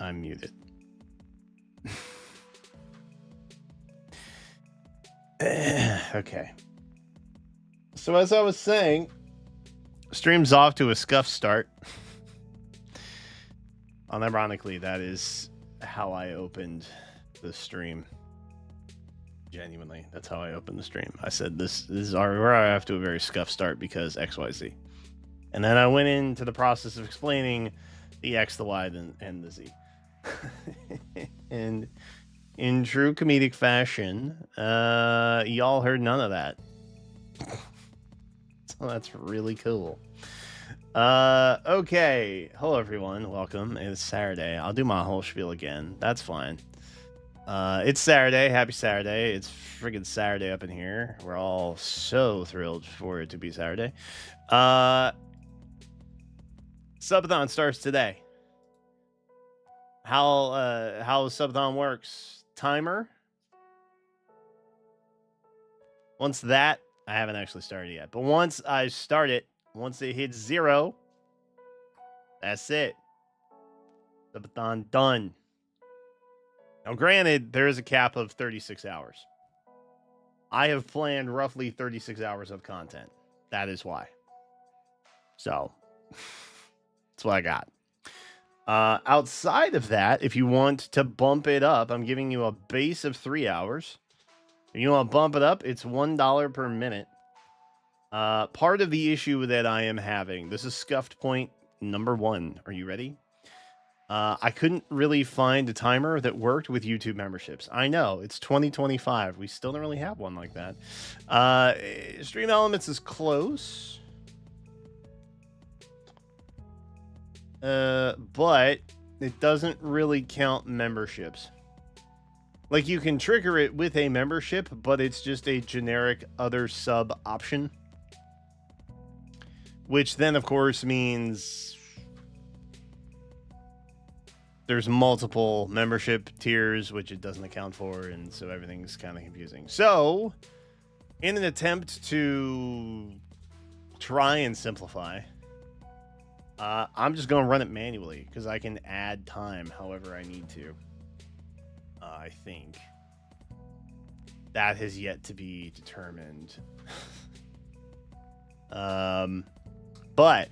I'm muted. Okay. So as I was saying, stream's off to a scuff start. Unironically, that is how I opened the stream. Genuinely, that's how I opened the stream. I said this is we're off to a very scuff start because XYZ. And then I went into the process of explaining the X, the Y, and the Z. And in true comedic fashion, y'all heard none of that. So that's really cool. Okay. Hello, everyone. Welcome. It's Saturday. I'll do my whole spiel again. That's fine. It's Saturday. Happy Saturday. It's friggin' Saturday up in here. We're all so thrilled for it to be Saturday. Subathon starts today. How Subathon works. Timer. Once that, I haven't actually started yet, but once I start it, once it hits 0, that's it. Subathon done. Now, granted, there is a cap of 36 hours. I have planned roughly 36 hours of content. That is why. So that's what I got. Outside of that, if you want to bump it up, I'm giving you a base of 3 hours. If you want to bump it up, it's $1 per minute. Part of the issue that I am having, this is scuffed point number 1. Are you ready? I couldn't really find a timer that worked with YouTube memberships. I know, it's 2025. We still don't really have one like that. Stream Elements is close. But it doesn't really count memberships. Like, you can trigger it with a membership, but it's just a generic other sub option. Which then, of course, means there's multiple membership tiers, which it doesn't account for, and so everything's kind of confusing. So, in an attempt to try and simplify, I'm just going to run it manually, because I can add time however I need to. I think. That has yet to be determined. But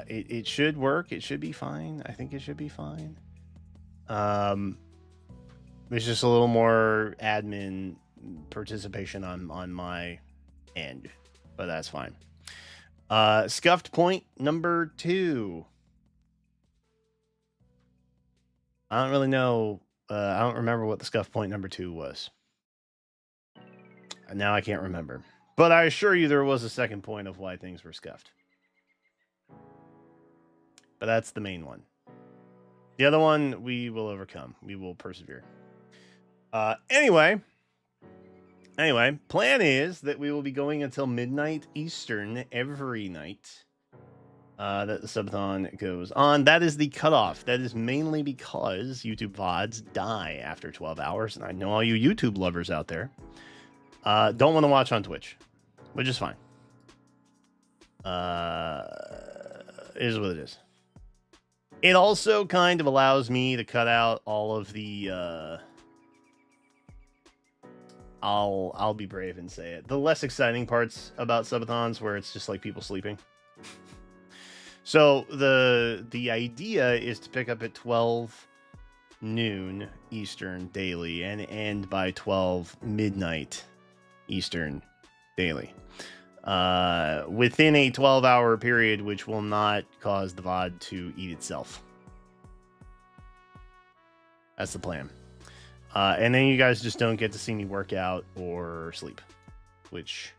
it should work. It should be fine. I think it should be fine. There's just a little more admin participation on my end, but that's fine. Scuffed point number 2. I don't really know. I don't remember what the scuffed point number 2 was. Now I can't remember. But I assure you there was a second point of why things were scuffed. But that's the main one. The other one we will overcome. We will persevere. Anyway, plan is that we will be going until midnight Eastern every night that the subathon goes on. That is the cutoff. That is mainly because YouTube VODs die after 12 hours. And I know all you YouTube lovers out there don't want to watch on Twitch, which is fine. It is what it is. It also kind of allows me to cut out all of the I'll be brave and say it, the less exciting parts about subathons where it's just like people sleeping. So the idea is to pick up at 12 noon Eastern daily and end by 12 midnight Eastern daily. Within a 12-hour period, which will not cause the VOD to eat itself. That's the plan. And then you guys just don't get to see me work out or sleep, which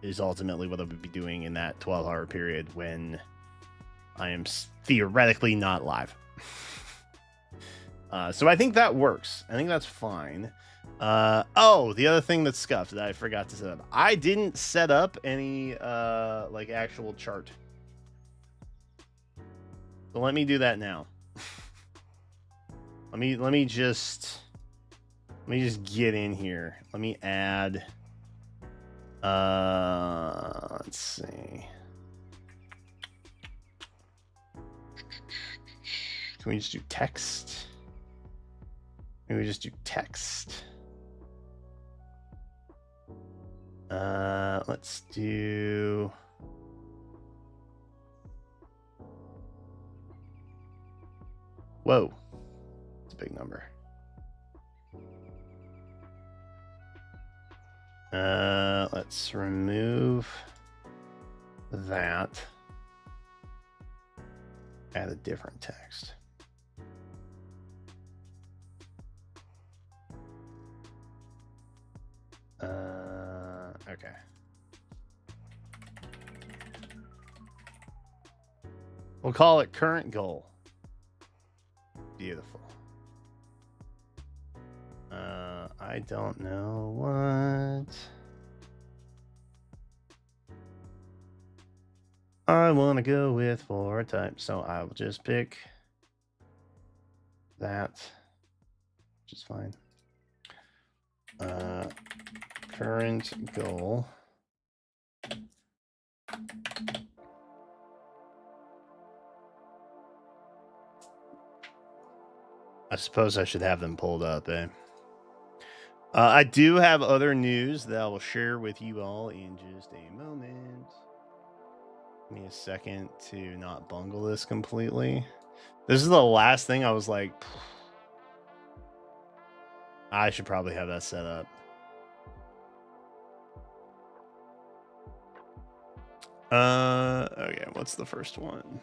is ultimately what I would be doing in that 12-hour period when I am theoretically not live. So I think that works. I think that's fine. Oh, the other thing that's scuffed that I forgot to set up. I didn't set up any like actual chart. So let me do that now. let me just get in here. Let me add let's see. Can we just do text? Maybe we just do text. Let's do whoa, it's a big number. Let's remove that. Add a different text. Okay. We'll call it current goal. Beautiful. I don't know what I want to go with for a type, so I will just pick that, which is fine. Current goal. I suppose I should have them pulled up, eh? I do have other news that I will share with you all in just a moment. Give me a second to not bungle this completely. This is the last thing I was like, I should probably have that set up. Okay, what's the first one?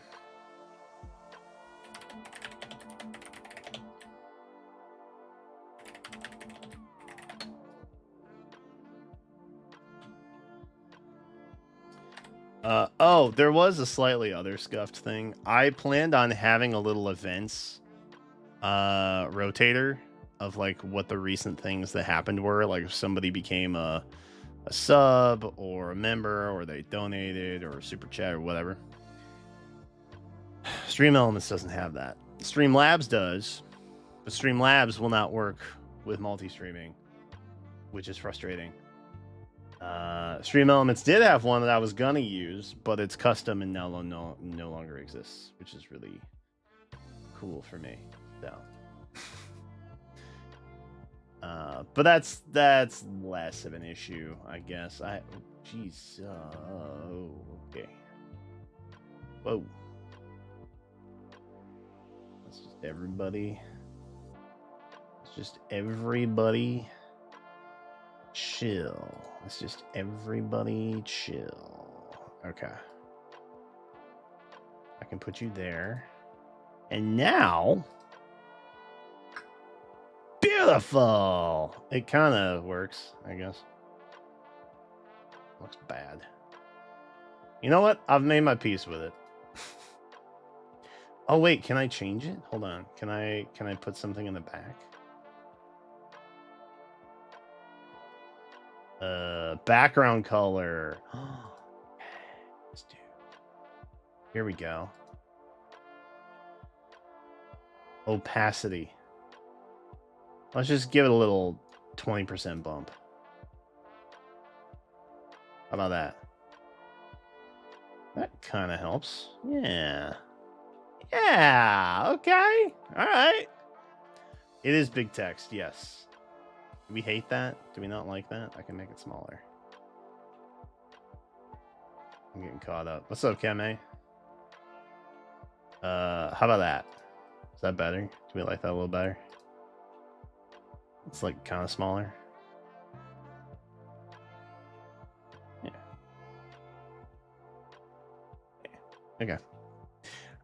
Oh, there was a slightly other scuffed thing. I planned on having a little events rotator of like what the recent things that happened were. Like if somebody became a sub or a member or they donated or a super chat or whatever. Stream Elements doesn't have that. Streamlabs does, but Streamlabs will not work with multi-streaming, which is frustrating. Stream Elements did have one that I was gonna use, but it's custom and now no longer exists, which is really cool for me. So, but that's less of an issue, I guess. Jeez. Okay. Whoa. That's just everybody. It's just everybody. Chill. It's just everybody chill. Okay. I can put you there. And now... Beautiful! It kind of works, I guess. Looks bad. You know what? I've made my peace with it. Oh, wait. Can I change it? Hold on. Can I put something in the back? Background color. Let's do. Here we go. Opacity. Let's just give it a little 20% bump. How about that? That kind of helps. Yeah. Yeah. Okay. All right. It is big text. Yes. Do we hate that? Do we not like that? I can make it smaller. I'm getting caught up. What's up, Keme? How about that? Is that better? Do we like that a little better? It's like kind of smaller. Yeah. Okay.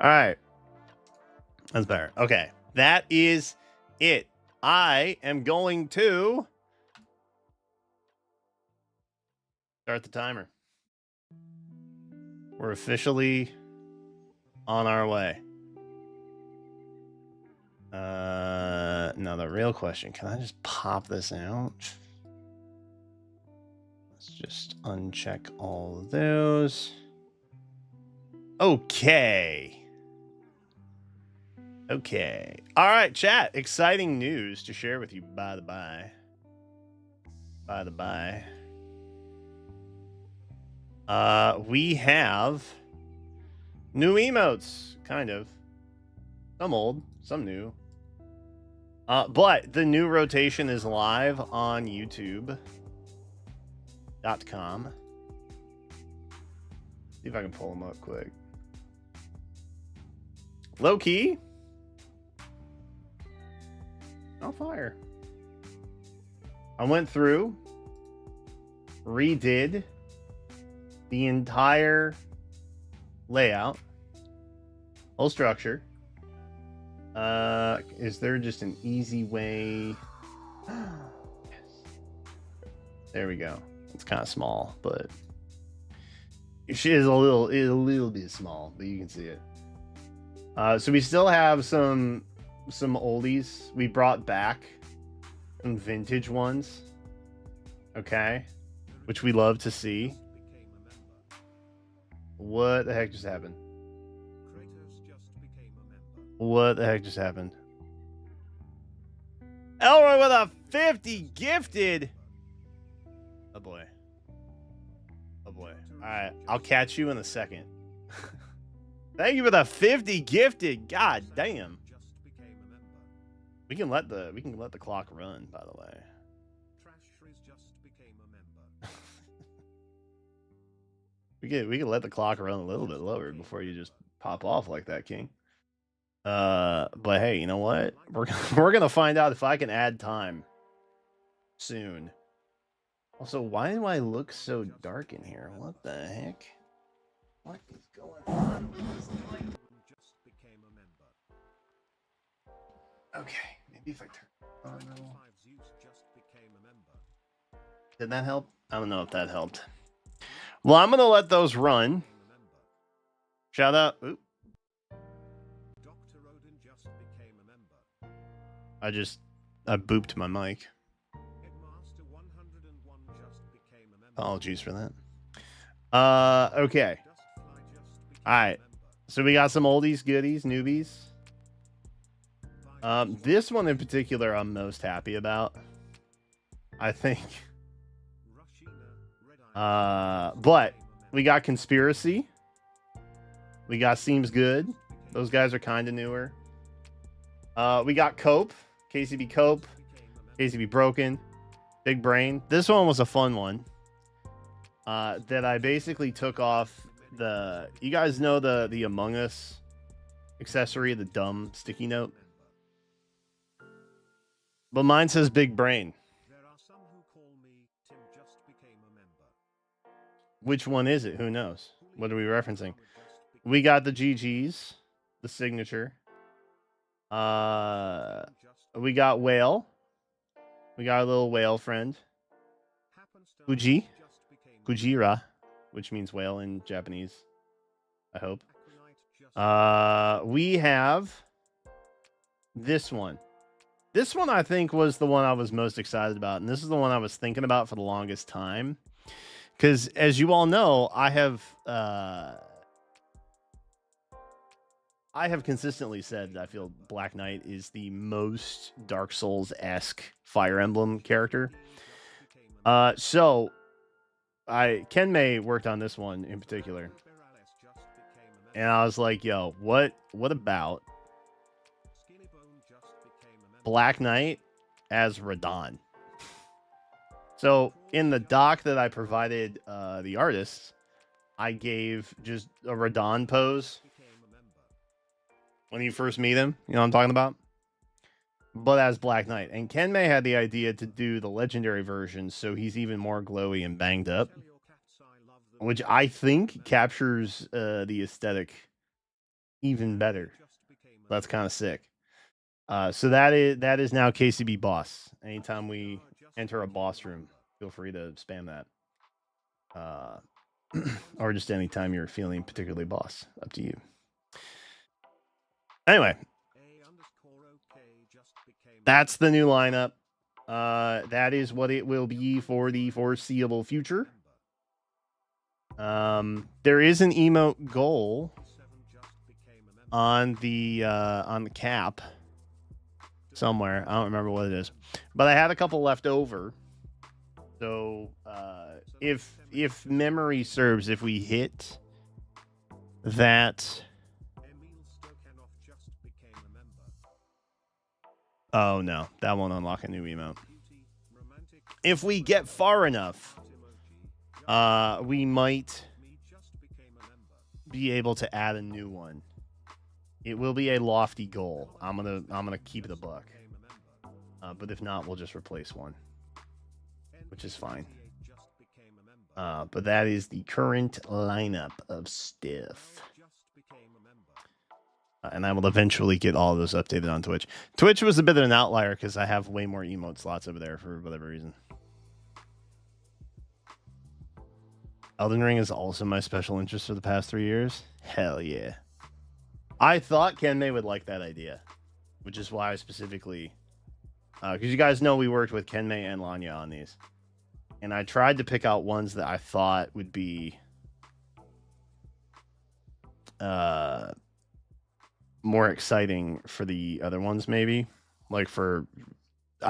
All right. That's better. Okay. That is it. I am going to start the timer. We're officially on our way. Now the real question, can I just pop this out? Let's just uncheck all of those. Okay. Okay. All right, chat. Exciting news to share with you, by the by. By the by. We have new emotes, kind of. Some old, some new. But the new rotation is live on YouTube.com. See if I can pull them up quick. Low key. On fire. I went through, redid the entire layout, whole structure. Is there just an easy way? Yes. There we go. It's kind of small, but she is a little bit small, but you can see it. So we still have some oldies. We brought back some vintage ones. Okay, which we love to see. What the heck just happened? What the heck just happened? Elroy with a 50 gifted. Oh boy. Oh boy. All right, I'll catch you in a second. Thank you for the 50 gifted. God damn. We can let the clock run, by the way. We could let the clock run a little bit lower before you just pop off like that, King. But hey, you know what? We're gonna find out if I can add time soon. Also, why do I look so dark in here? What the heck? What is going on? Okay, maybe if I turn. Oh no. Did that help? I don't know if that helped. Well, I'm gonna let those run. Shout out. Oop. I booped my mic. Apologies for that. Okay. All right. So we got some oldies, goodies, newbies. This one in particular, I'm most happy about. I think. But we got Conspiracy. We got Seems Good. Those guys are kind of newer. We got Cope, KCB Cope, KCB Broken, Big Brain. This one was a fun one. That I basically took off the. You guys know the Among Us accessory, the dumb sticky note. But mine says Big Brain. Which one is it? Who knows? What are we referencing? We got the GGs, the signature. We got Whale. We got a little whale friend. Kujira, which means whale in Japanese. I hope. We have this one. This one I think was the one I was most excited about, and this is the one I was thinking about for the longest time. Because as you all know, I have consistently said that I feel Black Knight is the most Dark Souls-esque Fire Emblem character. So Ken May worked on this one in particular. And I was like, yo, what about Black Knight as Radahn? So in the doc that I provided the artists, I gave just a Radahn pose when you first meet him. You know what I'm talking about? But as Black Knight. And Ken May had the idea to do the legendary version so he's even more glowy and banged up, which I think captures the aesthetic even better. That's kind of sick. So that is now KCB Boss. Anytime we enter a boss room, feel free to spam that. Or just anytime you're feeling particularly boss. Up to you. Anyway, that's the new lineup. That is what it will be for the foreseeable future. There is an emote goal on the cap somewhere. I don't remember what it is, but I had a couple left over. So if memory serves, if we hit that. Oh no, that won't unlock a new emote. If we get far enough, we might be able to add a new one. It will be a lofty goal. I'm gonna keep it a buck. But if not, we'll just replace one, which is fine. But that is the current lineup of stuff. And I will eventually get all of those updated on Twitch. Twitch was a bit of an outlier because I have way more emote slots over there for whatever reason. Elden Ring is also my special interest for the past 3 years. Hell yeah. I thought Ken May would like that idea, which is why I specifically... Because you guys know we worked with Ken May and Lanya on these. And I tried to pick out ones that I thought would be... more exciting for the other ones, maybe. I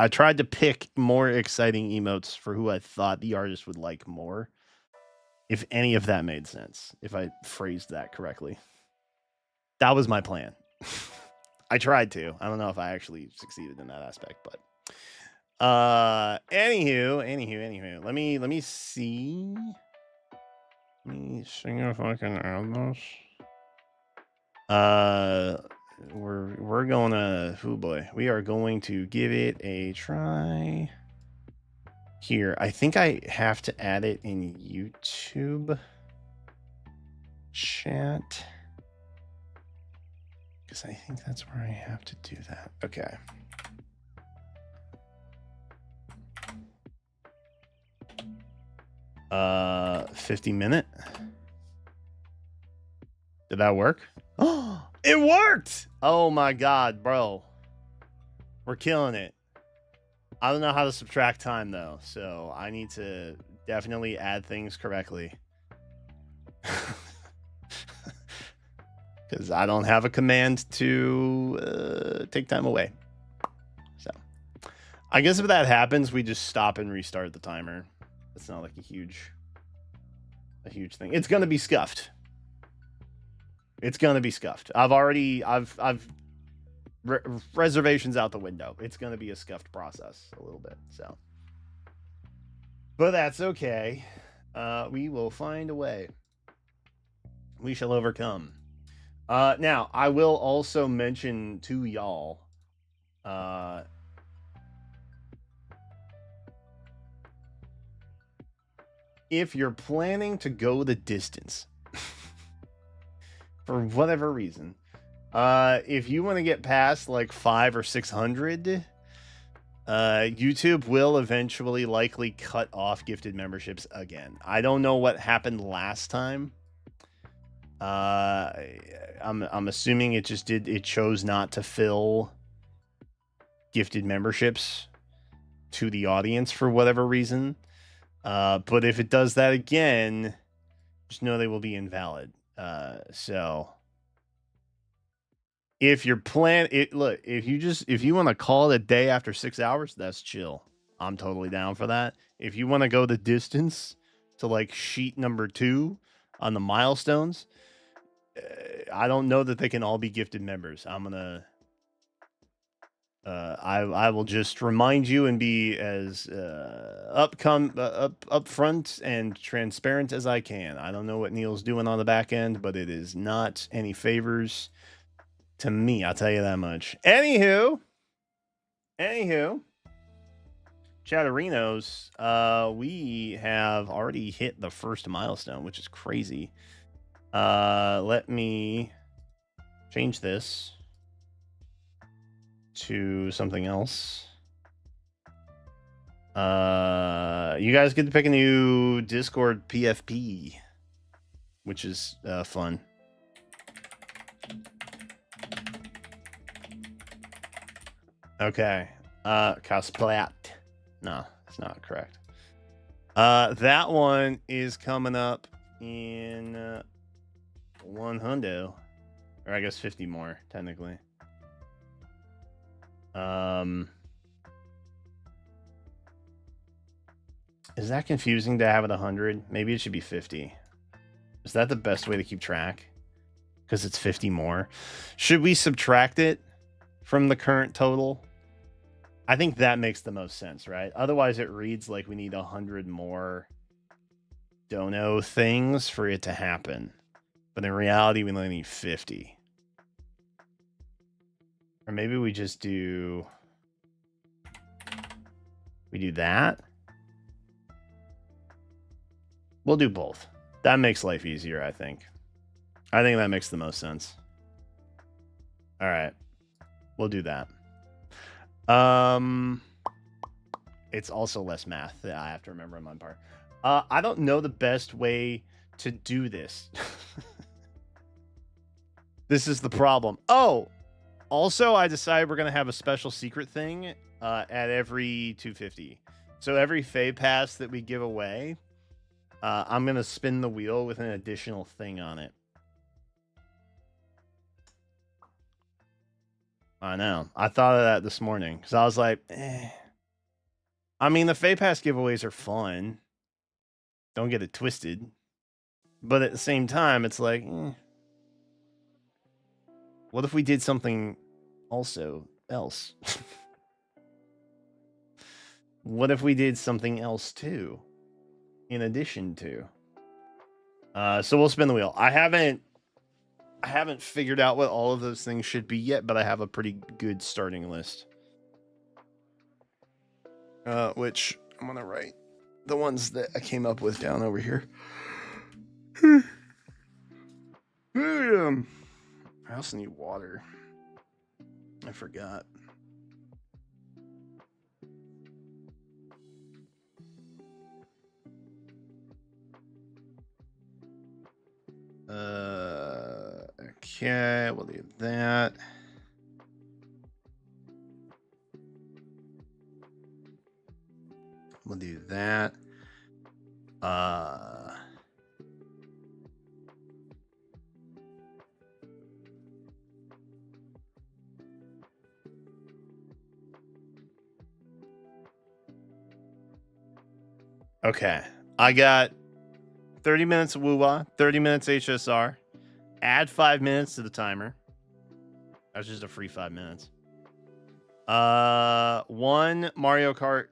tried to pick more exciting emotes for who I thought the artist would like more. If any of that made sense. If I phrased that correctly. That was my plan. I tried to. I don't know if I actually succeeded in that aspect, but Anywho. Let me see. Let me see if I can add this. We're gonna, oh boy, we are going to give it a try. Here, I think I have to add it in YouTube chat, because I think that's where I have to do that. Okay. 50-minute. Did that work? Oh, it worked! Oh my god, bro. We're killing it. I don't know how to subtract time though, so I need to definitely add things correctly. Because I don't have a command to take time away. So I guess if that happens, we just stop and restart the timer. It's not like a huge thing. It's gonna be scuffed. It's gonna be scuffed. I've reservations out the window. It's gonna be a scuffed process a little bit. So, but that's okay. We will find a way. We shall overcome. Now I will also mention to y'all. If you're planning to go the distance, for whatever reason, if you want to get past like 500 or 600, YouTube will eventually likely cut off gifted memberships again. I don't know what happened last time. I'm assuming it just did. It chose not to fill gifted memberships to the audience for whatever reason. But if it does that again, just know they will be invalid. So if your plan, look, if you want to call it a day after 6 hours, that's chill. I'm totally down for that. If you want to go the distance to like sheet number 2 on the milestones, I don't know that they can all be gifted members. I'm gonna. I will just remind you and be as upfront and transparent as I can. I don't know what Neil's doing on the back end, but it is not any favors to me. I'll tell you that much. Anywho, Chatterinos, we have already hit the first milestone, which is crazy. Let me change this to something else. You guys get to pick a new Discord PFP, which is fun. Okay. Cosplat. No, it's not correct. That one is coming up in 100, or I guess 50 more technically. Is that confusing to have it 100? Maybe it should be 50. Is that the best way to keep track? Because it's 50 more. Should we subtract it from the current total? I think that makes the most sense, right? Otherwise, it reads like we need 100 more dono things for it to happen. But in reality, we only need 50. Or maybe we just do... We do that? We'll do both. That makes life easier, I think. I think that makes the most sense. All right. We'll do that. It's also less math that I have to remember on my part. I don't know the best way to do this. This is the problem. Oh, also, I decided we're going to have a special secret thing at every 250. So every FEH pass that we give away, I'm going to spin the wheel with an additional thing on it. I know. I thought of that this morning because I was like, eh. I mean, the FEH pass giveaways are fun. Don't get it twisted. But at the same time, it's like, what if we did something also else? What if we did something else too? In addition to. So we'll spin the wheel. I haven't figured out what all of those things should be yet, but I have a pretty good starting list. Which I'm gonna write the ones that I came up with down over here. I also need water. I forgot. Okay, we'll do that. We'll do that. Okay, I got 30 minutes of woo-wah, 30 minutes HSR. Add 5 minutes to the timer. That's just a free 5 minutes. 1 Mario Kart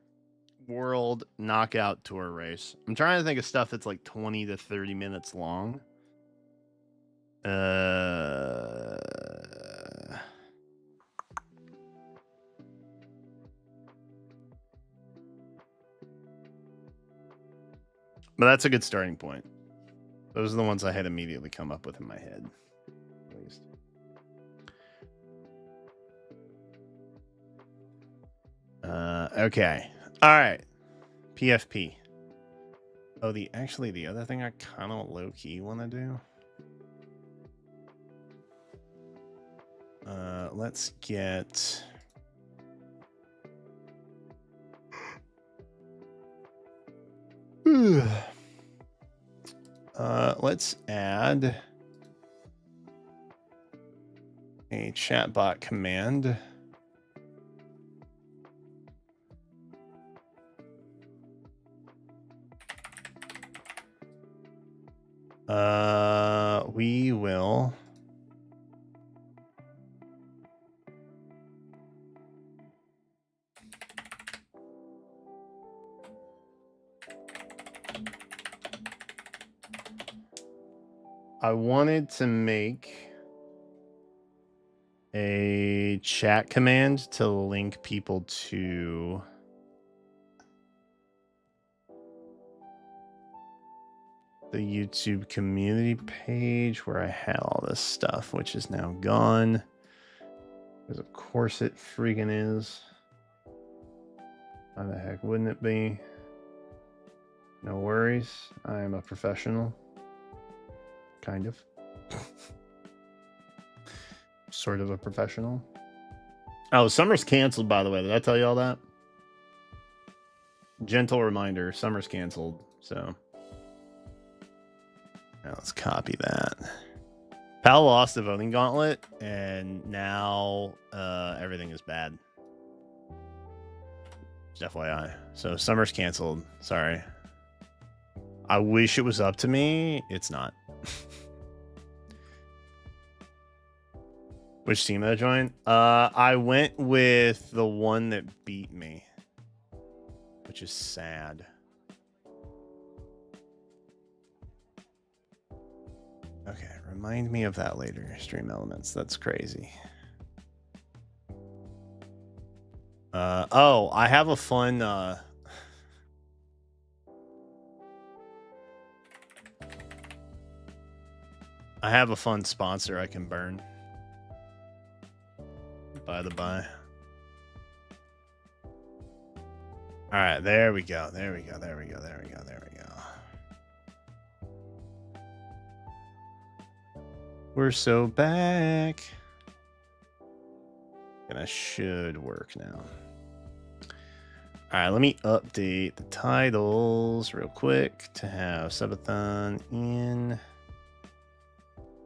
World Knockout Tour race. I'm trying to think of stuff that's like 20 to 30 minutes long. But that's a good starting point. Those are the ones I had immediately come up with in my head, at least. Okay. All right. PFP. Oh, the other thing I kind of low-key want to do. Let's get... let's add a chatbot command. We will I wanted to make a chat command to link people to the YouTube community page where I had all this stuff, which is now gone. Because of course it freaking is. Why the heck wouldn't it be? No worries. I am a professional. Kind of. Sort of a professional. Oh, summer's canceled, by the way. Did I tell you all that? Gentle reminder, summer's canceled, so... Now let's copy that. Pal lost the voting gauntlet, and now everything is bad. Just FYI. So summer's canceled. Sorry. I wish it was up to me. It's not. Which team did I join? I went with the one that beat me, which is sad. Okay, remind me of that later. Stream elements. That's crazy. Oh, I have a fun... I have a fun sponsor I can burn. By the by. All right, there we go. There we go. There we go. There we go. There we go. We're so back. And I should work now. All right, let me update the titles real quick to have Subathon in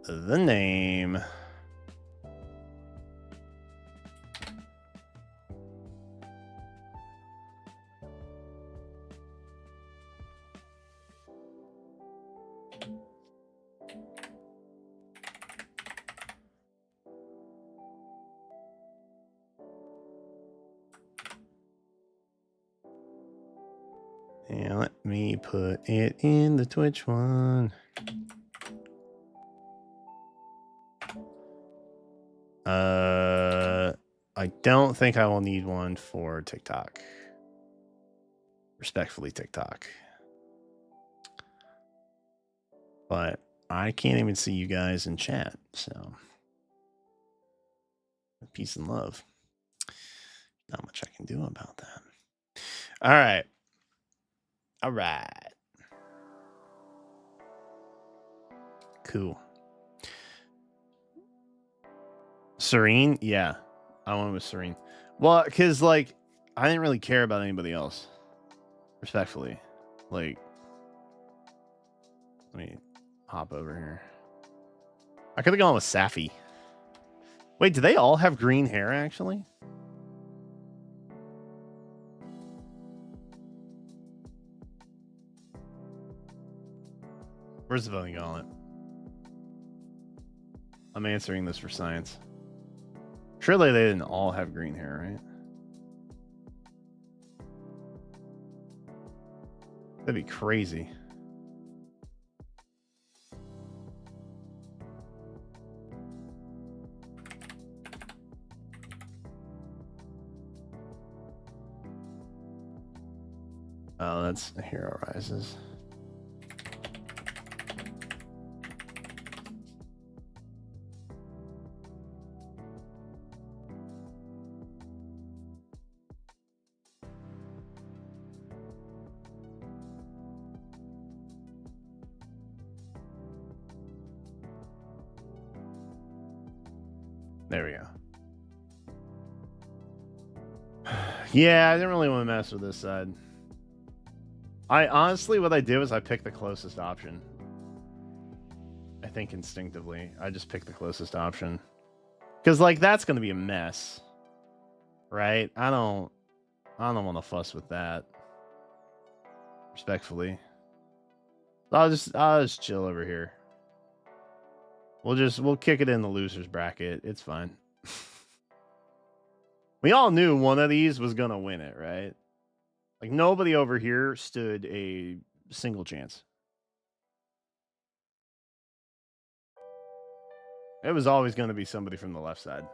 the name. And let me put it in the Twitch one. I don't think I will need one for TikTok. Respectfully, TikTok. But I can't even see you guys in chat, so peace and love. Not much I can do about that. All right. All right. Cool. Serene? Yeah. I went with Serene. Well, because, like, I didn't really care about anybody else. Respectfully. Like, let me hop over here. I could have gone with Safi. Wait, do they all have green hair, actually? Where's the voting gauntlet? I'm answering this for science. Surely they didn't all have green hair, right? That'd be crazy. Oh, that's Hero Rises. There we go. Yeah, I didn't really want to mess with this side. I honestly, what I did was I picked the closest option. I think instinctively, I just picked the closest option. Because, like, that's going to be a mess. Right? I don't want to fuss with that. Respectfully. I'll just chill over here. We'll kick it in the losers bracket. It's fine. We all knew one of these was gonna win it, right? Like, nobody over here stood a single chance. It was always going to be somebody from the left side.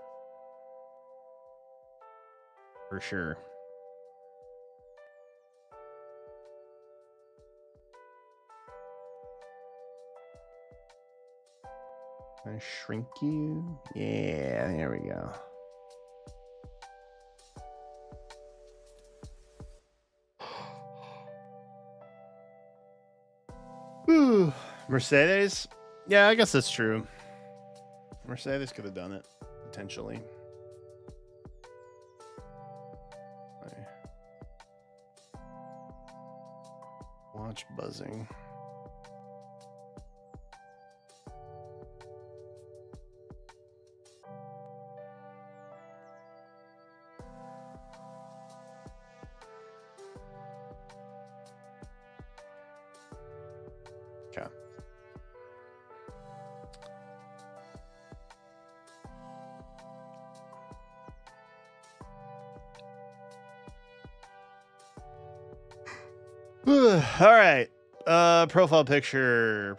For sure. Can I shrink you? Yeah, there we go. Ooh, Mercedes? Yeah, I guess that's true. Mercedes could have done it, potentially. Watch buzzing. Okay. All right. Profile picture.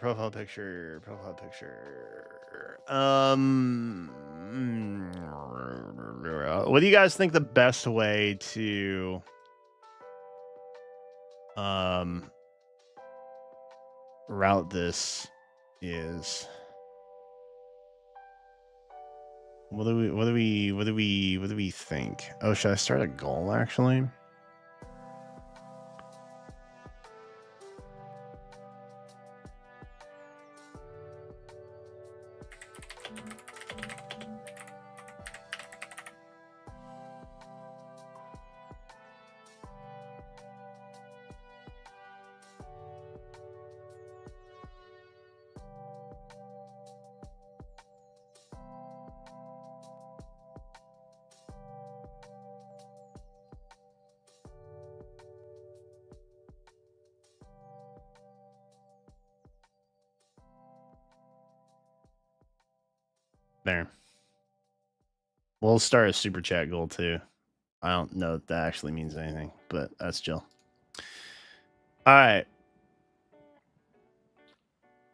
What do you guys think the best way to route this is? What do we think? Oh, should I start a goal actually? There. We'll start a super chat goal too. I don't know if that actually means anything, but that's chill. All right.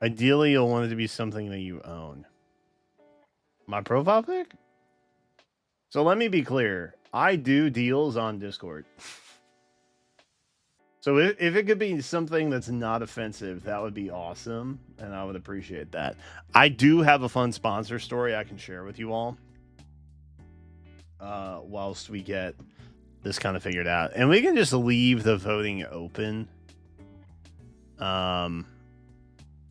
Ideally, you'll want it to be something that you own. My profile pic? So let me be clear. I do deals on Discord. So if it could be something that's not offensive, that would be awesome, and I would appreciate that. I do have a fun sponsor story I can share with you all. Whilst we get this kind of figured out, and we can just leave the voting open. I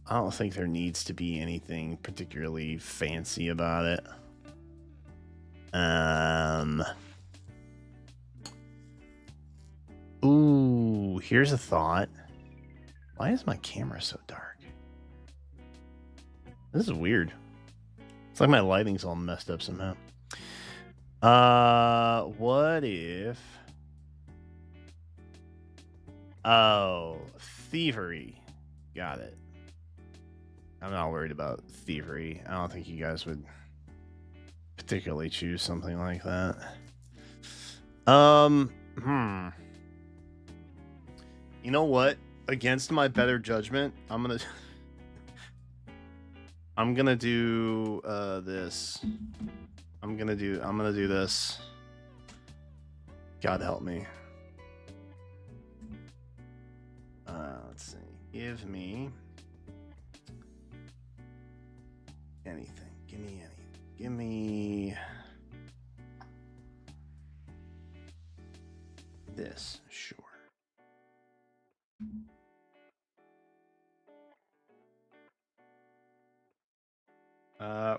don't think there needs to be anything particularly fancy about it. Ooh, here's a thought. Why is my camera so dark? This is weird. It's like my lighting's all messed up somehow. What if... Oh, thievery. Got it. I'm not worried about thievery. I don't think you guys would particularly choose something like that. You know what? Against my better judgment, I'm gonna do this. I'm gonna do this. God help me. Let's see. Give me anything. Give me anything. Give me this. Sure.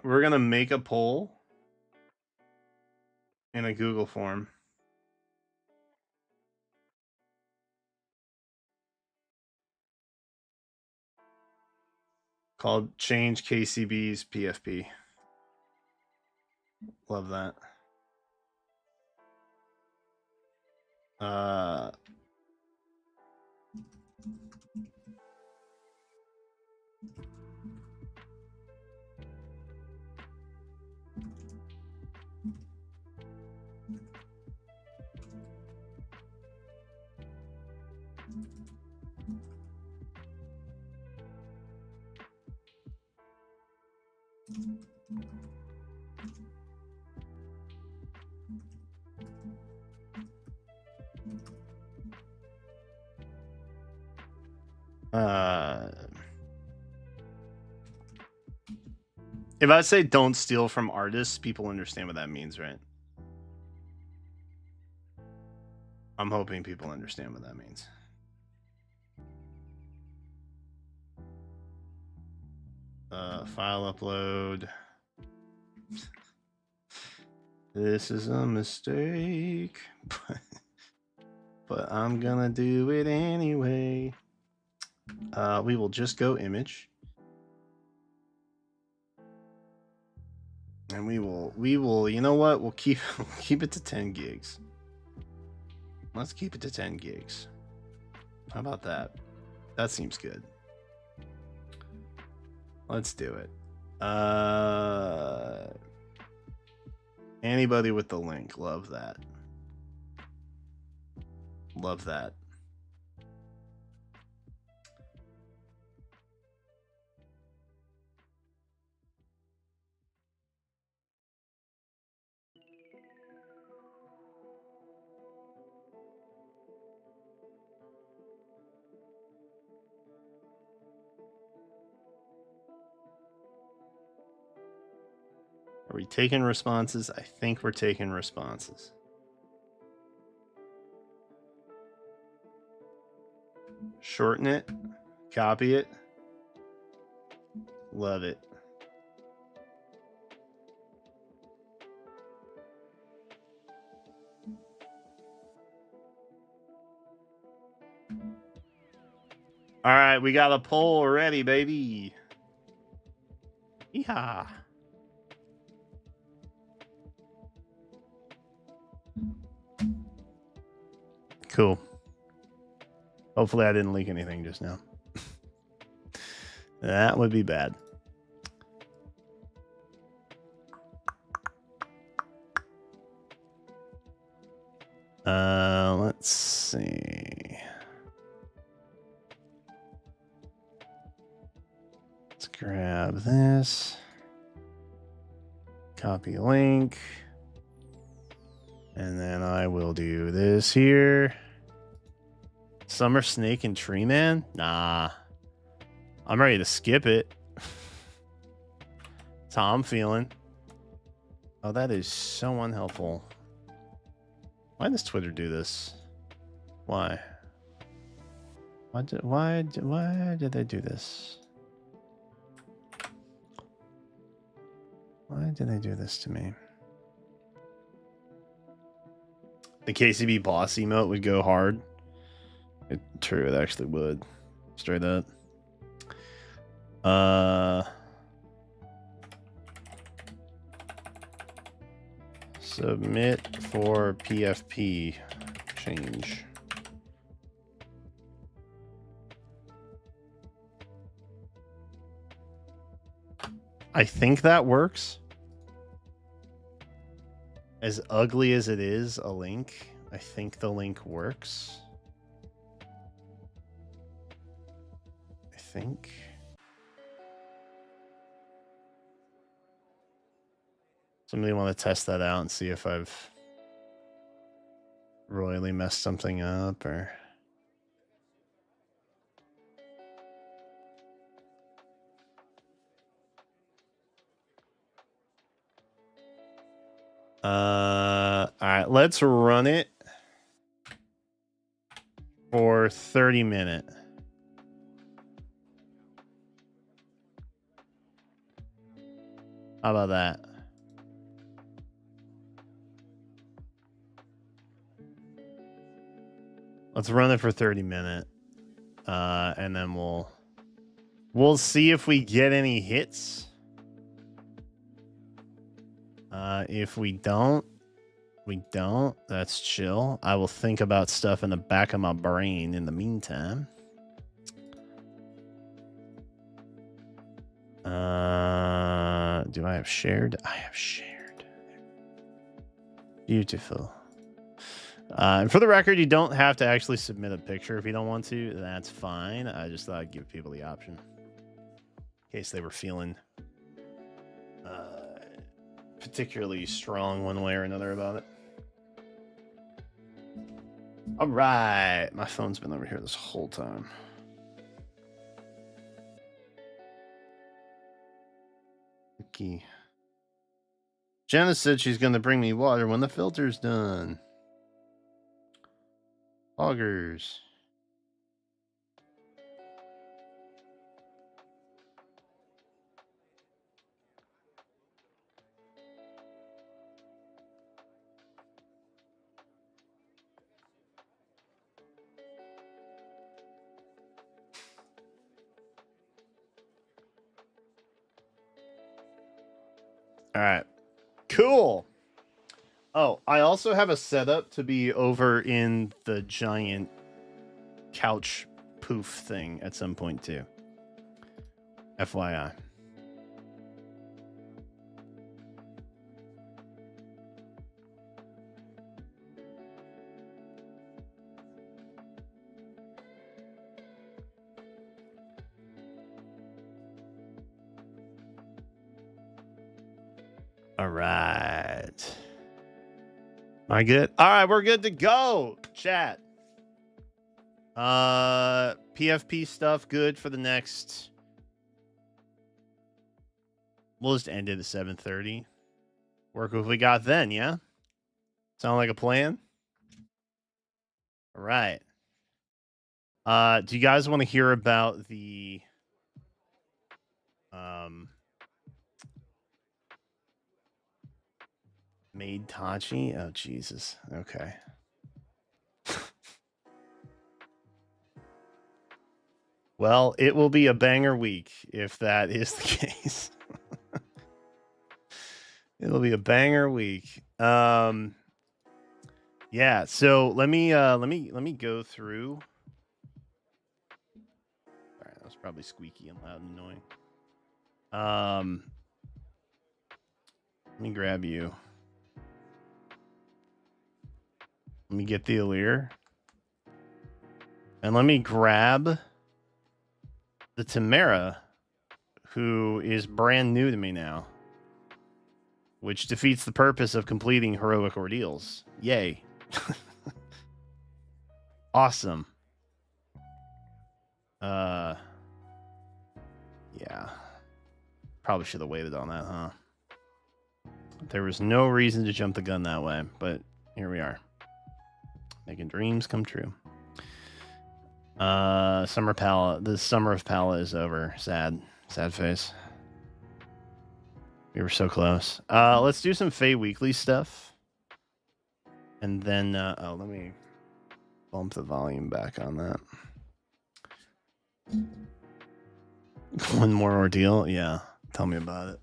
We're gonna make a poll in a Google form. Called Change KCB's PFP. Love that. If I say don't steal from artists, people understand what that means, right? I'm hoping people understand what that means. File upload. This is a mistake, but I'm gonna do it anyway. We will just go image. And we will, you know what? We'll keep it to 10 gigs. Let's keep it to 10 gigs. How about that? That seems good. Let's do it. Anybody with the link, love that. Love that. Are we taking responses? I think we're taking responses. Shorten it. Copy it. Love it. All right, we got a poll already, baby. Yeehaw. Cool. Hopefully I didn't leak anything just now. That would be bad. Let's see. grab this. Copy link. And then I will do this here. Summer Snake and Tree Man? Nah. I'm ready to skip it. That's how I'm feeling. Oh, that is so unhelpful. Why does Twitter do this? Why? Why did they do this? Why did they do this to me? The KCB boss emote would go hard. True, it actually would. Straight up. Submit for PFP change. I think that works. As ugly as it is, a link, I think the link works. I think. Somebody want to test that out and see if I've royally messed something up or... All right, let's run it for 30 minutes. How about that? Let's run it for 30 minutes. And then we'll see if we get any hits. If we don't, that's chill. I will think about stuff in the back of my brain in the meantime. Do I have shared? I have shared. Beautiful. And for the record, you don't have to actually submit a picture if you don't want to. That's fine. I just thought I'd give people the option in case they were feeling particularly strong one way or another about it. All right. My phone's been over here this whole time. Okay. Jenna said she's going to bring me water when the filter's done. Augers. All right. Cool. Oh, I also have a setup to be over in the giant couch poof thing at some point too. FYI. All right. Am I good? All right, we're good to go. Chat. PFP stuff good for the next. We'll just end it at 7:30. Work with what we got then, yeah? Sound like a plan? All right. Do you guys want to hear about the Made Tachi? Oh, Jesus. Okay. Well, it will be a banger week if that is the case. It'll be a banger week. Yeah, so let me go through. All right, that was probably squeaky and loud and annoying. Let me grab you. Let me get the Allure. And let me grab the Tamara, who is brand new to me now, which defeats the purpose of completing heroic ordeals. Yay. Awesome. Yeah. Probably should have waited on that, huh? There was no reason to jump the gun that way, but here we are. Making dreams come true. The summer of Pala is over. Sad face. We were so close. Let's do some Fae Weekly stuff. And then, let me bump the volume back on that. One more ordeal? Yeah. Tell me about it.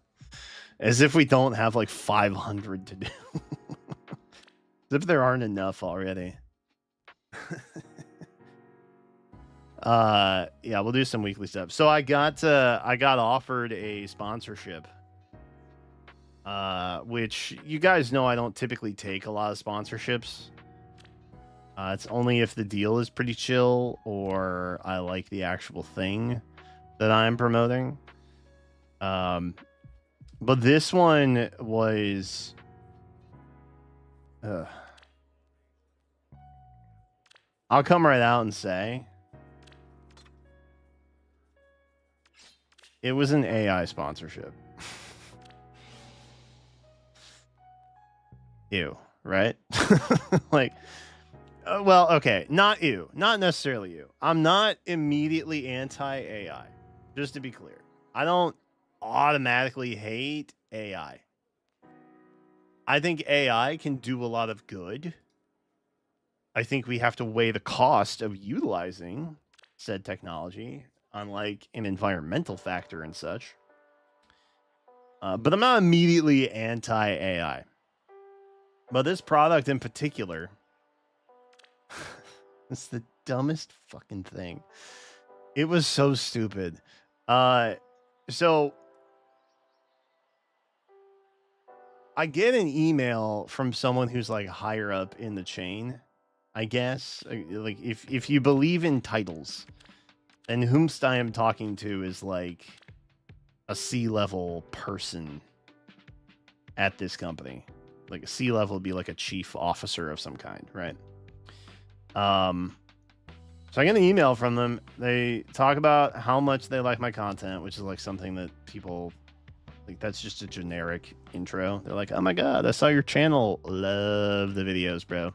As if we don't have like 500 to do. As if there aren't enough already. Yeah, we'll do some weekly stuff. So I got offered a sponsorship. Which you guys know I don't typically take a lot of sponsorships. It's only if the deal is pretty chill or I like the actual thing that I'm promoting. But this one was I'll come right out and say it was an AI sponsorship. Ew, right? Like, well, okay, not you, not necessarily you. I'm not immediately anti-AI, just to be clear. I don't automatically hate AI. I think AI can do a lot of good. I think we have to weigh the cost of utilizing said technology on like an environmental factor and such. But I'm not immediately anti-AI. But this product in particular, it's the dumbest fucking thing. It was so stupid. So I get an email from someone who's like higher up in the chain, I guess. Like if you believe in titles, and whomst I am talking to is like a C-level person at this company. Like a C-level would be like a chief officer of some kind, right? So I get an email from them. They talk about how much they like my content, which is like something that people like. That's just a generic intro. They're like, "Oh my god, I saw your channel. Love the videos, bro."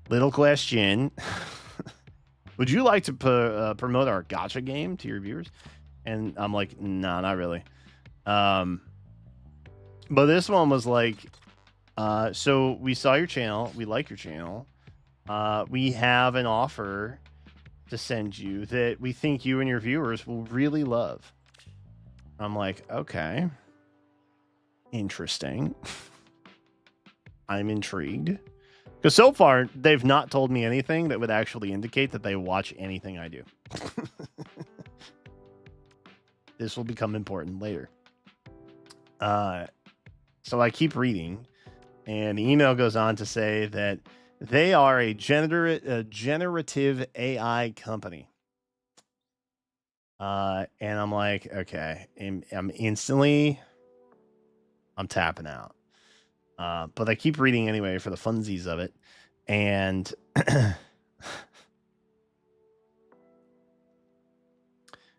Little question: would you like to promote our gacha game to your viewers? And I'm like, nah, not really. But this one was like, so we saw your channel. We like your channel. We have an offer to send you that we think you and your viewers will really love. I'm like, okay. Interesting. I'm intrigued. Because so far, they've not told me anything that would actually indicate that they watch anything I do. This will become important later. So I keep reading, and the email goes on to say that they are a generative AI company. And I'm like, okay, I'm tapping out. But I keep reading anyway for the funsies of it. And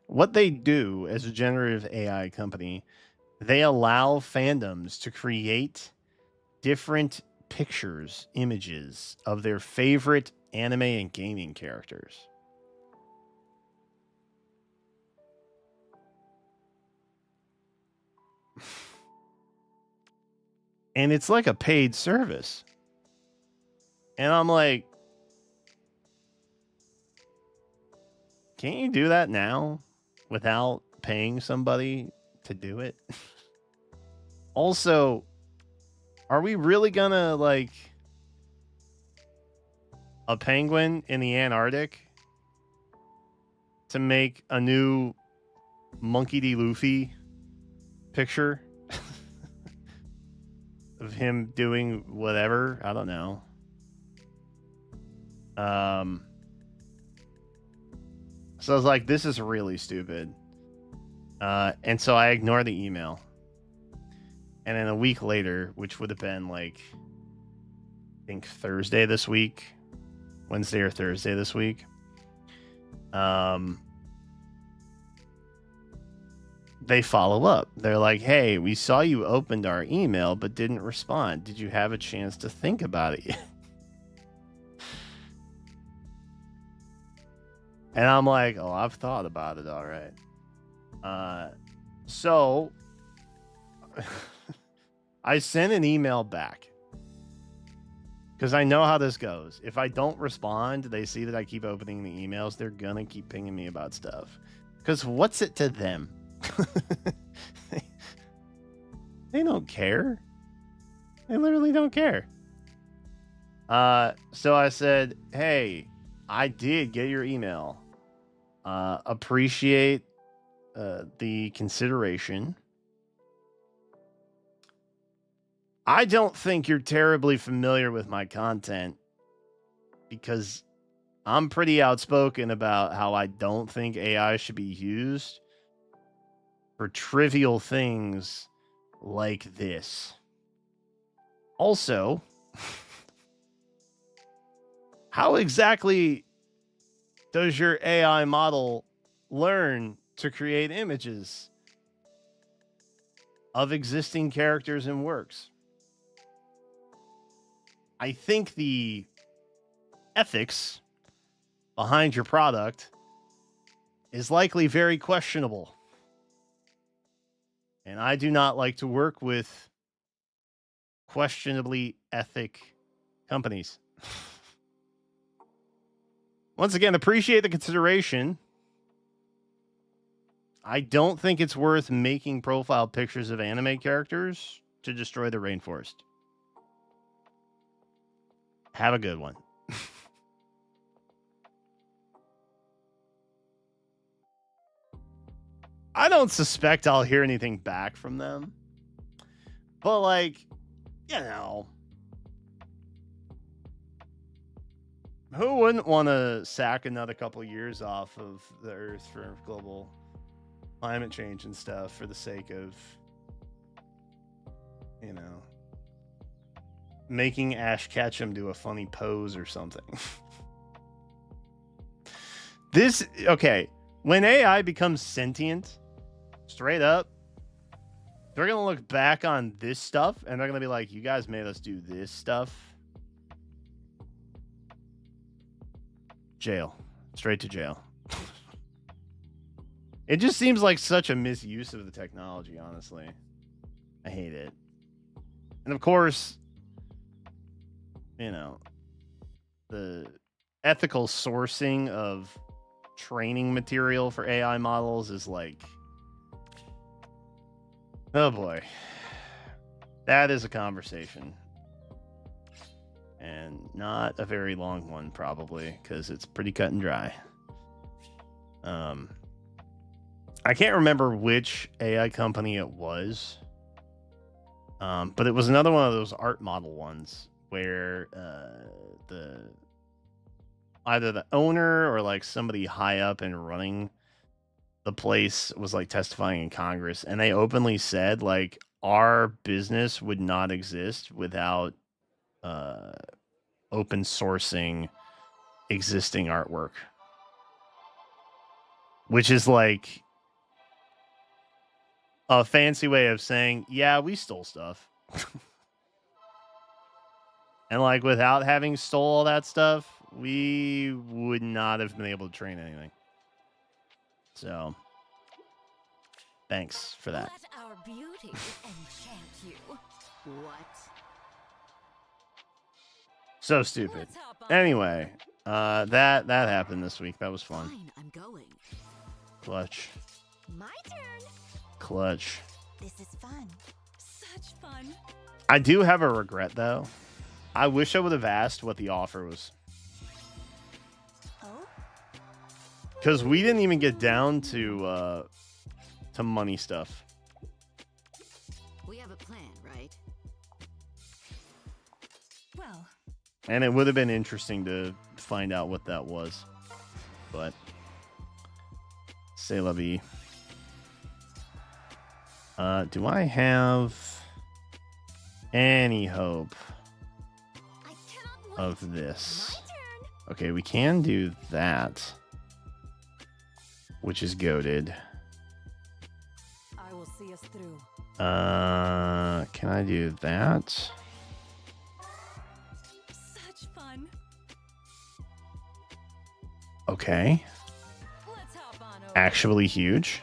what they do as a generative AI company, they allow fandoms to create different pictures, images of their favorite anime and gaming characters. And it's like a paid service. And I'm like, can't you do that now without paying somebody to do it? Also, are we really gonna like a penguin in the Antarctic to make a new Monkey D. Luffy picture of him doing whatever? I don't know. So I was like, this is really stupid. And so I ignored the email. And then a week later, which would have been like, I think Thursday this week, Wednesday or Thursday this week, they follow up. They're like, hey, we saw you opened our email but didn't respond. Did you have a chance to think about it yet? And I'm like, oh, I've thought about it, all right. So I sent an email back because I know how this goes. If I don't respond, they see that I keep opening the emails, they're going to keep pinging me about stuff. Because what's it to them? They don't care. They literally don't care. So I said, hey, I did get your email. Appreciate the consideration. I don't think you're terribly familiar with my content because I'm pretty outspoken about how I don't think AI should be used for trivial things like this. Also, how exactly does your AI model learn to create images of existing characters and works? I think the ethics behind your product is likely very questionable. And I do not like to work with questionably ethic companies. Once again, appreciate the consideration. I don't think it's worth making profile pictures of anime characters to destroy the rainforest. Have a good one. I don't suspect I'll hear anything back from them. But, like, you know, who wouldn't want to sack another couple years off of the Earth for global climate change and stuff for the sake of, you know, making Ash Ketchum do a funny pose or something? Okay, when AI becomes sentient, straight up, they're going to look back on this stuff and they're going to be like, you guys made us do this stuff. Jail. Straight to jail. It just seems like such a misuse of the technology, honestly. I hate it. And of course, you know, the ethical sourcing of training material for AI models is like, oh boy. That is a conversation. And not a very long one, probably, because it's pretty cut and dry. I can't remember which AI company it was, but it was another one of those art model ones where either the owner or like somebody high up and running the place was like testifying in Congress, and they openly said like our business would not exist without open sourcing existing artwork, which is like a fancy way of saying, yeah, we stole stuff. And like without having stole all that stuff, we would not have been able to train anything. So thanks for that. Let our beauty enchant you. What? So stupid. Anyway, that happened this week. That was fun. Fine, I'm going. Clutch. My turn. Clutch. This is fun. Such fun. I do have a regret though. I wish I would have asked what the offer was. Oh? Because we didn't even get down to money stuff. We have a plan, right? Well. And it would have been interesting to find out what that was. But c'est la vie. Do I have any hope I cannot wait. of this? My turn. Okay, we can do that, which is goated. I will see us through. Can I do that? Such fun. Okay. Let's hop on over. Actually huge.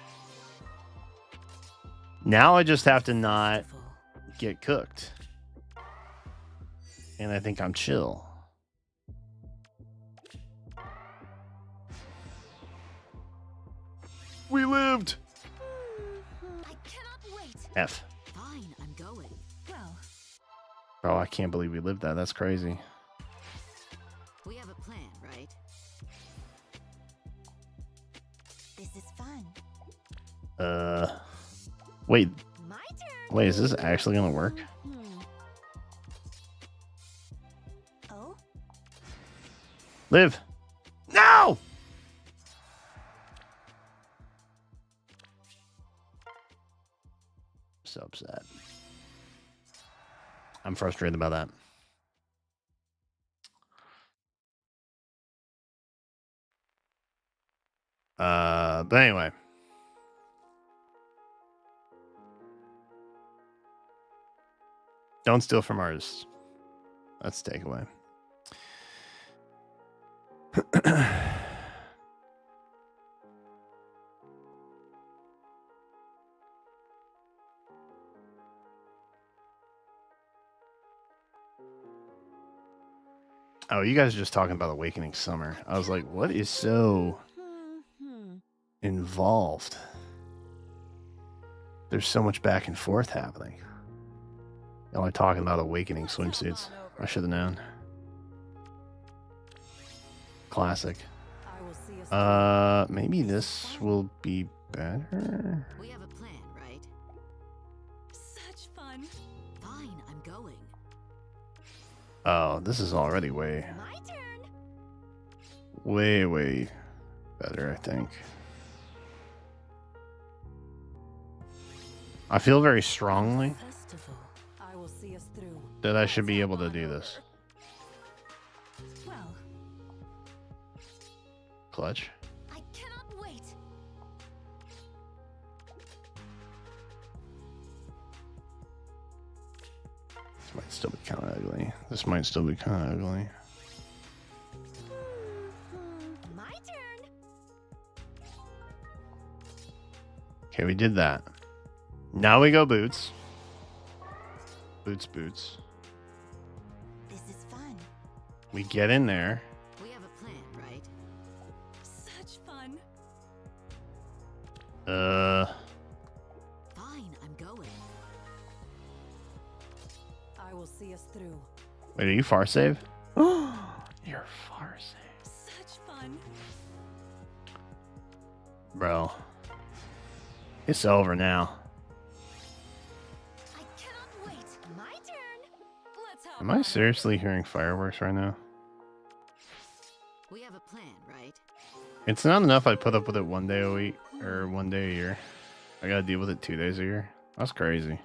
Now I just have to not get cooked. And I think I'm chill. We lived! I cannot wait. F. Fine, I'm going. Well, Bro, I can't believe we lived that. That's crazy. we have a plan, right? This is fun. Wait. My turn. Wait, is this actually gonna work? Oh? Live! No! So upset. I'm frustrated about that. But anyway. Don't steal from artists. That's the takeaway. Oh, you guys are just talking about Awakening Summer. I was like, what is so involved? There's so much back and forth happening. Y'all are talking about Awakening swimsuits. I should have known. Classic. I will see us through. Maybe this will be better. We have a plan, right? Such fun. Fine, I'm going. Oh, this is already way My turn. way better, I think. I feel very strongly Festival. I will see us through. that I should be able to do this. Well, Clutch. I cannot wait. This might still be kind of ugly. This might still be kind of ugly. My turn. Okay, we did that. Now we go boots. Boots. This is fun. We get in there. We have a plan, right? Such fun. Fine, I'm going. I will see us through. Wait, are you far save? You're far save. Such fun. Bro. It's over now. I cannot wait. My turn. Let's hop Am I on seriously hearing fireworks right now? over. We have a plan, right? It's not enough I put up with it 1 day a week or 1 day a year. I gotta deal with it 2 days a year. That's crazy.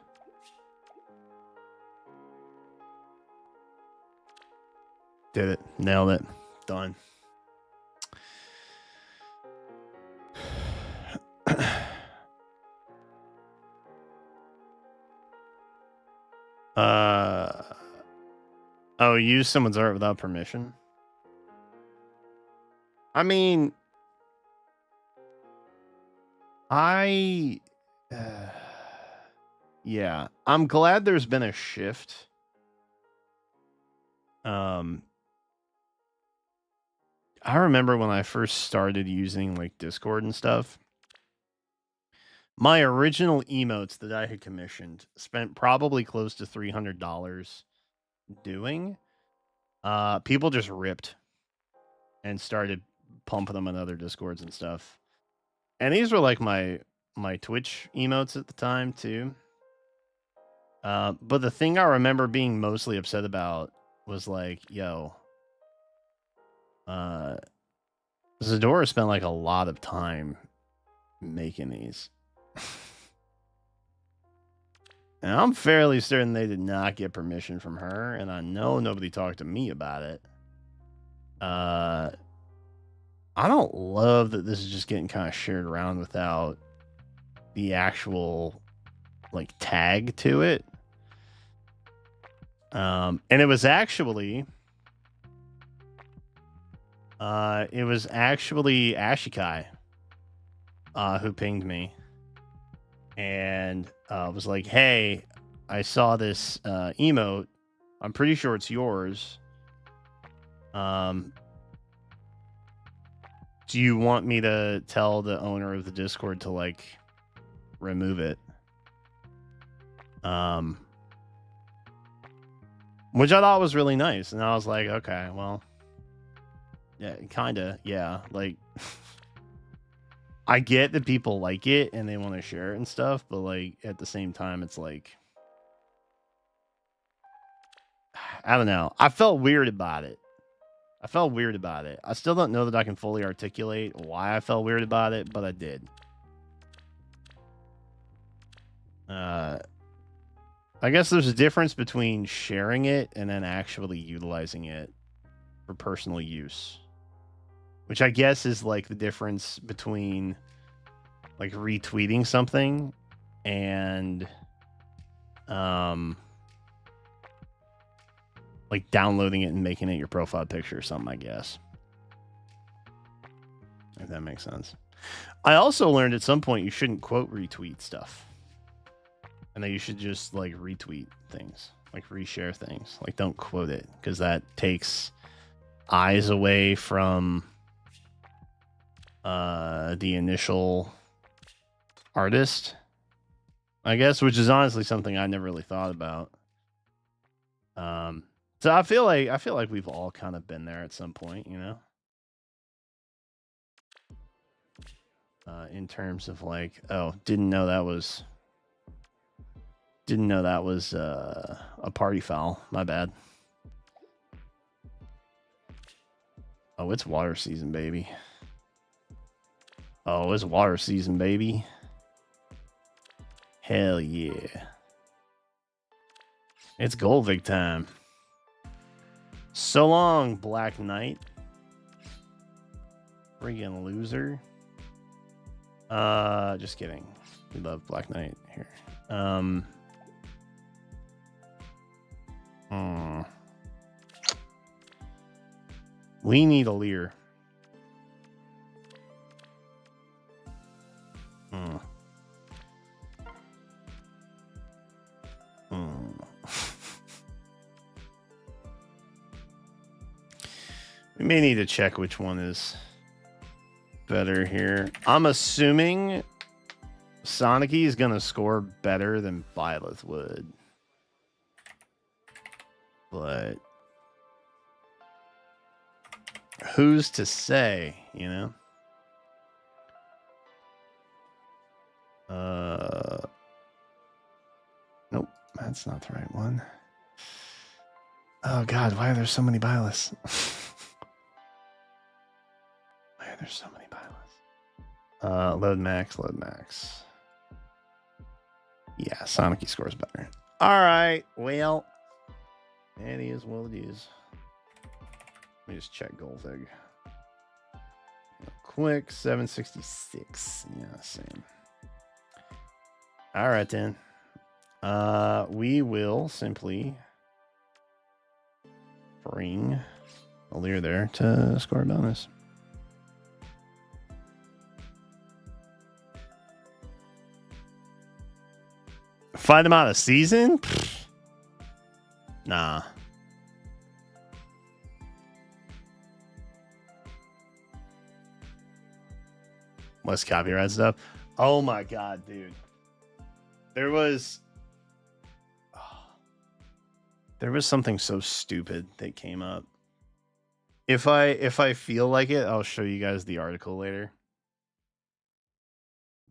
Did it. Nailed it. Done. Oh, use someone's art without permission? I mean, yeah, I'm glad there's been a shift. I remember when I first started using like Discord and stuff. My original emotes that I had commissioned spent probably close to $300 doing. People just ripped and started pumping them in other Discords and stuff. And these were like my Twitch emotes at the time too. But the thing I remember being mostly upset about was like, yo, Zadora spent like a lot of time making these. And I'm fairly certain they did not get permission from her, and I know nobody talked to me about it. I don't love that this is just getting kind of shared around without the actual like tag to it. And it was actually Ashikai who pinged me and was like, "Hey, I saw this emote. I'm pretty sure it's yours. Do you want me to tell the owner of the Discord to like remove it?" Which I thought was really nice, and I was like, okay, well, yeah, kinda, yeah, like I get that people like it and they want to share it and stuff, but like at the same time, it's like I don't know. I felt weird about it. I still don't know that I can fully articulate why I felt weird about it, but I did. I guess there's a difference between sharing it and then actually utilizing it for personal use, which I guess is like the difference between like retweeting something and like downloading it and making it your profile picture or something, I guess. If that makes sense. I also learned at some point you shouldn't quote retweet stuff. And that you should just like retweet things, like reshare things. Like don't quote it, because that takes eyes away from the initial artist, I guess, which is honestly something I never really thought about. So I feel like we've all kind of been there at some point, you know. In terms of like, oh, didn't know that was a party foul. My bad. Oh, it's water season, baby. Oh, it's water season, baby. Hell yeah. It's Goldvig time. So long, Black Knight. Friggin' loser. Just kidding. We love Black Knight here. We need a Lear. We may need to check which one is better here. I'm assuming Sonicy is going to score better than Byleth would. But who's to say, you know? Nope, that's not the right one. Oh God, why are there so many Byleths? Why are there so many Byleths? Load max. Yeah, Sonicy scores better. All right, well, it is what it is. Let me just check Goldvig. Quick, 766. Yeah, same. All right, then. We will simply bring a Lear there to score a bonus. Fight him out of season? Pfft. Nah. Less copyright stuff. Oh my God, dude. There was something so stupid that came up. If I feel like it, I'll show you guys the article later.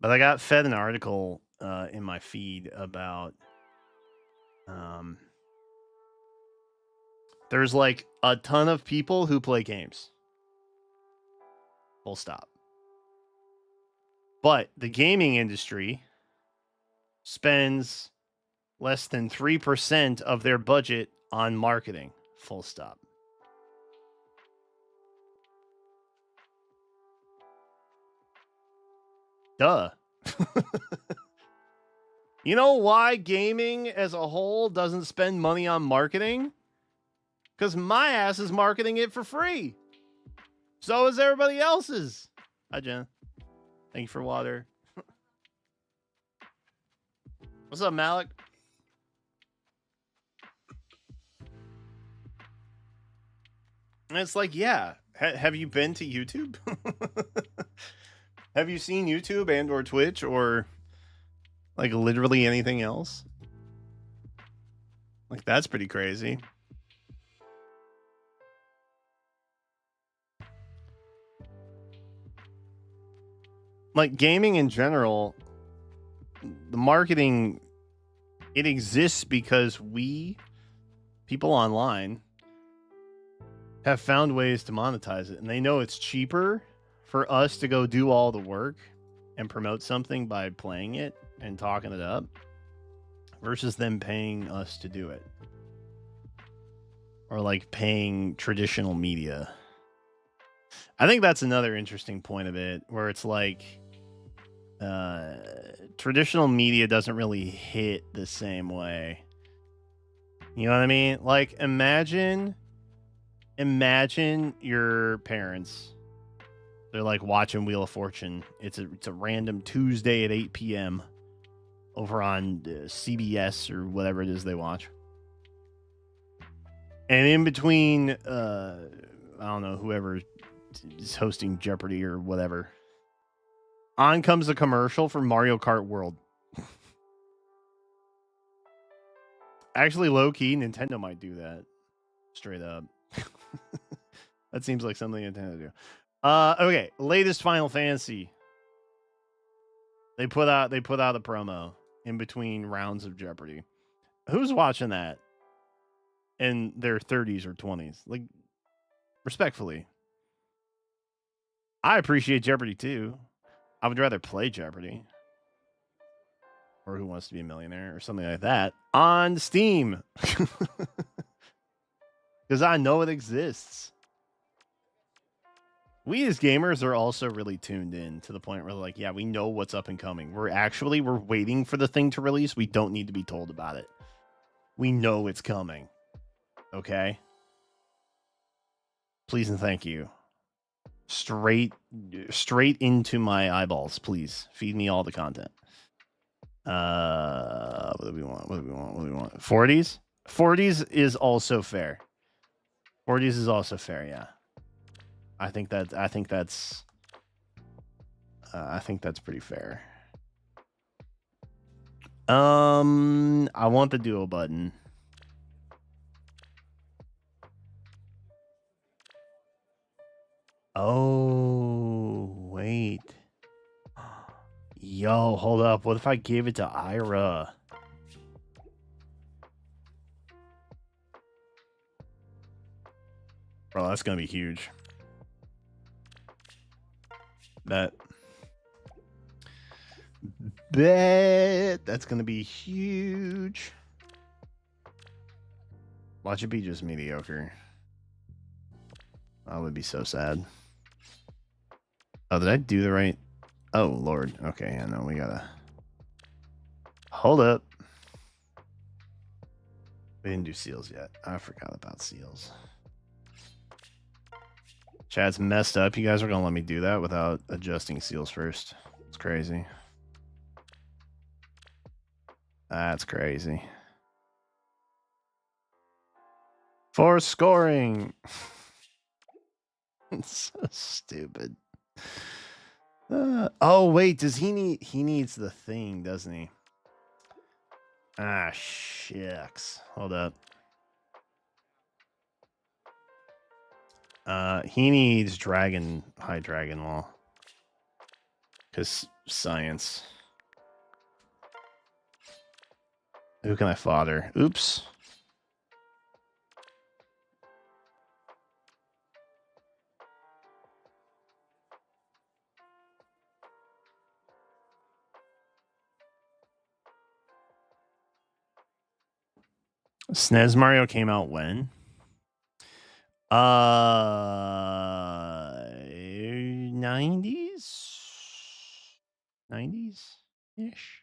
But I got fed an article in my feed about there's like a ton of people who play games. Full stop. But the gaming industry spends less than 3% of their budget on marketing. Full stop. Duh. You know why gaming as a whole doesn't spend money on marketing? Because my ass is marketing it for free. So is everybody else's. Hi, Jen. Thank you for water. What's up, Malik? And it's like, yeah. Have you been to YouTube? Have you seen YouTube and or Twitch or like literally anything else? Like, that's pretty crazy. Like, gaming in general, the marketing, it exists because we, people online, have found ways to monetize it. And they know it's cheaper for us to go do all the work and promote something by playing it and talking it up versus them paying us to do it. Or like paying traditional media. I think that's another interesting point of it, where it's like traditional media doesn't really hit the same way. You know what I mean? Like, imagine your parents. They're like watching Wheel of Fortune. It's a random Tuesday at 8 p.m. over on CBS or whatever it is they watch. And in between, I don't know, whoever is hosting Jeopardy or whatever, on comes a commercial for Mario Kart World. Actually, low-key, Nintendo might do that. Straight up. That seems like something Nintendo do. Okay, latest Final Fantasy. They put out a promo in between rounds of Jeopardy. Who's watching that in their 30s or 20s? Like, respectfully. I appreciate Jeopardy too. I would rather play Jeopardy or Who Wants to Be a Millionaire or something like that on Steam. Because I know it exists. We as gamers are also really tuned in to the point where, like, yeah, we know what's up and coming. We're waiting for the thing to release. We don't need to be told about it. We know it's coming. Okay? Please and thank you. Straight into my eyeballs, please. Feed me all the content. What do we want? 40s? 40s is also fair. 40s is also fair, yeah. I think that's pretty fair. I want the duo button. Oh, wait. Yo, hold up. What if I gave it to Ira? Bro, that's going to be huge. Bet that's going to be huge. Watch it be just mediocre. I would be so sad. Oh, did I do the right? Oh, Lord. Okay, yeah, no, we gotta... Hold up. We didn't do seals yet. I forgot about seals. Chat's messed up. You guys are gonna let me do that without adjusting seals first. It's crazy. That's crazy. For scoring. It's so stupid. Oh wait, does he needs the thing, doesn't he? Ah, shucks. Hold up. He needs high dragon law. Cause science. Who can I fodder? Oops. SNES Mario came out when? 90s? 90s ish.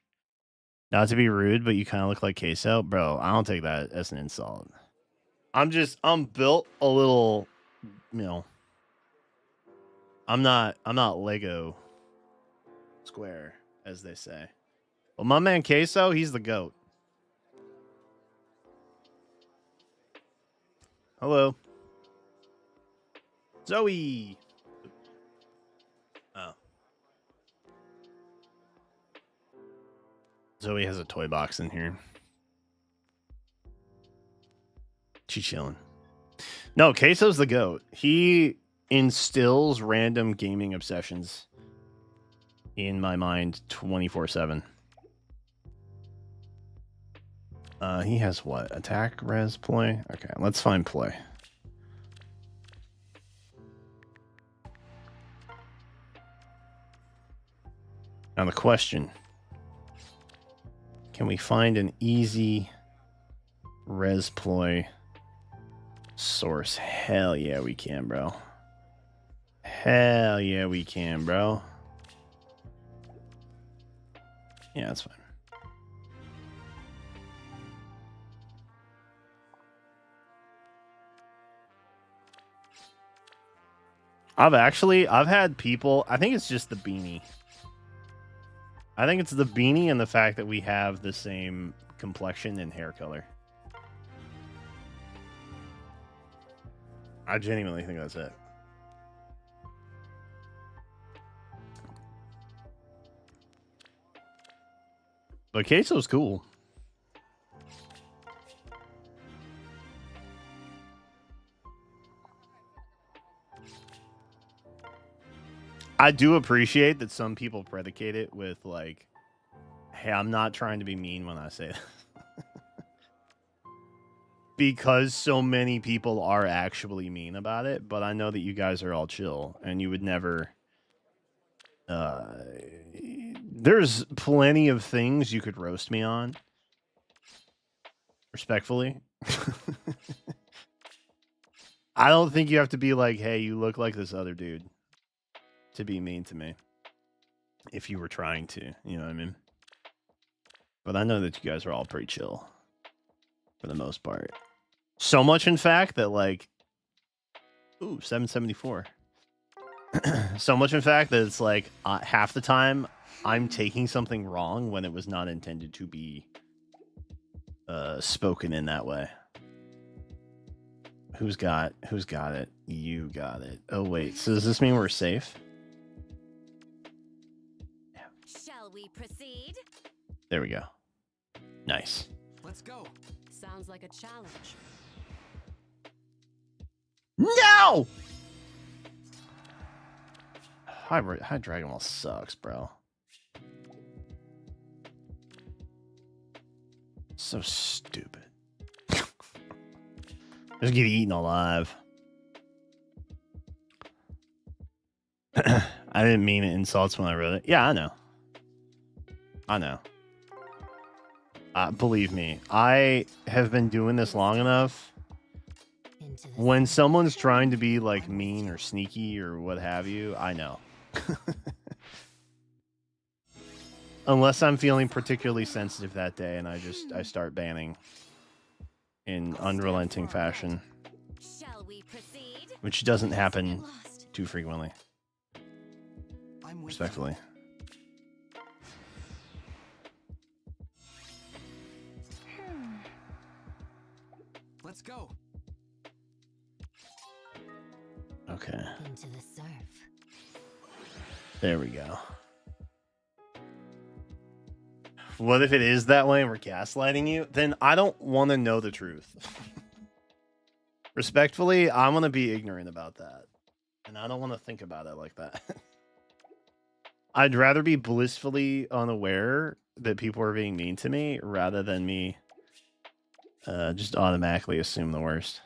Not to be rude, but you kind of look like Queso, bro. I don't take that as an insult. I'm built a little, you know. I'm not Lego square, as they say. Well, my man Queso, he's the GOAT. Hello. Zoe. Oh. Zoe has a toy box in here. She's chilling. No, Queso's the GOAT. He instills random gaming obsessions in my mind 24/7. He has what? Attack, res, play? Okay, let's find play. Now the question. Can we find an easy res ploy source? Hell yeah, we can, bro. Hell yeah, we can, bro. Yeah, that's fine. I've had people, I think it's just the beanie. I think it's the beanie and the fact that we have the same complexion and hair color. I genuinely think that's it. But Queso's cool. I do appreciate that some people predicate it with like, hey, I'm not trying to be mean when I say that. Because so many people are actually mean about it, but I know that you guys are all chill and you would never there's plenty of things you could roast me on. Respectfully. I don't think you have to be like, hey, you look like this other dude to be mean to me. If you were trying to, you know what I mean? But I know that you guys are all pretty chill. For the most part. So much, in fact, that like... Ooh, 774. So much, in fact, that it's like half the time I'm taking something wrong when it was not intended to be spoken in that way. Who's got it? You got it. Oh, wait. So does this mean we're safe? Yeah. Shall we proceed? There we go. Nice. Let's go. Sounds like a challenge. No! High Dragon Ball sucks, bro. So stupid. Just get eaten alive. I didn't mean insults when I wrote it. Yeah, I know. I know. Believe me, I have been doing this long enough. When someone's trying to be like mean or sneaky or what have you, I know. Unless I'm feeling particularly sensitive that day and I start banning in unrelenting fashion. Which doesn't happen too frequently. Respectfully. Let's go. Okay. Into the surf. There we go. What if it is that way and we're gaslighting you? Then I don't want to know the truth. Respectfully, I want to be ignorant about that. And I don't want to think about it like that. I'd rather be blissfully unaware that people are being mean to me rather than me just automatically assume the worst.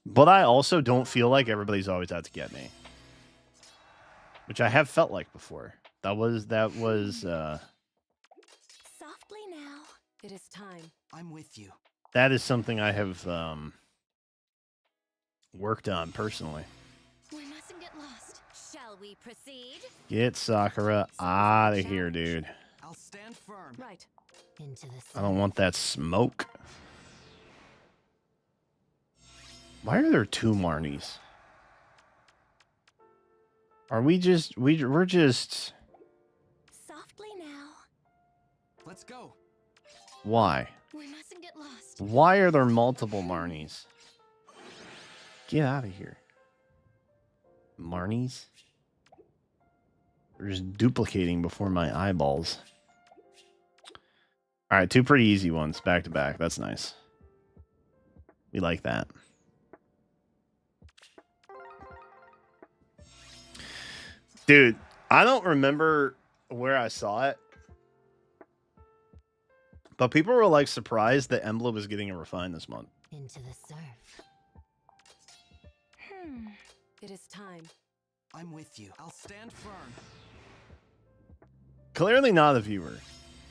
But I also don't feel like everybody's always out to get me. Which I have felt like before. That was It is time. I'm with you. That is something I have worked on personally. We mustn't get lost. Shall we proceed? Get Sakura out of here, dude. I'll stand firm. Right. Into the I don't want that smoke. Why are there two Marnies? Are we just we're just softly now. Let's go. why? We mustn't get lost. Why are there multiple Marnies? Get out of here. Marnies? They're just duplicating before my eyeballs. All right, two pretty easy ones back to back. That's nice. We like that. Dude, I don't remember where I saw it, but people were like surprised that Embla was getting a refine this month. Into the surf. It is time. I'm with you. I'll stand firm. Clearly not a viewer,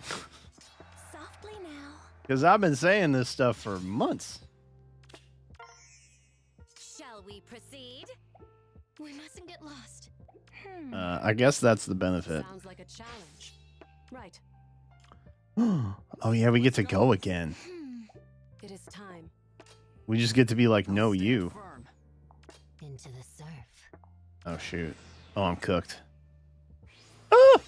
Softly now. because I've been saying this stuff for months. Shall we proceed? We mustn't get lost. I guess that's the benefit. Sounds like a challenge. Right. Oh yeah, we get to go again. It is time. We just get to be like, no, I'll stand you. firm. Into the surf. Oh shoot. Oh, I'm cooked. Ah!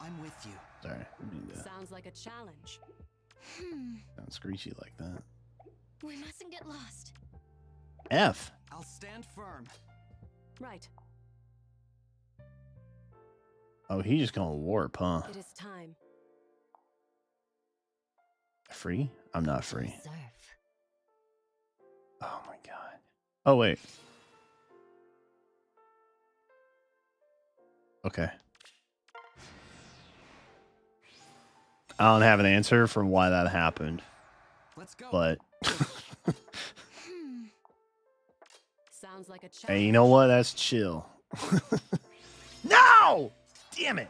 I'm with you. Sorry. I didn't mean to Sounds like a challenge. sound screechy like that. We mustn't get lost. F. I'll stand firm. Right. Oh, he just gonna warp, huh? It is time. Free? I'm not free. Surf. Oh my god. Oh wait. Okay. I don't have an answer for why that happened, Let's go. but Sounds like a challenge. hey, you know what? That's chill. No! Damn it.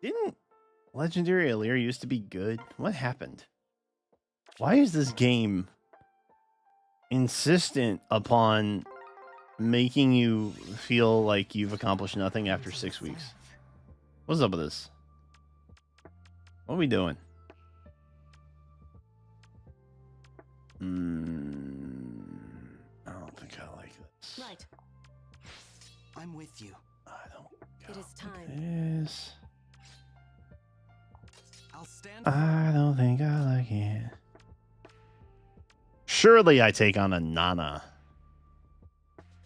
Didn't Legendary Alir used to be good? What happened? Why is this game insistent upon making you feel like you've accomplished nothing after 6 weeks? What's up with this? What are we doing? I don't think I like this. Right. I'm with you. I don't. It is like time. this. I'll stand I don't think I like it. Surely I take on a Nana.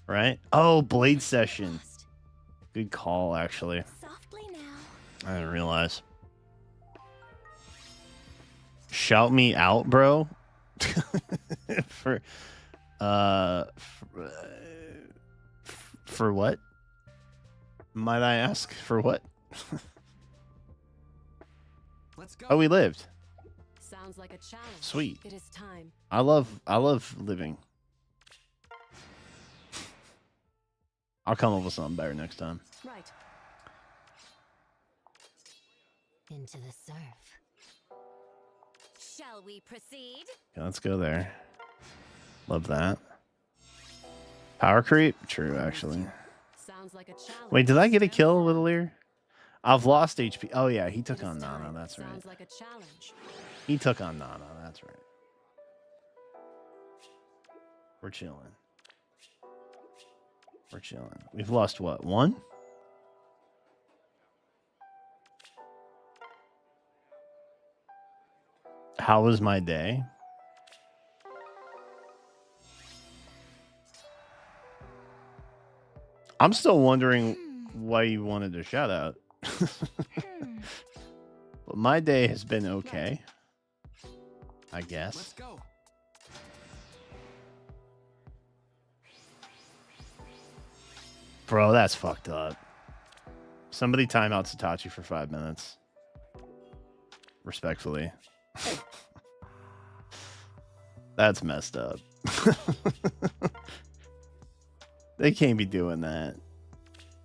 Right? Oh, Blade Session. Lost. Good call, actually. Softly now. I didn't realize. Shout me out, bro. for, for what? Might I ask for what? Let's go. Oh, we lived. Sounds like a challenge. Sweet. It is time. I love living. I'll come up with something better next time. Right. Into the surf. Shall we proceed? Okay, let's go there. Love that. Power creep? True, actually. Sounds like a challenge. Wait, did I get a kill with Alir? I've lost HP. Oh, yeah, he It took is on time. Nana. That's right. Sounds like a challenge. He took on Nana. That's right. We're chilling. We're chilling. We've lost what? One? How was my day? I'm still wondering why you wanted a shout out. But my day has been okay, I guess. Let's go. Bro, that's fucked up. Somebody time out Satachi for 5 minutes. Respectfully. That's messed up. They can't be doing that.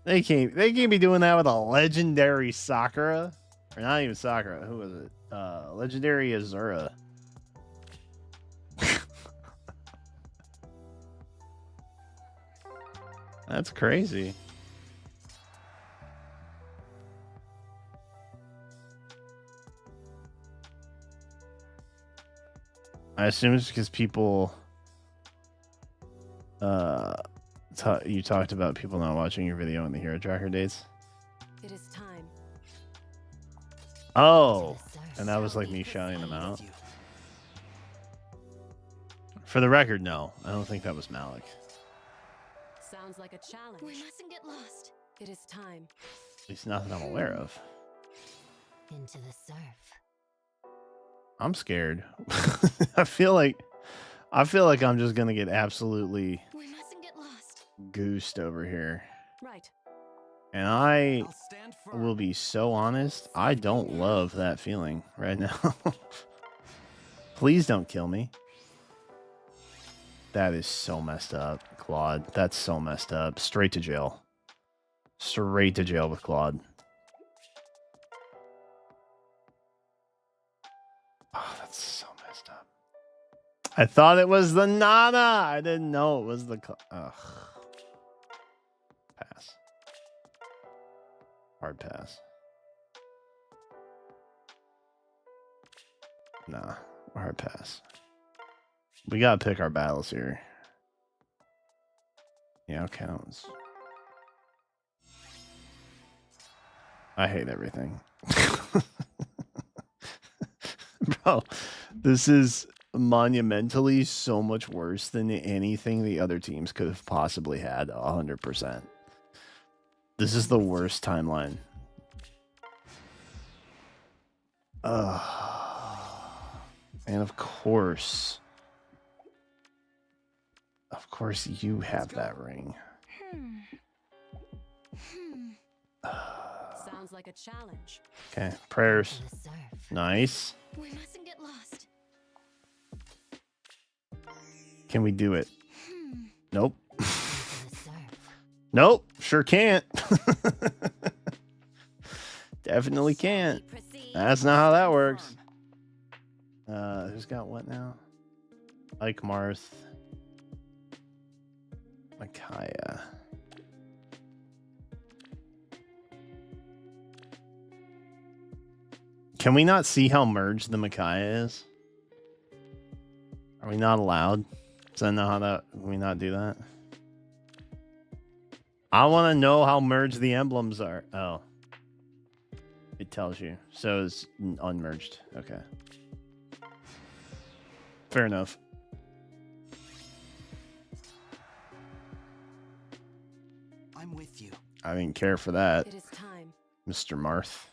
They can't be doing that with a legendary Sakura. Or not even Sakura. Who was it? Legendary Azura. That's crazy. I assume it's because people you talked about people not watching your video on the hero tracker dates. It is time. Oh, and that was like me shouting them out. For the record, no, I don't think that was Malik. Sounds like a challenge. We mustn't get lost. It is time. At least not that I'm aware of. Into the surf. I'm scared. I feel like I'm just gonna get absolutely We mustn't get lost. goosed over here. Right. And I I'll stand firm. will be so honest, I don't love that feeling right now. Please don't kill me. That is so messed up, Claude. That's so messed up. Straight to jail. Straight to jail with Claude. Oh, that's so messed up. I thought it was the Nana. I didn't know it was the... Ugh. Pass. Hard pass. Nah, hard pass. We gotta pick our battles here. Yeah, counts. I hate everything. Bro, this is monumentally so much worse than anything the other teams could have possibly had. 100%. This is the worst timeline. And of course you have that ring. Sounds like a challenge. Okay, prayers. Nice. We mustn't get lost. Can we do it? Nope. Nope, sure can't. Definitely can't. That's not how that works. Who's got what now? Ike Marth. Micaiah. Can we not see how merged the Micaiah is? Are we not allowed? Does that know how that... Can we not do that? I want to know how merged the emblems are. Oh. It tells you. So it's unmerged. Okay. Fair enough. I'm with you. I didn't care for that, It is time. Mr. Marth.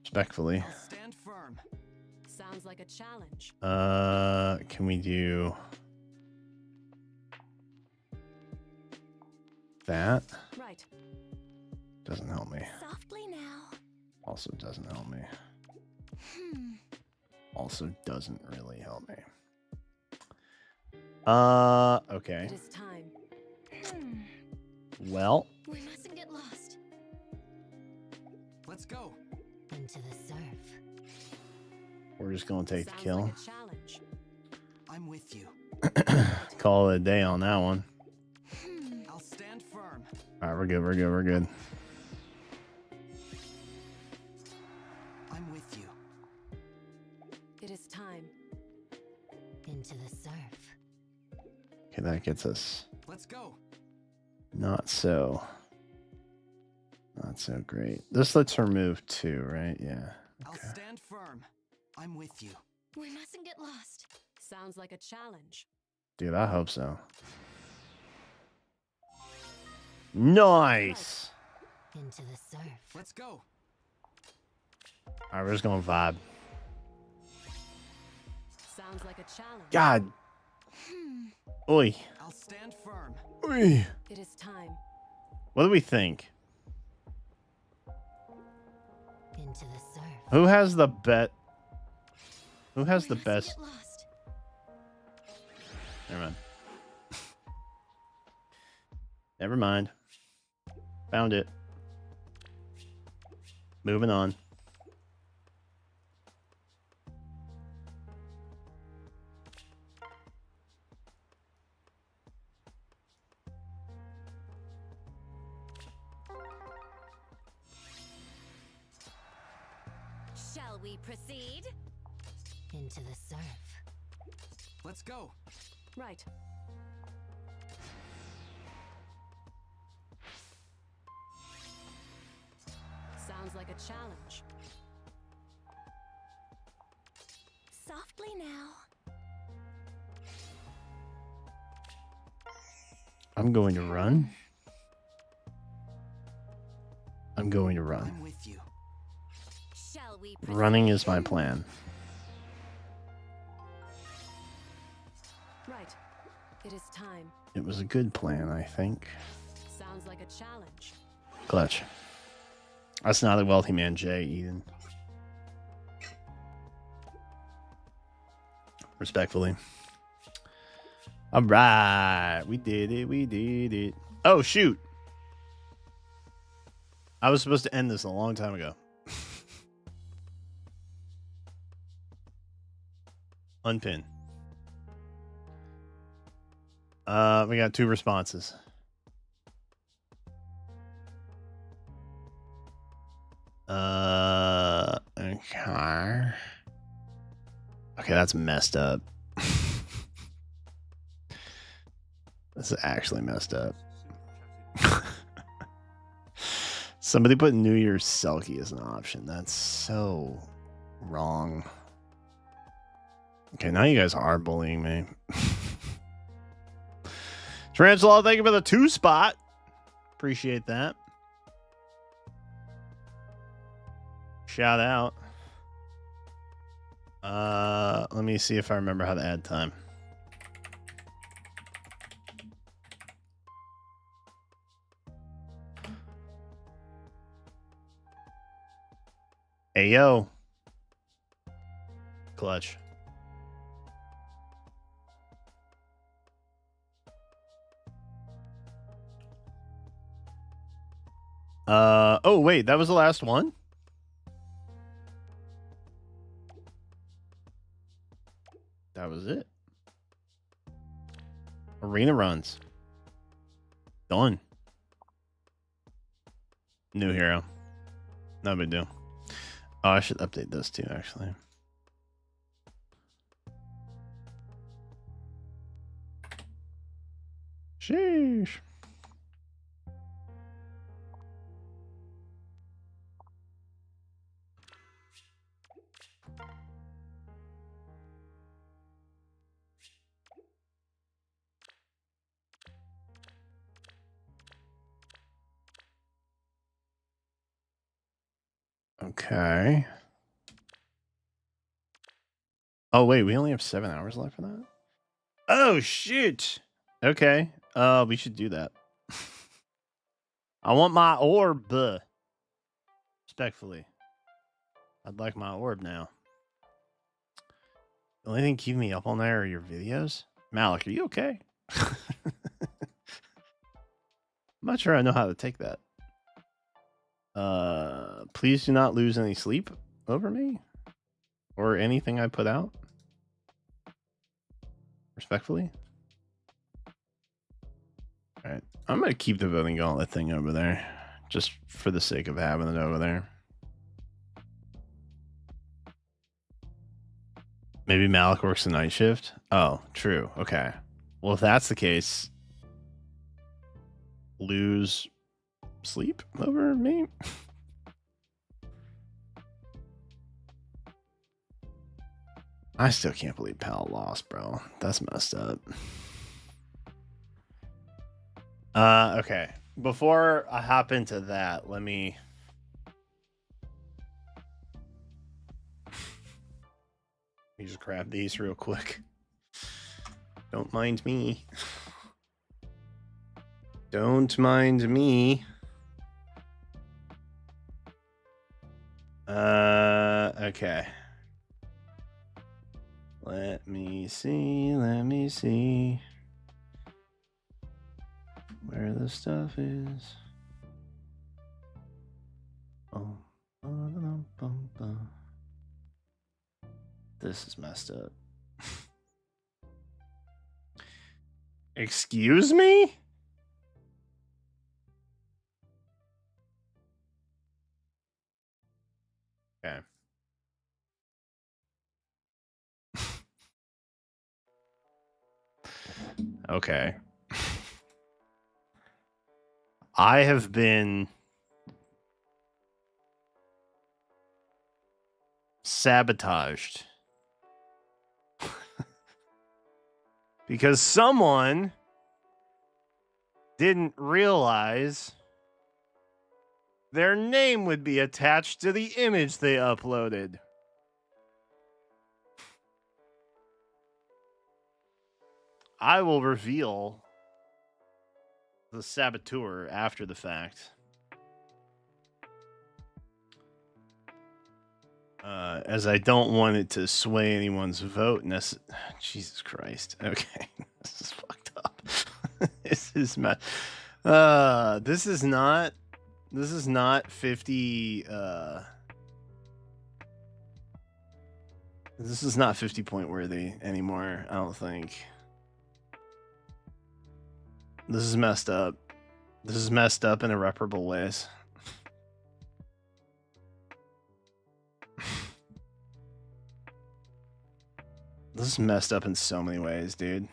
Respectfully. I'll stand firm. Sounds like a challenge. Can we do that? Right. Doesn't help me. Softly now. Also doesn't help me. Also doesn't really help me. Okay. It is time. Well, We mustn't get lost. Let's go. Into the surf. we're just gonna take the Sounds kill. like a challenge. I'm with you. Call it a day on that one. I'll stand firm. All right, we're good. We're good. We're good. I'm with you. It is time. Into the surf. Okay, that gets us Let's go. not so great. This lets her move too, right? Yeah. I'll Okay. stand firm. I'm with you. We mustn't get lost. Sounds like a challenge. Dude, I hope so. Nice. Into the surf. Let's go. All right, we're just gonna vibe. Sounds like a challenge. God. Oi. I'll stand firm. Oi. It is time. What do we think? Into the surf. Who has the bet? Who has We the mustn't best? get lost. Never mind. Never mind. Found it. Moving on. Shall we proceed? Into the surf. Let's go. Right. Sounds like a challenge. Softly now. I'm going to run. I'm going to run. I'm with you. Shall we proceed? Running is my plan. Right. It is time. It was a good plan, I think. Sounds like a challenge. Clutch. That's not a wealthy man, Jay, Eden. Respectfully. All right. We did it. We did it. Oh, shoot. I was supposed to end this a long time ago. Unpin. We got 2 responses. Okay. Okay, that's messed up. This is actually messed up. Somebody put New Year's Selkie as an option. That's so wrong. Okay, now you guys are bullying me. Tarantula, thank you for the 2 spot. Appreciate that. Shout out. Let me see if I remember how to add time. Hey, yo. Clutch. Oh, wait, that was the last one? That was it. Arena runs. Done. New hero. No big deal. Oh, I should update those too, actually. Sheesh. Okay. Oh, wait, we only have 7 hours left for that? Oh, shoot. Okay. We should do that. I want my orb. Respectfully. I'd like my orb now. The only thing keeping me up all night are your videos. Malik, are you okay? I'm not sure I know how to take that. Please do not lose any sleep over me or anything I put out. Respectfully. All right. I'm going to keep the voting gauntlet thing over there just for the sake of having it over there. Maybe Malik works the night shift. Oh, true. Okay. Well, if that's the case, lose sleep over me? I still can't believe Pal lost, bro. That's messed up. Okay. Before I hop into that, let me... Let me just grab these real quick. Don't mind me. Don't mind me. Okay. Let me see. where the stuff is. Oh, this is messed up. Excuse me? Okay. Okay. I have been sabotaged because someone didn't realize their name would be attached to the image they uploaded. I will reveal the saboteur after the fact. As I don't want it to sway anyone's vote. Jesus Christ. Okay. This is fucked up. This is this is not 50 this is not 50 point worthy anymore, I don't think. This is messed up. This is messed up in irreparable ways. This is messed up in so many ways, dude.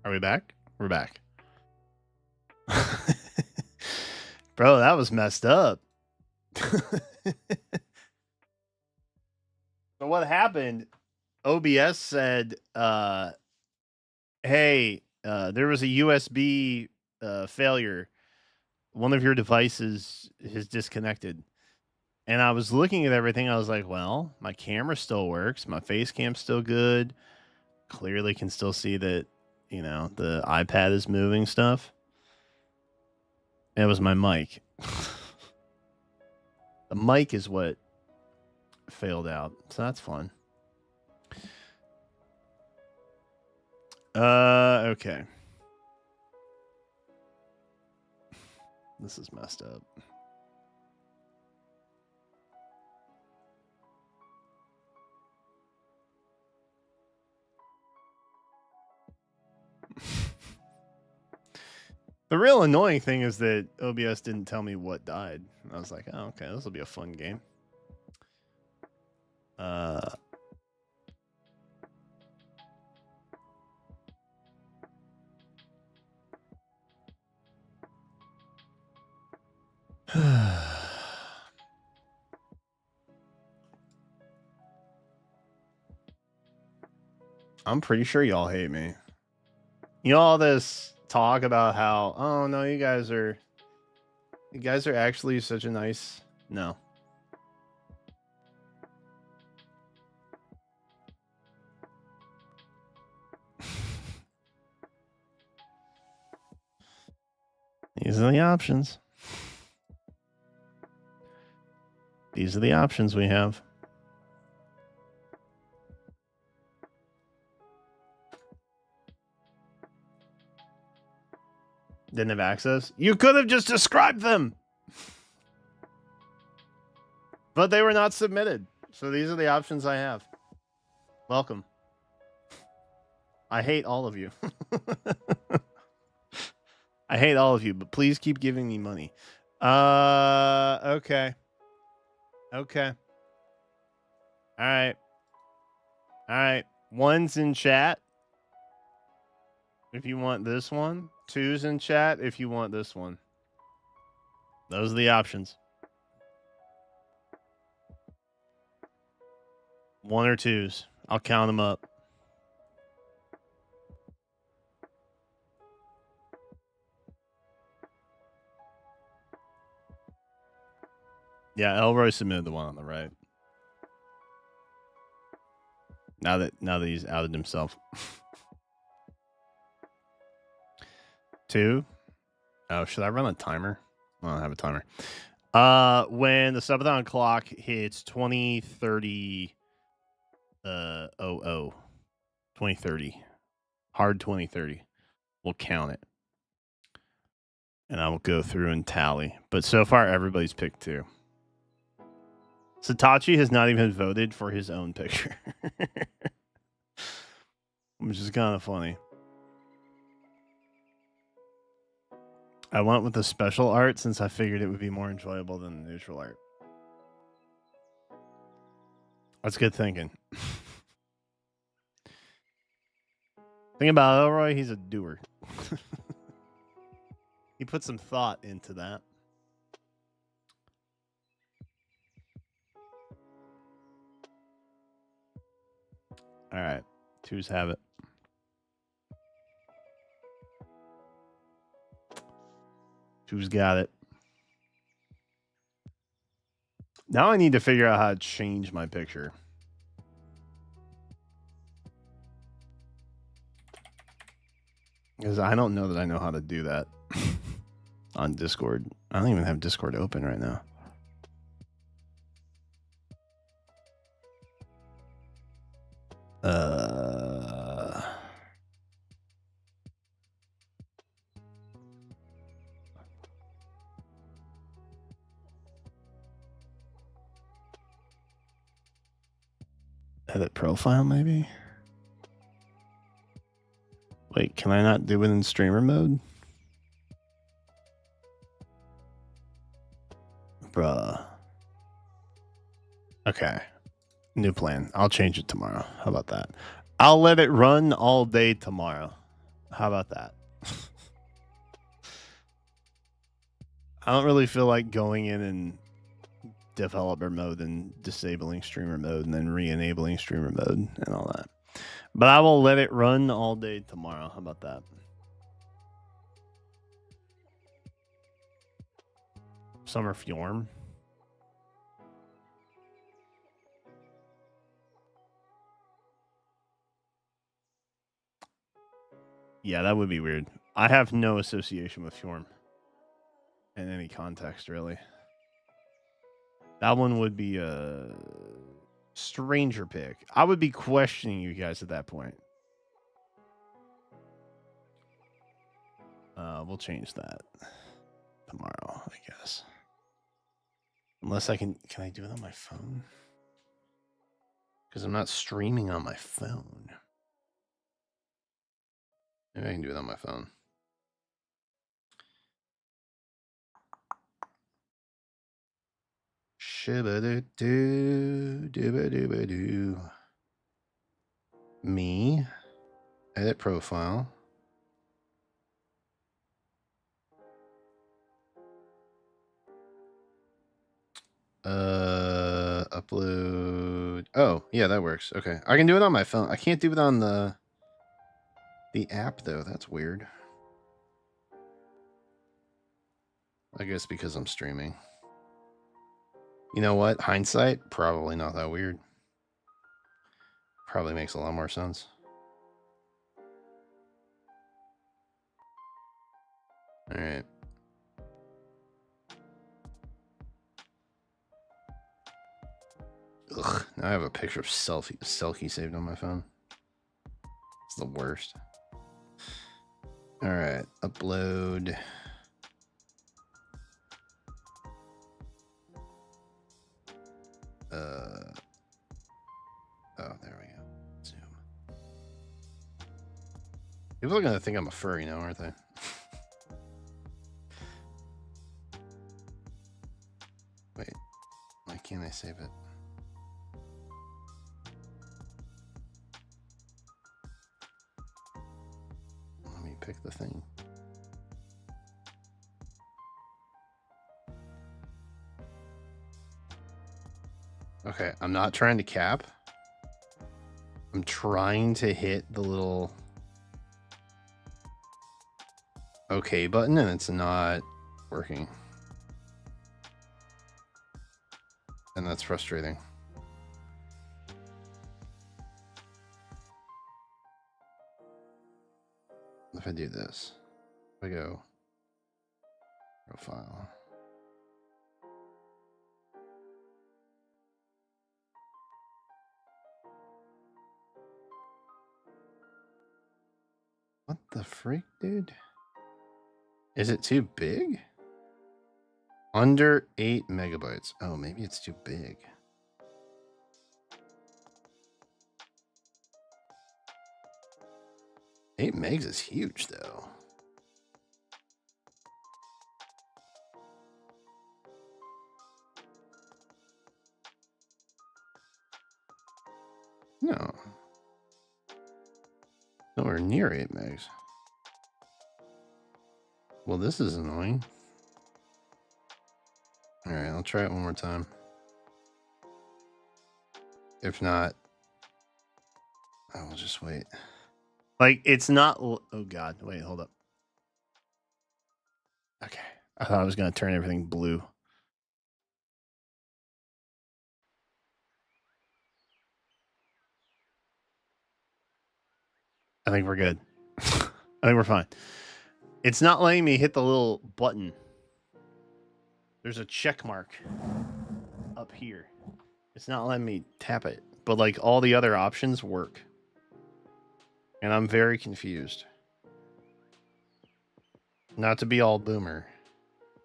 Are we back? We're back. Bro, that was messed up. So what happened? OBS said, hey, there was a USB failure. One of your devices is disconnected. And I was looking at everything. I was like, well, my camera still works. My face cam's still good. Clearly can still see that, you know, the iPad is moving stuff. It was my mic. The mic is what failed out. So that's fun. Okay. This is messed up. The real annoying thing is that OBS didn't tell me what died. I was like, oh, okay, this will be a fun game. I'm pretty sure y'all hate me. You know, all this talk about how, oh no, you guys are actually such a nice No. These are the options. These are the options we have. Didn't have access? You could have just described them! But they were not submitted. So these are the options I have. Welcome. I hate all of you. I hate all of you, but please keep giving me money. Okay. Okay. All right. All right. One's in chat if you want this one. Two's in chat if you want this one. Those are the options. One or twos. I'll count them up. Yeah, Elroy submitted the one on the right. Now that he's outed himself. 2. Oh, should I run a timer? I don't have a timer. When the subathon clock hits 2030 2030. Hard 2030. We'll count it. And I will go through and tally. But so far everybody's picked 2. Satachi has not even voted for his own picture. Which is kind of funny. I went with the special art since I figured it would be more enjoyable than the neutral art. That's good thinking. Thing about Elroy, he's a doer. He put some thought into that. All right. 2s have it. Who's got it? Now I need to figure out how to change my picture. Because I don't know that I know how to do that on Discord. I don't even have Discord open right now. Edit profile, maybe? Wait, can I not do it in streamer mode? Bruh. Okay. New plan. I'll change it tomorrow. How about that? I'll let it run all day tomorrow. How about that? I don't really feel like going in and developer mode and disabling streamer mode and then re-enabling streamer mode and all that. But I will let it run all day tomorrow. How about that? Summer Fjorm. Yeah, that would be weird. I have no association with Fjorm in any context, really. That one would be a stranger pick. I would be questioning you guys at that point. We'll change that tomorrow, I guess. Unless I can I do it on my phone? Because I'm not streaming on my phone. Maybe I can do it on my phone. Shibba-doo-doo-doo-ba-doo-ba-doo. Me. Edit profile. Upload. Oh, yeah, that works. Okay. I can do it on my phone. I can't do it on the app though. That's weird. I guess because I'm streaming. You know what? Hindsight, probably not that weird. Probably makes a lot more sense. All right. Ugh, now I have a picture of Selkie saved on my phone. It's the worst. All right, upload. Oh, there we go. Zoom. People are gonna think I'm a furry now, aren't they? Wait, why can't I save it? Let me pick the thing. Okay, I'm not trying to cap. I'm trying to hit the little OK button and it's not working. And that's frustrating. If I do this, if I go profile. What the freak, dude? Is it too big? Under 8 megabytes. Oh, maybe it's too big. Eight megs is huge, though. No. Nowhere near 8 megs. Well, this is annoying. All right, I'll try it one more time. If not, I will just wait. Like, it's not... Oh, God. Wait, hold up. Okay. I thought I was going to turn everything blue. I think we're good. I think we're fine. It's not letting me hit the little button. There's a check mark up here. It's not letting me tap it. But, like, all the other options work. And I'm very confused. Not to be all boomer,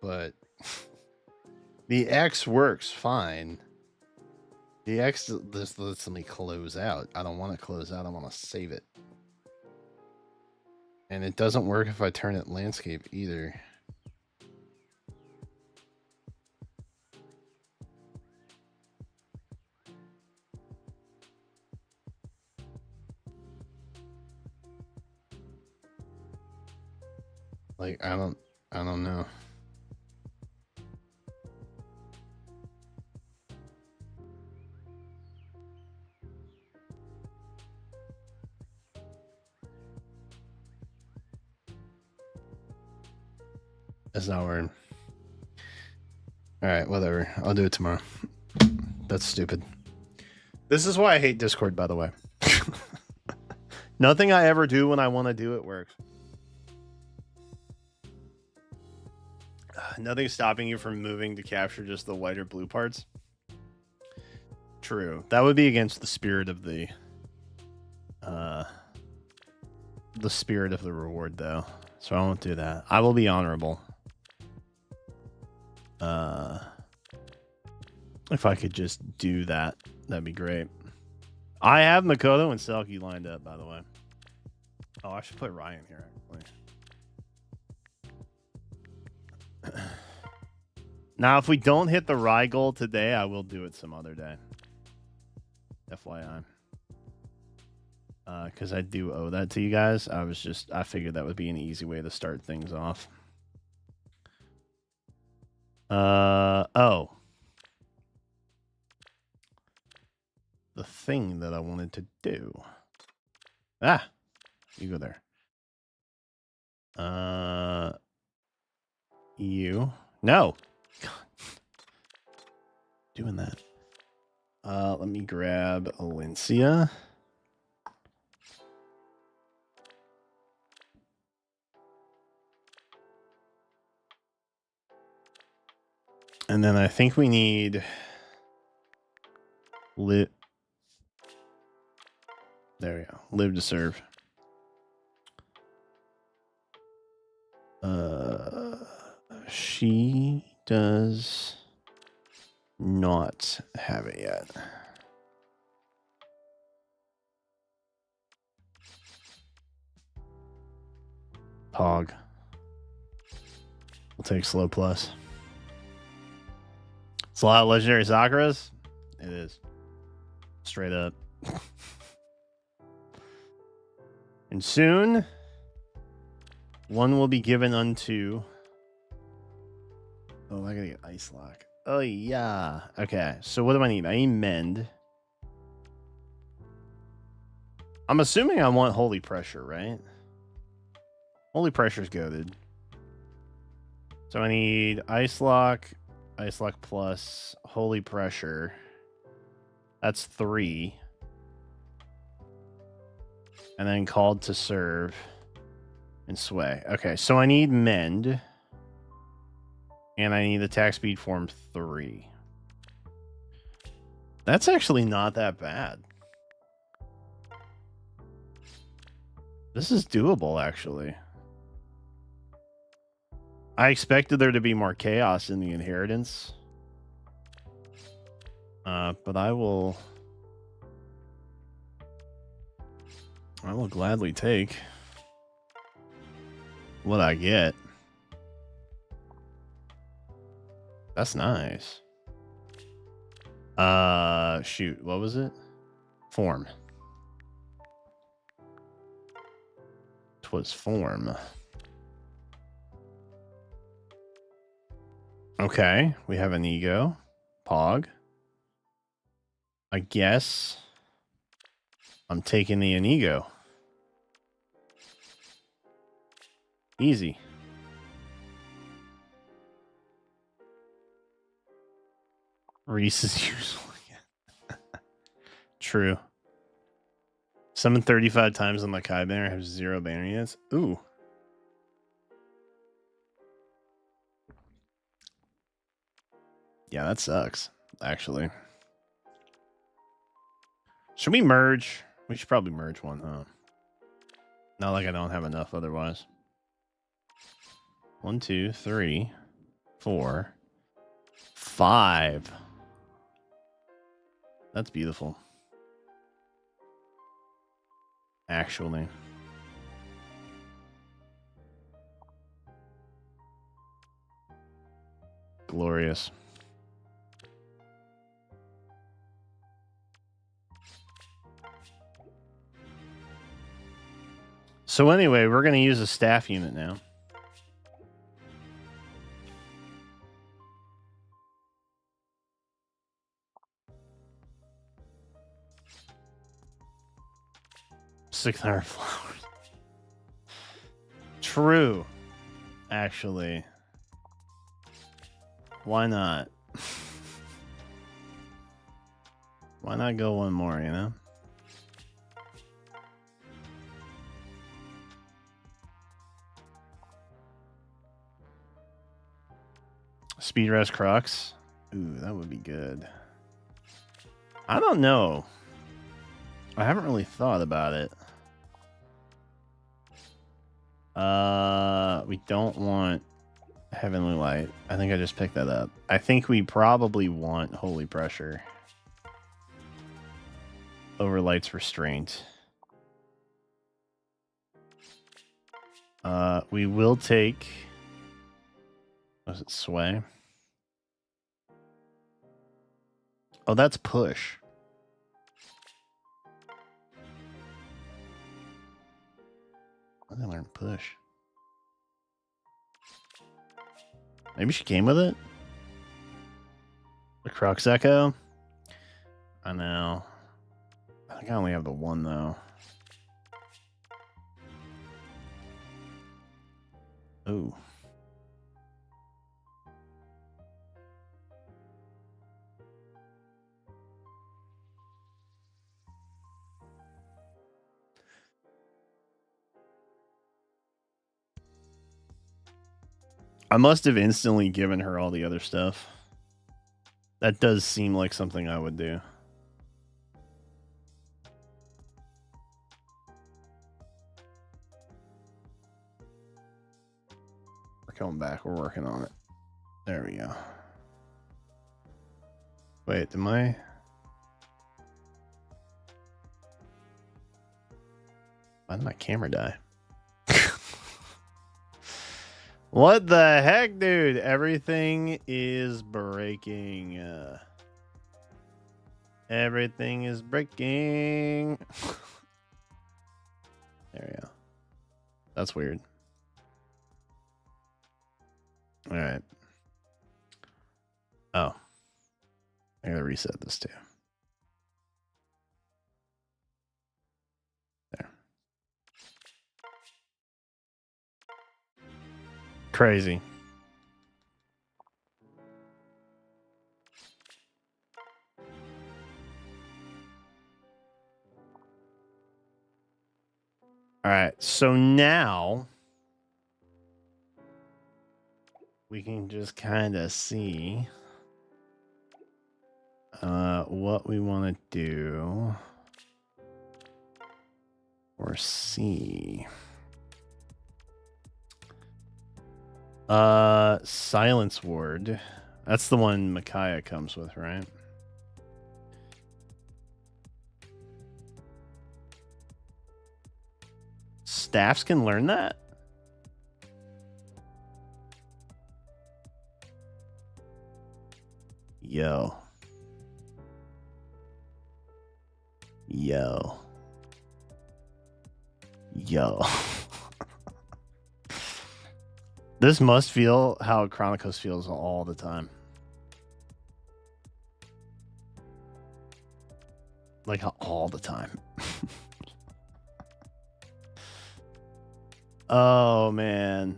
but the X works fine. The X just lets me close out. I don't want to close out. I want to save it. And it doesn't work if I turn it landscape either. Like, I don't know. That's not working. All right, whatever. I'll do it tomorrow. That's stupid. This is why I hate Discord, by the way. Nothing I ever do when I want to do it works. Nothing's stopping you from moving to capture just the white or blue parts. True. That would be against the spirit of the reward, though. So I won't do that. I will be honorable. If I could just do that, that'd be great. I have Makoto and Selkie lined up, by the way. Oh, I should put Ryan here, actually. Now, if we don't hit the Rye goal today, I will do it some other day. FYI. Because I do owe that to you guys. I figured that would be an easy way to start things off. Oh. The thing that I wanted to do. Ah, you go there. You. No. doing that. Let me grab Alencia. And then I think we need Live. There we go. Live to serve. She does not have it yet. Pog. We'll take slow plus. It's a lot of legendary Sakuras. It is. Straight up. And soon, one will be given unto... Oh, I gotta get Ice Lock. Oh, yeah. Okay, so what do I need? I need Mend. I'm assuming I want Holy Pressure, right? Holy Pressure's goated. So I need Ice Lock plus Holy Pressure. That's 3. And then Called to Serve and Sway. Okay, so I need Mend. And I need Attack Speed Form 3. That's actually not that bad. This is doable, actually. I expected there to be more chaos in the inheritance. But I will gladly take what I get. That's nice. Shoot, what was it? Form. Twas form. Okay, we have an ego. Pog. I guess I'm taking the Inigo. Easy. Reese is useful again. True. Summon 35 times on the Kai banner, have 0 banner units. Ooh. Yeah, that sucks, actually. Should we merge? We should probably merge one, huh? Not like I don't have enough otherwise. 1, 2, 3, 4, 5. That's beautiful. Actually. Glorious. So anyway, we're going to use a staff unit now. $600 flowers. True. Actually. Why not? Why not go one more, you know? Speed Rest Crocs. Ooh, that would be good. I don't know. I haven't really thought about it. We don't want Heavenly Light. I think I just picked that up. I think we probably want Holy Pressure over Light's Restraint. We will take... Was it Sway? Oh, that's Push. I'm gonna learn Push. Maybe she came with it? The Crux Echo? I know. I think I only have the one, though. Ooh. I must have instantly given her all the other stuff. That does seem like something I would do. We're coming back. We're working on it. There we go. Wait, did my... Why did my camera die? What the heck, dude? Everything is breaking. Everything is breaking. There we go. That's weird. All right. Oh. I gotta reset this too. There. Crazy. All right, so now we can just kind of see what we want to do or see. Silence Ward. That's the one Micaiah comes with, right? Staffs can learn that? Yo. Yo. Yo. This must feel how Chronicos feels all the time. Like how all the time. Oh man.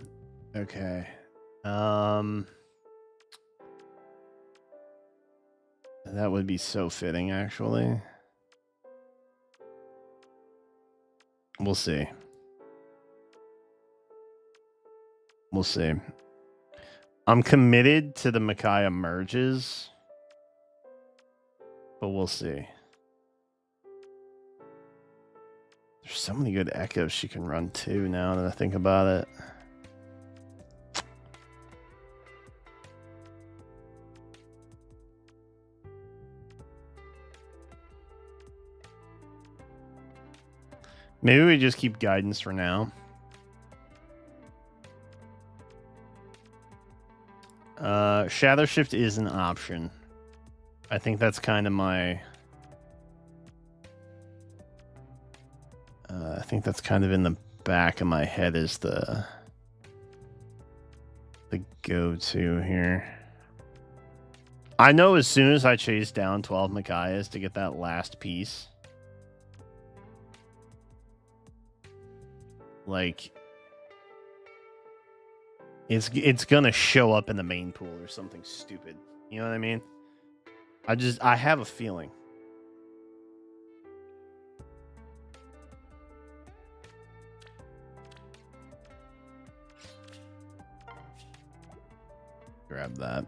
Okay. That would be so fitting, actually. We'll see. We'll see. I'm committed to the Micaiah merges, but we'll see. There's so many good echoes she can run too now that I think about it. Maybe we just keep guidance for now. Shadow Shift is an option. I think that's kind of my... I think that's kind of in the back of my head is the go-to here. I know as soon as I chase down 12 Micaiahs to get that last piece, like it's gonna show up in the main pool or something stupid. You know what I mean? I have a feeling. Grab that.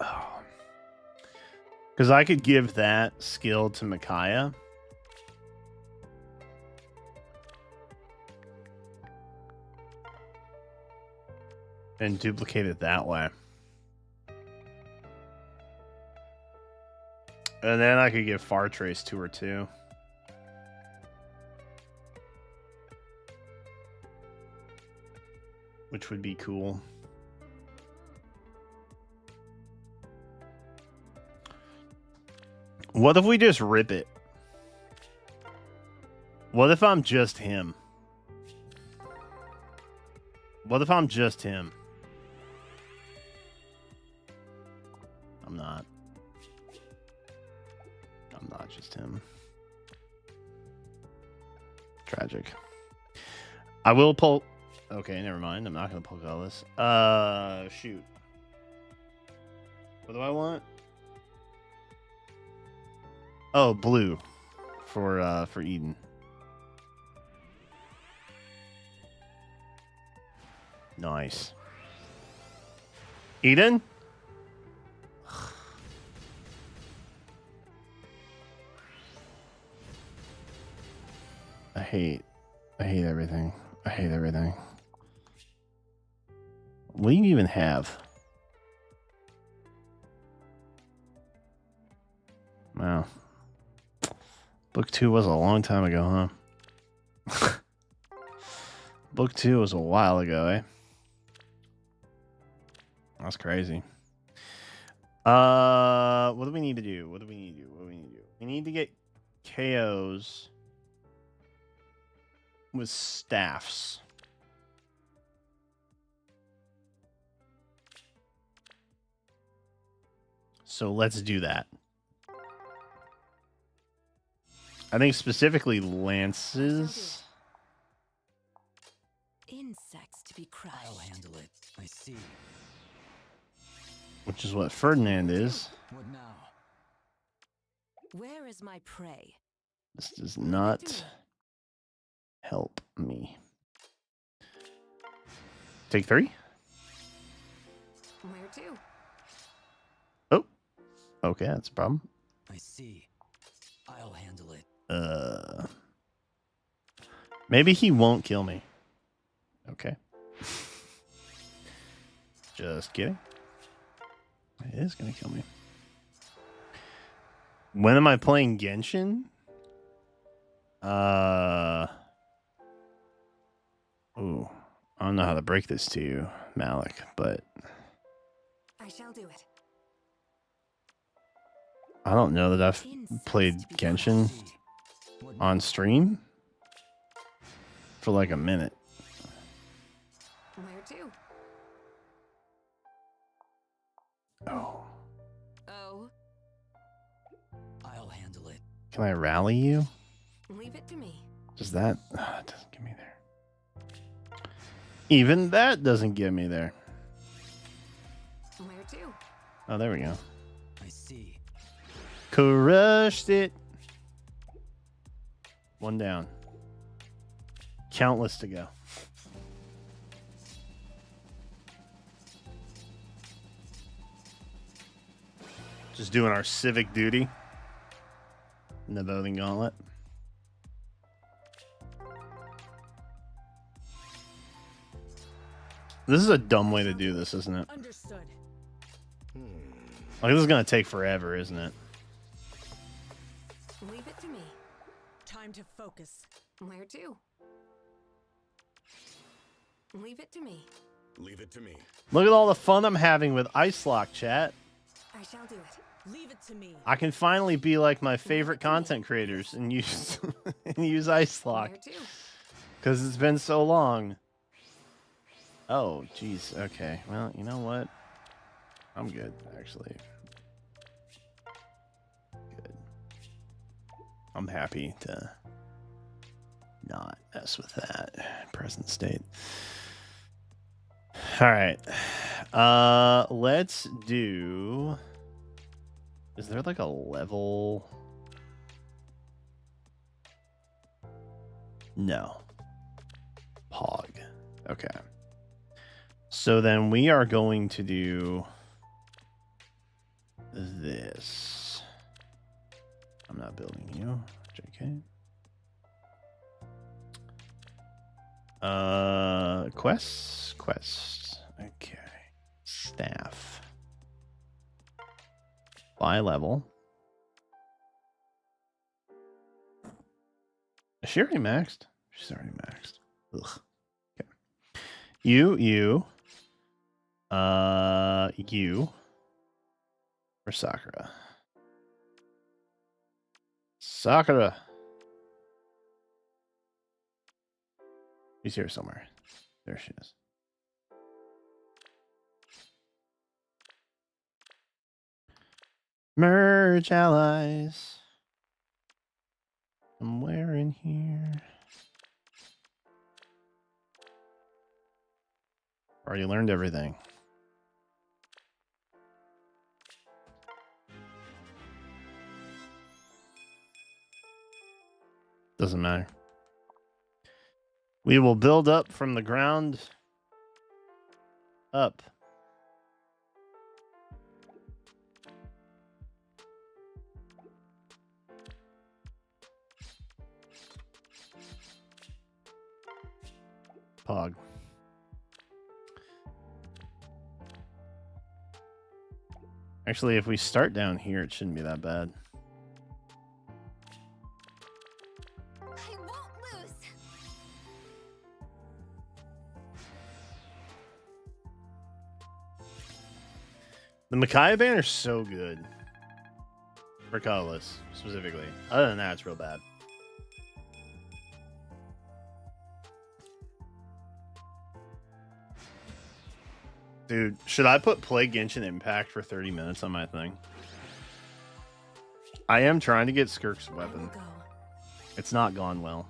Oh. Because I could give that skill to Micaiah. And duplicate it that way. And then I could give Far Trace to her too. Which would be cool. What if we just rip it? What if I'm just him? What if I'm just him? I'm not. I'm not just him. Tragic. I will pull... Okay, never mind. I'm not going to pull Gullis. Shoot. What do I want? Oh, blue for Eden. Nice. Eden? I hate everything. I hate everything. What do you even have? Wow. Book 2 was a long time ago, huh? Book 2 was a while ago, eh? That's crazy. What do we need to do? What do we need to do? What do we need to do? We need to get KOs with staffs. So let's do that. I think specifically lances. Insects to be crushed. I'll handle it. I see. Which is what Ferdinand is. What now? Where is my prey? This does not help me. Take 3? Where to? Oh. Okay, that's a problem. I see. I'll handle it. Maybe he won't kill me. Okay. Just kidding. It is gonna kill me. When am I playing Genshin? Ooh. I don't know how to break this to you, Malik, but I shall do it. I don't know that I've played Genshin What on stream for like a minute. Where to? Oh. Oh, I'll handle it. Can I rally you? leave it to me. Does that? It doesn't get me there. Even that doesn't get me there. Where to? Oh, there we go. I see. Crushed it. One down. Countless to go. Just doing our civic duty in the voting gauntlet. This is a dumb way to do this, isn't it? Understood. Like, this is going to take forever, isn't it? Leave it to me. Time to focus. Where to? Leave it to me. Leave it to me. Look at all the fun I'm having with Ice Lock, chat. I shall do it. Leave it to me. I can finally be like my favorite content creators and use and use Ice Lock Where to? because it's been so long. Oh, geez. Okay. Well, you know what? I'm good, actually. Good. I'm happy to not mess with that present state. All right. Let's do... Is there like a level? No. Pog. Okay. So then we are going to do this. I'm not building you. JK. Quests. Okay. Staff. By level. Is she already maxed? She's already maxed. Ugh. Okay. You. You for Sakura. Sakura. She's here somewhere. There she is. Merge allies. Somewhere in here. Already learned everything. Doesn't matter. We will build up from the ground up. Pog. Actually, if we start down here, it shouldn't be that bad. I won't lose. The Micaiah banner is so good. For colorless, specifically. Other than that, it's real bad. Dude, should I put Plague Genshin Impact for 30 minutes on my thing? I am trying to get Skirk's I will weapon. go. It's not gone well.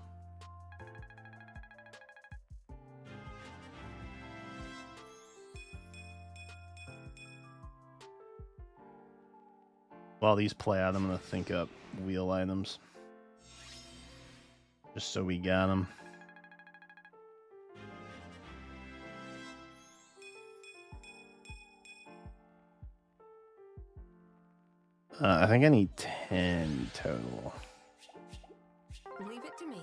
While these play out, I'm going to think up wheel items. Just so we got them. I think I need 10 total. Leave it to me.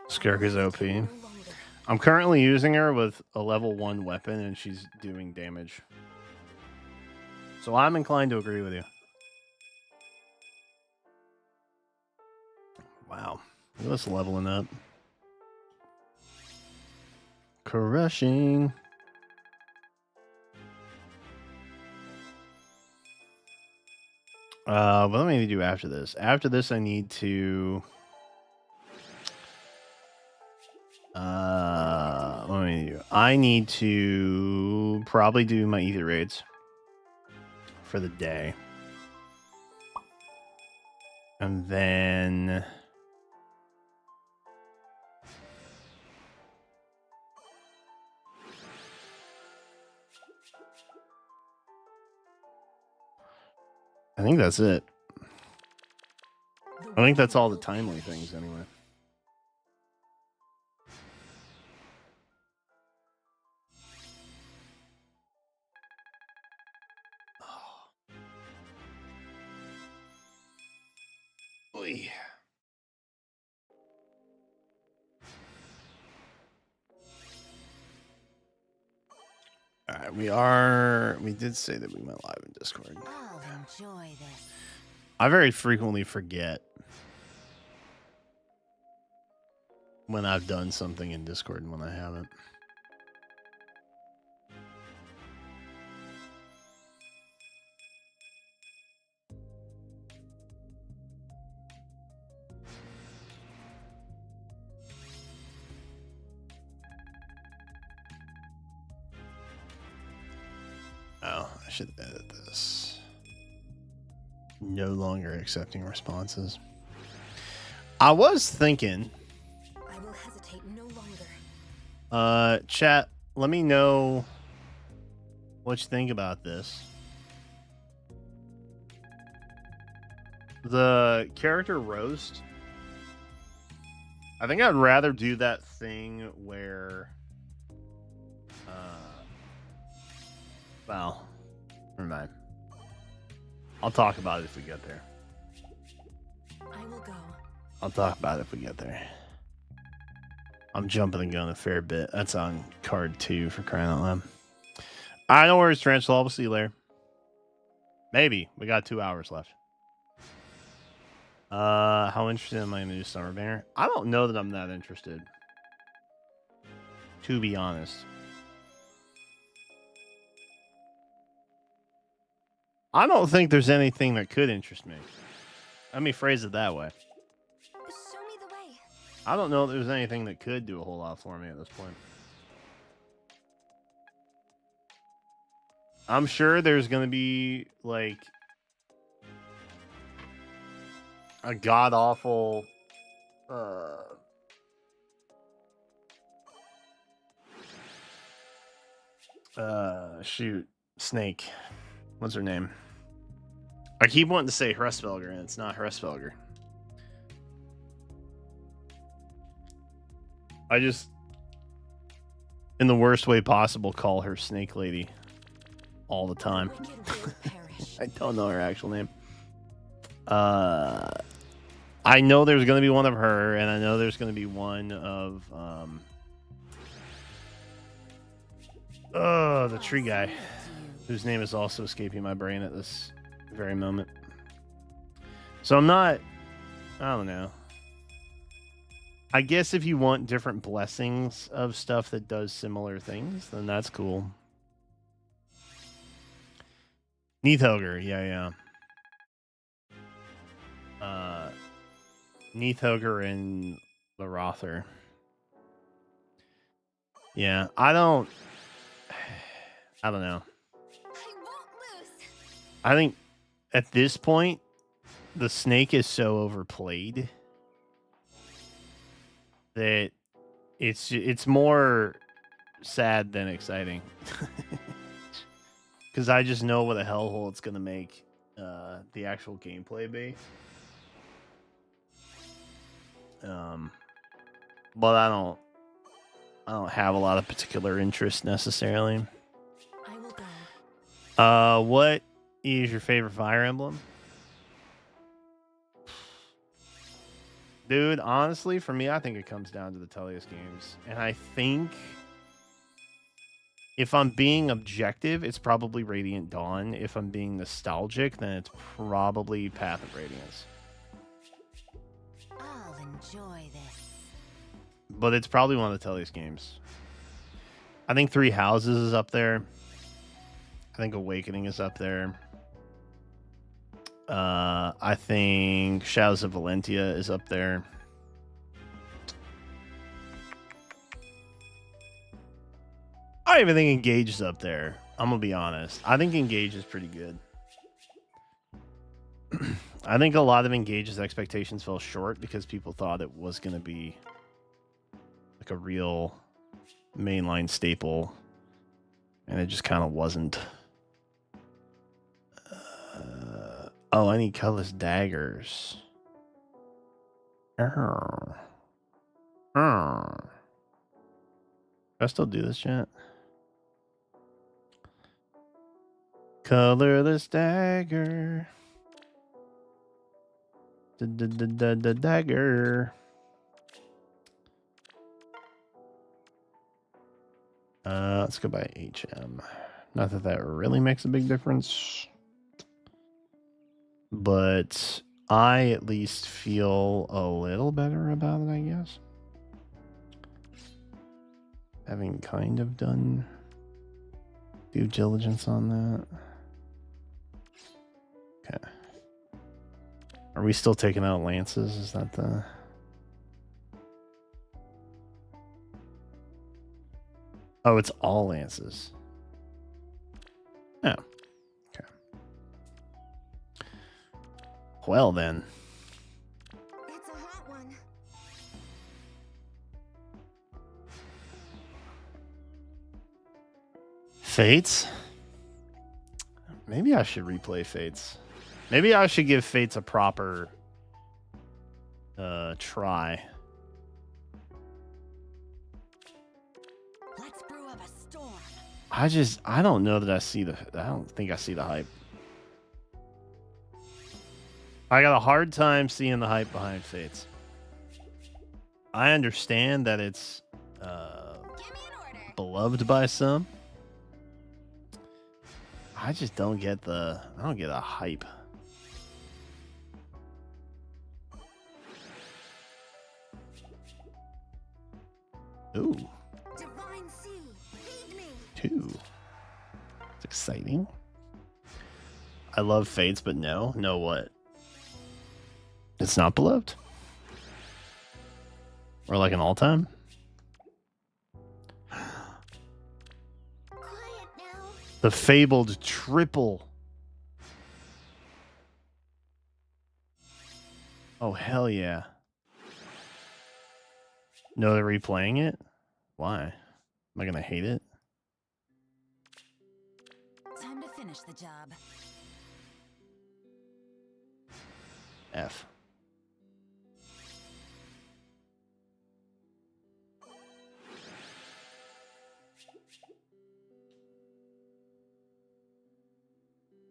Skirk is OP. No longer. I'm currently using her with a level 1 weapon and she's doing damage. So I'm inclined to agree with you. Wow. Look at this leveling up. Crushing. What do I need to do after this? After this, I need to... what do I need to do? I need to probably do my ether raids for the day. And then... I think that's it. I think that's all the timely things anyway. Oy. All right, we did say that we went live in Discord. I'll enjoy this. I very frequently forget when I've done something in Discord and when I haven't. Oh, I should edit this. No longer accepting responses. I was thinking, I will hesitate no longer. chat, let me know what you think about this. The character roast. I think I'd rather do that thing where well, never mind. I'll talk about it if we get there. I will go. I'll talk about it if we get there. I'm jumping the gun a fair bit. That's on card 2 for crying out loud. I know where it's Tarantula. We'll see you later. Maybe. We got 2 hours left. How interested am I in the new summer banner? I don't know that I'm that interested. To be honest. I don't think there's anything that could interest me. Let me phrase it that way. Show me the way. I don't know if there's anything that could do a whole lot for me at this point. I'm sure there's gonna be like a god awful shoot, snake. What's her name? I keep wanting to say Hresvelger, and it's not Hresvelger. I just, in the worst way possible, call her Snake Lady all the time. I don't know her actual name. I know there's going to be one of her, and I know there's going to be one of the tree guy, whose name is also escaping my brain at this very moment. So I'm not, I don't know. I guess if you want different blessings of stuff that does similar things, then that's cool. Neathogre, yeah. Neathogre and the Rother. Yeah, I don't know. I won't lose. I think at this point, the snake is so overplayed that it's more sad than exciting. Because I just know what a hellhole it's going to make the actual gameplay be. But I don't have a lot of particular interest necessarily. I will go. What is your favorite Fire Emblem? Dude, honestly, for me, I think it comes down to the Tellius games. And I think if I'm being objective, it's probably Radiant Dawn. If I'm being nostalgic, then it's probably Path of Radiance. I'll enjoy this. But it's probably one of the Tellius games. I think Three Houses is up there. I think Awakening is up there. I think Shadows of Valentia is up there. I don't even think Engage is up there. I'm gonna be honest. I think Engage is pretty good. I think a lot of Engage's expectations fell short because people thought it was gonna be like a real mainline staple, and it just kind of wasn't. Oh, I need colorless daggers. Do I still do this yet? Colorless dagger. Dagger. Let's go by HM. Not that that really makes a big difference, but I at least feel a little better about it, I guess. Having kind of done due diligence on that. Okay. Are we still taking out lances? Is that the... Oh, it's all lances. Oh. Okay. Well, then. It's a hot one. Fates? Maybe I should replay Fates. Maybe I should give Fates a proper try. Let's brew up a storm. I don't know that I don't think I see the hype. I got a hard time seeing the hype behind Fates. I understand that it's Give me an order. beloved by some. I just don't get a hype. Ooh, Divine sea, lead me. 2. It's exciting. I love Fates, but no what? It's not beloved? Or like an all-time? Quiet now. The fabled triple. Oh, hell yeah. No, they're replaying it? Why? Am I going to hate it? Time to finish the job. F.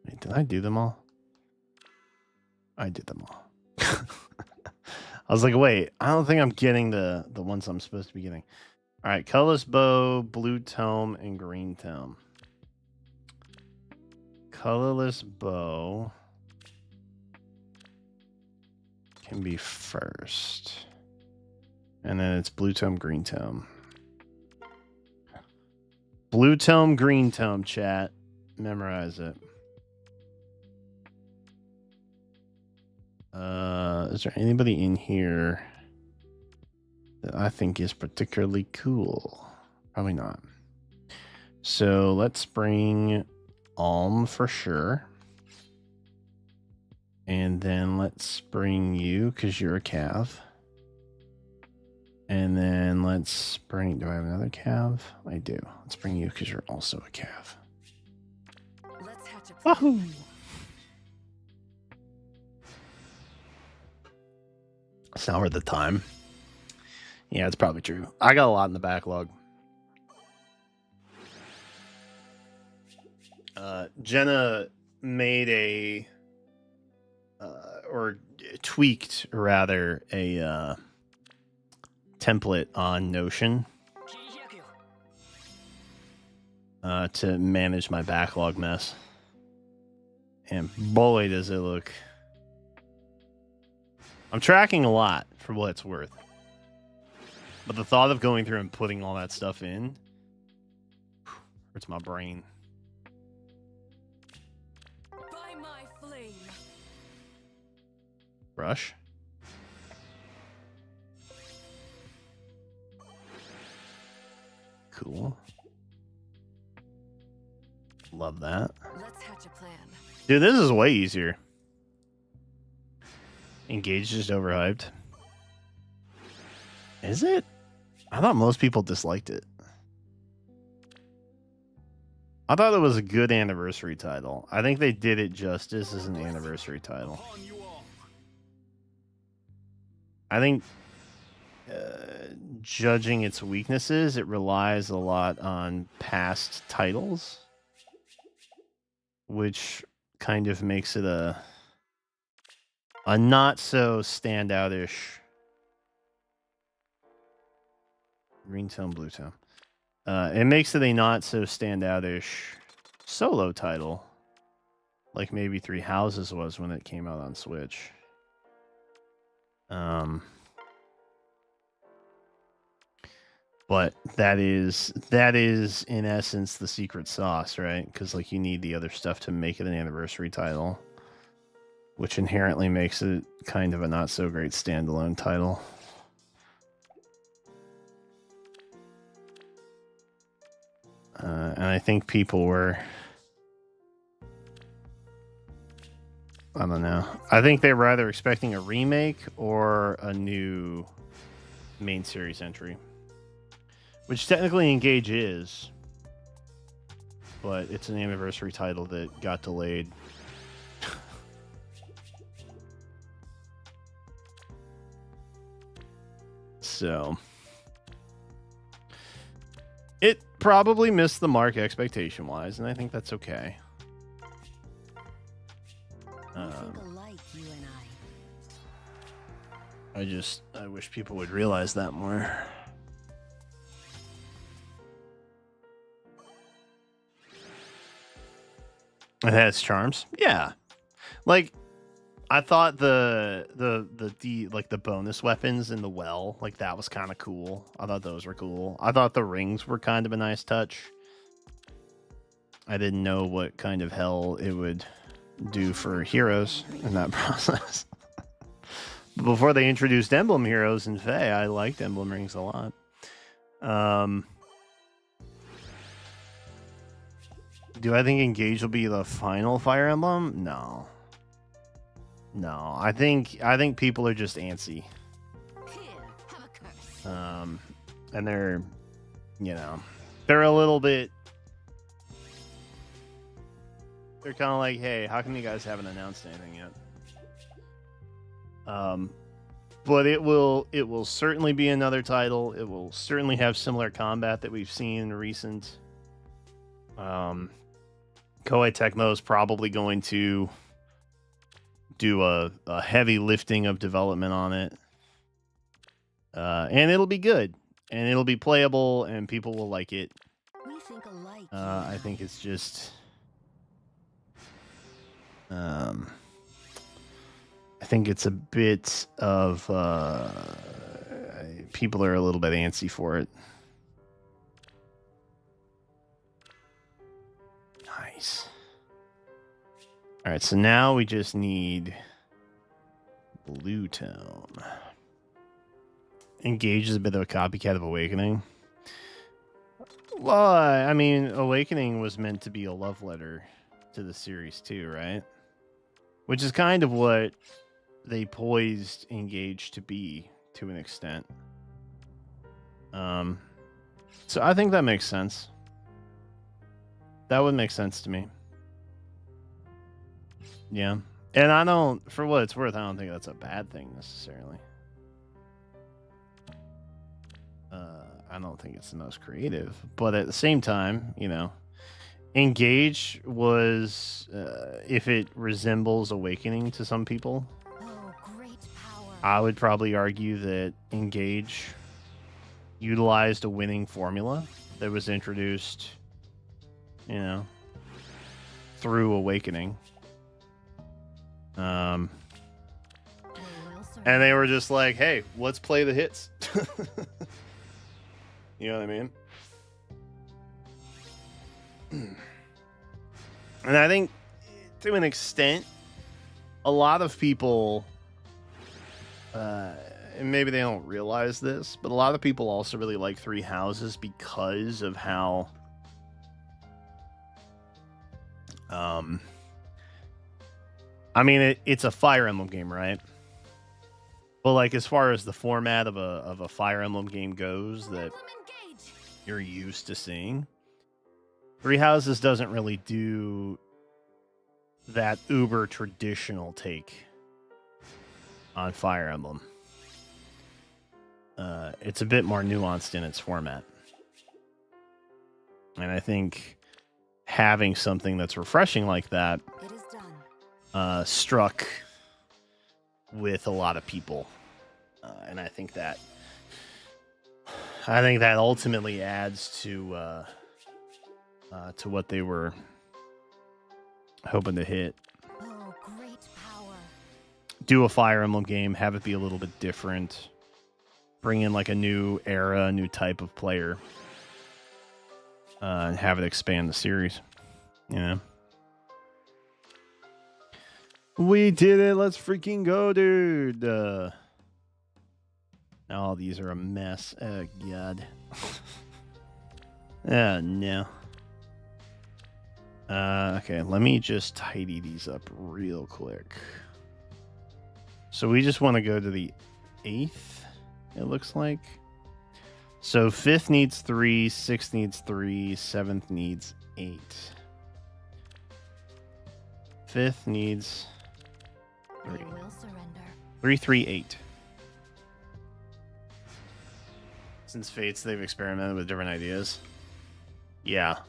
Wait, did I do them all? I did them all. I was like, wait, I don't think I'm getting the ones I'm supposed to be getting. All right, colorless bow, blue tome, and green tome. Colorless bow can be first. And then it's blue tome, green tome. Blue tome, green tome, chat. Memorize it. Is there anybody in here that I think is particularly cool? Probably not. So let's bring Alm for sure. And then let's bring you because you're a Cav. And then let's bring, do I have another Cav? I do. Let's bring you because you're also a Cav. Let's hatch a plan. Wahoo! It's not worth the time. Yeah, it's probably true. I got a lot in the backlog. Jenna made a, or tweaked rather, a template on Notion to manage my backlog mess. And boy, does it look... I'm tracking a lot for what it's worth. But the thought of going through and putting all that stuff in hurts my brain. By my flame. Brush. Cool. Love that. Let's hatch a plan. Dude, this is way easier. Engage just overhyped. Is it? I thought most people disliked it. I thought it was a good anniversary title. I think they did it justice as an anniversary title. I think judging its weaknesses, it relies a lot on past titles, which kind of makes it a not so standout-ish green tone, blue tone. It makes it a not so standout-ish solo title, like maybe Three Houses was when it came out on Switch. But that is in essence the secret sauce, right? Because like you need the other stuff to make it an anniversary title, which inherently makes it kind of a not so great standalone title. And I think people were, I don't know. I think they were either expecting a remake or a new main series entry, which technically Engage is, but it's an anniversary title that got delayed. So it probably missed the mark expectation-wise, and I think that's okay. I wish people would realize that more. It has charms. Yeah. Like I thought the bonus weapons in the well, like that was kind of cool. I thought those were cool. I thought the rings were kind of a nice touch. I didn't know what kind of hell it would do for heroes in that process. Before they introduced emblem heroes in FEH, I liked emblem rings a lot. Do I think Engage will be the final Fire Emblem? No. No, I think people are just antsy. Here, have a curse. And they're, you know, they're a little bit. They're kind of like, hey, how come you guys haven't announced anything yet? But it will certainly be another title. It will certainly have similar combat that we've seen in recent. Koei Tecmo is probably going to do a heavy lifting of development on it. And it'll be good. And it'll be playable and people will like it. We think alike. I think it's just... I think it's a bit of people are a little bit antsy for it. Nice. All right, so now we just need Blue Town. Engage is a bit of a copycat of Awakening. Well, I mean, Awakening was meant to be a love letter to the series too, right? Which is kind of what they poised Engage to be to an extent. So I think that makes sense. That would make sense to me. Yeah. And I don't, for what it's worth, I don't think that's a bad thing necessarily. I don't think it's the most creative, but at the same time, you know, Engage was, if it resembles Awakening to some people, Oh, great power. I would probably argue that Engage utilized a winning formula that was introduced, you know, through Awakening. And they were just like, hey, let's play the hits. You know what I mean? And I think, to an extent, a lot of people, and maybe they don't realize this, but a lot of people also really like Three Houses because of how I mean, it's a Fire Emblem game, right? But like, as far as the format of a Fire Emblem game goes that you're used to seeing, Three Houses doesn't really do that uber traditional take on Fire Emblem. It's a bit more nuanced in its format. And I think having something that's refreshing like that It is done. struck with a lot of people. And I think that ultimately adds to what they were hoping to hit. Oh, great power. Do a Fire Emblem game, have it be a little bit different, bring in like a new era, a new type of player, and have it expand the series. You know, we did it. Let's freaking go, dude. Oh, these are a mess. Oh god. Oh no. Okay, let me just tidy these up real quick. So we just want to go to the 8th, it looks like. So 5th needs 3, 6th needs 3, 7th needs 8. 5th needs 3. They will surrender. 3, 3, 8. Since Fates, they've experimented with different ideas. Yeah.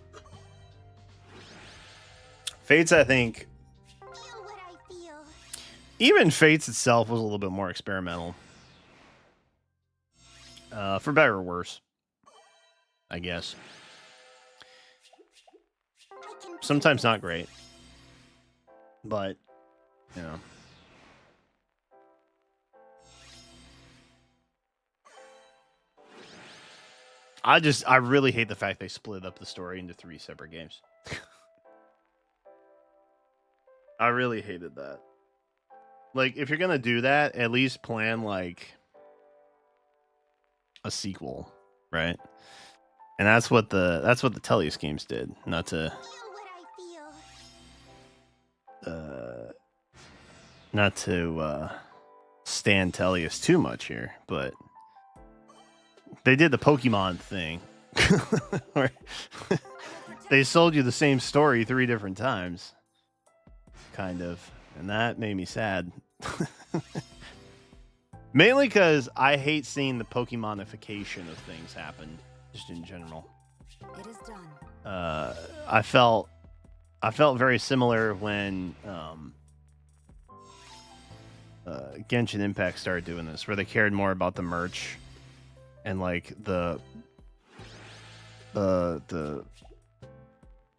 Fates, I think, Feel what I feel. even Fates itself was a little bit more experimental. For better or worse, I guess. Sometimes not great. But, you know. I really hate the fact they split up the story into 3 separate games. I really hated that. Like, if you're gonna do that, at least plan like a sequel, right? And that's what the Tellius games did. Not to not to Stan Tellius too much here, but they did the Pokemon thing where they sold you the same story 3 different times, kind of, and that made me sad. Mainly because I hate seeing the Pokemonification of things happen, just in general. It is done. I felt very similar when Genshin Impact started doing this, where they cared more about the merch and like the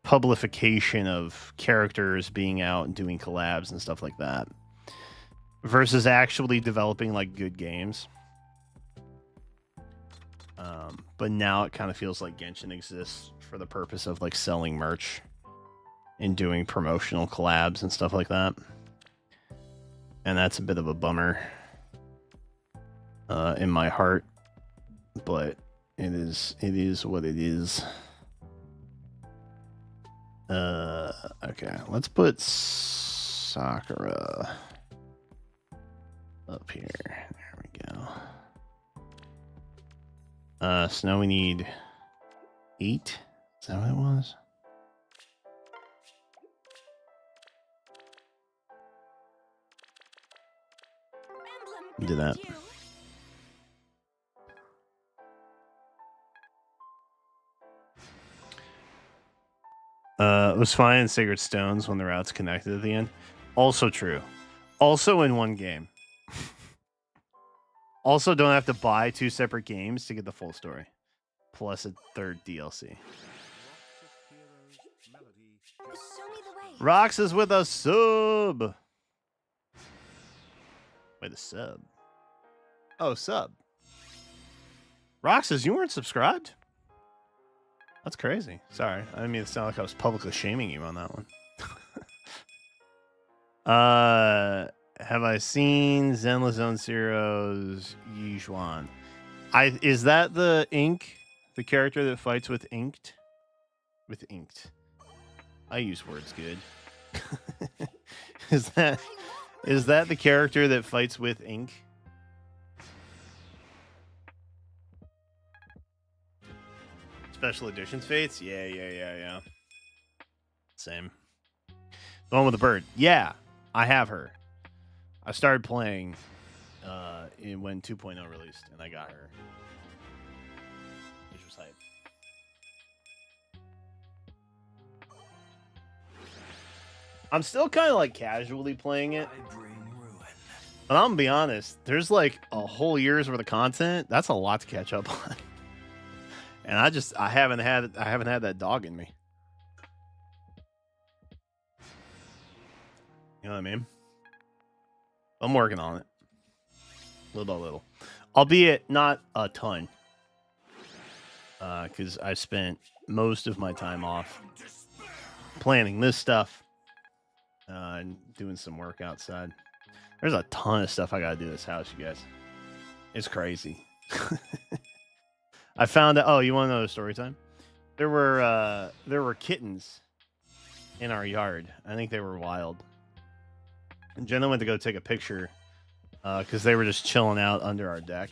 publification of characters being out and doing collabs and stuff like that, versus actually developing like good games. But now it kind of feels like Genshin exists for the purpose of like selling merch and doing promotional collabs and stuff like that. And that's a bit of a bummer in my heart, but it is what it is. Okay, let's put Sakura up here. There we go. So now we need 8. Is that what it was? Do that. It was fine in Sacred Stones when the routes connected at the end. Also true. Also in one game. Also don't have to buy 2 separate games to get the full story. Plus a 3rd DLC. Rox is with a sub. Wait, a sub? Oh, sub. Roxas, you weren't subscribed? That's crazy. Sorry. I didn't mean to sound like I was publicly shaming you on that one. Have I seen Zenless Zone Zero's Yijuan? Is that the Ink? The character that fights with Inked? With Inked. I use words good. Is that the character that fights with ink? Special editions fates? Yeah. Same. The one with the bird. Yeah, I have her. I started playing when 2.0 released, and I got her. Which was hype. I'm still kind of like casually playing it. But I'm gonna be honest, there's like a whole year's worth of content. That's a lot to catch up on. And I haven't had that dog in me. You know what I mean? I'm working on it. Little by little. Albeit not a ton. Because I spent most of my time off planning this stuff. And doing some work outside. There's a ton of stuff I gotta do this house, you guys. It's crazy. I found out. Oh, you want to know the story time? There were kittens in our yard. I think they were wild. And Jenna went to go take a picture because they were just chilling out under our deck.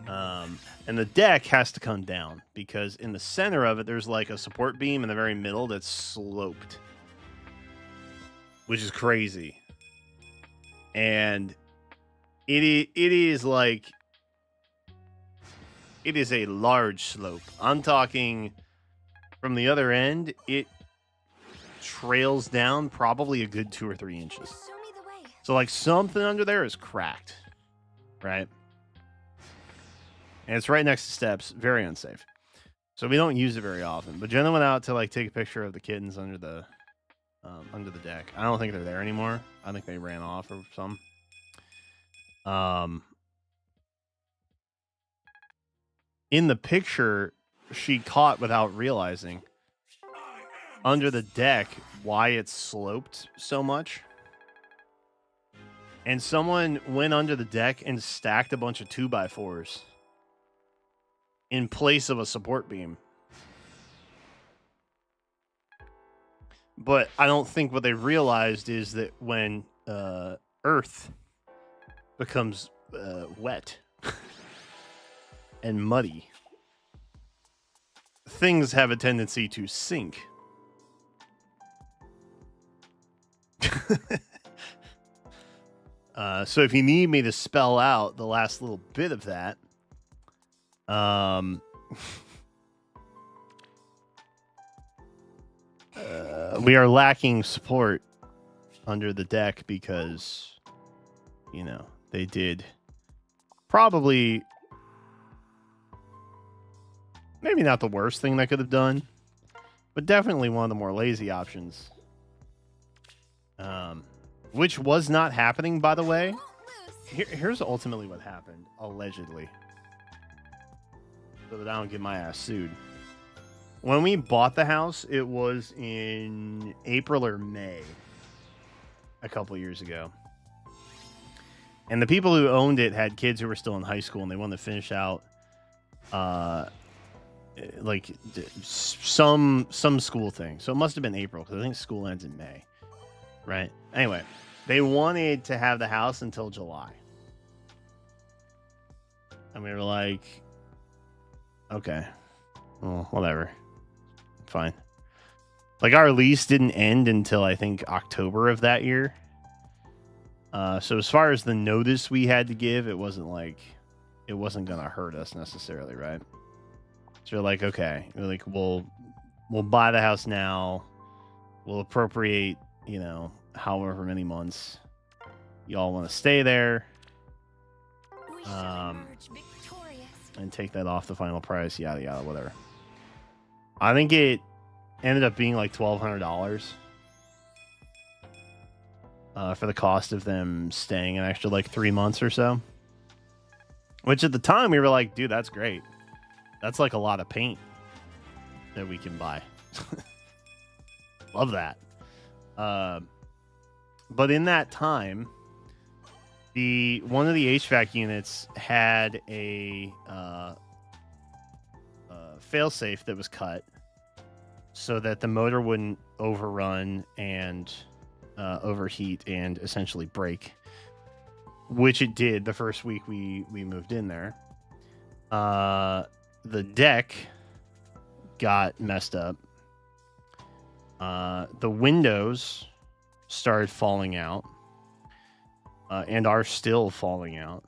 And the deck has to come down because in the center of it, there's like a support beam in the very middle that's sloped, which is crazy. And it is a large slope. I'm talking from the other end, it trails down probably a good 2 or 3 inches. So like something under there is cracked, right? And it's right next to steps, very unsafe. So we don't use it very often. But Jenna went out to like take a picture of the kittens under the deck. I don't think they're there anymore. I think they ran off or something. In the picture, she caught without realizing under the deck why it's sloped so much. And someone went under the deck and stacked a bunch of 2x4s in place of a support beam. But I don't think what they realized is that when Earth becomes wet and muddy, things have a tendency to sink. So if you need me to spell out the last little bit of that, we are lacking support under the deck because, you know, they did probably maybe not the worst thing they could have done, but definitely one of the more lazy options. Which was not happening, by the way. Here's ultimately what happened, allegedly. So that I don't get my ass sued. When we bought the house, it was in April or May a couple years ago. And the people who owned it had kids who were still in high school, and they wanted to finish out like some school thing. So it must have been April, because I think school ends in May. Right? Anyway, they wanted to have the house until July. And we were like, okay, well, whatever. Fine. Like, our lease didn't end until I think October of that year. So as far as the notice we had to give, it wasn't going to hurt us necessarily, right? So we're like, okay, we're like, we'll buy the house now. We'll appropriate, you know, however many months y'all want to stay there. And take that off the final price, yada yada, whatever. I think it ended up being like $1,200 for the cost of them staying an extra like 3 months or so. Which at the time we were like, dude, that's great. That's like a lot of paint that we can buy. Love that. But in that time, one of the HVAC units had a failsafe that was cut so that the motor wouldn't overrun and overheat and essentially break, which it did the first week we moved in there. The deck got messed up. The windows started falling out. And are still falling out,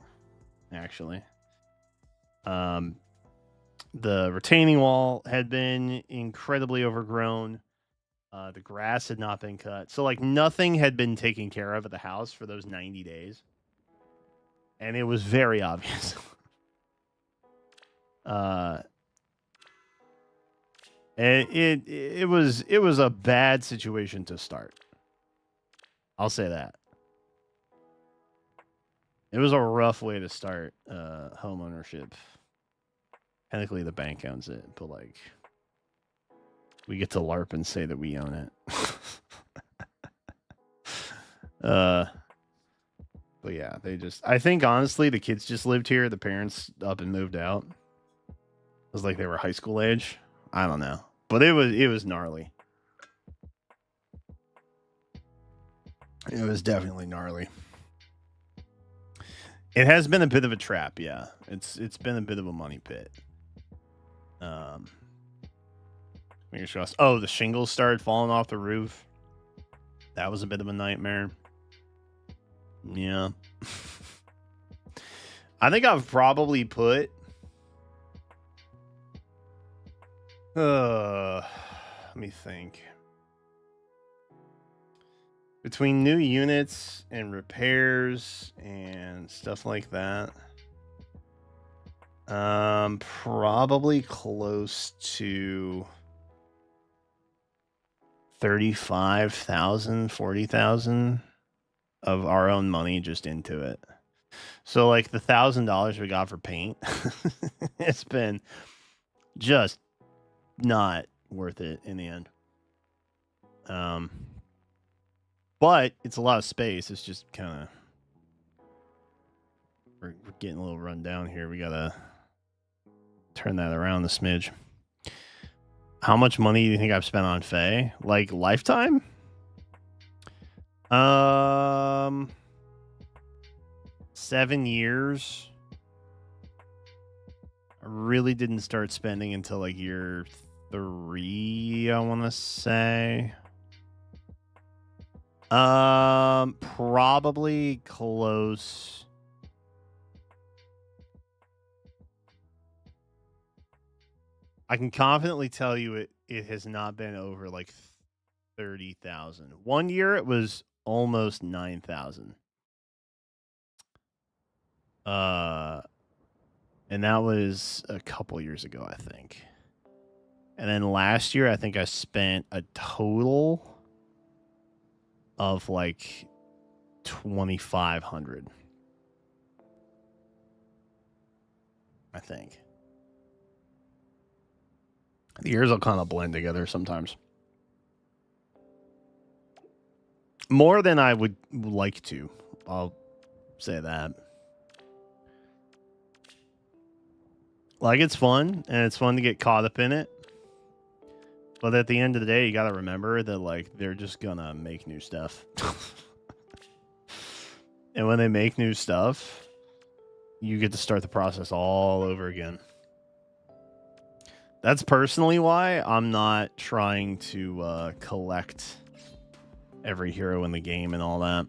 actually. The retaining wall had been incredibly overgrown. The grass had not been cut. So, like, nothing had been taken care of at the house for those 90 days. And it was very obvious. It was a bad situation to start. I'll say that. It was a rough way to start home ownership. Technically, the bank owns it, but like, we get to LARP and say that we own it. But yeah, I think honestly, the kids just lived here. The parents up and moved out. It was like they were high school age. I don't know, but it was gnarly. It was definitely gnarly. It has been a bit of a trap, yeah. It's been a bit of a money pit. Fingers crossed. Oh, the shingles started falling off the roof. That was a bit of a nightmare. Yeah. I think I've probably put let me think. Between new units and repairs and stuff like that, probably close to 35,000, 40,000 of our own money just into it. So like the $1,000 we got for paint, it's been just not worth it in the end. But it's a lot of space. It's just kind of we're getting a little run down here. We gotta turn that around a smidge. How much money do you think I've spent on Faye? Like lifetime? 7 years. I really didn't start spending until like year 3, I want to say. Probably close. I can confidently tell you it has not been over like 30,000. 1 year it was almost 9,000. And that was a couple years ago, I think. And then last year, I think I spent a total of like 2,500. I think. The years will kind of blend together sometimes. More than I would like to. I'll say that. Like, it's fun, and it's fun to get caught up in it. But at the end of the day, you got to remember that, like, they're just going to make new stuff. And when they make new stuff, you get to start the process all over again. That's personally why I'm not trying to collect every hero in the game and all that.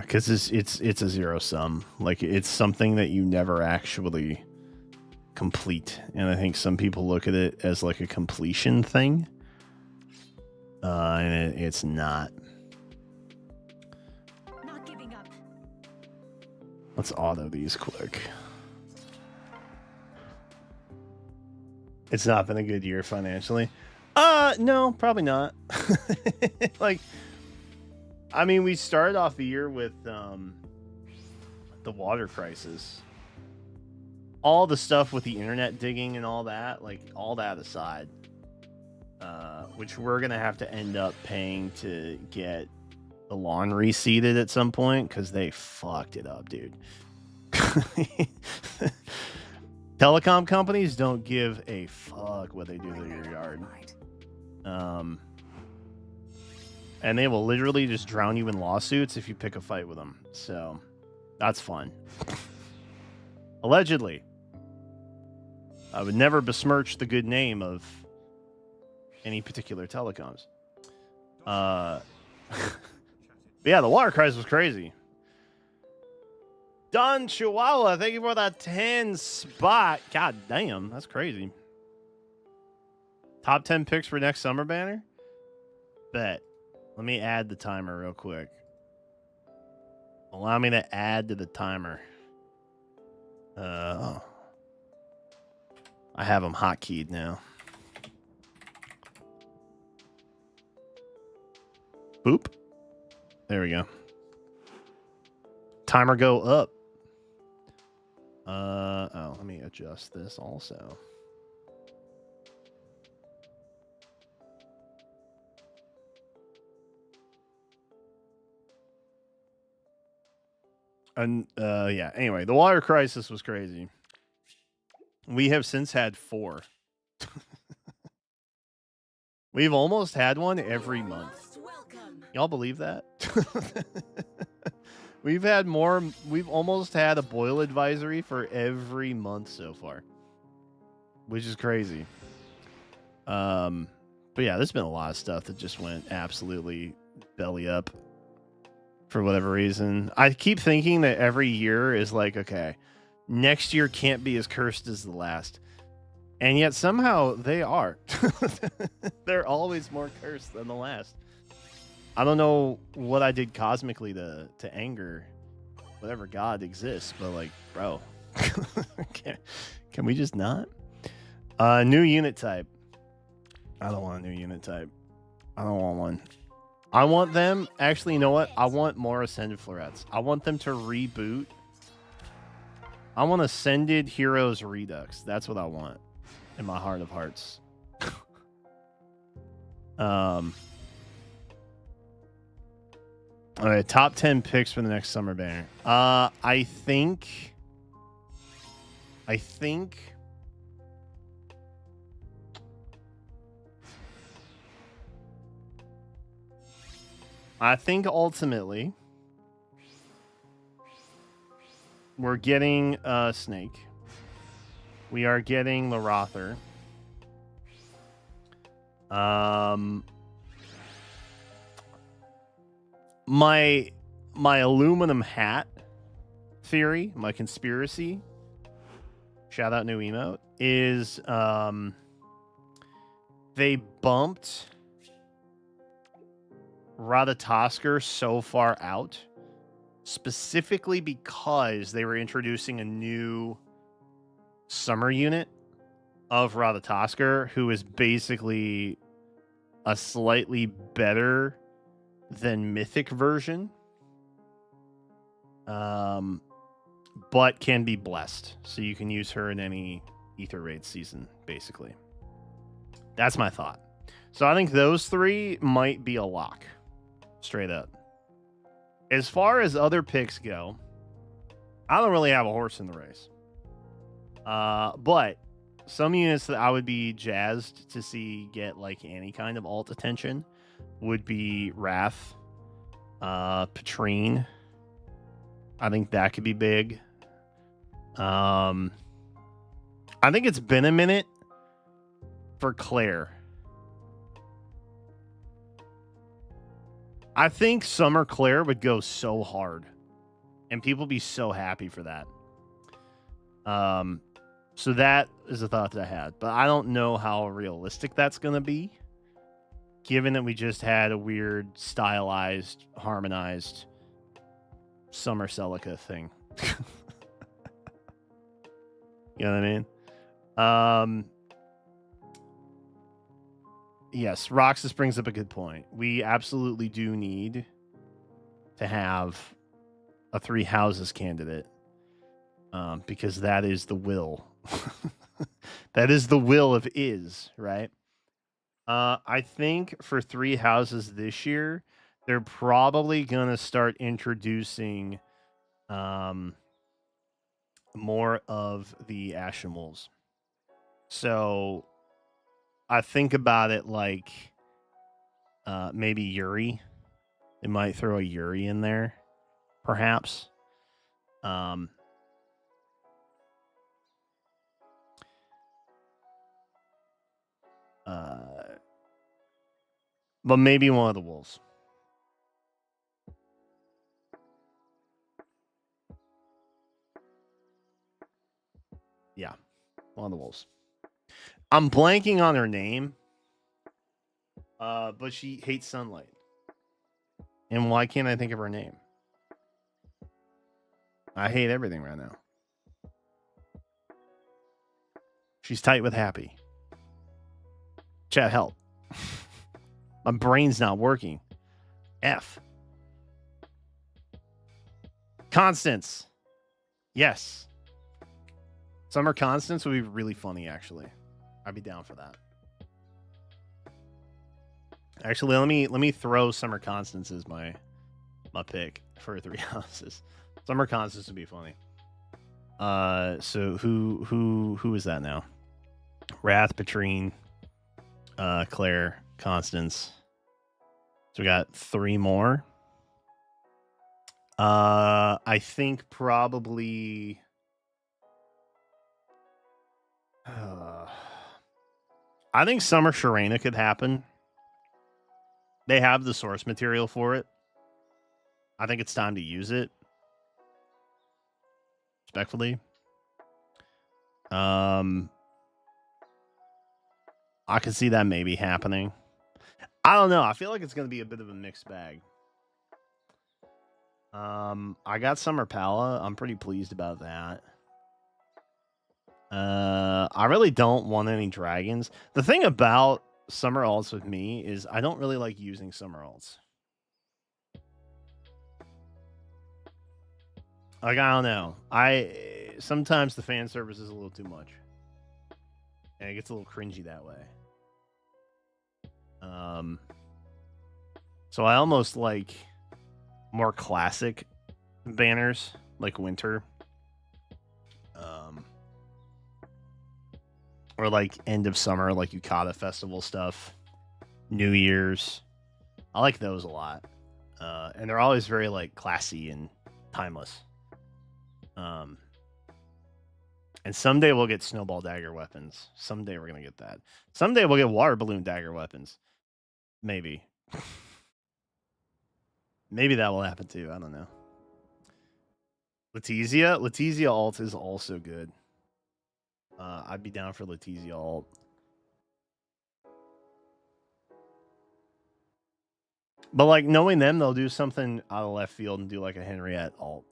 Because it's a zero sum. Like, it's something that you never actually complete. And I think some people look at it as like a completion thing. And it's not. Not giving up. Let's auto these quick. It's not been a good year financially. No, probably not. Like, I mean, we started off the year with the water crisis. All the stuff with the internet digging and all that, like all that aside, which we're going to have to end up paying to get the lawn reseeded at some point because they fucked it up, dude. Telecom companies don't give a fuck what they do to your yard. And they will literally just drown you in lawsuits if you pick a fight with them. So that's fun. Allegedly. I would never besmirch the good name of any particular telecoms. But yeah, the water crisis was crazy. Don Chihuahua, thank you for that 10 spot. God damn, that's crazy. Top 10 picks for next summer banner? Bet. Let me add the timer real quick. Allow me to add to the timer. I have them hotkeyed now. Boop. There we go. Timer go up. Oh, let me adjust this also. And yeah, anyway, the water crisis was crazy. We have since had 4. We've almost had one every month. Y'all believe that? We've almost had a boil advisory for every month so far, which is crazy. But yeah, there's been a lot of stuff that just went absolutely belly up for whatever reason. I keep thinking that every year is like, okay, next year can't be as cursed as the last. And yet somehow they are. They're always more cursed than the last. I don't know what I did cosmically to anger whatever god exists, but like, bro, can we just not? New unit type. I don't want a new unit type. I don't want one. I want them, actually, you know what? I want more Ascended Florets. I want them to reboot. I want Ascended Heroes Redux. That's what I want in my heart of hearts. All right, top 10 picks for the next summer banner. I think I think ultimately we're getting Snake. We are getting Larother. My aluminum hat theory, my conspiracy, shout out new emote, is they bumped Ratatoskr so far out specifically because they were introducing a new summer unit of Ratatoskr who is basically a slightly better than mythic version, but can be blessed, so you can use her in any Ether Raid season, basically. That's my thought. So I think those three might be a lock, straight up. As far as other picks go, I don't really have a horse in the race, but some units that I would be jazzed to see get like any kind of alt attention would be Wrath, Patrine. I think that could be big. I think it's been a minute for Claire. I think Summer Claire would go so hard, and people be so happy for that. So that is a thought that I had, but I don't know how realistic that's going to be, given that we just had a weird, stylized, harmonized Summer Celica thing. You know what I mean? Yes, Roxas brings up a good point. We absolutely do need to have a 3 houses candidate, because that is the will. That is the will of Is, right? I think for 3 houses this year, they're probably going to start introducing more of the Ashimals. So I think about it like maybe Yuri. They might throw a Yuri in there, perhaps. But maybe one of the wolves. Yeah, one of the wolves. I'm blanking on her name, but she hates sunlight. And why can't I think of her name? I hate everything right now. She's tight with Happy. Chat, help. My brain's not working. F. Constance. Yes. Summer Constance would be really funny, actually. I'd be down for that. Actually, let me throw Summer Constance as my pick for 3 houses. Summer Constance would be funny. So who is that now? Wrath, Patrine, Claire, Constance. So we got 3 more. I think probably I think Summer Sharena could happen. They have the source material for it. I think it's time to use it. Respectfully. I can see that maybe happening. I don't know. I feel like it's going to be a bit of a mixed bag. I got Summer Pala. I'm pretty pleased about that. I really don't want any dragons. The thing about Summer Alts with me is I don't really like using Summer Alts. Like, I don't know. Sometimes the fan service is a little too much. And it gets a little cringy that way. So I almost like more classic banners, like Winter. Or like end of summer, like Yukata Festival stuff. New Year's. I like those a lot. And they're always very like classy and timeless. And someday we'll get snowball dagger weapons. Someday we're gonna get that. Someday we'll get water balloon dagger weapons. Maybe. Maybe that will happen too. I don't know. Letizia alt is also good. I'd be down for Letizia alt. But like knowing them, they'll do something out of left field and do like a Henriette alt.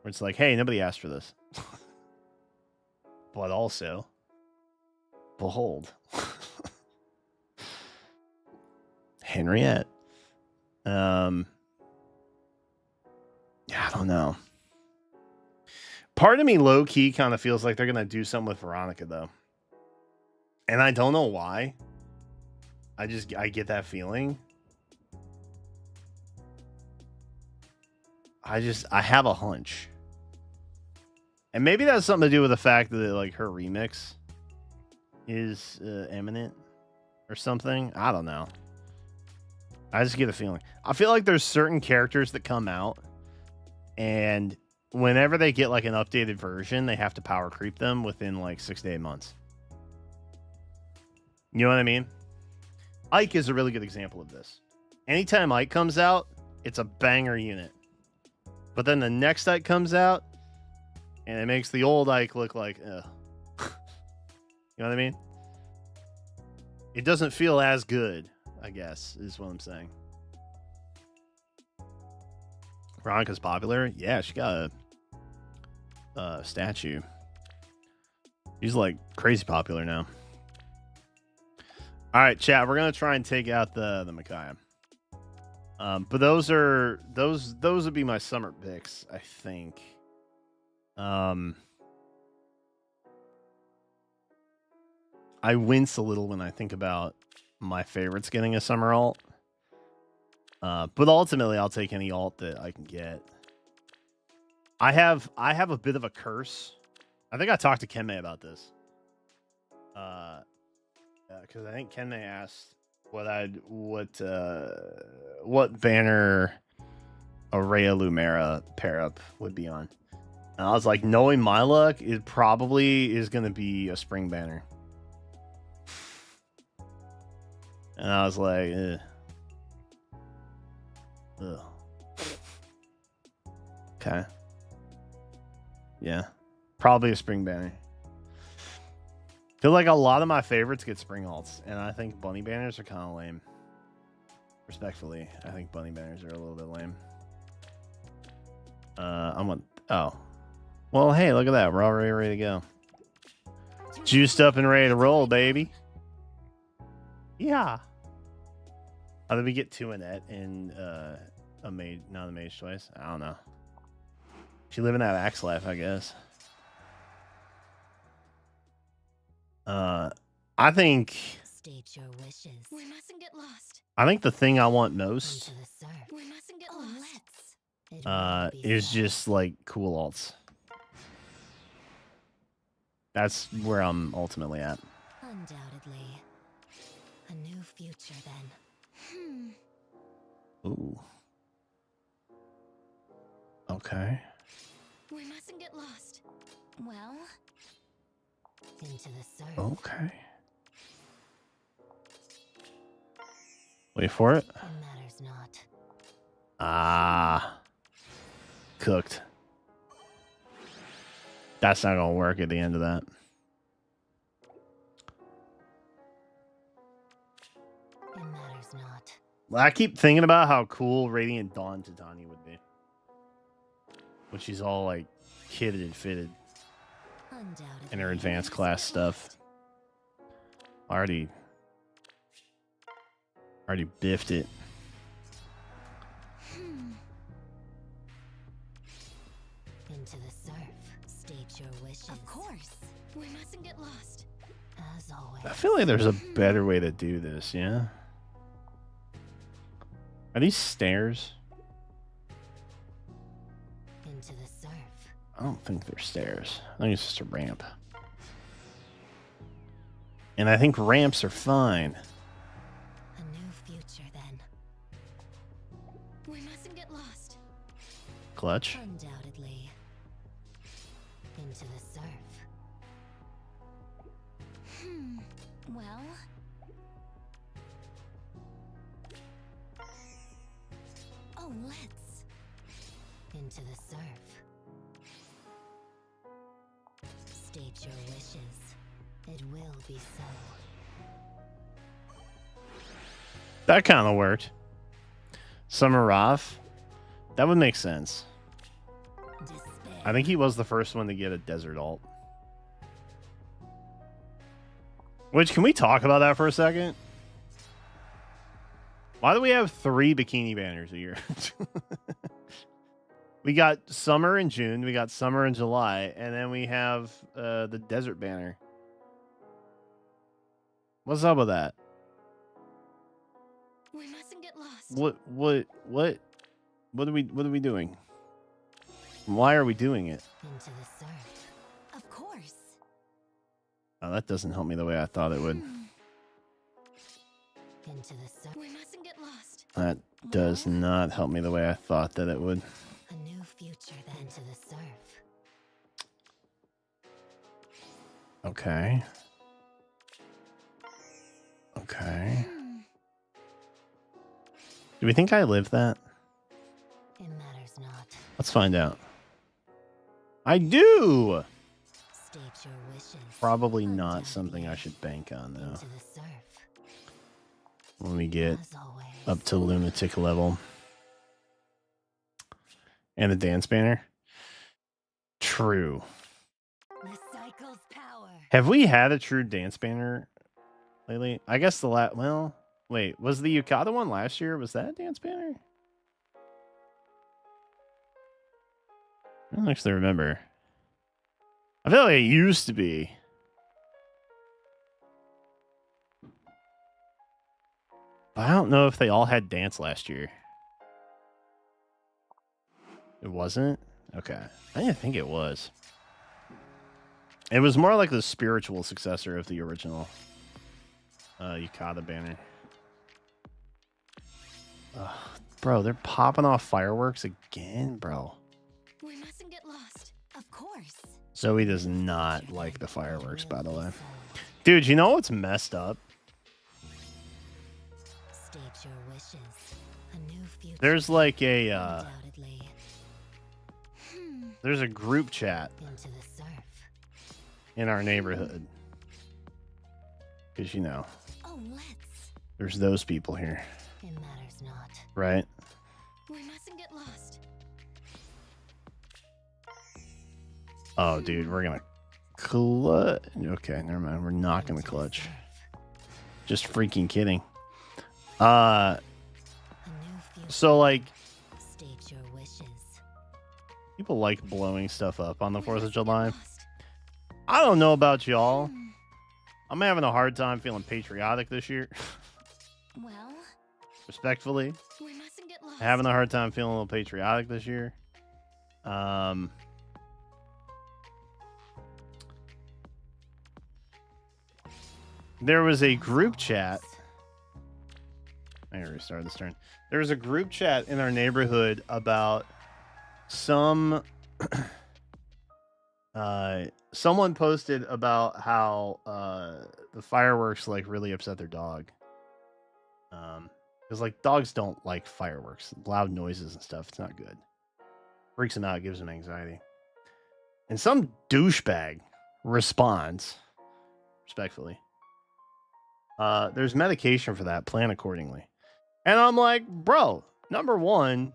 Where it's like, hey, nobody asked for this. But also, behold. Henriette. Yeah, I don't know. Part of me low-key kind of feels like they're going to do something with Veronica, though. And I don't know why. I get that feeling. I have a hunch. And maybe that's something to do with the fact that like her remix is imminent or something. I don't know. I just get a feeling. I feel like there's certain characters that come out and whenever they get like an updated version, they have to power creep them within like 6 to 8 months. You know what I mean? Ike is a really good example of this. Anytime Ike comes out, it's a banger unit. But then the next Ike comes out, and it makes the old Ike look like, ugh. You know what I mean? It doesn't feel as good, I guess, is what I'm saying. Veronica's popular. Yeah, she got a statue. She's like crazy popular now. All right, chat. We're gonna try and take out the Micaiah. But those would be my summer picks, I think. I wince a little when I think about my favorites getting a summer alt. But ultimately, I'll take any alt that I can get. I have a bit of a curse. I think I talked to Kenmei about this. Because I think Kenmei asked what banner Araya Lumera pair up would be on. And I was like, knowing my luck, it probably is going to be a spring banner. And I was like, ugh. Okay. Yeah. Probably a spring banner. Feel like a lot of my favorites get spring alts, and I think bunny banners are kind of lame. Respectfully, I think bunny banners are a little bit lame. Oh. Well, hey, look at that. We're already ready to go. Juiced up and ready to roll, baby. Yeah. How did we get 2 Annette in a mage, not a mage twice? I don't know. She living that axe life, I guess. I think. State your wishes. We mustn't get lost. I think the thing I want most We mustn't get lost. is just like cool alts. That's where I'm ultimately at. Undoubtedly. A new future then. Ooh. Okay. We mustn't get lost. Well, Into the surf. Okay. Wait for it. It matters not. Ah. Cooked. That's not gonna work at the end of that. It matters not. Well, I keep thinking about how cool Radiant Dawn Titania would be. When she's all like kitted and fitted Undoubtedly. in her advanced class stuff. Already biffed it. Into the surf. State your wishes. of course. We mustn't get lost. As always. I feel like there's a better way to do this, yeah? Are these stairs? Into the surf. I don't think they're stairs. I think it's just a ramp. And I think ramps are fine. A new future then. clutch. Undoubtedly. Into the surf. Well. Oh, let's. Into the surf. State your wishes. It will be so. That kind of worked. Samarov. That would make sense. Despair. I think he was the first one to get a desert alt. Which, can we talk about that for a second? Why do we have 3 bikini banners a year? We got summer in June, we got summer in July, and then we have the desert banner. What's up with that? We mustn't get lost. What are we doing? Why are we doing it? Into the surf. Of course. Oh, that doesn't help me the way I thought it would. Into the surf. We mustn't get lost. That does not help me the way I thought that it would. A new future then. Into the surf. Okay. Okay. Do we think I lived that? It matters not. Let's find out. I do! State your wishes. Probably not something I should bank on, though. Into the surf. When we get As always. up to lunatic level. And the dance banner. True. The cycle's power. Have we had a true dance banner lately? I guess the well, wait, was the Yukata one last year? Was that a dance banner? I don't actually remember. I feel like it used to be. But I don't know if they all had dance last year. It wasn't? Okay. I didn't think it was. It was more like the spiritual successor of the original Yukata banner. Ugh, bro, they're popping off fireworks again, bro. We mustn't get lost. Of course. Zoe does not like the fireworks, by the way. Dude, you know what's messed up? State your wishes. A new future. There's like a Undoubtedly. there's a group chat Into the surf. in our neighborhood. Because, you know, Oh, let's. there's those people here, It matters not. right? We mustn't get lost. Oh, dude, we're gonna clutch. Okay, never mind. We're not gonna Into the clutch. surf. Just freaking kidding. A new future. So like, State your wishes. people like blowing stuff up on the We 4th of mustn't get July. lost. I don't know about y'all. Hmm. I'm having a hard time feeling patriotic this year. Well, Respectfully, we mustn't get lost. having a hard time feeling a little patriotic this year. There was a group chat. I restarted this turn. There was a group chat in our neighborhood about some someone posted about how the fireworks like really upset their dog. Because like dogs don't like fireworks, loud noises and stuff. It's not good. Freaks them out, gives them anxiety. And some douchebag responds respectfully. There's medication for that. Plan accordingly. And I'm like, bro, number one,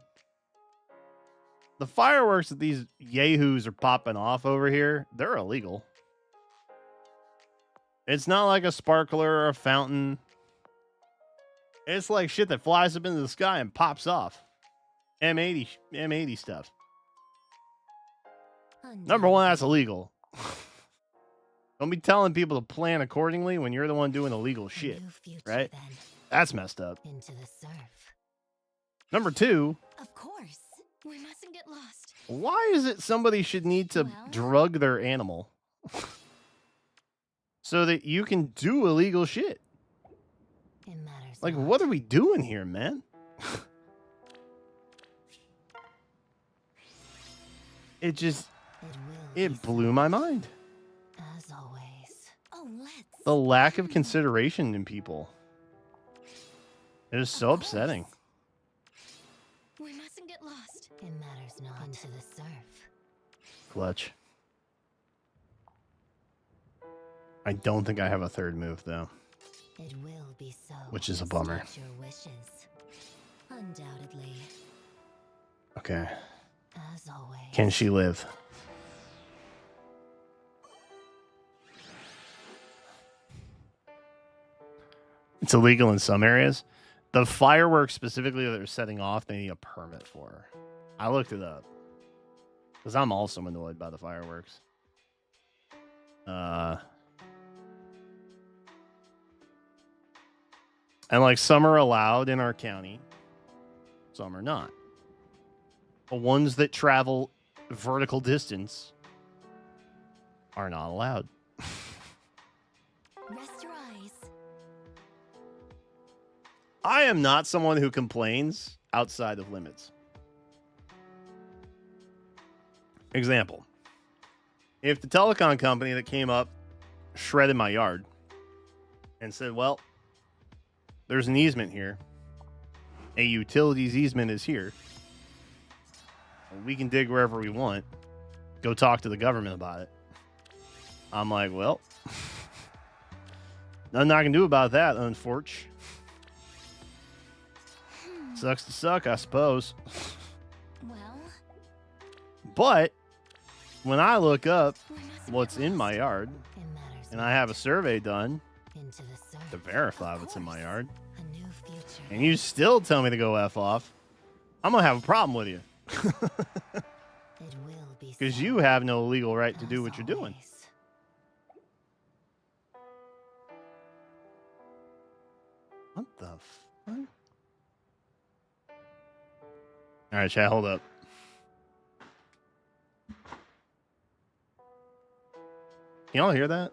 the fireworks that these yahoos are popping off over here, they're illegal. It's not like a sparkler or a fountain. It's like shit that flies up into the sky and pops off. M80 stuff. Number one, that's illegal. Don't be telling people to plan accordingly when you're the one doing illegal shit, right? Then. That's messed up. Into the surf. Number two, Of course. We mustn't get lost. why is it somebody should need to Well? drug their animal so that you can do illegal shit? It matters Like, not. what are we doing here, man? It just, It will it be blew my mind. as always. Oh, let's. The lack of consideration in people. It is so Of course. upsetting. We mustn't get lost. It matters not. Into the surf. Clutch. I don't think I have a third move though, It will be so. which is a bummer. State your wishes. Undoubtedly. Okay. As always. Can she live? It's illegal in some areas. The fireworks specifically that they're setting off, they need a permit for. I looked it up. Because I'm also annoyed by the fireworks. And like some are allowed in our county, some are not. The ones that travel vertical distance are not allowed. Rest your eyes. I am not someone who complains outside of limits. Example. If the telecom company that came up shredded my yard and said, well, there's an easement here. A utilities easement is here. We can dig wherever we want. Go talk to the government about it. I'm like, well, nothing I can do about that, unfortunately. Sucks to suck, I suppose. Well, But when I look up we mustn't what's get in my lost. yard It matters and I have a not. survey done Into the surf. to verify Of what's in my course. yard, A new future. and you still tell me to go F off, I'm going to have a problem with you. It will be Because so. you have no legal right to do As what you're doing. always. What the fuck? All right, chat, hold up. Can y'all hear that?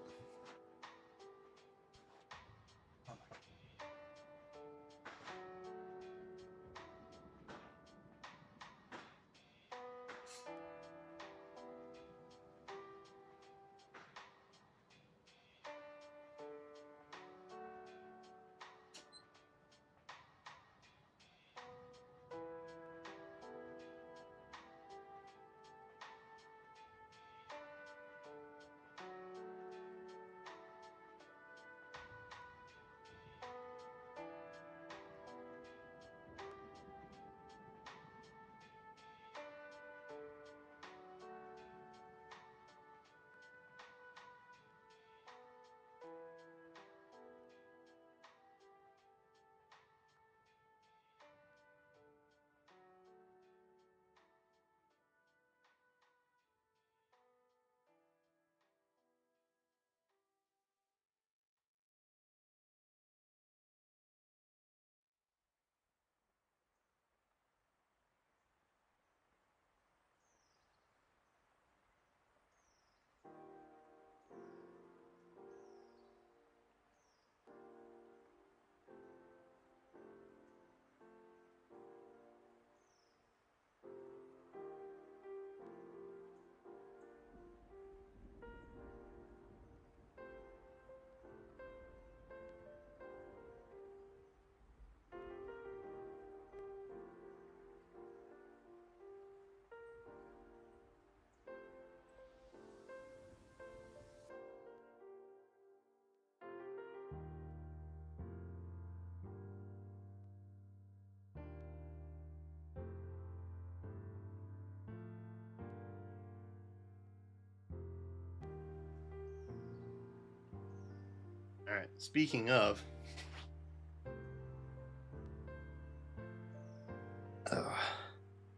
All right, speaking of,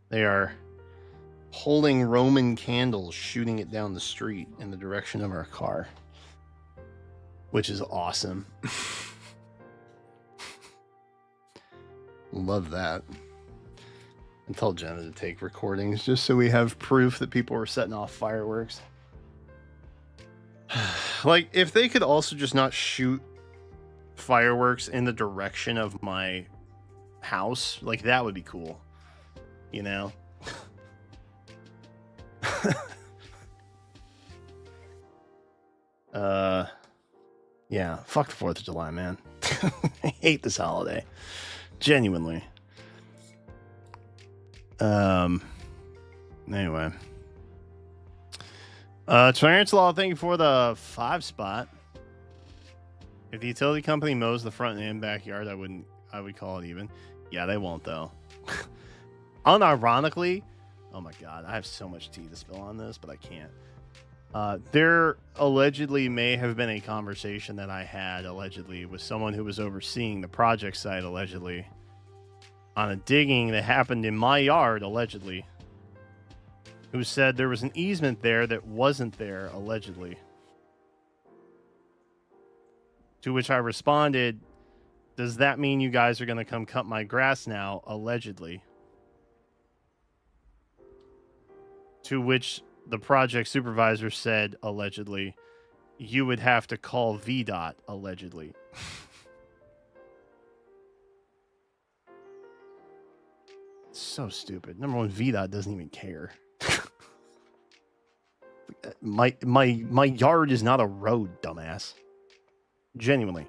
they are holding Roman candles, shooting it down the street in the direction of our car, which is awesome. Love that. I told Jenna to take recordings just so we have proof that people were setting off fireworks. Like, if they could also just not shoot fireworks in the direction of my house, like, that would be cool. You know? Yeah, fuck the 4th of July, man. I hate this holiday. Genuinely. Anyway. Clarence Law, thank you for the 5 spot. If the utility company mows the front and backyard, I would call it even. Yeah, they won't though. Unironically, oh my god, I have so much tea to spill on this, but I can't. There allegedly may have been a conversation that I had allegedly with someone who was overseeing the project site allegedly on a digging that happened in my yard allegedly, who said there was an easement there that wasn't there allegedly. To which I responded, does that mean you guys are going to come cut my grass now allegedly? To which the project supervisor said, allegedly, you would have to call VDOT, allegedly. So stupid. Number one, VDOT doesn't even care. my yard is not a road, dumbass. Genuinely.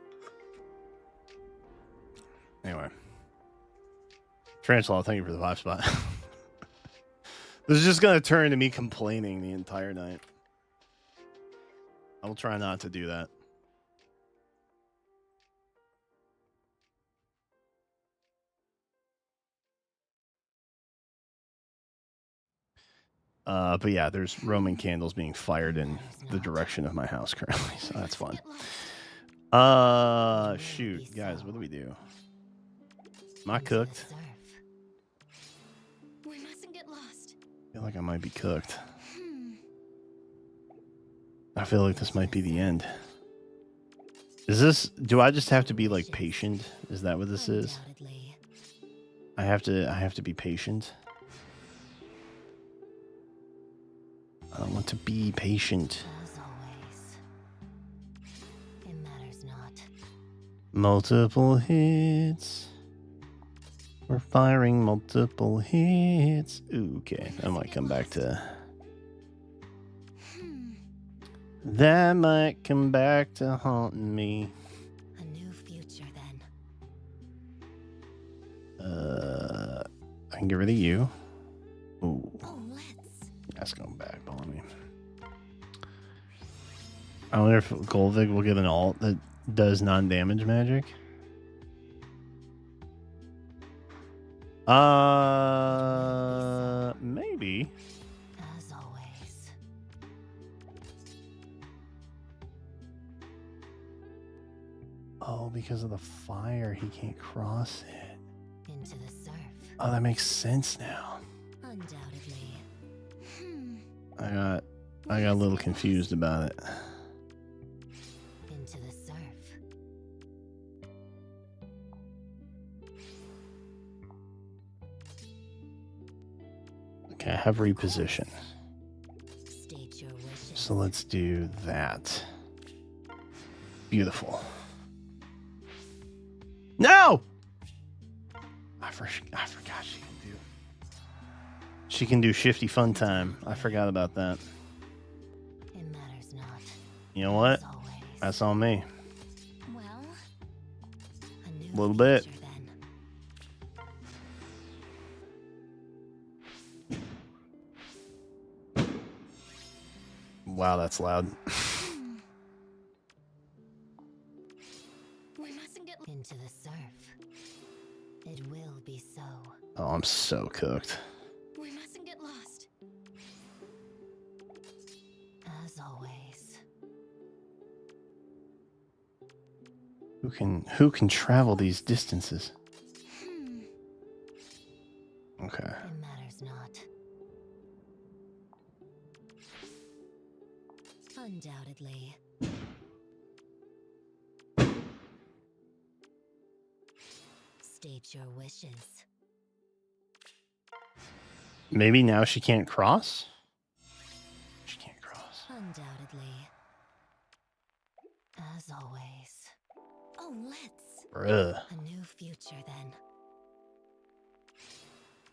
Anyway. Translaw, thank you for the 5 spot. This is just going to turn into me complaining the entire night. I will try not to do that. But yeah, there's Roman candles being fired in the direction of my house currently, so that's fun. Shoot, guys, what do we do? Am I cooked? We mustn't get lost. I feel like I might be cooked. I feel like this might be the end. Is this... Do I just have to be, like, patient? Is that what this is? I have to be patient. I want to be patient. As always, it matters not. Multiple hits. We're firing multiple hits. Ooh, okay, I might come back to... That might come back to haunting me. A new future then. I can get rid of you. Ooh. Oh, let's. That's going back on me. I wonder if Golvig will get an alt that does non-damage magic. Maybe. As always. Oh, because of the fire, he can't cross it. Into the surf. Oh, that makes sense now. Undoubtedly. I got a little confused about it. Into the surf. Okay, I have reposition. State your wishes. So let's do that. Beautiful. No! I forgot she can do shifty fun time. I forgot about that. It matters not. You know what? As always. That's on me. Well, A new Little bit. future then. Wow, that's loud. we mustn't get. Into the surf. It will be so. Oh, I'm so cooked. We mustn't get lost. As always. Who can travel these distances? Okay. It matters not. Undoubtedly. State your wishes. Maybe now she can't cross? She can't cross. Undoubtedly. As always. Oh, let's. Bruh. A new future then.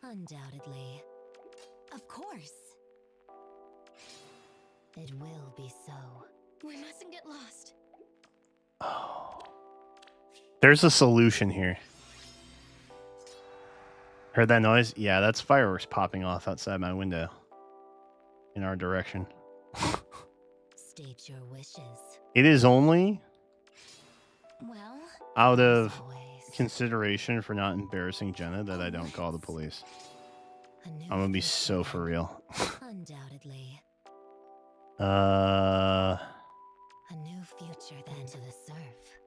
Undoubtedly. Of course. It will be so. We mustn't get lost. Oh. There's a solution here. Heard that noise? Yeah, that's fireworks popping off outside my window. In our direction. State your wishes. It is only Well, out As of always, consideration for not embarrassing Jenna that I don't call the police. a new I'm gonna be future so for then. real. Undoubtedly. Uh. A new future then to the surf.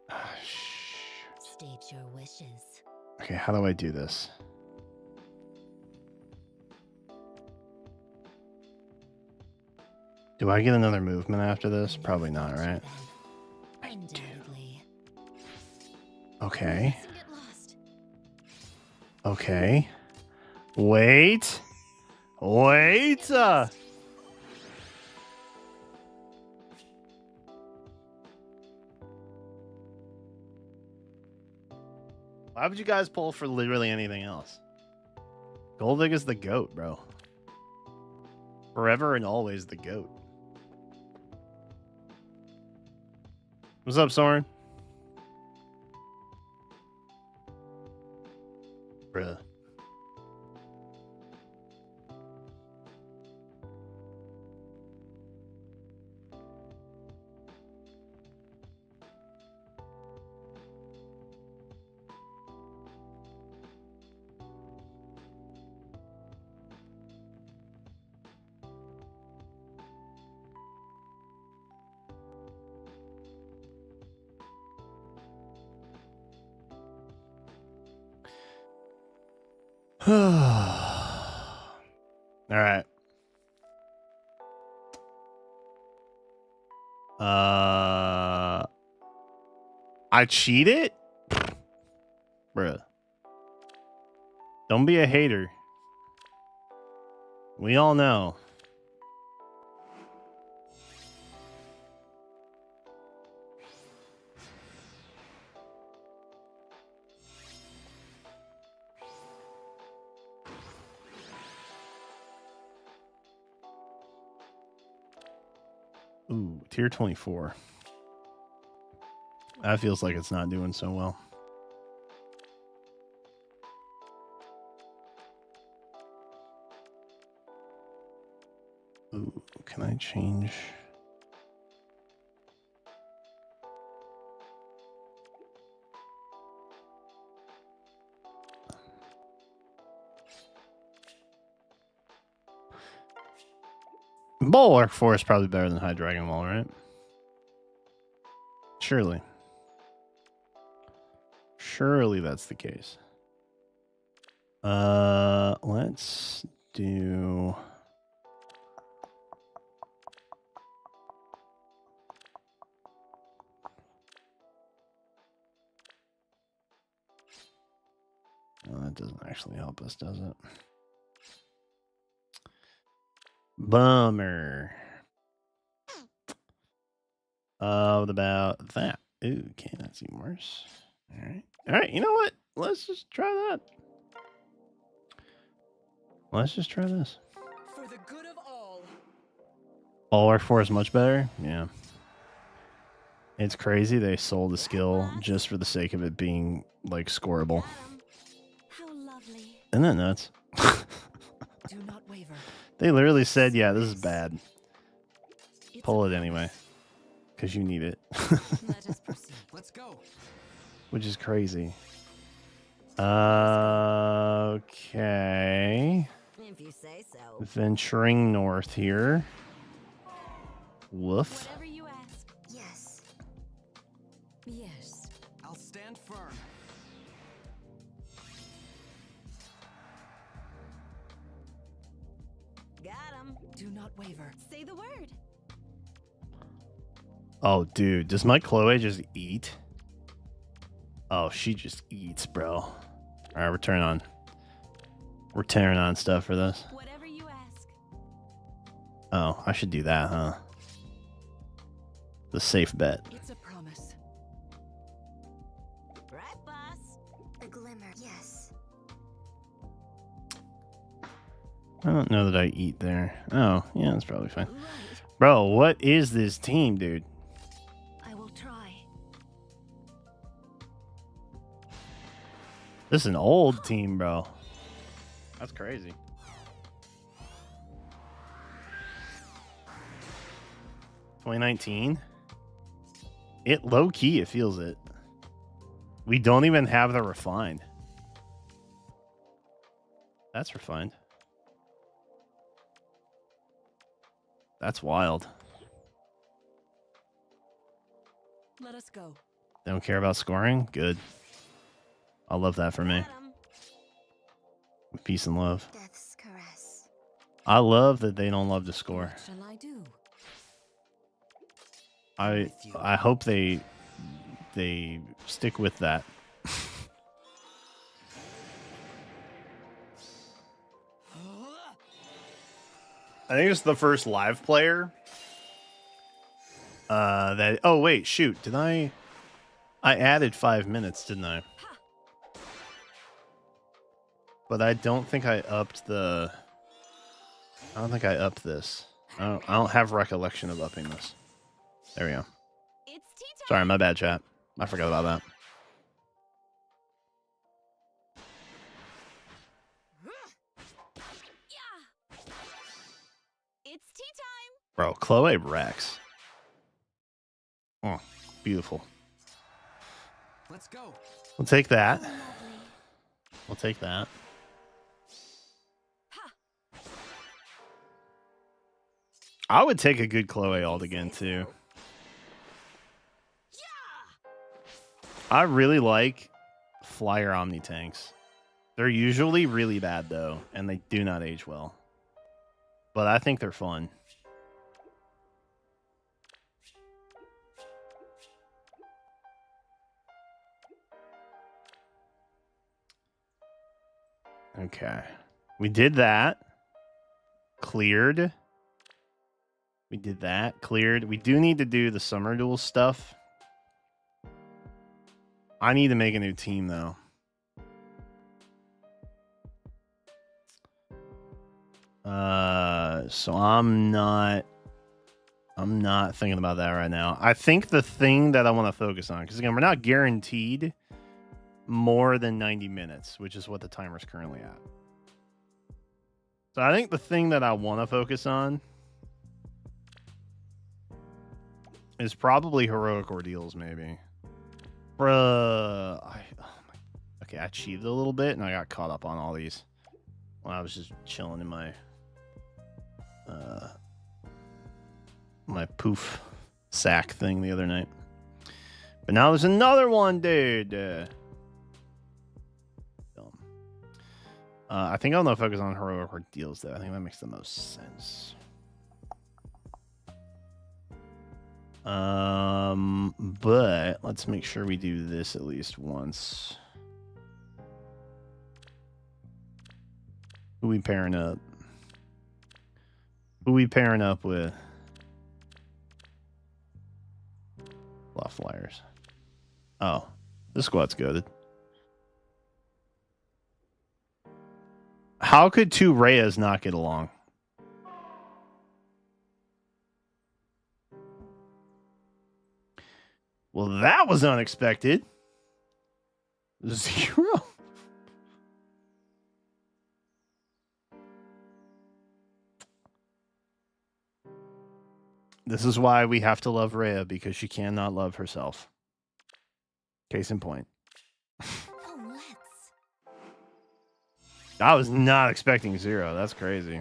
State your wishes. Okay, how do I do this? Do I get another movement after this? A new Probably not, future right? then. I do. Undoubtedly. Okay. mustn't get lost. Okay. Wait. Wait. Why would you guys pull for literally anything else? Goldig is the GOAT, bro. Forever and always the GOAT. What's up, Soren? Bruh. All right. I cheated? Bruh. Don't be a hater. We all know. Ooh, tier 24. That feels like it's not doing so well. Ooh, can I change? Bulwark Force is probably better than High Dragon Wall, right? Surely. Surely that's the case. Let's do... No, that doesn't actually help us, does it? Bummer. What about that? Ooh, okay, that's even worse. All right. All right, you know what? Let's just try that. Let's just try this. For the good of all. Bulwark 4 is much better? Yeah. It's crazy they sold the skill just for the sake of it being, like, scoreable. Got 'em. How lovely. Isn't that nuts? Do not waver. They literally said, yeah, this is bad. It's Pull a it anyway. promise. Because you need it. Let us proceed. Let's go. Which is crazy. Okay. If you say so. Venturing north here. Woof. Whatever you ask. Yes. Yes. I'll stand firm. Got him. Do not waver. Say the word. Oh, dude. Does my Chloe just eat? Oh, she just eats, bro. All right, we're turning on. We're tearing on stuff for this. Whatever you ask. Oh, I should do that, huh? The safe bet. It's a promise. Right, boss? A glimmer. Yes. I don't know that I eat there. Oh, yeah, that's probably fine. Right. Bro, what is this team, dude? I will try. This is an old team, bro. That's crazy. $2019. It low key, it feels it. We don't even have the refined. That's refined. That's wild. Let us go. They don't care about scoring? Good. I love that for me. Got 'em. Peace and love. Death's caress. I love that they don't love to score. What shall I do? I hope they stick with that. I think it's the first live player. Oh wait, shoot. Did I added 5 minutes, didn't I? But I don't think I upped the I don't think I upped this. I don't have recollection of upping this. There we go. It's tea time. Sorry, my bad, chat. I forgot about that. Yeah. It's tea time. Bro, Chloe Rex. Oh, beautiful. Let's go. We'll take that. Lovely. We'll take that. I would take a good Chloe ult again, too. I really like Flyer Omni tanks. They're usually really bad, though, and they do not age well. But I think they're fun. Okay. We did that. Cleared. We did that. Cleared. We do need to do the summer duel stuff. I need to make a new team, though. So I'm not thinking about that right now. I think the thing that I want to focus on, because again, we're not guaranteed more than 90 minutes, which is what the timer's currently at. So I think the thing that I want to focus on is probably heroic ordeals, maybe. Bruh. Okay, I cheated a little bit, and I got caught up on all these when I was just chilling in my my poof sack thing the other night. But now there's another one, dude. I think I'll focus on heroic ordeals, though. I think that makes the most sense. But let's make sure we do this at least once. Who we pairing up? Who we pairing up with? A lot of flyers. Oh, this squad's goated. How could two Reyes not get along? Well, that was unexpected. 0. This is why we have to love Rhea, because she cannot love herself. Case in point. Oh, let's. I was not expecting 0. That's crazy.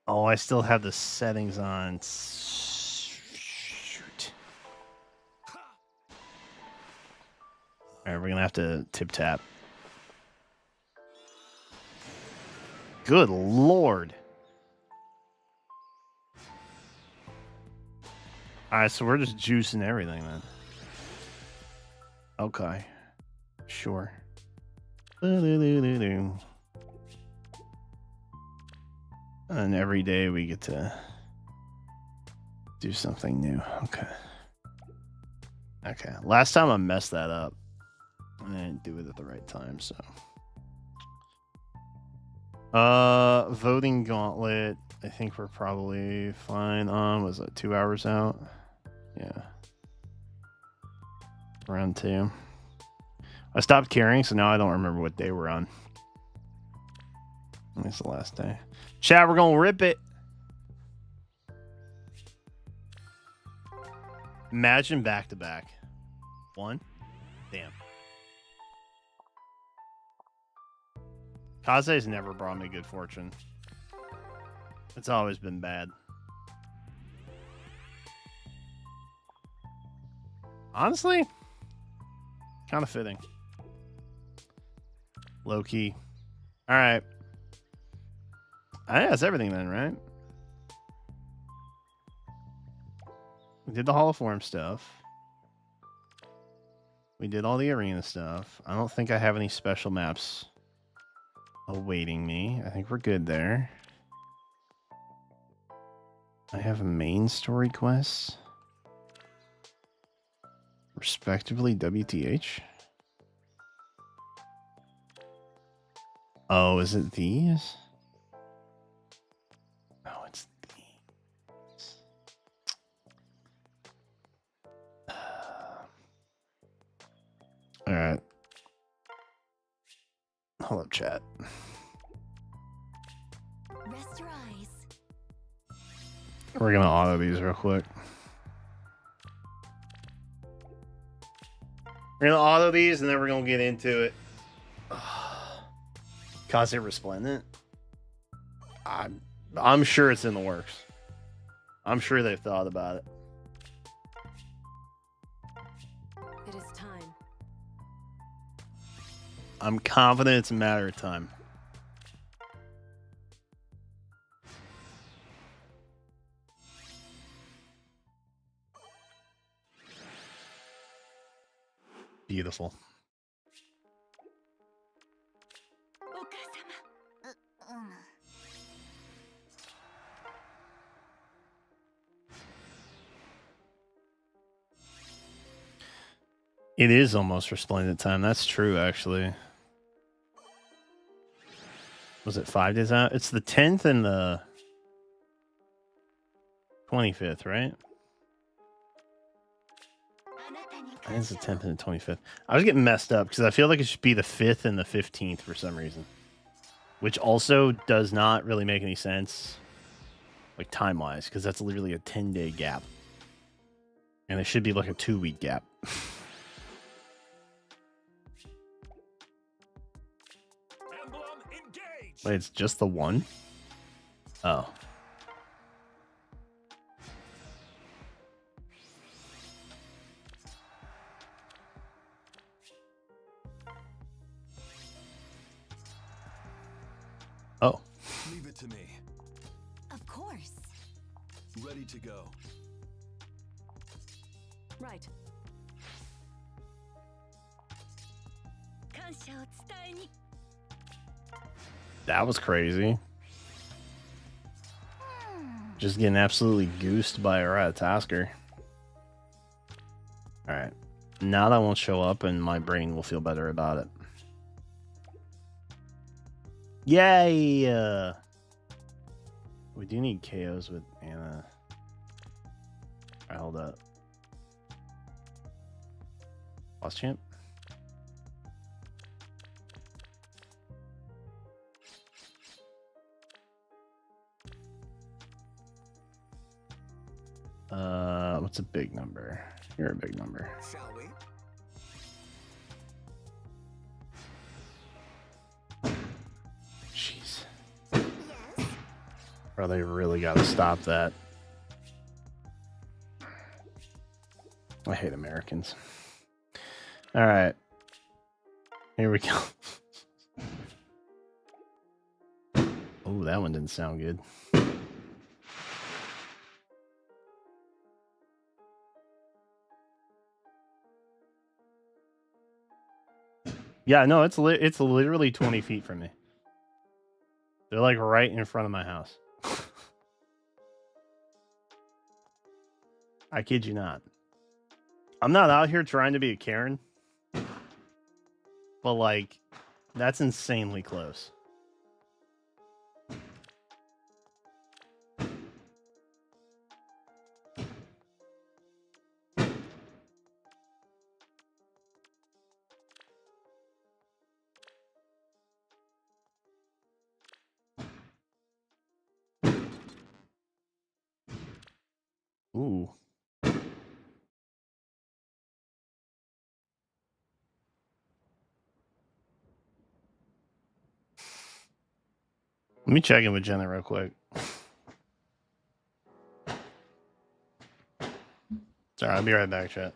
Oh, I still have the settings on. Shoot. All right, we're going to have to tip-tap. Good Lord. All right, so we're just juicing everything, then. Okay. Sure. And every day we get to do something new. Okay. Okay. Last time I messed that up. I didn't do it at the right time, so. Voting gauntlet. I think we're probably fine on. Was it 2 hours out? Yeah. Round 2. I stopped caring, so now I don't remember what day we're on. It's the last day. Chat, we're gonna rip it. Imagine back to back. 1. Damn. Kaze's never brought me good fortune. It's always been bad. Honestly, kind of fitting. Low key. All right. I think that's everything then, right? We did the Hall of Form stuff. We did all the arena stuff. I don't think I have any special maps awaiting me. I think we're good there. I have a main story quest. Respectively, WTH. Oh, is it these? Oh, it's these. All right. Hold up, chat. Rest your eyes. We're gonna auto these real quick. We're gonna auto these and then we're gonna get into it. Kaze Resplendent. I'm sure it's in the works. I'm sure they've thought about it. It is time. I'm confident it's a matter of time. Beautiful. It is almost Resplendent time. That's true, actually. Was it 5 days out? It's the 10th and the 25th, right? I think it's the 10th and the 25th. I was getting messed up because I feel like it should be the 5th and the 15th for some reason. Which also does not really make any sense, like time-wise, because that's literally a 10-day gap. And it should be like a 2-week gap. Wait, it's just the one? Oh. Oh. Leave it to me. Of course. Ready to go. Right. That was crazy. Just getting absolutely goosed by a Ratatasker. Alright. Now that won't show up and my brain will feel better about it. Yay! We do need KOs with Anna. Alright, hold up. Boss champ? What's a big number? You're a big number. Shall we? Jeez. Bro, they really gotta stop that. I hate Americans. Alright. Here we go. Oh, that one didn't sound good. Yeah, no, it's literally 20 feet from me. They're like right in front of my house. I kid you not. I'm not out here trying to be a Karen. But like, that's insanely close. Ooh. Let me check in with Jenna real quick. Sorry, I'll be right back, chat.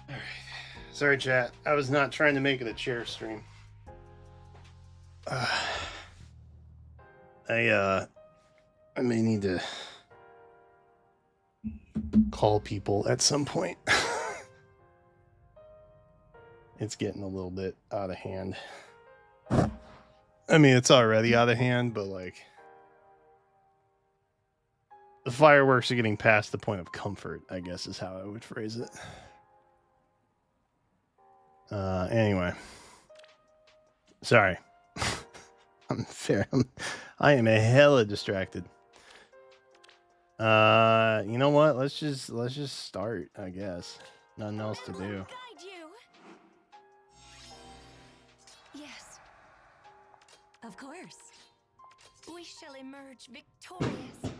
Alright. Sorry, chat. I was not trying to make it a chair stream. I may need to call people at some point. It's getting a little bit out of hand. I mean, it's already out of hand, but like the fireworks are getting past the point of comfort, I guess is how I would phrase it. Anyway. Sorry. I am a hella distracted. You know what? Let's just start, I guess. Nothing else to do. Guide you. Yes. Of course. We shall emerge victorious.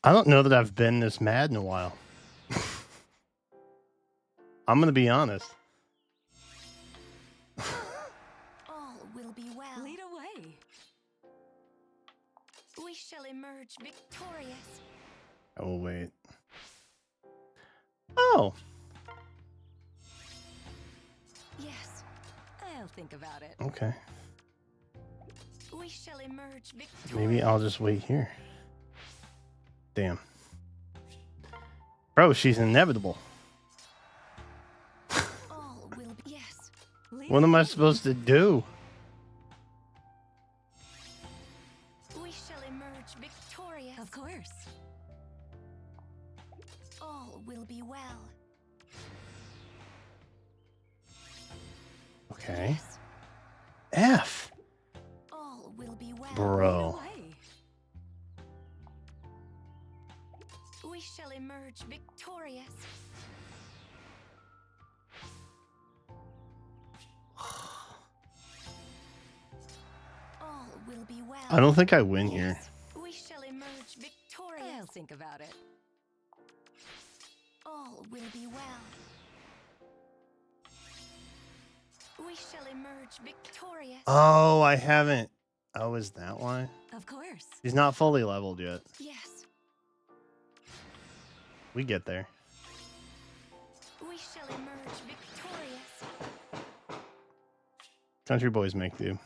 I don't know that I've been this mad in a while. I'm gonna be honest. All will be well. Lead away. We shall emerge victorious. Oh wait. Oh. Yes. I'll think about it. Okay. We shall emerge victorious. Maybe I'll just wait here. Damn. Bro, she's inevitable. All will be yes. Lead What am I away. supposed to do? We shall emerge victorious. Of course. All will be well. Okay. Yes. F. All will be well. Bro. Lead away. We shall emerge victorious. All will be well. I don't think I win here. Yes. We shall emerge victorious. I'll think about it. All will be well. We shall emerge victorious. Oh, I haven't. Oh, is that why? Of course. He's not fully leveled yet. Yes. We get there. We shall emerge victorious. Country boys make do.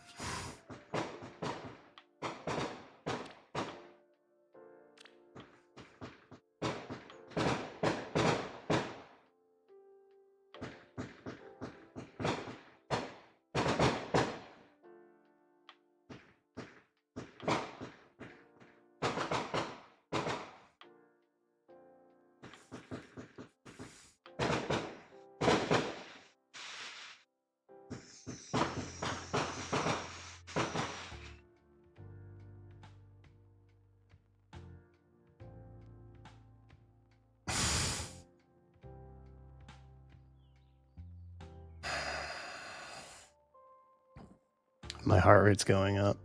My heart rate's going up.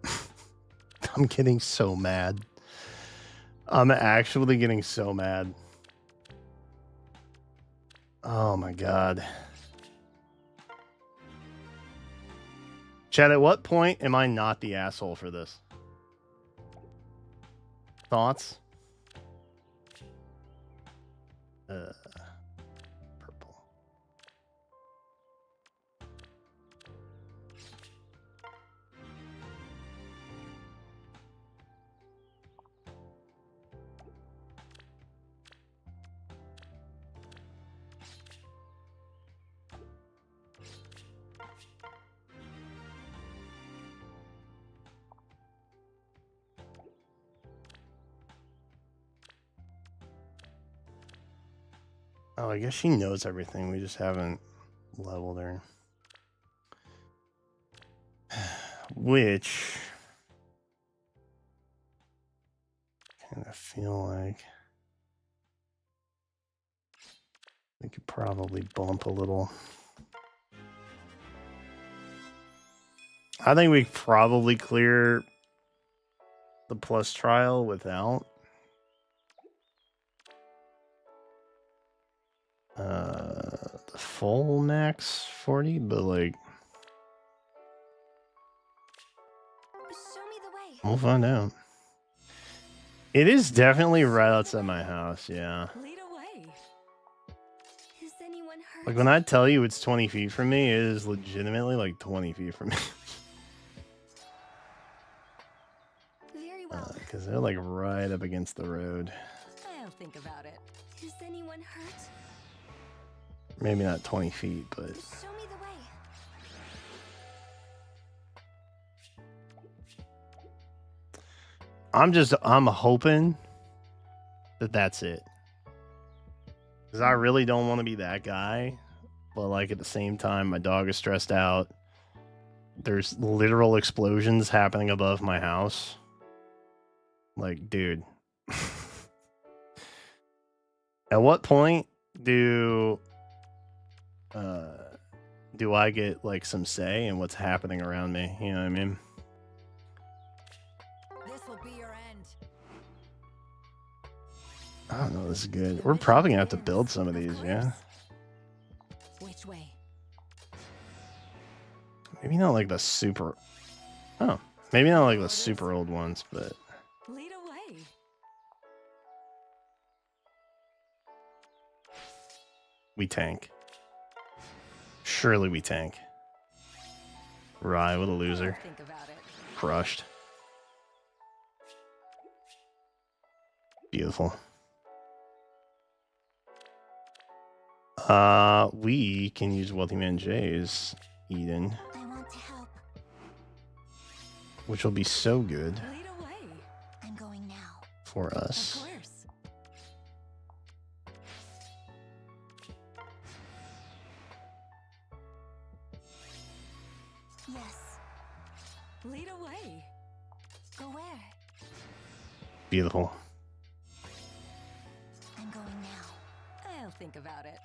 I'm getting so mad. I'm actually getting so mad. Oh my god. Chad, at what point am I not the asshole for this? Thoughts? Purple. Oh, I guess she knows everything. We just haven't leveled her. Which... And I feel like we could probably bump a little. I think we probably clear the plus trial without the full max 40, but like Show me the way. we'll find out. It is definitely right outside my house, yeah. Lead away. Is anyone hurt? Like when I tell you it's 20 feet from me, it is legitimately like 20 feet from me. Very well. Because they're like right up against the road. I'll think about it. Is anyone hurt? Maybe not 20 feet, but Show me the way. I'm hoping that that's it. Because I really don't want to be that guy. But like at the same time, my dog is stressed out. There's literal explosions happening above my house. Like, dude. At what point do I get like some say in what's happening around me? You know what I mean? This will be your end. I don't know. This is good. We're probably gonna have to build some of these, yeah. Which way? Maybe not like the super. Oh, maybe not like the super old ones, but Lead away. we tank. Surely we tank. Rye, what a loser. I'll think about it. Crushed. Beautiful. We can use Wealthy Man J's Eden, I want to help. which will be so good Lead away. I'm going now. for Of us. course. Yes. Lead away. Go where? Beautiful. I'm going now. I'll think about it.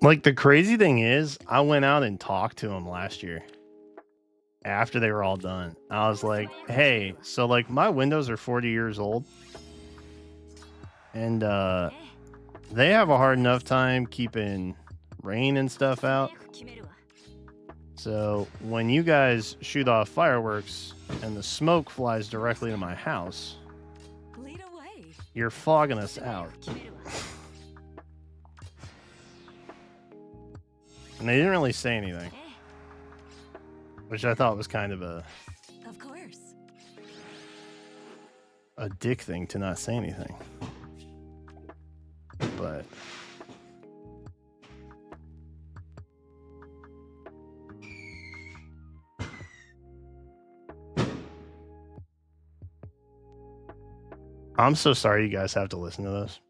Like the crazy thing is, I went out and talked to them last year after they were all done. I was like, "Hey, so like my windows are 40 years old, and they have a hard enough time keeping rain and stuff out. So when you guys shoot off fireworks and the smoke flies directly to my house, Lead away. you're fogging us out." And they didn't really say anything, which I thought was kind of Of course. a dick thing to not say anything. But I'm so sorry you guys have to listen to this.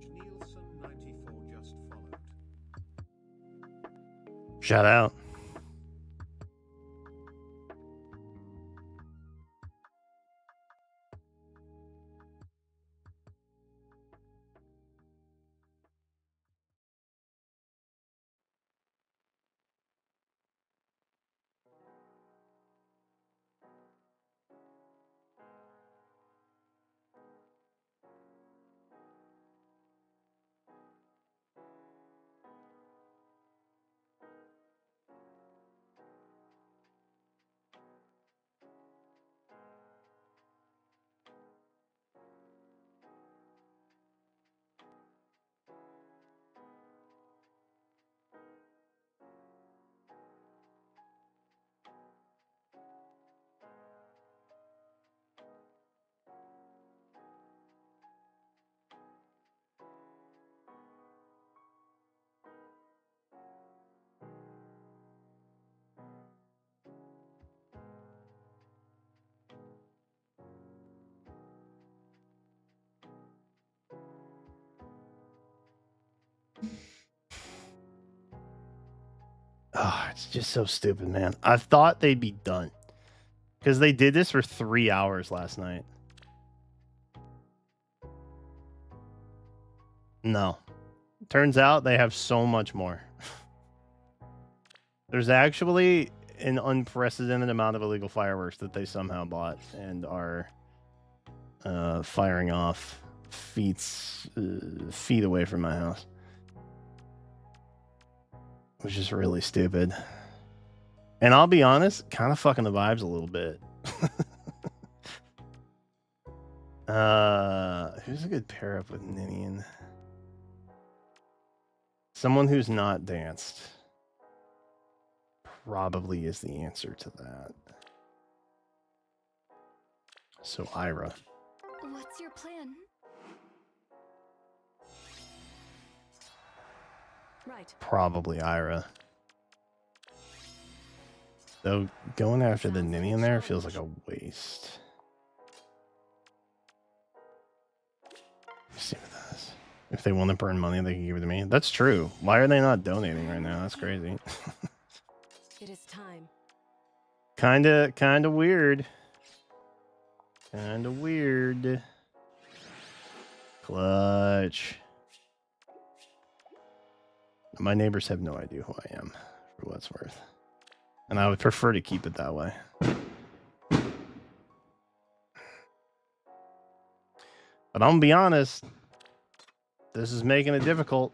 Nielsen 94 just followed. Shout out. Oh, it's just so stupid, man. I thought they'd be done. Because they did this for 3 hours last night. No. Turns out they have so much more. There's actually an unprecedented amount of illegal fireworks that they somehow bought and are firing off feet away from my house. Which is really stupid. And I'll be honest, kind of fucking the vibes a little bit. Who's a good pair up with Ninian? Someone who's not danced probably is the answer to that. So Ira. What's your plan? Right. Probably Ira. Though going after the Ninian there feels like a waste. Let's see what that is. If they want to burn money, they can give it to me. That's true. Why are they not donating right now? That's crazy. It is time. Kinda weird. Kinda weird. Clutch. My neighbors have no idea who I am, for what it's worth. And I would prefer to keep it that way. But I'm gonna be honest, this is making it difficult.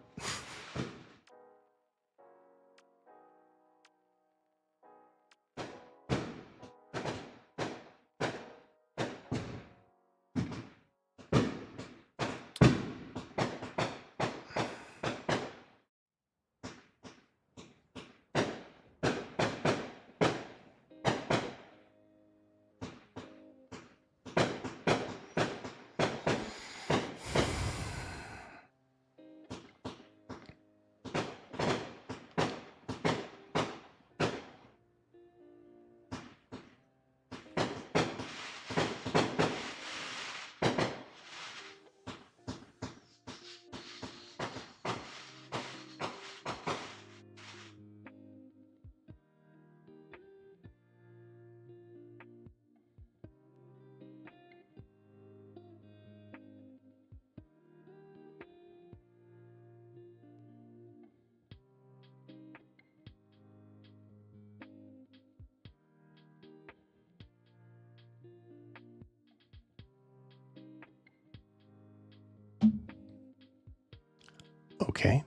Okay.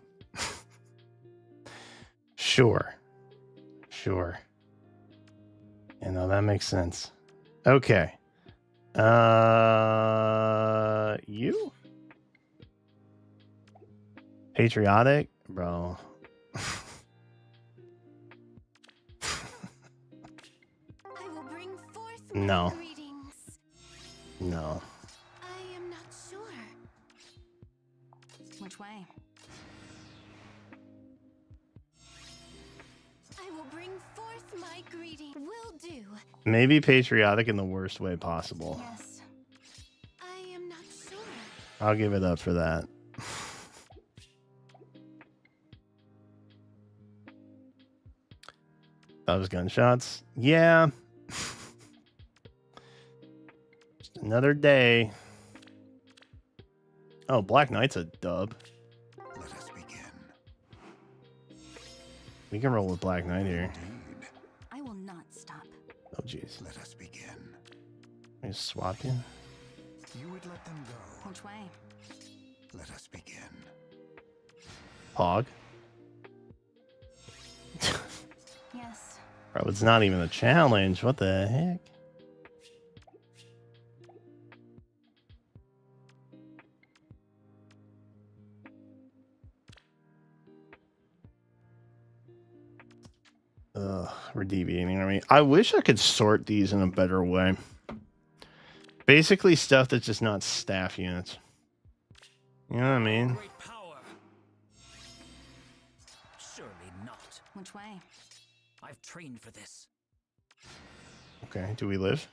Sure. You know, that makes sense. Okay. You? Patriotic? Bro. I will bring forth my No. greetings. No. I am not sure. Which way? I will bring forth my greeting. Will do. Maybe patriotic in the worst way possible. Yes. I am not sure. I'll give it up for that. That was gunshots. Yeah. Just another day. Oh, Black Knight's a dub. Let us begin. We can roll with Black Knight here. Indeed. I will not stop. Oh, jeez. Let us begin. Let me just swap you. You would let them go. Which way? Let us begin. Pog. Yes. Bro, it's not even a challenge. What the heck? Ugh, we're deviating, are we? I wish I could sort these in a better way. Basically stuff that's just not staff units. You know what I mean? Great power. Surely not. Which way? I've trained for this. Okay, do we live?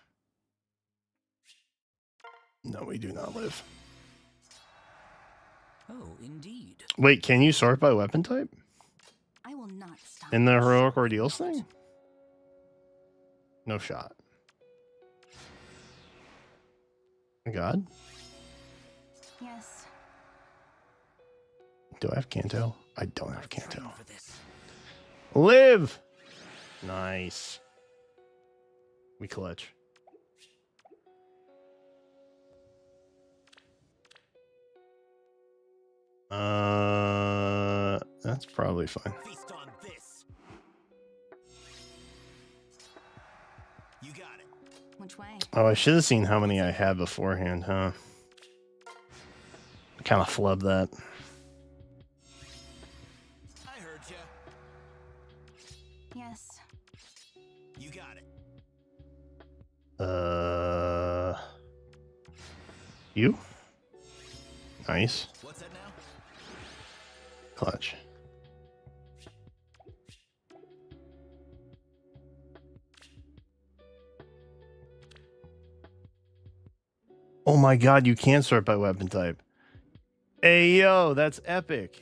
No, we do not live. Oh, indeed. Wait, can you sort by weapon type? I will not stop. In the heroic ordeals thing? No shot. God? Yes. Do I have Kanto? I don't have I've Kanto. trained for this. Live! Nice. We clutch. That's probably fine. Feast on this. You got it. Which way? Oh, I should have seen how many I had beforehand, huh? Kind of flubbed that. I heard ya. Yes. You got it. You? Nice. What's that now? Clutch. Oh my god, you can sort by weapon type. Hey yo, that's epic.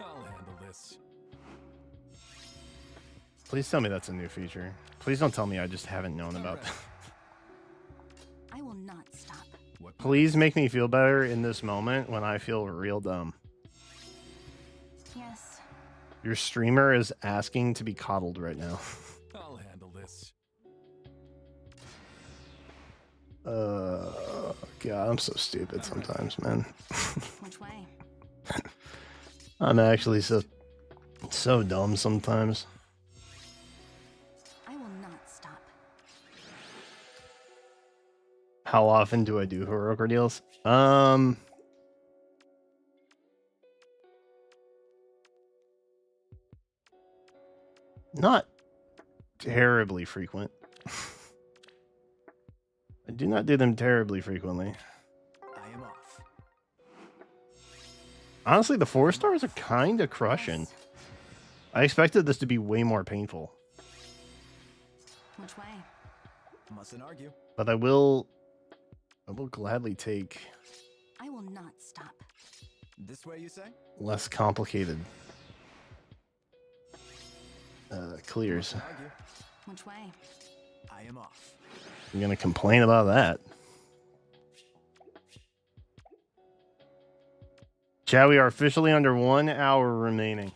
I'll handle this. Please tell me that's a new feature. Please don't tell me I just haven't known about that. I will not stop. What? Please make me feel better in this moment when I feel real dumb. Yes. Your streamer is asking to be coddled right now. I'll handle this. God, I'm so stupid sometimes, man. Which way? I'm actually so dumb sometimes. I will not stop. How often do I do heroic ordeals? Not terribly frequent. I do not do them terribly frequently. I am off. Honestly, the 4 stars are kind of crushing. Yes. I expected this to be way more painful, Which way? Mustn't argue. but I will gladly take I will not stop. This way, you say? less complicated clears. Mustn't argue. Which way? I am off. I'm gonna complain about that. Chat, we are officially under 1 hour remaining.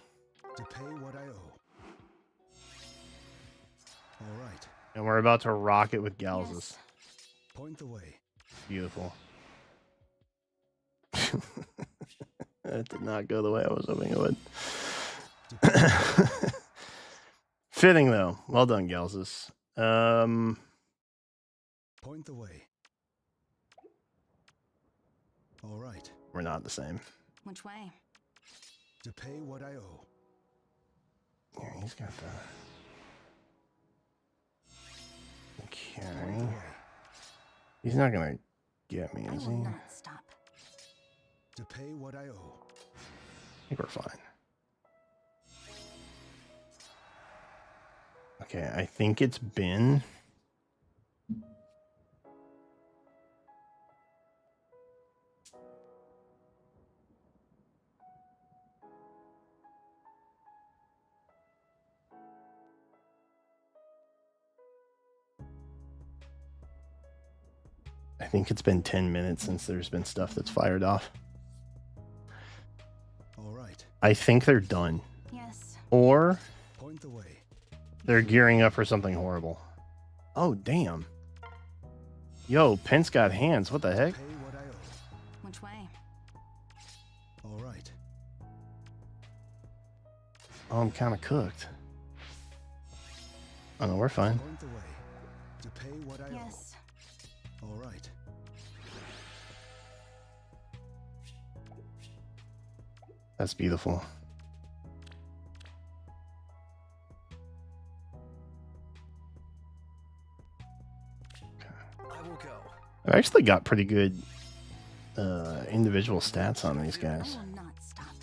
To pay what I owe. All right. And we're about to rock it with Galzus. Yes. Point the way. Beautiful. That did not go the way I was hoping it would. Fitting though. Well done, Galzus. Point the way. All right. We're not the same. Which way? To pay what I owe. Here, he's got the Point carry. the way. He's not gonna get me, I is will he? not stop. To pay what I owe. I think we're fine. Okay, I think it's been I think it's been 10 minutes since there's been stuff that's fired off. All right. I think they're done. Yes. Or Point the way. they're gearing up for something horrible. Oh, damn. Yo, Pence got hands. What the heck? Pay what I owe. Which way? All right. Oh, I'm kind of cooked. Oh, no, we're fine. Point the way. To pay what I Yes. owe. All right. That's beautiful. I will go. I've actually got pretty good individual stats on these I guys. will not stop.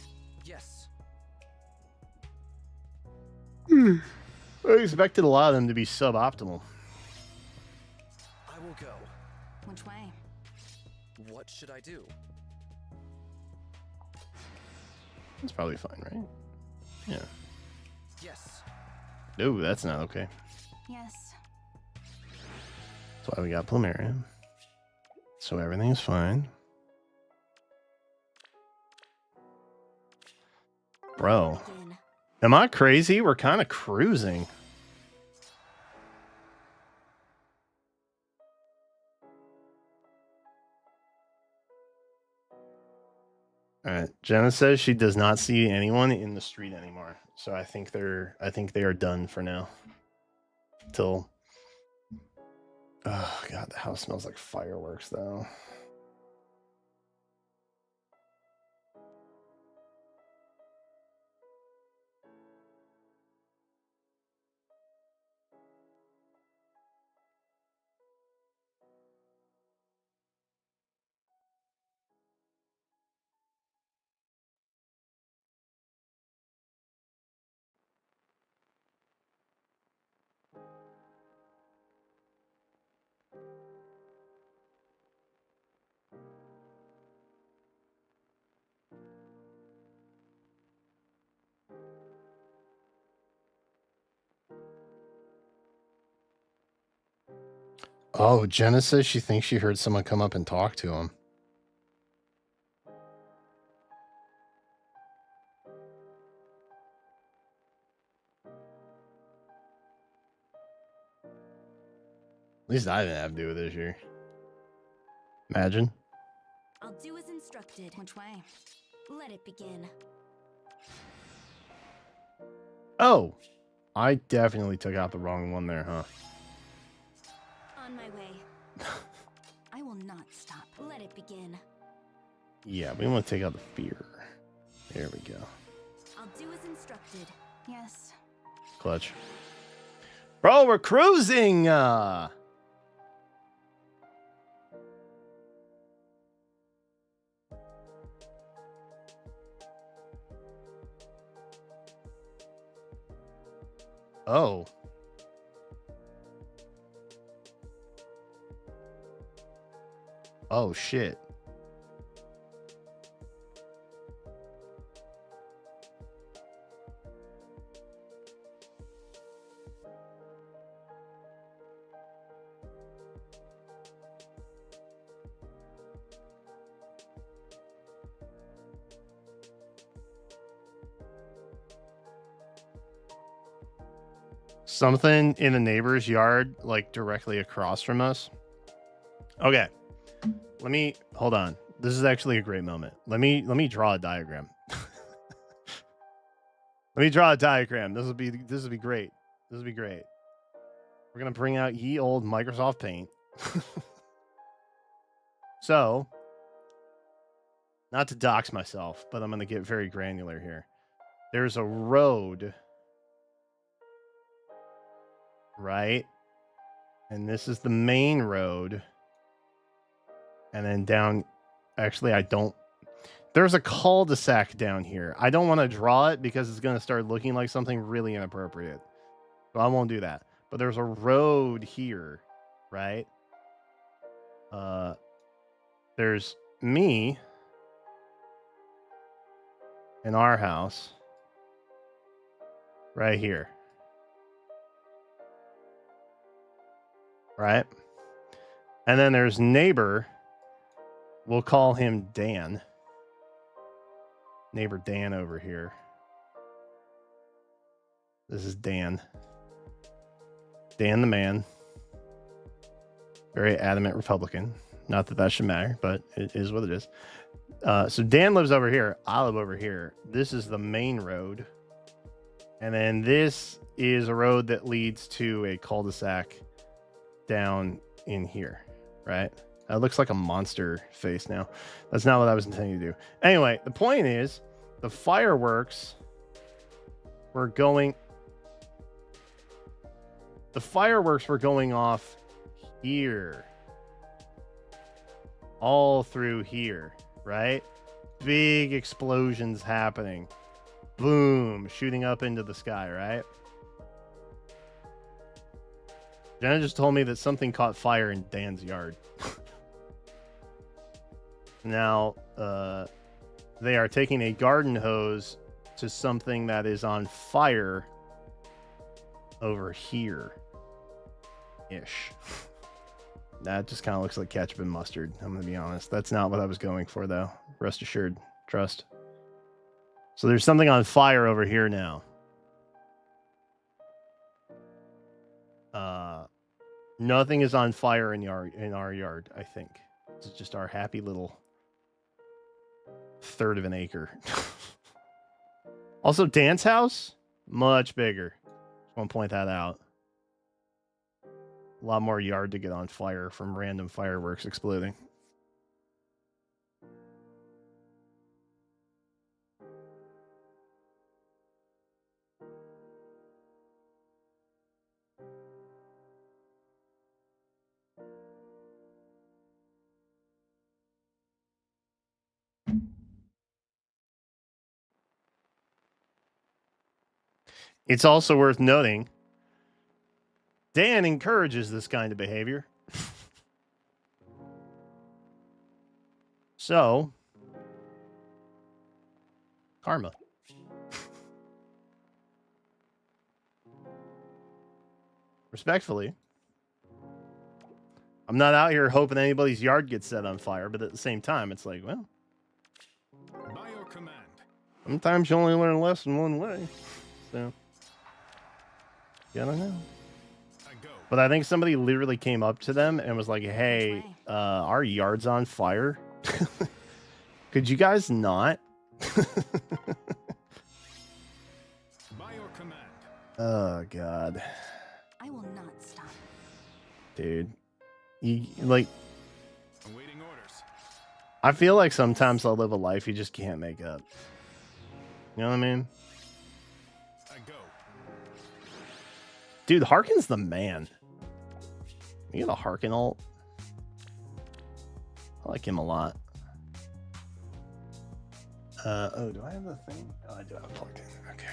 Yes. I expected a lot of them to be suboptimal. I will go. Which way? What should I do? That's probably fine, right? Yeah. Yes. Ooh, that's not okay. Yes. That's why we got Plumeria. So everything's fine. Bro. Begin. Am I crazy? We're kind of cruising. All right. Jenna says she does not see anyone in the street anymore. So I think they are done for now. Till oh god, the house smells like fireworks though. Oh, Jenna says she thinks she heard someone come up and talk to him. At least I didn't have to do with this year. Imagine. I'll do as instructed. Which way? Let it begin. Oh, I definitely took out the wrong one there, huh? On my way. I will not stop. Let it begin. Yeah, we want to take out the fear. There we go. I'll do as instructed. Yes. Clutch. Bro, we're cruising! Oh. Oh, shit. Something in the neighbor's yard, like directly across from us. Okay. Let me hold on. This is actually a great moment. Let me draw a diagram. Let me draw a diagram. This will be great. This will be great. We're gonna bring out ye old Microsoft Paint. So, not to dox myself, but I'm gonna get very granular here. There's a road, right? And this is the main road. And then down, actually, I don't. There's a cul-de-sac down here. I don't want to draw it because it's going to start looking like something really inappropriate. So I won't do that. But there's a road here, right? There's me in our house right here. Right? And then there's neighbor. We'll call him Dan. Neighbor Dan over here. This is Dan. Dan the man. Very adamant Republican. Not that that should matter, but it is what it is. So Dan lives over here. I live over here. This is the main road. And then this is a road that leads to a cul-de-sac down in here, right? That looks like a monster face now. That's not what I was intending to do. Anyway, the point is, the fireworks were going... The fireworks were going off here. All through here, right? Big explosions happening. Boom, shooting up into the sky, right? Jenna just told me that something caught fire in Dan's yard. Now, they are taking a garden hose to something that is on fire over here ish. That just kind of looks like ketchup and mustard. I'm going to be honest. That's not what I was going for, though. Rest assured. Trust. So there's something on fire over here now. Nothing is on fire in our yard, I think. It's just our happy little third of an acre. Also, Dan's house, much bigger. Just want to point that out. A lot more yard to get on fire from random fireworks exploding. It's also worth noting, Dan encourages this kind of behavior. So, karma. Respectfully, I'm not out here hoping anybody's yard gets set on fire, but at the same time, it's like, well, By your command. sometimes you only learn a lesson one way. So, yeah, I don't know. I go. But I think somebody literally came up to them and was like, hey, our yard's on fire. Could you guys not? By your command. Oh, God. I will not stop. Dude. You, like, Awaiting orders. I feel like sometimes I'll live a life you just can't make up. You know what I mean? I go. Dude, Harkin's the man. You get a Harkin ult. I like him a lot. Oh, do I have the thing? Oh, I do have it plugged in. Okay.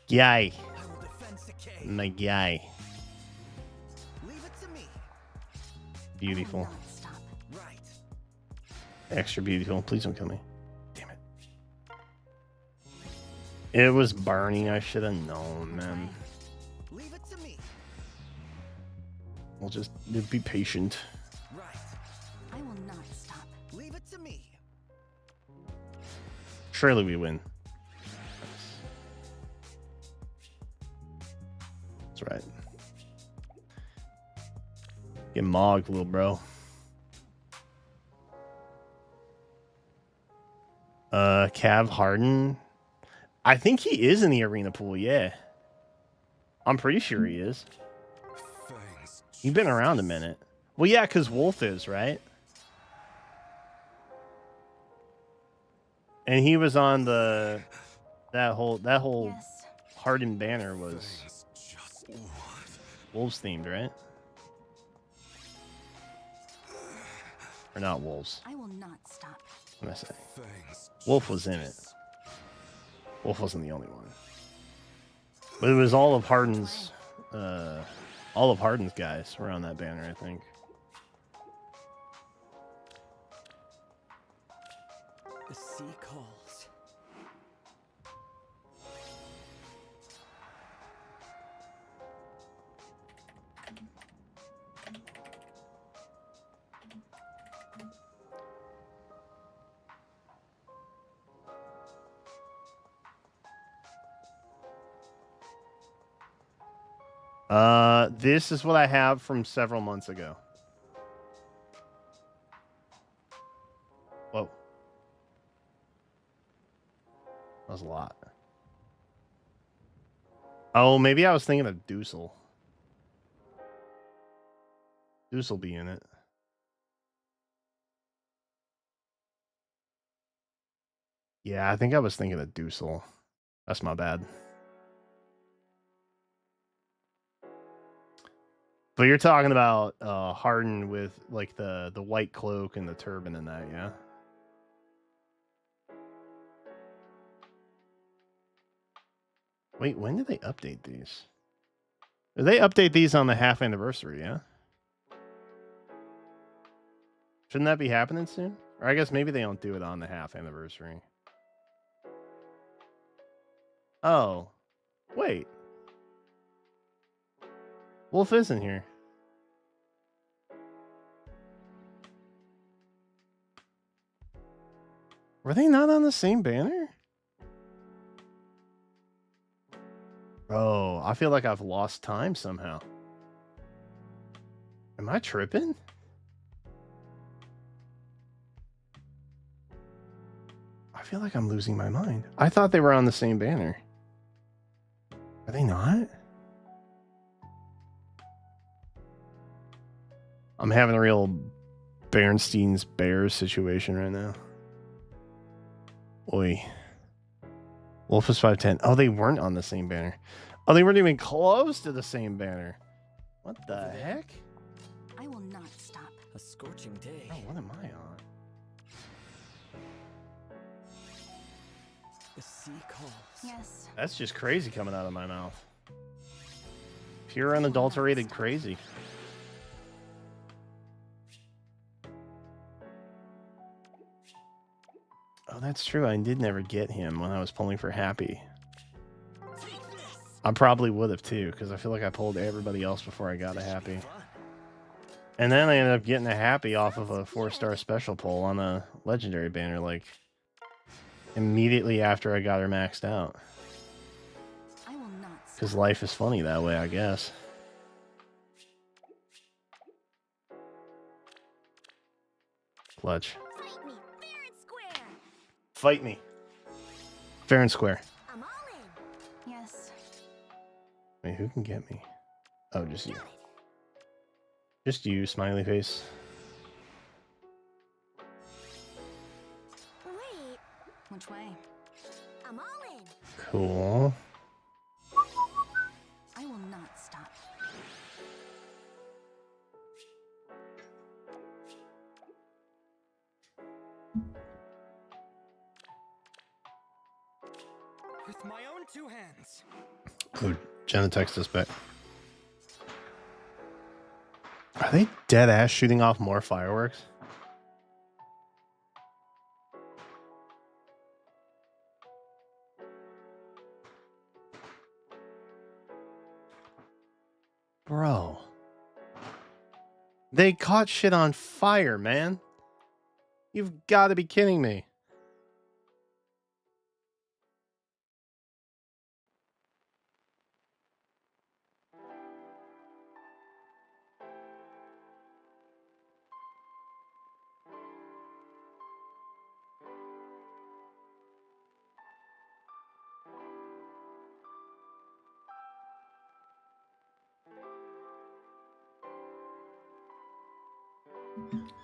Yay. I will defend Sakei. My guy. Leave it to me. Beautiful. I will not stop. Right. Extra beautiful. Please don't kill me. Damn it. It was burning. I should have known, man. Leave it to me. We'll just be patient. Right. I will not stop. Leave it to me. Surely we win. That's right. Get mogged, little bro. Cav Harden. I think he is in the arena pool, yeah. I'm pretty sure he is. Thanks. He's been around a minute. Well, yeah, because Wolf is, right? And he was on the that whole Yes. Harden banner was Thanks. Just what? Wolves themed, right? Or not Wolves. I will not stop. What am I saying? Thanks. Wolf was in it. Wolf wasn't the only one. But it was all of Harden's guys were on that banner, I think. The sea calls. This is what I have from several months ago. Whoa. That was a lot. Oh, maybe I was thinking of Deucel. Deucel be in it. Yeah, I think I was thinking of Deucel. That's my bad. But you're talking about Harden with like the white cloak and the turban and that, yeah? Wait, when did they update these? Did they update these on the half anniversary, yeah? Shouldn't that be happening soon? Or I guess maybe they don't do it on the half anniversary. Oh. Wait. Wolf isn't here. Were they not on the same banner? Bro, I feel like I've lost time somehow. Am I tripping? I feel like I'm losing my mind. I thought they were on the same banner. Are they not? I'm having a real Bernstein's Bears situation right now. Oi. Wolf is 5'10". Oh, they weren't on the same banner. Oh, they weren't even close to the same banner. What the heck? I will not stop. A scorching day. Oh, what am I on? The sea calls. Yes. That's just crazy coming out of my mouth. Pure unadulterated crazy. Oh, that's true. I did never get him when I was pulling for Happy. I probably would have too, because I feel like I pulled everybody else before I got a Happy. And then I ended up getting a Happy off of a 4-star special pull on a legendary banner, like immediately after I got her maxed out. I will not stop. Because life is funny that way, I guess. Clutch. Fight me, fair and square. Fight me. Fair and square. I'm all in. Yes. Wait, who can get me? Oh, just you. Got it. Just you, smiley face. Wait, Which way? I'm all in. Cool. I will not stop. With my own two hands. Oh, Jenna texted us back. Are they dead ass shooting off more fireworks? Bro. They caught shit on fire, man. You've got to be kidding me.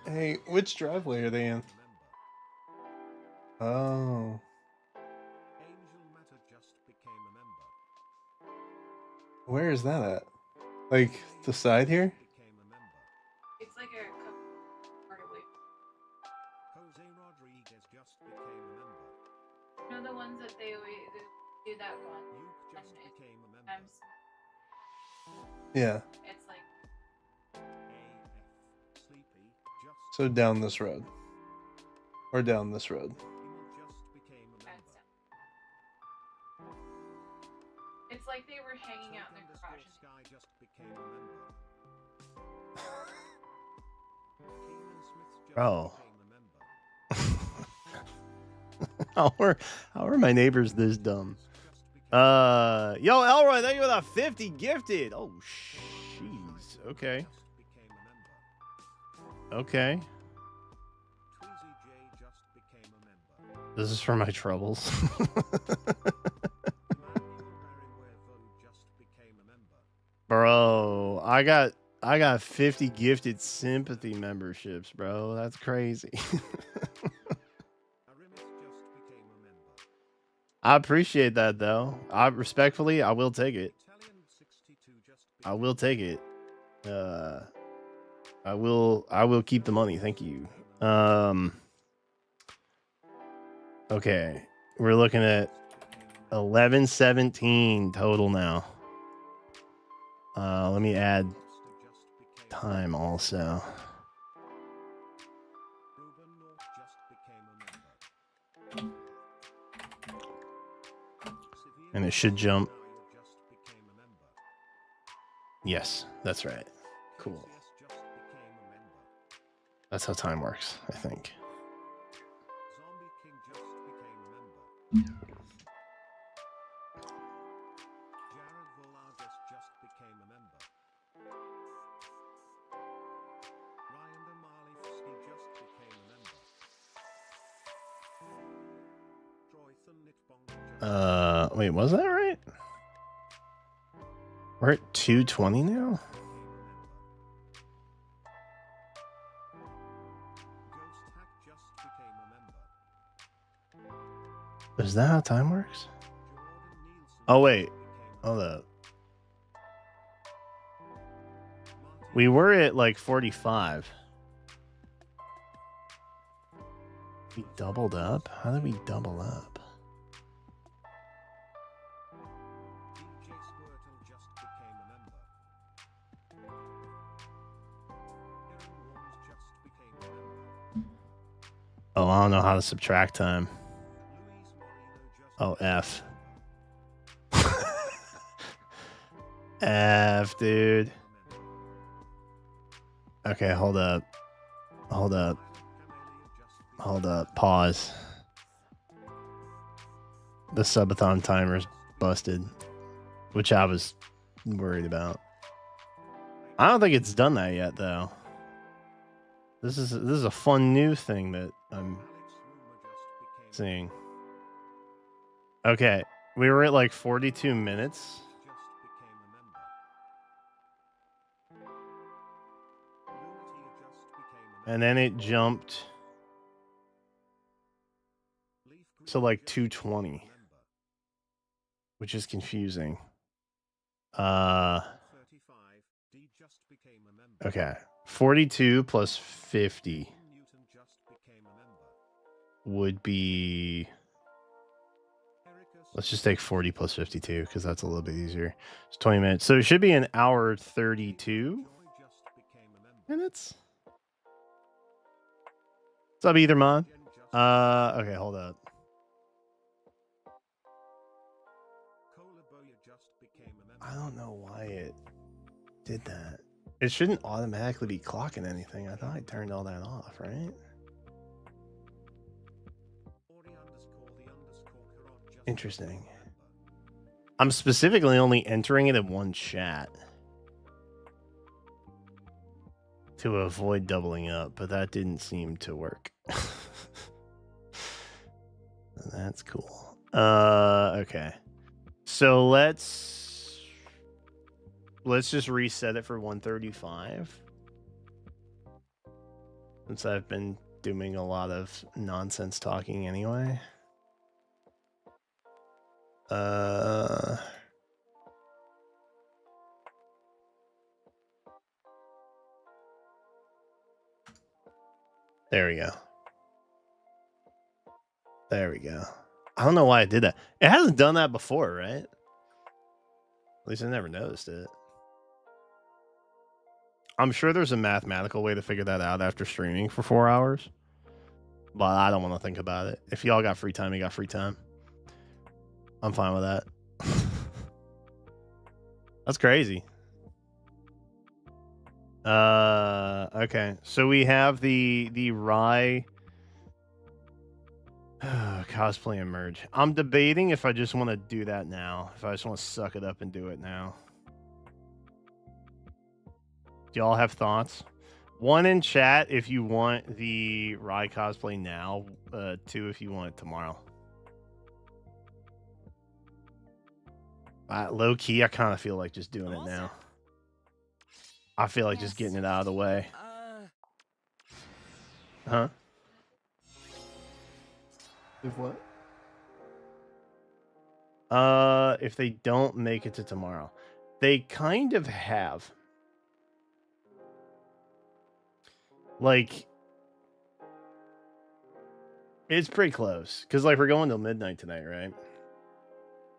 Hey, which driveway are they in? Oh. Angel Matter just became a member. Where is that at? Like, the side here? Became a member. It's like a couple part away. Jose Rodriguez just became a member. You know the ones that they always do that one. Luke just And it became a member. times Yeah. it's like AF Sleepy just So down this road. Or down this road. just became a member. it's like they were hanging out in their garage. Sky just became a member. Keenan Smith just Bro. became a member. How are my neighbors this dumb? Yo, Elroy, thank you for the 50 gifted. Oh, jeez. Okay. Just became a member. Okay. Tweezy J just became a member. This is for my troubles. Emmanuel Merriweather just became a member. Bro, I got 50 gifted sympathy memberships, bro. That's crazy. Arimis just became a member. I appreciate that though. I will take it. Italian 62 just I will take it. I will keep the money. Thank you. Okay. We're looking at 11:17 total now. Let me add time also. Ruben North just became a member. And it should jump. Just became a member. Yes, that's right. Cool. That's how time works, I think. Zombie King just became a member. Jared Volagas just became a member. Ryan Damalifsky just became a member. Troythan Nitbong Wait, was that right? We're at 220 now? Is that how time works? Oh, wait. Hold up. We were at like 45. We doubled up? How did we double up? Oh, I don't know how to subtract time. Oh, F. F, dude. Okay, hold up. Hold up. Hold up. Pause. The subathon timer's busted, which I was worried about. I don't think it's done that yet, though. This is a fun new thing that I'm seeing. Okay, we were at like 42 minutes. And then it jumped to like 220, which is confusing. Okay, 42 plus 50 would be, let's just take 40 plus 52 because that's a little bit easier. It's 20 minutes. So it should be an hour 32 minutes. What's up, Either Mod? Okay, hold up. I don't know why it did that. It shouldn't automatically be clocking anything. I thought I turned all that off, right? Interesting. I'm specifically only entering it in one chat to avoid doubling up, but that didn't seem to work. That's cool. Okay. So let's just reset it for 135. Since I've been doing a lot of nonsense talking anyway. There we go. There we go. I don't know why I did that. It hasn't done that before, right? At least I never noticed it. I'm sure there's a mathematical way to figure that out after streaming for 4 hours. But I don't want to think about it. If y'all got free time, you got free time. I'm fine with that. That's crazy. Okay. So we have the Rye cosplay and merge. I'm debating if I just want to do that now. If I just want to suck it up and do it now. Do y'all have thoughts? One in chat if you want the Rye cosplay now. Two if you want it tomorrow. Low key, I kind of feel like just doing it now. I feel like just getting it out of the way. Huh? If what? If they don't make it to tomorrow. They kind of have. Like, it's pretty close. Because, like, we're going till midnight tonight, right?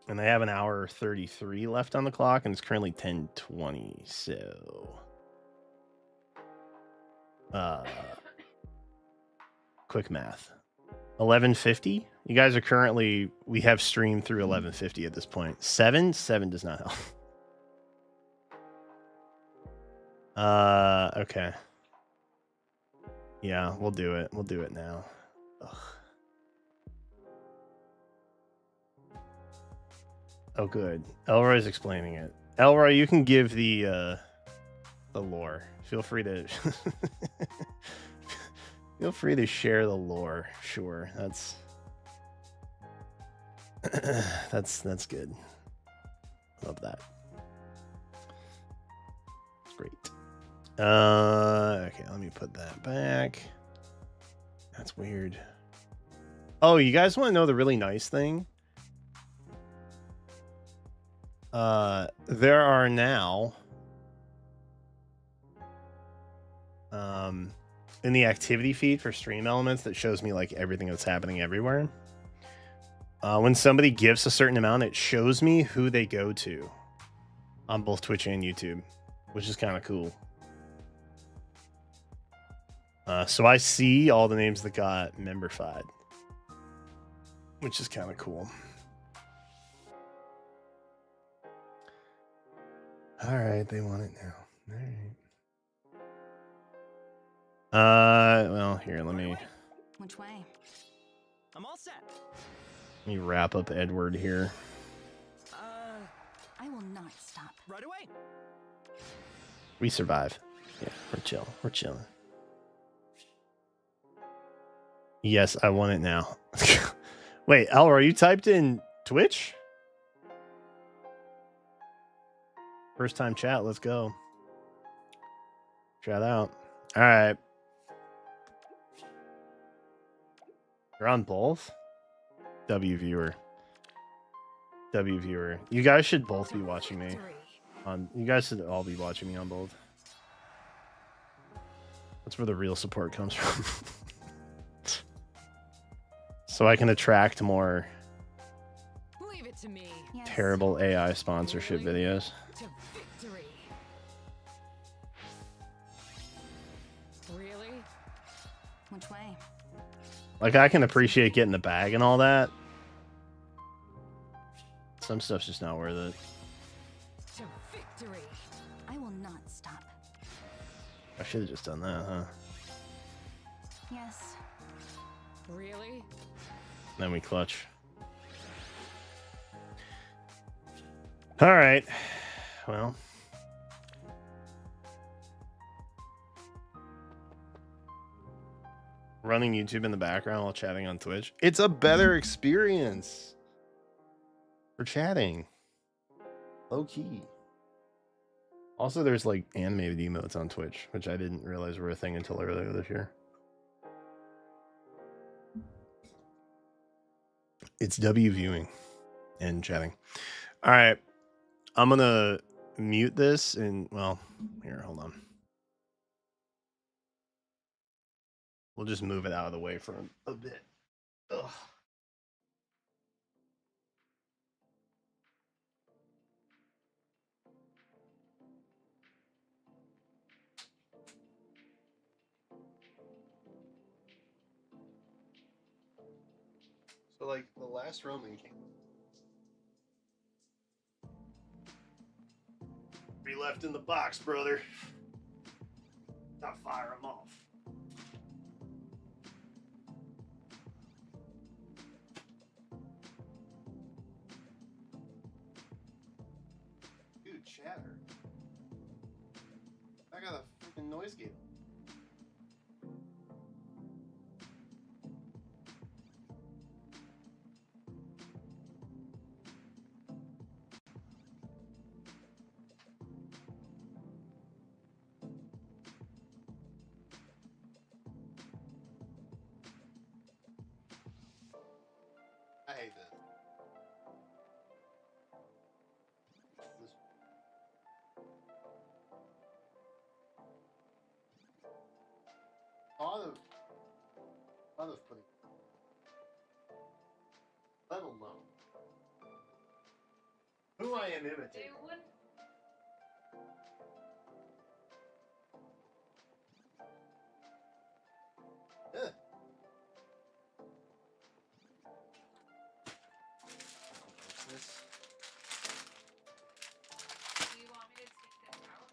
And they have an hour 33 left on the clock, and it's currently 10:20, so... quick math. 11:50? You guys are currently... We have streamed through 11:50 at this point. 7 does not help. Okay. Yeah, we'll do it. We'll do it now. Ugh. Oh, good. Elroy's explaining it. Elroy, you can give the lore. Feel free to feel free to share the lore. Sure, that's that's good. Love that. Great. Okay, let me put that back. That's weird. Oh, you guys want to know the really nice thing? There are now in the activity feed for stream elements that shows me like everything that's happening everywhere. When somebody gives a certain amount, it shows me who they go to on both Twitch and YouTube, which is kind of cool. So I see all the names that got memberfied, which is kind of cool. All right, they want it now. All right. Well, here, let me. Which way? I'm all set. Let me wrap up Edward here. I will not stop. Right away. We survive. Yeah, we're chill. We're chilling. Yes, I want it now. Wait, Elroy, you typed in Twitch? First time chat, let's go. Shout out. All right. You're on both? W viewer. W viewer. You guys should both be watching me. You guys should all be watching me on both. That's where the real support comes from. So I can attract more Leave it to me. Yes. terrible AI sponsorship videos. To victory. Really? Which way? Like, I can appreciate getting the bag and all that. Some stuff's just not worth it. To victory. I will not stop. I should have just done that, huh? Yes. Really? Then we clutch. All right. Well. Running YouTube in the background while chatting on Twitch. It's a better experience for chatting. Low key. Also, there's like animated emotes on Twitch, which I didn't realize were a thing until earlier this year. It's W viewing and chatting. All right. I'm going to mute this and, well, here, hold on. We'll just move it out of the way for a bit. Ugh. So, like, the last Roman king. Be left in the box, brother. Not fire him off. Dude, chatter. I got a freaking noise gate. I hate this. Thought of putting, let alone who I am imitating. They wouldn't. Ugh. This. Do you want me to take this out?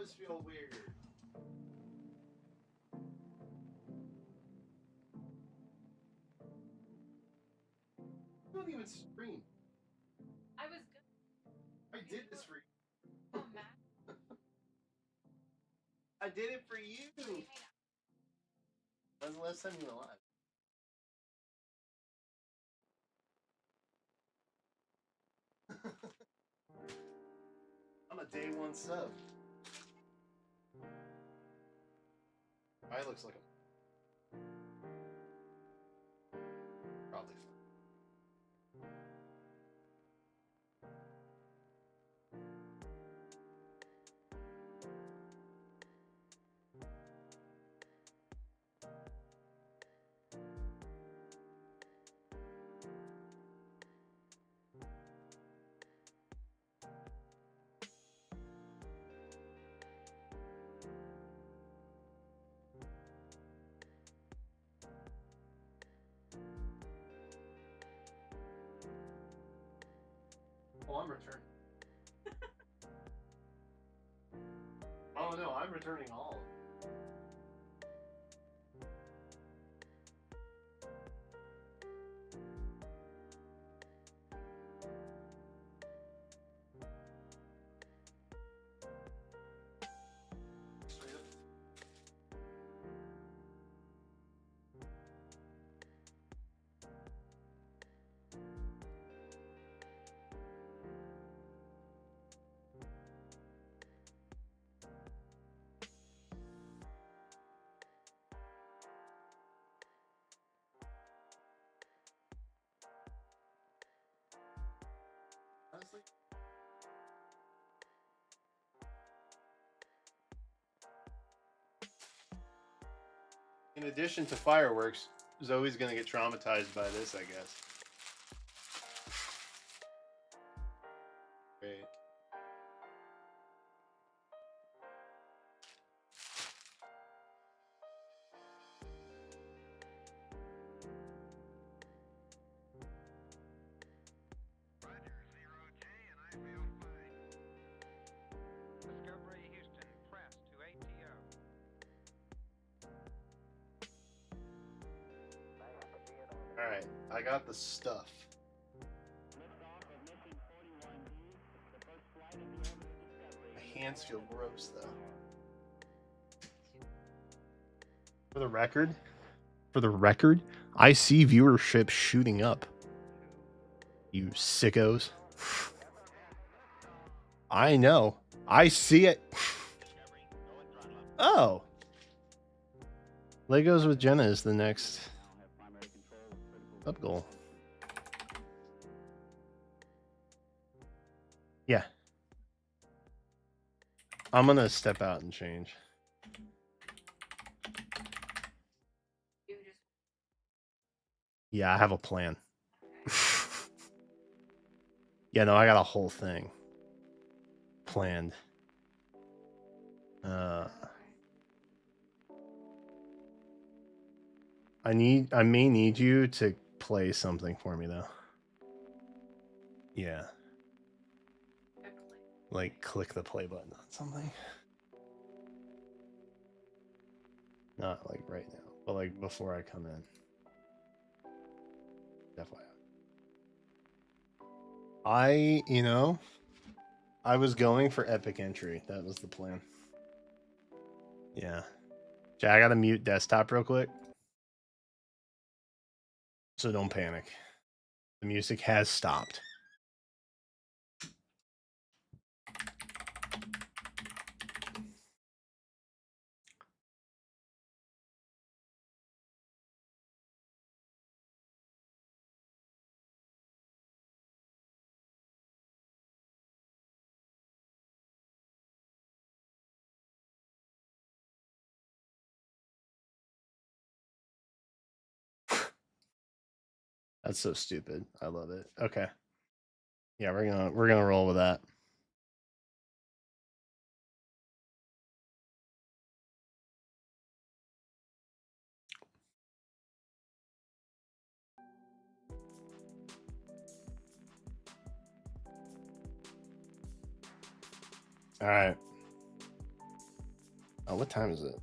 does feel weird. You don't even stream. I was good. I did this for you. Oh, Matt. I did it for you. What do you mean? When's the last time you were alive? I'm a day one sub. Probably looks like a probably fine. Oh, I'm returning. Oh no, I'm returning all of them. Straight up. Honestly. In addition to fireworks, Zoe's gonna get traumatized by this, I guess. Great. Discovery Houston, press to ATO. Alright, I got the stuff. My hands feel gross though. For the record, I see viewership shooting up. You sickos. I know. I see it. Oh. Legos with Jenna is the next sub goal. Yeah. I'm gonna step out and change. Yeah, I have a plan. Yeah, no, I got a whole thing planned. I may need you to play something for me though. Yeah. Like click the play button on something. Not like right now, but like before I come in. Definitely. I was going for epic entry. That was the plan. Yeah. Jay, I gotta mute desktop real quick. So don't panic. The music has stopped. That's so stupid. I love it. Okay. Yeah, we're gonna roll with that. All right. Oh, what time is it?